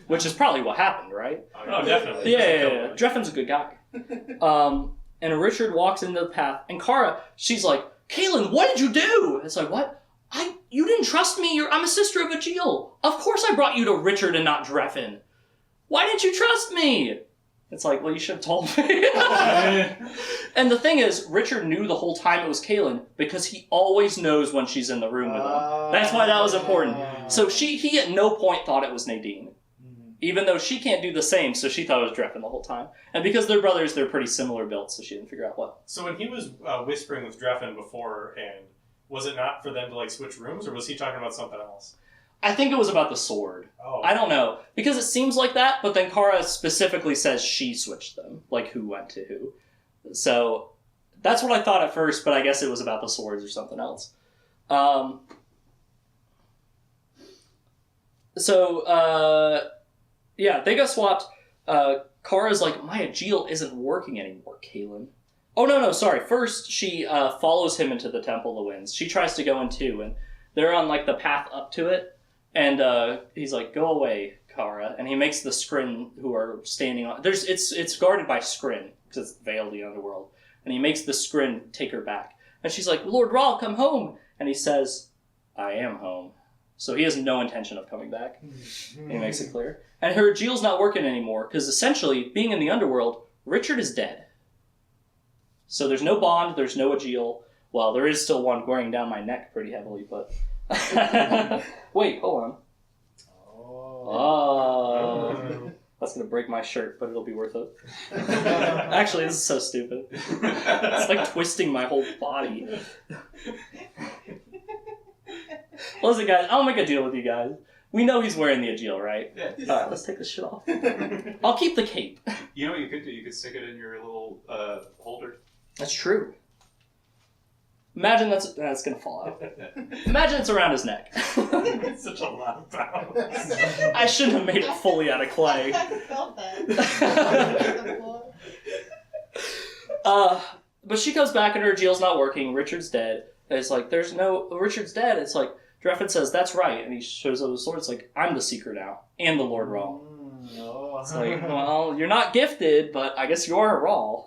Which is probably what happened, right? Oh, definitely. Yeah. Dreffin's a good guy. And Richard walks into the path, and Kara, she's like, Kaelin, what did you do? It's like, what? You didn't trust me. I'm a sister of Ajil. Of course I brought you to Richard and not Dreffin. Why didn't you trust me? It's like, well, you should have told me. And the thing is, Richard knew the whole time it was Kaelin because he always knows when she's in the room with him. That's why that was important. So he at no point thought it was Nadine. Even though she can't do the same, so she thought it was Dreffin the whole time. And because they're brothers, they're pretty similar built, so she didn't figure out what. So when he was whispering with Dreffin beforehand, was it not for them to like switch rooms, or was he talking about something else? I think it was about the sword. Oh. I don't know. Because it seems like that, but then Kara specifically says she switched them. Like, who went to who. So, that's what I thought at first, but I guess it was about the swords or something else. Yeah, they got swapped. Kara's like, my Ajil isn't working anymore, Kaelin. Oh, no, sorry. First, she follows him into the Temple of the Winds. She tries to go in too, and they're on, like, the path up to it. And he's like, go away, Kara. And he makes the Skrin who are standing on... It's guarded by Skrin, because it's veiled the underworld. And he makes the Skrin take her back. And she's like, Lord Rahl, come home! And he says, I am home. So he has no intention of coming back. He makes it clear. And her Ajil's not working anymore, because essentially, being in the underworld, Richard is dead. So there's no bond, there's no Aegil. Well, there is still one wearing down my neck pretty heavily, but... Wait, hold on. Oh. That's going to break my shirt, but it'll be worth it. Actually, this is so stupid. It's like twisting my whole body. Listen, guys, I'll make a deal with you guys. We know he's wearing the Aegil, right? Yeah. Alright, let's take this shit off. I'll keep the cape. You know what you could do? You could stick it in your little holder. That's true. Imagine that's going to fall out. Imagine it's around his neck. It's such a lot of pounds. I shouldn't have made it fully out of clay. I felt that. But she comes back and her Aegil's not working. Richard's dead. And it's like, Richard's dead. It's like, Dreffin says, that's right. And he shows up his sword. It's like, I'm the Seeker now. And the Lord Rawl. It's like, well, you're not gifted, but I guess you're a Rawl.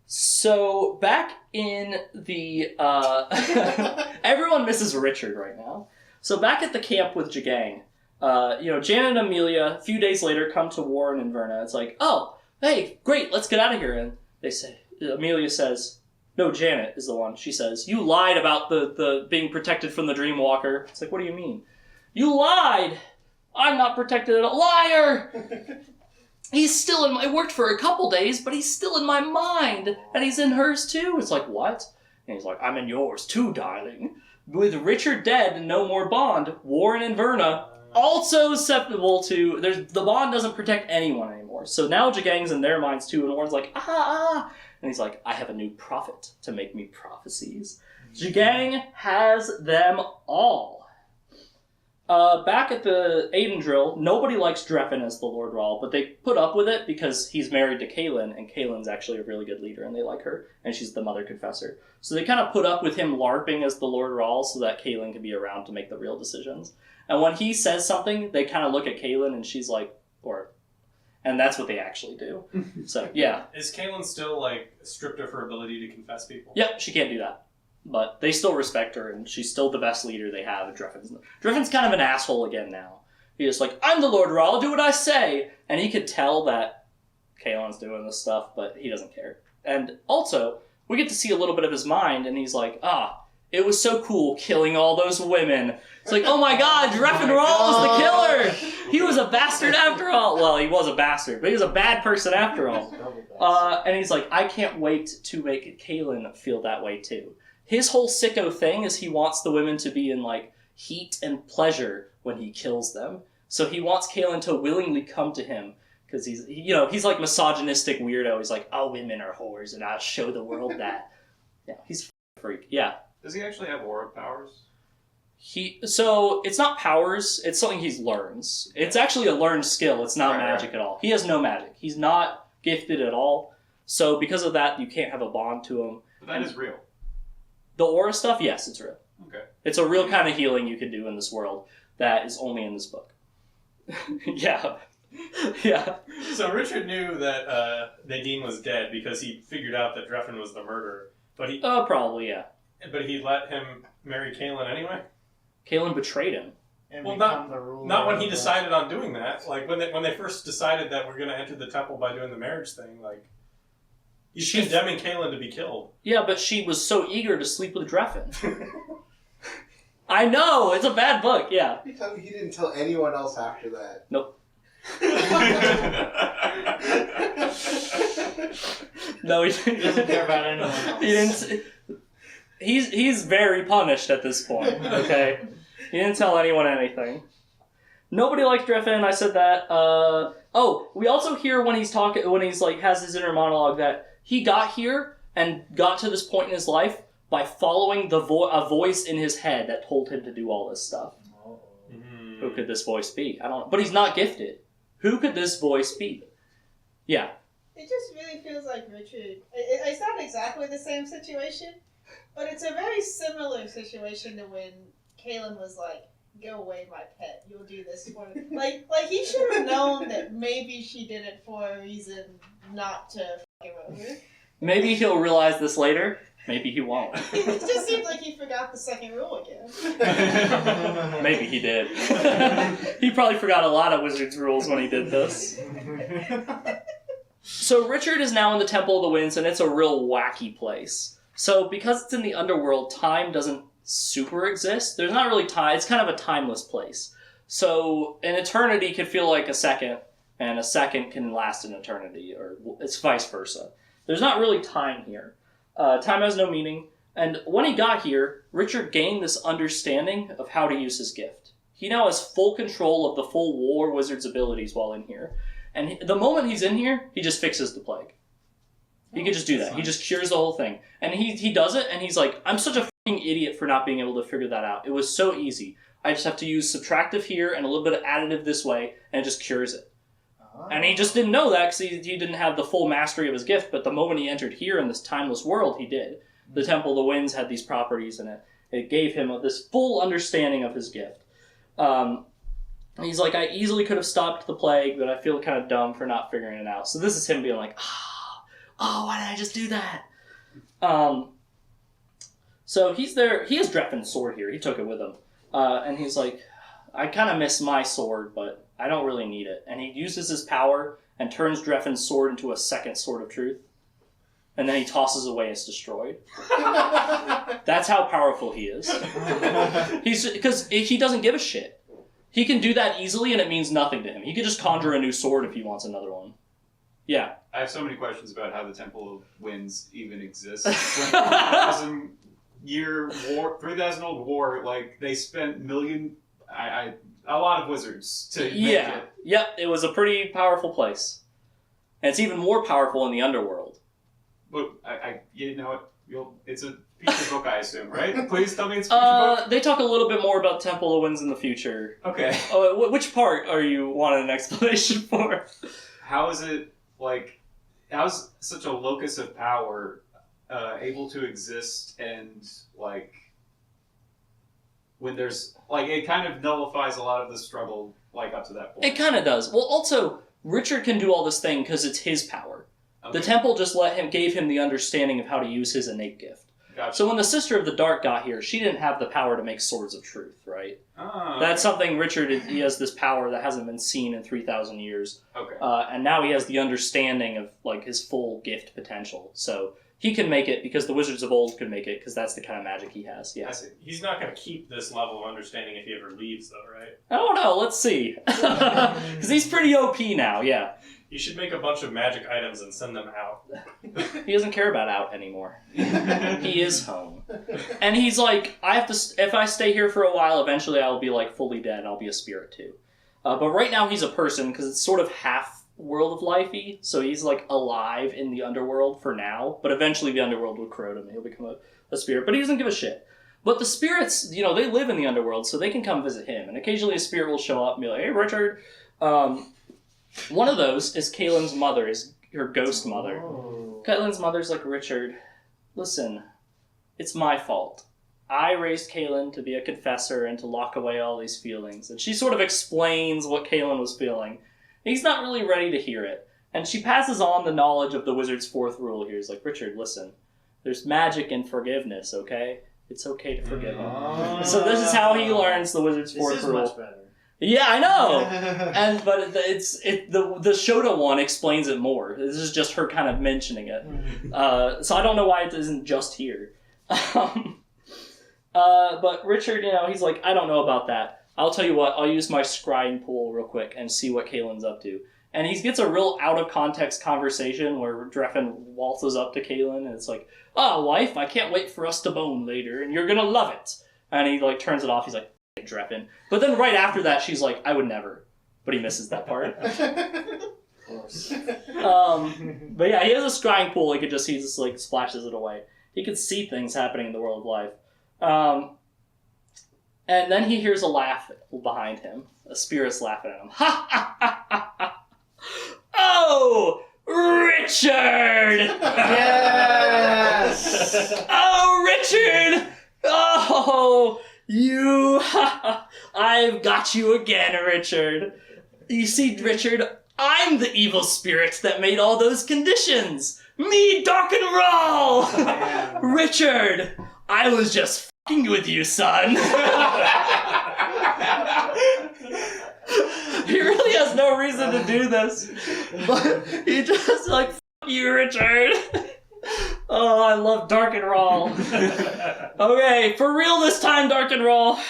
So, back in the... everyone misses Richard right now. So, back at the camp with Jagang, Janet and Amelia, a few days later, come to Warren and Verna. It's like, oh, hey, great, let's get out of here. And they say, Amelia says, no, Janet is the one. She says, you lied about the being protected from the Dreamwalker. It's like, what do you mean? You lied! I'm not protected at all. Liar! He's still in my... It worked for a couple days, but he's still in my mind. And he's in hers too. It's like, what? And he's like, I'm in yours too, darling. With Richard dead and no more bond, Warren and Verna also susceptible to... The bond doesn't protect anyone anymore. So now Jagang's in their minds too, and Warren's like, And he's like, I have a new prophet to make me prophecies. Jagang has them all. Back at the Aiden drill, nobody likes Dreffin as the Lord Rawl, but they put up with it because he's married to Kaelin, and Kaelin's actually a really good leader, and they like her, and she's the Mother Confessor. So they kind of put up with him LARPing as the Lord Rawl so that Kaelin can be around to make the real decisions. And when he says something, they kind of look at Kaelin, and she's like, and that's what they actually do. So, yeah. Is Kaelin still, stripped of her ability to confess people? Yep, she can't do that. But they still respect her, and she's still the best leader they have. Dreffin's kind of an asshole again now. He's just like, I'm the Lord Rawl, do what I say! And he could tell that Kaelin's doing this stuff, but he doesn't care. And also, we get to see a little bit of his mind, and he's like, it was so cool killing all those women. It's like, oh my god, Dreffin Rawl was the killer! He was a bastard after all! Well, he was a bastard, but he was a bad person after all. And he's like, I can't wait to make Kaelin feel that way too. His whole sicko thing is he wants the women to be in, heat and pleasure when he kills them. So he wants Kaelin to willingly come to him, because he's misogynistic weirdo. He's like, oh, women are whores, and I'll show the world that. Yeah, he's a freak. Yeah. Does he actually have aura powers? So, it's not powers, it's something he learns. It's actually a learned skill, it's not magic at all. He has no magic. He's not gifted at all. So, because of that, you can't have a bond to him. But that is real. The aura stuff, yes, it's real. Okay. It's a real kind of healing you can do in this world that is only in this book. Yeah. Yeah. So Richard knew that Nadine was dead because he figured out that Dreffin was the murderer. But he probably, yeah. But he let him marry Kaelin anyway? Kaelin betrayed him. And Well, become the ruler Not when he of the- decided on doing that. When they first decided that we're going to enter the temple by doing the marriage thing, he's condemning Kaelin to be killed. Yeah, but she was so eager to sleep with Dreffin. I know, it's a bad book, yeah. You tell me he didn't tell anyone else after that. Nope. No, he doesn't care about anyone else. He didn't. He's very punished at this point. Okay, he didn't tell anyone anything. Nobody likes Dreffin. I said that. We also hear when he's talking, has his inner monologue that he got here and got to this point in his life by following a voice in his head that told him to do all this stuff. Who could this voice be? I don't know. But he's not gifted. Who could this voice be? Yeah. It just really feels like Richard. It's not exactly the same situation, but it's a very similar situation to when Kaelin was like, "Go away, my pet. You'll do this for me." Like he should have known that maybe she did it for a reason, not to fuck him over. Maybe he'll realize this later. Maybe he won't. It just seems like he forgot the second rule again. Maybe he did. He probably forgot a lot of Wizards rules when he did this. So Richard is now in the Temple of the Winds, and it's a real wacky place. So because it's in the underworld, time doesn't super exist. There's not really time. It's kind of a timeless place. So an eternity can feel like a second, and a second can last an eternity, or it's vice versa. There's not really time here. Time has no meaning. And when he got here, Richard gained this understanding of how to use his gift. He now has full control of the full War Wizard's abilities while in here. And the moment he's in here, he just fixes the plague. He can just do that. He just cures the whole thing. And he does it, and he's like, I'm such a fucking idiot for not being able to figure that out. It was so easy. I just have to use subtractive here and a little bit of additive this way, and it just cures it. And he just didn't know that because he didn't have the full mastery of his gift, but the moment he entered here in this timeless world, he did. The Temple of the Winds had these properties in it. It gave him this full understanding of his gift. He's like, I easily could have stopped the plague, but I feel kind of dumb for not figuring it out. So this is him being like, why did I just do that? So he's there. He has Dreffin's sword here. He took it with him. And he's like, I kind of miss my sword, but I don't really need it. And he uses his power and turns Dreffin's sword into a second sword of truth. And then he tosses away, it's destroyed. That's how powerful he is. Because he doesn't give a shit. He can do that easily and it means nothing to him. He could just conjure a new sword if he wants another one. Yeah. I have so many questions about how the Temple of Winds even exists. 3,000-year-old war, like, they spent a lot of wizards to make it. Yep, it was a pretty powerful place. And it's even more powerful in the underworld. But you know what? It's a future book, I assume, right? Please tell me it's a future book. They talk a little bit more about Temple of Winds in the future. Okay. Oh, which part are you wanting an explanation for? How is it, how's such a locus of power able to exist and, when there's, it kind of nullifies a lot of the struggle, up to that point. It kind of does. Well, also, Richard can do all this thing because it's his power. Okay. The temple just gave him the understanding of how to use his innate gift. Gotcha. So when the Sister of the Dark got here, she didn't have the power to make swords of truth, right? Oh, That's something Richard, he has this power that hasn't been seen in 3,000 years. Okay. And now he has the understanding of, his full gift potential. So he can make it because the wizards of old could make it because that's the kind of magic he has. Yeah. I see. He's not going to keep this level of understanding if he ever leaves, though, right? I don't know. Let's see. Because he's pretty OP now, yeah. You should make a bunch of magic items and send them out. He doesn't care about out anymore. He is home. And he's like, if I stay here for a while, eventually I'll be fully dead and I'll be a spirit too. But right now he's a person because it's sort of half World of Life-y, so he's alive in the underworld for now, but eventually the underworld will corrode him and he'll become a spirit. But he doesn't give a shit. But the spirits, they live in the underworld, so they can come visit him. And occasionally a spirit will show up and be like, hey, Richard. One of those is Kaylin's mother, her ghost mother. Oh. Kaylin's mother's like, Richard, listen, it's my fault. I raised Kaylin to be a confessor and to lock away all these feelings. And she sort of explains what Kaylin was feeling. He's not really ready to hear it. And she passes on the knowledge of the wizard's fourth rule here. He's like, Richard, listen, there's magic in forgiveness, okay? It's okay to forgive him. So this is how he learns the wizard's fourth rule. This is much better. Yeah, I know. But the Shota one explains it more. This is just her kind of mentioning it. So I don't know why it isn't just here. But Richard, he's like, I don't know about that. I'll tell you what, I'll use my scrying pool real quick and see what Kaylin's up to. And he gets a real out-of-context conversation where Dreffin waltzes up to Kaylin and it's like, wife, I can't wait for us to bone later, and you're gonna love it. And he, turns it off. He's like, Dreffin. But then right after that, she's like, I would never. But he misses that part. Of course. But yeah, he has a scrying pool. He just splashes it away. He can see things happening in the world of life. And then he hears a laugh behind him. A spirit's laughing at him. Ha ha ha ha ha! Oh, Richard! Yes! Oh, Richard! Oh, you! I've got you again, Richard. You see, Richard, I'm the evil spirit that made all those conditions. Me, Dark and Roll! Richard, I was just f***ing with you, son. He really has has no reason to do this. But he just like, F you, Richard. Oh, I love Dark and Raw. Okay, for real this time, Dark and Raw.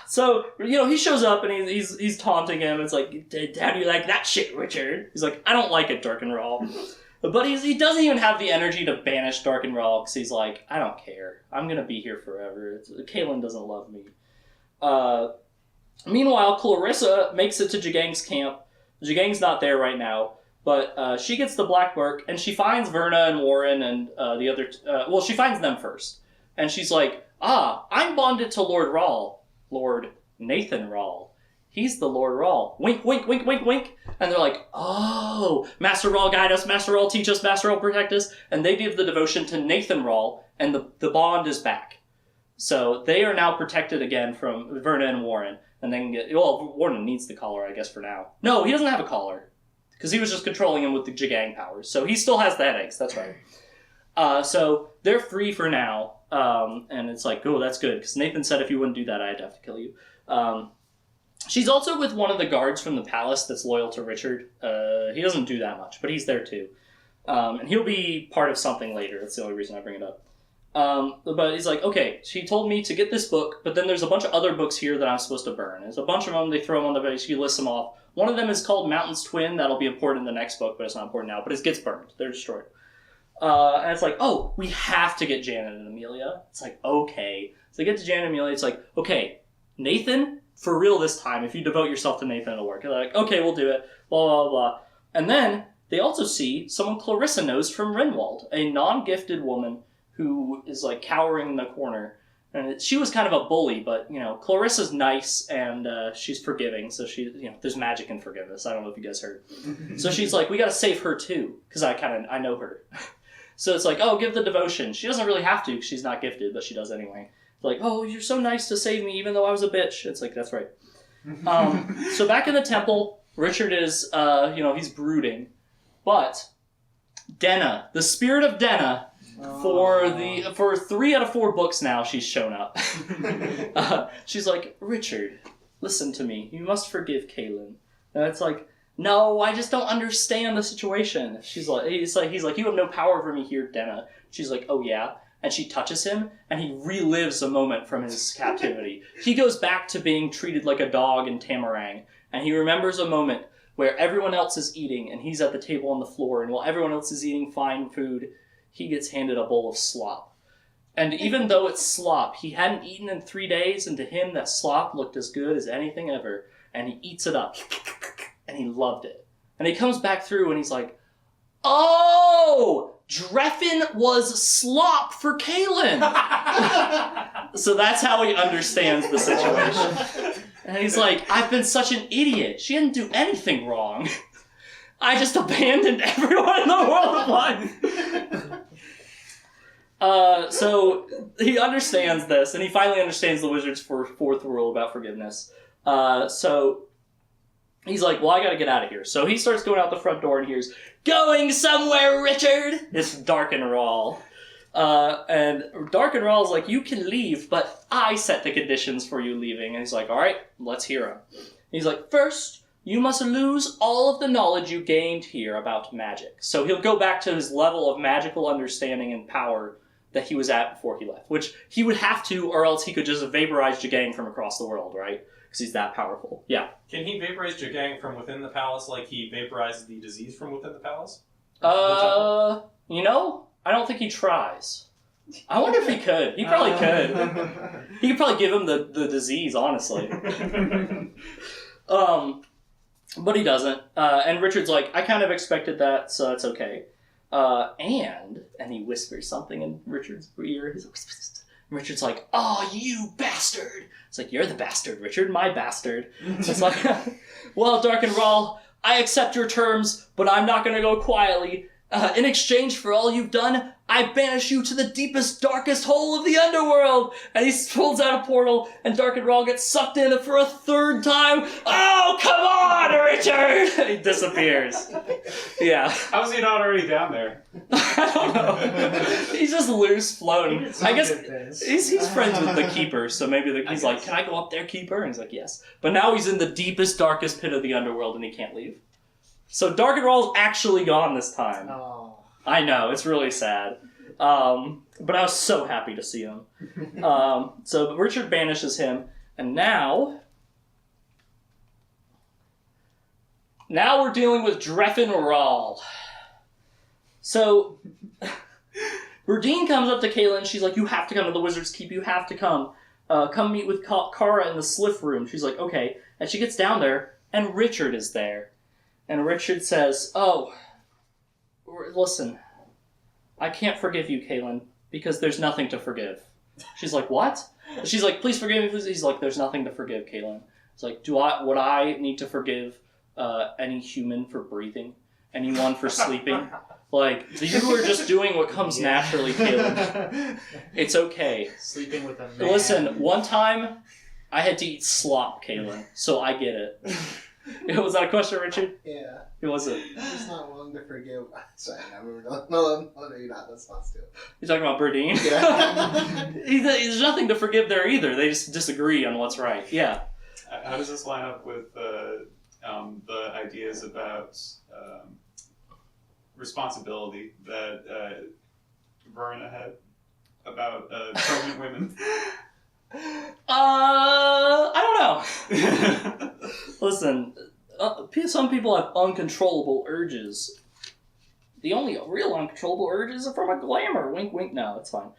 So, he shows up and he's taunting him. It's like, how do you like that shit, Richard? He's like, I don't like it, Dark and Raw. But he doesn't even have the energy to banish Dark and Raw because he's like, I don't care. I'm going to be here forever. Kaylin doesn't love me. Meanwhile, Clarissa makes it to Jagang's camp. Jagang's not there right now, but she gets the Black Book and she finds Verna and Warren and the other... she finds them first. And she's like, I'm bonded to Lord Rawl. Lord Nathan Rawl. He's the Lord Rawl. Wink, wink, wink, wink, wink. And they're like, oh, Master Rawl guide us, Master Rawl teach us, Master Rawl protect us. And they give the devotion to Nathan Rawl, and the bond is back. So they are now protected again from Verna and Warren. And they can get... Well, Warren needs the collar, I guess, for now. No, he doesn't have a collar. Because he was just controlling him with the Jagang powers. So he still has the headaches, that's right. So they're free for now. And it's like, oh, that's good. Because Nathan said if you wouldn't do that, I'd have to kill you. She's also with one of the guards from the palace that's loyal to Richard. He doesn't do that much, but he's there too. And he'll be part of something later. That's the only reason I bring it up. But he's like, okay, she told me to get this book, but then there's a bunch of other books here that I'm supposed to burn. There's a bunch of them, they throw them on the base, she lists them off. One of them is called Mountain's Twin, that'll be important in the next book, but it's not important now, but it gets burned. They're destroyed. And it's like, oh, we have to get Janet and Amelia. It's like, okay. So they get to Janet and Amelia, it's like, okay, Nathan, for real this time, if you devote yourself to Nathan, it'll work. They're like, okay, we'll do it, blah, blah, blah. And then they also see someone Clarissa knows from Renwald, a non-gifted woman who is like cowering in the corner. And she was kind of a bully, but, Clarissa's nice and she's forgiving. So there's magic in forgiveness. I don't know if you guys heard. So she's like, we got to save her too, because I know her. So it's like, oh, give the devotion. She doesn't really have to because she's not gifted, but she does anyway. Like, oh, you're so nice to save me even though I was a bitch. It's like, that's right. So back in the temple, Richard is, he's brooding. But Denna, the spirit of Denna, for 3 out of 4 books now, she's shown up. She's like, Richard, listen to me. You must forgive Kaylin. And it's like, no, I just don't understand the situation. He's like, you have no power over me here, Denna. She's like, oh yeah. And she touches him, and he relives a moment from his captivity. He goes back to being treated like a dog in Tamarang, and he remembers a moment where everyone else is eating, and he's at the table on the floor, and while everyone else is eating fine food, he gets handed a bowl of slop. And even though it's slop, he hadn't eaten in 3 days, and to him that slop looked as good as anything ever, and he eats it up, and he loved it. And he comes back through, and he's like, oh! Dreffin was slop for Kaylin. So that's how he understands the situation. And he's like, I've been such an idiot. She didn't do anything wrong. I just abandoned everyone in the world of life. So he understands this, and he finally understands the wizard's fourth rule about forgiveness. So he's like, well, I gotta get out of here. So he starts going out the front door and hears, going somewhere, Richard! It's Dark and Rawl. And Dark and Rawl's like, you can leave, but I set the conditions for you leaving. And he's like, alright, let's hear him. He's like, first, you must lose all of the knowledge you gained here about magic. So he'll go back to his level of magical understanding and power that he was at before he left. Which he would have to, or else he could just vaporize Jagang from across the world, right? Because he's that powerful. Yeah. Can he vaporize Jagang from within the palace like he vaporizes the disease from within the palace? I don't think he tries. I wonder if he could. He probably could. He could probably give him the disease, honestly. But he doesn't. And Richard's like, I kind of expected that, so it's okay. And he whispers something in Richard's ear. He's like, Richard's like, oh, you bastard. It's like, you're the bastard, Richard, my bastard. It's like, well, Dark and Rawl, I accept your terms, but I'm not going to go quietly. In exchange for all you've done, I banish you to the deepest, darkest hole of the underworld. And he pulls out a portal, and Dark and Rawl gets sucked in for a 3rd time. Oh, come on, Richard! And he disappears. Yeah. How is he not already down there? I don't know. He's just loose floating. I guess he's friends with the keeper, so maybe he's like, "Can I go up there, keeper?" And he's like, "Yes." But now he's in the deepest, darkest pit of the underworld, and he can't leave. So Dark and Raw's actually gone this time. Oh. I know, it's really sad. But I was so happy to see him. So Richard banishes him, and now we're dealing with Dreffin Rawl. So Burdine comes up to Caitlin, and she's like, "You have to come to the Wizard's Keep, you have to come. Come meet with Kara in the Sliff Room." She's like, "Okay." And she gets down there, and Richard is there. And Richard says, "Oh, listen, I can't forgive you, Caitlin, because there's nothing to forgive." She's like, "What?" She's like, "Please forgive me, please." He's like, "There's nothing to forgive, Caitlin." It's like, would I need to forgive any human for breathing? Anyone for sleeping? Like, you are just doing what comes naturally, Caitlin. It's okay. Sleeping with a man. Listen, one time, I had to eat slop, Caitlin, so I get it. Was that a question, Richard? Yeah. Who was it? I'm just not willing to forgive. Sorry, no, you're not. That's not still. You're talking about Burdine? Yeah. There's nothing to forgive there either. They just disagree on what's right. Yeah. How does this line up with the ideas about responsibility that Verna had about pregnant women? I don't know. Listen, some people have uncontrollable urges. The only real uncontrollable urges are from a glamour. Wink, wink. No, it's fine.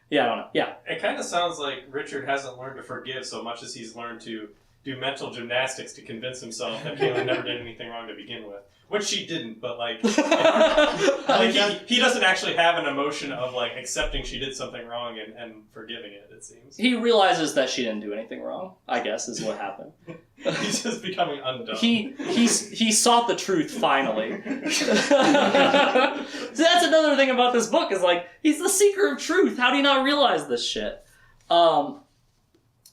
Yeah, I don't know. Yeah. It kind of sounds like Richard hasn't learned to forgive so much as he's learned to do mental gymnastics to convince himself that Caitlin never did anything wrong to begin with. Which she didn't, but like he doesn't actually have an emotion of like accepting she did something wrong and forgiving it, it seems. He realizes that she didn't do anything wrong, I guess, is what happened. He's just becoming undone. He sought the truth finally. So that's another thing about this book is like he's the seeker of truth. How do you not realize this shit? Yeah,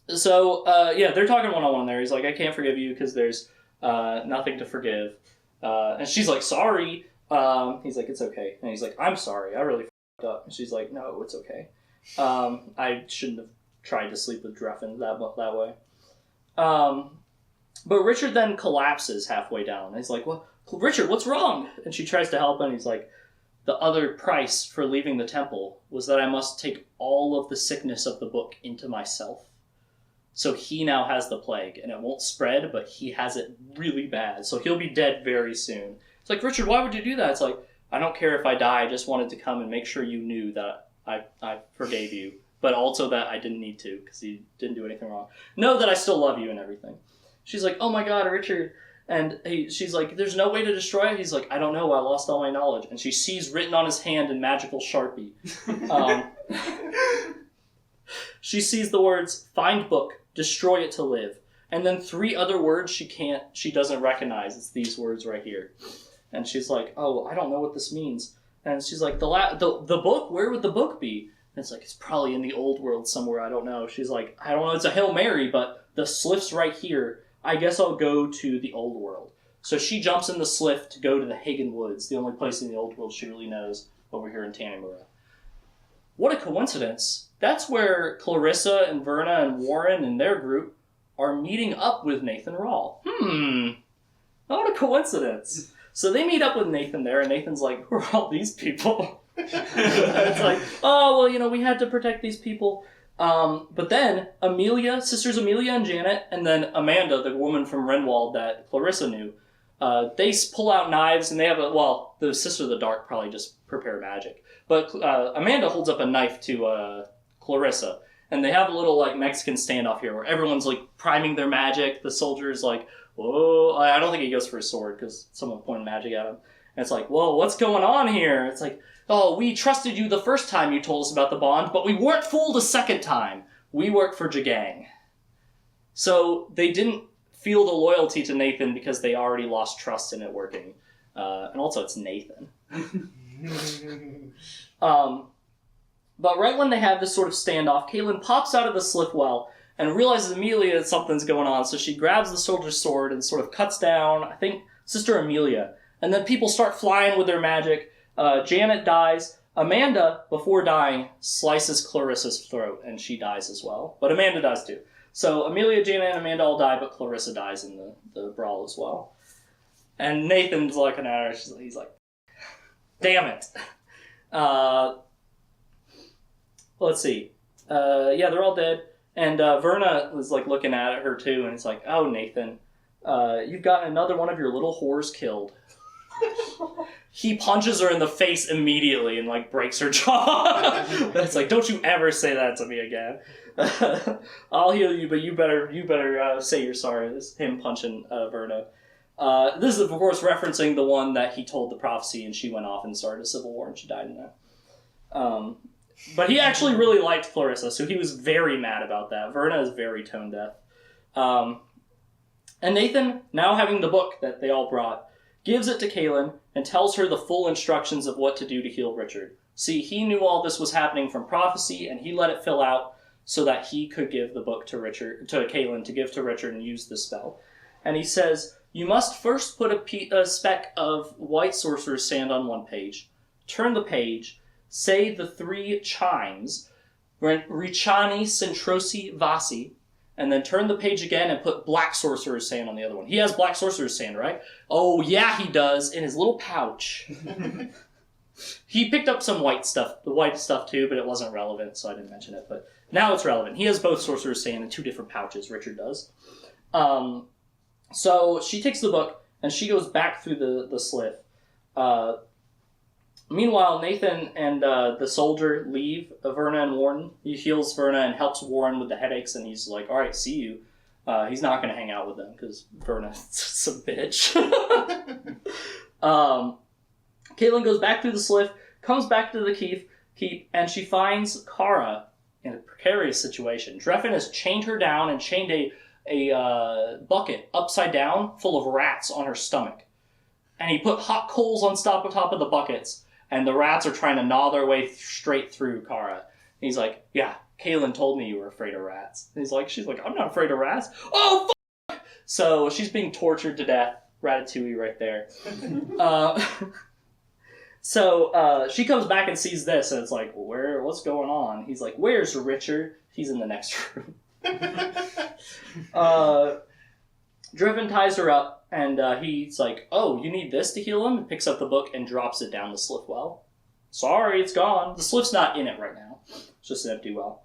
they're talking one-on-one there. He's like, "I can't forgive you because there's nothing to forgive." And she's like, "Sorry." He's like, "It's okay." And he's like, "I'm sorry. I really f***ed up." And she's like, "No, it's okay. I shouldn't have tried to sleep with Dreffin that way." But Richard then collapses halfway down. And he's like, "Well, Richard, what's wrong?" And she tries to help him. And he's like, "The other price for leaving the temple was that I must take all of the sickness of the book into myself. So he now has the plague, and it won't spread, but he has it really bad. So he'll be dead very soon." It's like, "Richard, why would you do that?" It's like, "I don't care if I die. I just wanted to come and make sure you knew that I forgave you, but also that I didn't need to because you didn't do anything wrong. Know that I still love you and everything." She's like, "Oh my God, Richard." And she's like, "There's no way to destroy it?" He's like, "I don't know. I lost all my knowledge." And she sees written on his hand in magical Sharpie. She sees the words, "Find book. Destroy it to live." And then 3 other words she doesn't recognize. It's these words right here. And she's like, "Oh, I don't know what this means." And she's like, the book, where would the book be? And it's like, "It's probably in the old world somewhere, I don't know." She's like, "I don't know, it's a Hail Mary, but the Sliff's right here. I guess I'll go to the old world." So she jumps in the Sliff to go to the Hagen Woods, the only place in the old world she really knows, over here in Tanimura. What a coincidence. That's where Clarissa and Verna and Warren and their group are meeting up with Nathan Rawl. What a coincidence. So they meet up with Nathan there, and Nathan's like, "Who are all these people?" It's like, "Oh, well, we had to protect these people." But then sisters Amelia and Janet, and then Amanda, the woman from Renwald that Clarissa knew, they pull out knives, and they have the Sister of the Dark probably just prepare magic. But Amanda holds up a knife to Clarissa, and they have a little Mexican standoff here where everyone's priming their magic. The soldier's like, "Whoa!" I don't think he goes for his sword because someone pointed magic at him. And it's like, "Whoa, what's going on here?" It's like, "Oh, we trusted you the first time you told us about the bond, but we weren't fooled a second time. We work for Jagang." So they didn't feel the loyalty to Nathan because they already lost trust in it working. And also it's Nathan. But right when they have this sort of standoff, Caitlin pops out of the Sliff well and realizes immediately that something's going on. So she grabs the soldier's sword and sort of cuts down, I think, Sister Amelia. And then people start flying with their magic. Janet dies. Amanda, before dying, slices Clarissa's throat, and she dies as well. But Amanda dies too. So Amelia, Janet, and Amanda all die, but Clarissa dies in the brawl as well. And Nathan's looking at her. He's like, damn it. Let's see. Yeah, they're all dead. And Verna was like looking at her too, and he's like, oh, Nathan, you've got another one of your little whores killed. He punches her in the face immediately and like breaks her jaw. It's like, don't you ever say that to me again. I'll heal you, but you better say you're sorry. This is him punching Verna. This is of course referencing the one that he told the prophecy, and she went off and started a civil war, and she died in that. But he actually really liked Clarissa, so he was very mad about that. Verna is very tone deaf. And Nathan, now having the book that they all brought, gives it to Kaylin and tells her the full instructions of what to do to heal Richard. See, he knew all this was happening from prophecy, and he let it fill out so that he could give the book to Kaylin to give to Richard and use the spell. And he says, you must first put a speck of white sorcerer's sand on one page, turn the page, say the 3 chimes, Ricciani, Centrosi, Vasi, and then turn the page again and put black sorcerer's sand on the other one. He has black sorcerer's sand, right? Oh, yeah, he does, in his little pouch. He picked up some white stuff too, but it wasn't relevant, so I didn't mention it. But now it's relevant. He has both sorcerer's sand in 2 different pouches, Richard does. So she takes the book, and she goes back through the slit. Meanwhile, Nathan and the soldier leave Verna and Warren. He heals Verna and helps Warren with the headaches, and he's like, all right, see you. He's not going to hang out with them, because Verna's a bitch. Caitlin goes back through the slit, comes back to the keep, and she finds Kara in a precarious situation. Dreffin has chained her down and chained a bucket upside down full of rats on her stomach. And he put hot coals on top of the buckets, and the rats are trying to gnaw their way straight through Kara. And he's like, yeah, Kaylin told me you were afraid of rats. And she's like, I'm not afraid of rats. Oh, fuck! So she's being tortured to death. Ratatouille right there. So she comes back and sees this, and it's like, what's going on? He's like, where's Richard? He's in the next room. Driven ties her up, and he's like, oh, you need this to heal him? And picks up the book and drops it down the sliff well. Sorry, it's gone. The sliff's not in it right now. It's just an empty well.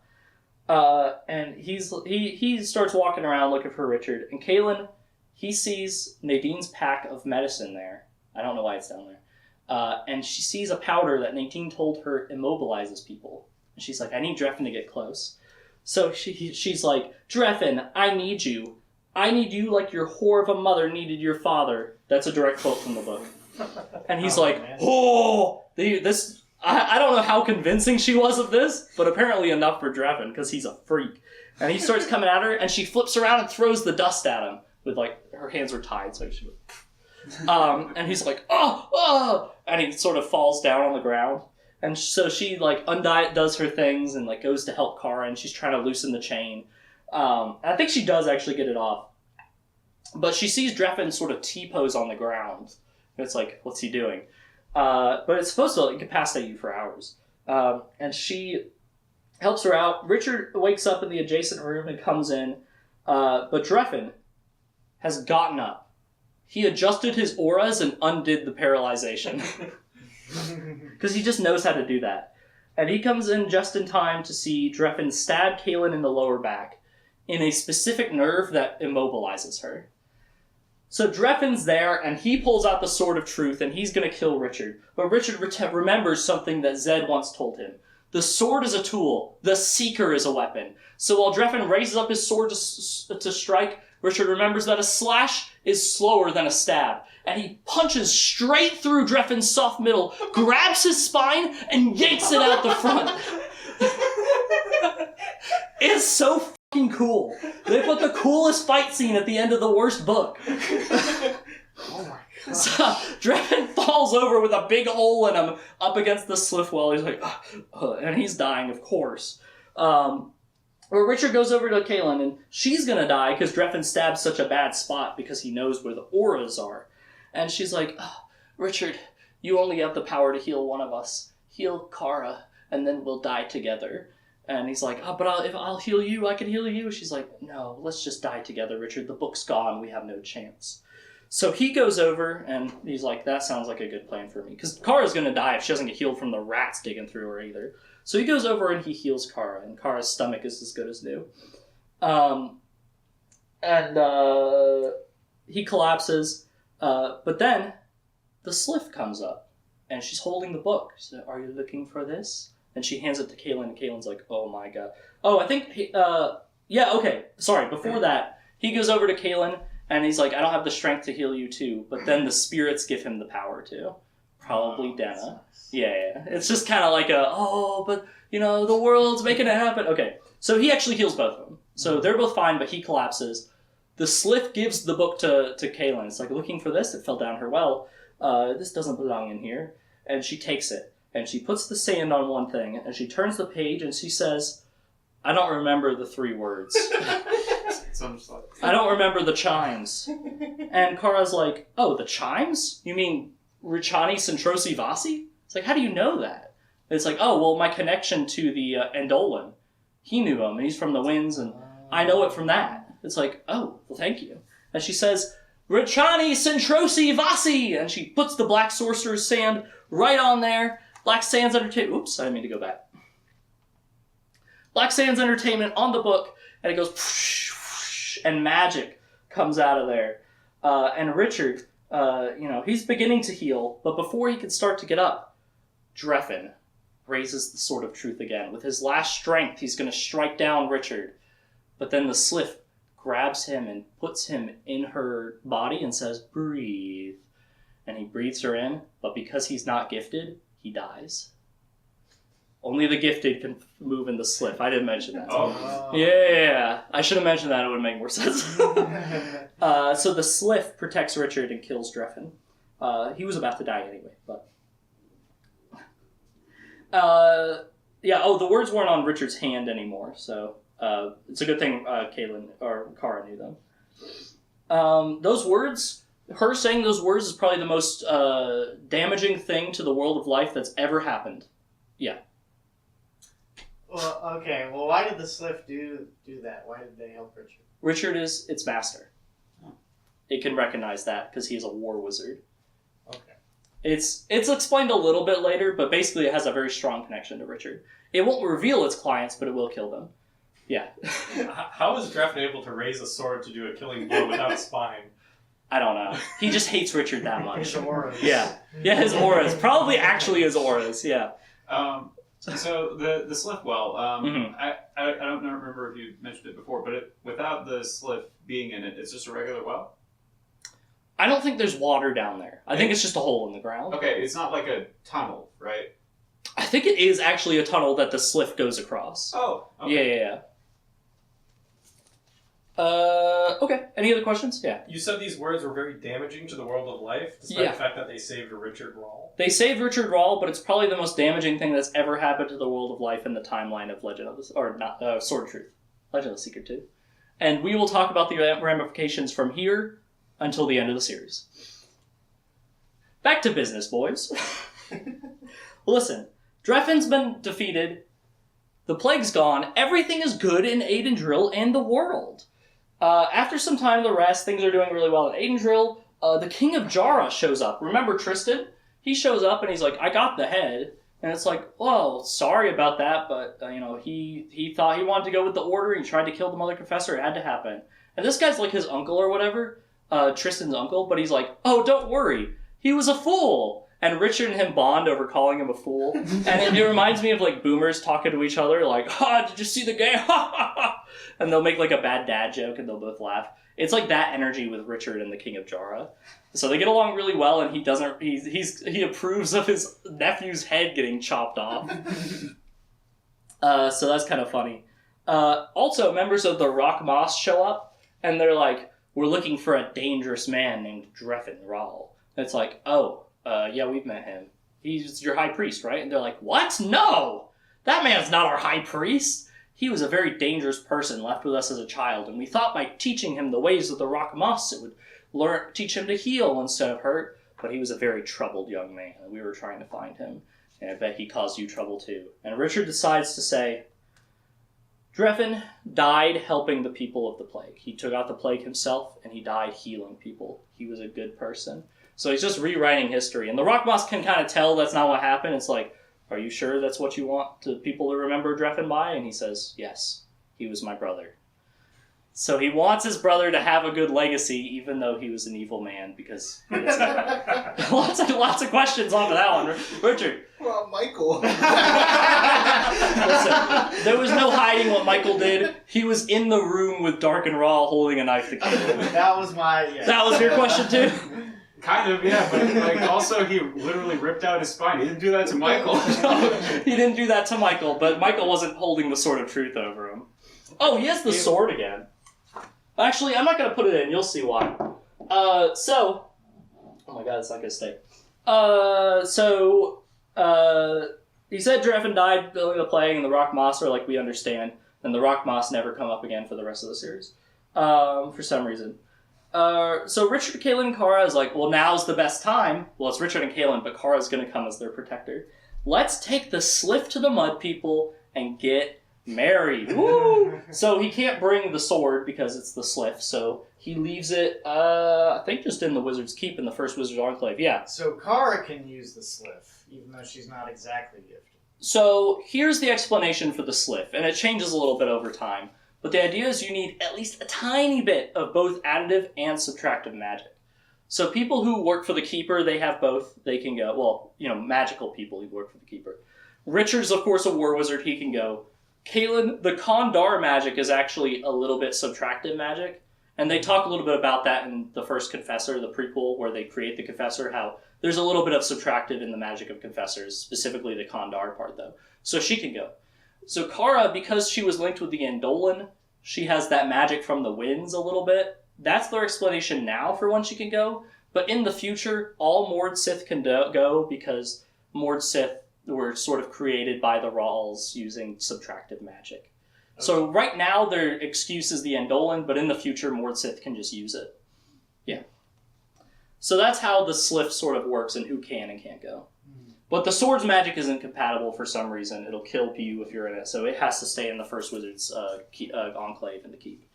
And he starts walking around looking for Richard, and Kaylin, he sees Nadine's pack of medicine there. I don't know why it's down there. And she sees a powder that Nadine told her immobilizes people. And she's like, I need Dreffin to get close. So she's like, Dreffin, I need you. I need you like your whore of a mother needed your father. That's a direct quote from the book. And he's like, man. I don't know how convincing she was of this, but apparently enough for Dreffin, because he's a freak. And he starts coming at her, and she flips around and throws the dust at him with, like, her hands are tied, so she and he's like, oh, and he sort of falls down on the ground. And so she, like, does her things and, like, goes to help Kara, and she's trying to loosen the chain. I think she does actually get it off. But she sees Dreffin sort of T-pose on the ground. And it's like, what's he doing? But it's supposed to incapacitate you for hours. And she helps her out. Richard wakes up in the adjacent room and comes in. But Dreffin has gotten up. He adjusted his auras and undid the paralyzation. Because he just knows how to do that. And he comes in just in time to see Dreffin stab Kaylin in the lower back in a specific nerve that immobilizes her. So Dreffin's there, and he pulls out the Sword of Truth, and he's going to kill Richard. But Richard remembers something that Zed once told him. The sword is a tool. The seeker is a weapon. So while Dreffin raises up his sword to strike, Richard remembers that a slash is slower than a stab. And he punches straight through Dreffin's soft middle, grabs his spine, and yanks it out the front. It's so fucking cool. They put the coolest fight scene at the end of the worst book. Oh my god. So Dreffin falls over with a big hole in him up against the sliff well. He's like, and he's dying, of course. Where Richard goes over to Kaylin, and she's gonna die because Dreffin stabs such a bad spot because he knows where the auras are. And she's like, oh, Richard, you only have the power to heal one of us. Heal Kara, and then we'll die together. And he's like, oh, but if I'll heal you, I can heal you. She's like, no, let's just die together, Richard. The book's gone. We have no chance. So he goes over, and he's like, that sounds like a good plan for me. Because Kara's going to die if she doesn't get healed from the rats digging through her either. So he goes over and he heals Kara, and Kara's stomach is as good as new. He collapses, but then the Sliff comes up, and she's holding the book. She's like, are you looking for this? And she hands it to Kaylin, and Kaylin's like, oh my god. Oh, I think, before that, he goes over to Kaylin, and he's like, I don't have the strength to heal you too, but then the spirits give him the power to. Probably Denna. Yeah. It's just kind of like but, the world's making it happen. Okay, so he actually heals both of them. So they're both fine, but he collapses. The Sliff gives the book to Kaylin. It's like, looking for this? It fell down her well. This doesn't belong in here. And she takes it. And she puts the sand on one thing, and she turns the page, and she says, I don't remember the 3 words. I don't remember the chimes. And Kara's like, oh, the chimes? You mean Richani Centrosi Vasi? It's like, how do you know that? And it's like, oh, well, my connection to the Andolan. He knew him, and he's from the Winds, and I know it from that. It's like, oh, well, thank you. And she says, Richani Centrosi Vasi! And she puts the Black Sorcerer's sand right on there. Black Sands Entertainment... Oops, I didn't mean to go back. Black Sands Entertainment on the book, and it goes... Whoosh, whoosh, and magic comes out of there. And Richard, he's beginning to heal, but before he can start to get up, Dreffin raises the Sword of Truth again. With his last strength, he's going to strike down Richard. But then the Sliff grabs him and puts him in her body and says, breathe. And he breathes her in, but because he's not gifted, he dies. Only the gifted can move in the Sliff. I didn't mention that. Oh. Yeah. I should have mentioned that. It would make more sense. So the Sliff protects Richard and kills Dreffin. He was about to die anyway, but... the words weren't on Richard's hand anymore, so it's a good thing Kaylin or Kara knew them. Those words, her saying those words is probably the most damaging thing to the world of life that's ever happened. Yeah. Well, okay. Well, why did the Sliff do that? Why did they help Richard? Richard is its master. It can recognize that because he is a war wizard. Okay. It's explained a little bit later, but basically it has a very strong connection to Richard. It won't reveal its clients, but it will kill them. Yeah. How is Dreffin able to raise a sword to do a killing blow without a spine? I don't know. He just hates Richard that much. His auras. Yeah, his auras. Probably actually his auras, yeah. So the Sliff well, Mhm. I don't remember if you mentioned it before, but without the Sliff being in it, it's just a regular well? I don't think there's water down there. I think it's just a hole in the ground. Okay, it's not like a tunnel, right? I think it is actually a tunnel that the Sliff goes across. Oh, okay. Yeah. Okay. Any other questions? Yeah. You said these words were very damaging to the world of life, despite the fact that they saved Richard Rahl. They saved Richard Rahl, but it's probably the most damaging thing that's ever happened to the world of life in the timeline of Sword of Truth. Legend of the Seeker 2. And we will talk about the ramifications from here until the end of the series. Back to business, boys. Listen, Dreffin's been defeated, the plague's gone, everything is good in Aidendrill and the world. After some time to rest, things are doing really well in Aidendrill. The King of Jara shows up. Remember Tristan? He shows up and he's like, I got the head. And it's like, well, sorry about that, but, he thought he wanted to go with the Order. He tried to kill the Mother Confessor. It had to happen. And this guy's like his uncle or whatever, Tristan's uncle, but he's like, oh, don't worry. He was a fool. And Richard and him bond over calling him a fool. And it reminds me of, like, boomers talking to each other, like, did you see the game? And they'll make, like, a bad dad joke, and they'll both laugh. It's like that energy with Richard and the King of Jara. So they get along really well, and he approves of his nephew's head getting chopped off. So that's kind of funny. Also, members of the Rock Moss show up, and they're like, we're looking for a dangerous man named Dreffin Rahl. And it's like, yeah, we've met him. He's your high priest, right? And they're like, what? No! That man's not our high priest! He was a very dangerous person left with us as a child, and we thought by teaching him the ways of the rock moss it would teach him to heal instead of hurt, but he was a very troubled young man, and we were trying to find him, and I bet he caused you trouble too. And Richard decides to say, Dreffin died helping the people of the plague. He took out the plague himself, and he died healing people. He was a good person. So he's just rewriting history, and the rock moss can kind of tell that's not what happened. It's like, are you sure that's what you want people to remember Dreffin by? And he says, yes, he was my brother. So he wants his brother to have a good legacy, even though he was an evil man, because lots of questions onto that one. Richard. Well, Michael. Listen, there was no hiding what Michael did. He was in the room with Dark and Raw holding a knife to kill him. That was my... Yeah. That was your question too? Kind of, yeah, but like also he literally ripped out his spine. He didn't do that to Michael. He didn't do that to Michael, but Michael wasn't holding the Sword of Truth over him. Oh, he has the sword again. Actually, I'm not going to put it in. You'll see why. Oh my god, it's not going to stay. He said Dreffin died building the plague and the rock moss are like we understand, and the rock moss never come up again for the rest of the series. For some reason. So Richard, Caitlin, and Kara is like, well, now's the best time. Well, it's Richard and Caitlin, but Kara's going to come as their protector. Let's take the Sliff to the Mud People and get married. Woo! So he can't bring the sword because it's the Sliff, so he leaves it, I think just in the Wizard's Keep in the first Wizard's Enclave, yeah. So Kara can use the Sliff, even though she's not exactly gifted. So here's the explanation for the Sliff, and it changes a little bit over time. But the idea is you need at least a tiny bit of both additive and subtractive magic. So people who work for the Keeper, they have both. They can go, well, magical people who work for the Keeper. Richard's, of course, a war wizard. He can go. Caitlin, the Kandar magic is actually a little bit subtractive magic. And they talk a little bit about that in the first Confessor, the prequel, where they create the Confessor, how there's a little bit of subtractive in the magic of Confessors, specifically the Kandar part, though. So she can go. So Kara, because she was linked with the Andolan, she has that magic from the winds a little bit. That's their explanation now for when she can go. But in the future, all Mord Sith can go because Mord Sith were sort of created by the Rawls using subtractive magic. Okay. So right now, their excuse is the Andolan, but in the future, Mord Sith can just use it. Yeah. So that's how the Sliff sort of works and who can and can't go. But the sword's magic isn't compatible for some reason. It'll kill you if you're in it, so it has to stay in the first Wizard's Enclave in the Keep.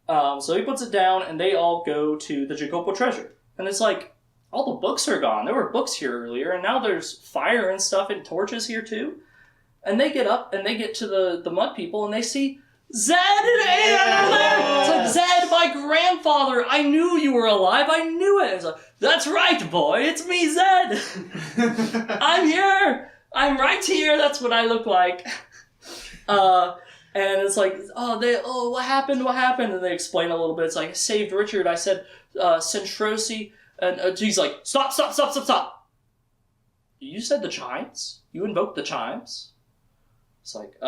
So he puts it down, and they all go to the Jacopo treasure. And it's like, all the books are gone. There were books here earlier, and now there's fire and stuff and torches here too. And they get up, and they get to the Mud People, and they see Zed and Anna there! It's like, Zed, my grandfather, I knew you were alive, I knew it! It's like, that's right, boy, it's me, Zed! I'm here! I'm right here, that's what I look like. And it's like, what happened? And they explain a little bit, it's like, I saved Richard, I said, Centrosi, and he's like, stop! You said the chimes? You invoked the chimes? It's like,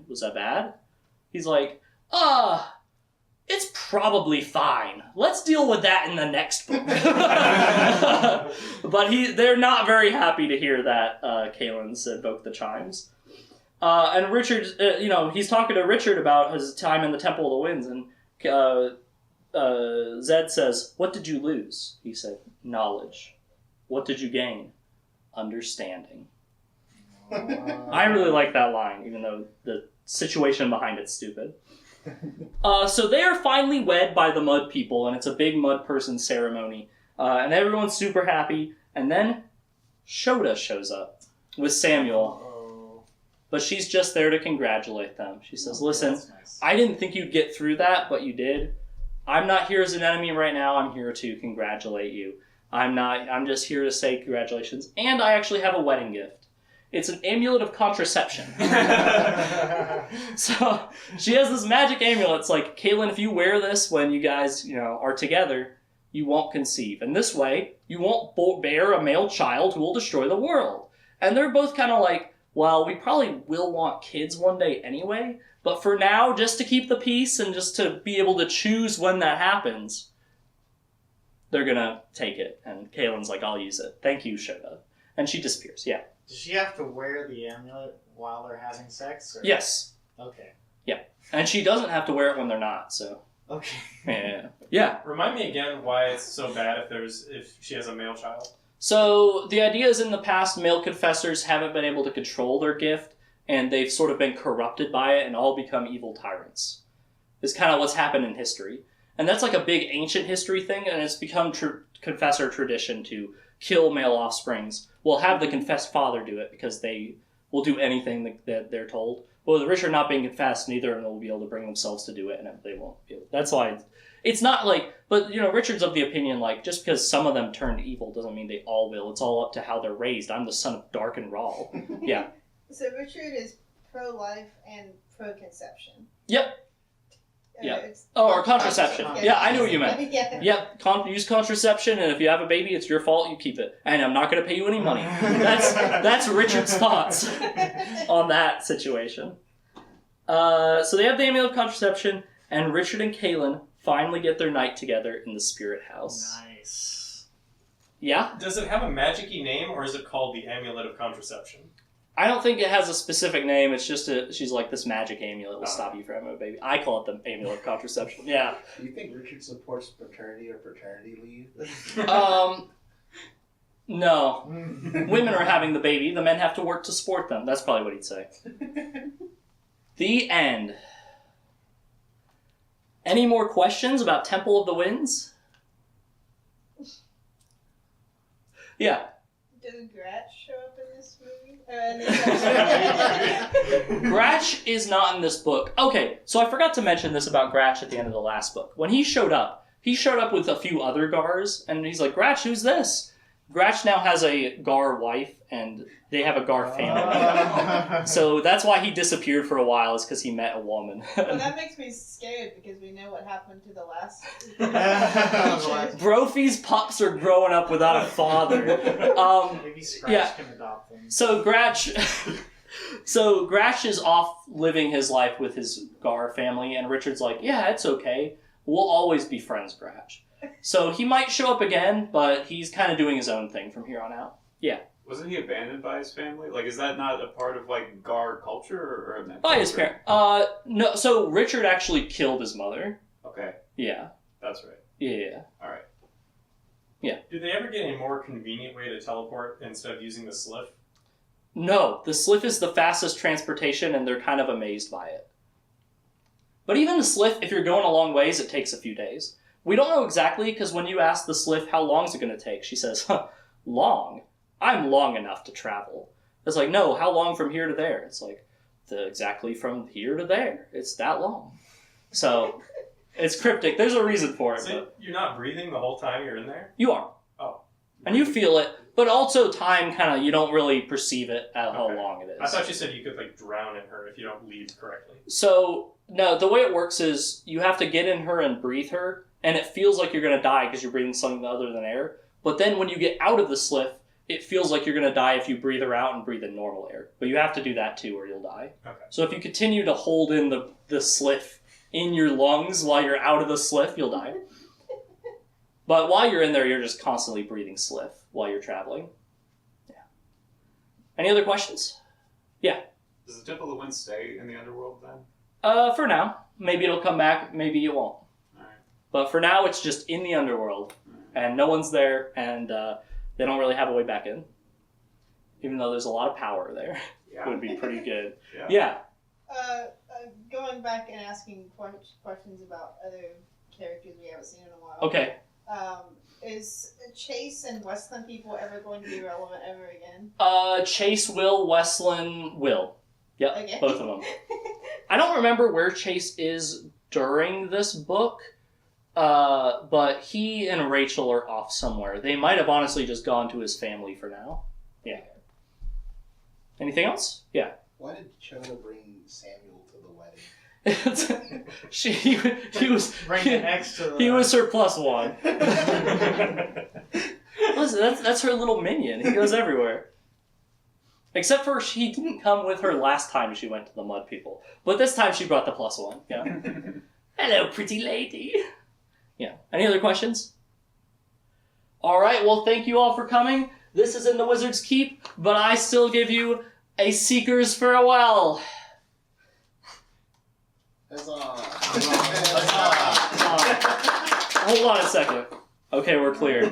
was that bad? He's like, it's probably fine. Let's deal with that in the next book. But they're not very happy to hear that Kaelin's invoked the chimes. And Richard, he's talking to Richard about his time in the Temple of the Winds, and Zed says, what did you lose? He said, knowledge. What did you gain? Understanding. I really like that line, even though the situation behind it's stupid. So they are finally wed by the Mud People, and it's a big Mud Person ceremony. And everyone's super happy. And then Shoda shows up with Samuel. But she's just there to congratulate them. She says, listen, nice. I didn't think you'd get through that, but you did. I'm not here as an enemy right now. I'm here to congratulate you. I'm just here to say congratulations. And I actually have a wedding gift. It's an amulet of contraception. So she has this magic amulet. It's like, Caitlin, if you wear this when you guys, are together, you won't conceive. And this way, you won't bear a male child who will destroy the world. And they're both kind of like, well, we probably will want kids one day anyway, but for now, just to keep the peace and just to be able to choose when that happens, they're gonna take it. And Caitlin's like, I'll use it. Thank you, Shoda. And she disappears, yeah. Does she have to wear the amulet while they're having sex? Or? Yes. Okay. And she doesn't have to wear it when they're not, so. Okay. Yeah. Remind me again why it's so bad if she has a male child. So the idea is in the past, male confessors haven't been able to control their gift, and they've sort of been corrupted by it and all become evil tyrants. Is kind of what's happened in history. And that's like a big ancient history thing, and it's become confessor tradition to kill male offsprings. We'll have the confessed father do it because they will do anything that they're told. But with Richard not being confessed, neither of them will be able to bring themselves to do it, and they won't be able. That's why it's not like. But Richard's of the opinion like just because some of them turned evil doesn't mean they all will. It's all up to how they're raised. I'm the son of Dark and Rawl. Yeah. So Richard is pro-life and pro-conception. Yep. Yeah. It's- Or contraception. Yeah, I knew what you meant. Yeah. Yep, use contraception, and if you have a baby, it's your fault. You keep it, and I'm not going to pay you any money. That's Richard's thoughts on that situation. So they have the amulet of contraception, and Richard and Kaylin finally get their night together in the spirit house. Nice. Yeah, Does it have a magic-y name, or is it called the Amulet of Contraception? I don't think it has a specific name. It's just she's like this magic amulet will Oh. stop you from having a baby. I call it the amulet of contraception. Yeah. Do you think Richard supports paternity or paternity leave? No. Women are having the baby. The men have to work to support them. That's probably what he'd say. The end. Any more questions about Temple of the Winds? Yeah. Does Gratch show up in this movie? Gratch is not in this book. Okay, so I forgot to mention this about Gratch at the end of the last book. When he showed up with a few other Gars, and he's like, Gratch, who's this? Gratch now has a Gar wife, and they have a Gar family. So that's why he disappeared for a while, is because he met a woman. Well, that makes me scared because we know what happened to the last. Brophy's pups are growing up without a father. Maybe Scratch yeah. can adopt them. So Gratch is off living his life with his Gar family, and Richard's like, yeah, it's okay. We'll always be friends, Gratch. So he might show up again, but he's kind of doing his own thing from here on out. Yeah. Wasn't he abandoned by his family? Like, is that not a part of, like, Gar culture or By his parent. No, so Richard actually killed his mother. Okay, Yeah. that's right. Yeah. Alright. Did they ever get a more convenient way to teleport instead of using the sliff? No, the Sliff is the fastest transportation, and they're kind of amazed by it. But even the Sliff, if you're going a long ways, it takes a few days. We don't know exactly, because when you ask the Sliff how long is it going to take, she says, long? I'm long enough to travel. It's like, no, how long from here to there? It's like, exactly from here to there. It's that long. So, it's cryptic. There's a reason for it. So But you're not breathing the whole time you're in there? you are. Oh. And you feel it, but also time kind of, you don't really perceive it at how Okay. long it is. I thought you said you could like drown in her if you don't leave correctly. So, no, the way it works is you have to get in her and breathe her, and it feels like you're going to die because you're breathing something other than air. But then when you get out of the Sliff, it feels like you're going to die if you breathe her out and breathe in normal air. But you have to do that too or you'll die. Okay. So if you continue to hold in the Sliff in your lungs while you're out of the Sliff, you'll die. But while you're in there, you're just constantly breathing Sliff while you're traveling. Yeah. Any other questions? Does the Temple of the Wind stay in the underworld then? For now. Maybe it'll come back, maybe it won't. Alright. But for now, it's just in the underworld, and no one's there, and they don't really have a way back in. Even though there's a lot of power there. Yeah. It would be pretty good. Yeah. Yeah. Going back and asking questions about other characters we haven't seen in a while. Okay. Is Chase and Westland people ever going to be relevant ever again? Chase will, Westland will. Yep, Okay. both of them. I don't remember where Chase is during this book, but he and Rachel are off somewhere. They might have honestly just gone to his family for now. Yeah. Anything else? Yeah. Why did Chona bring Samuel to the wedding? he was Bring the X to the... he was her plus one. Listen, that's her little minion. He goes everywhere. Except for she didn't come with her last time she went to the Mud People. But this time she brought the plus one. Yeah. Hello, pretty lady. Yeah. Any other questions? All right. Well, thank you all for coming. This is in the Wizard's Keep, but I still give you A seeker's farewell. Hold on a second. Okay, we're clear.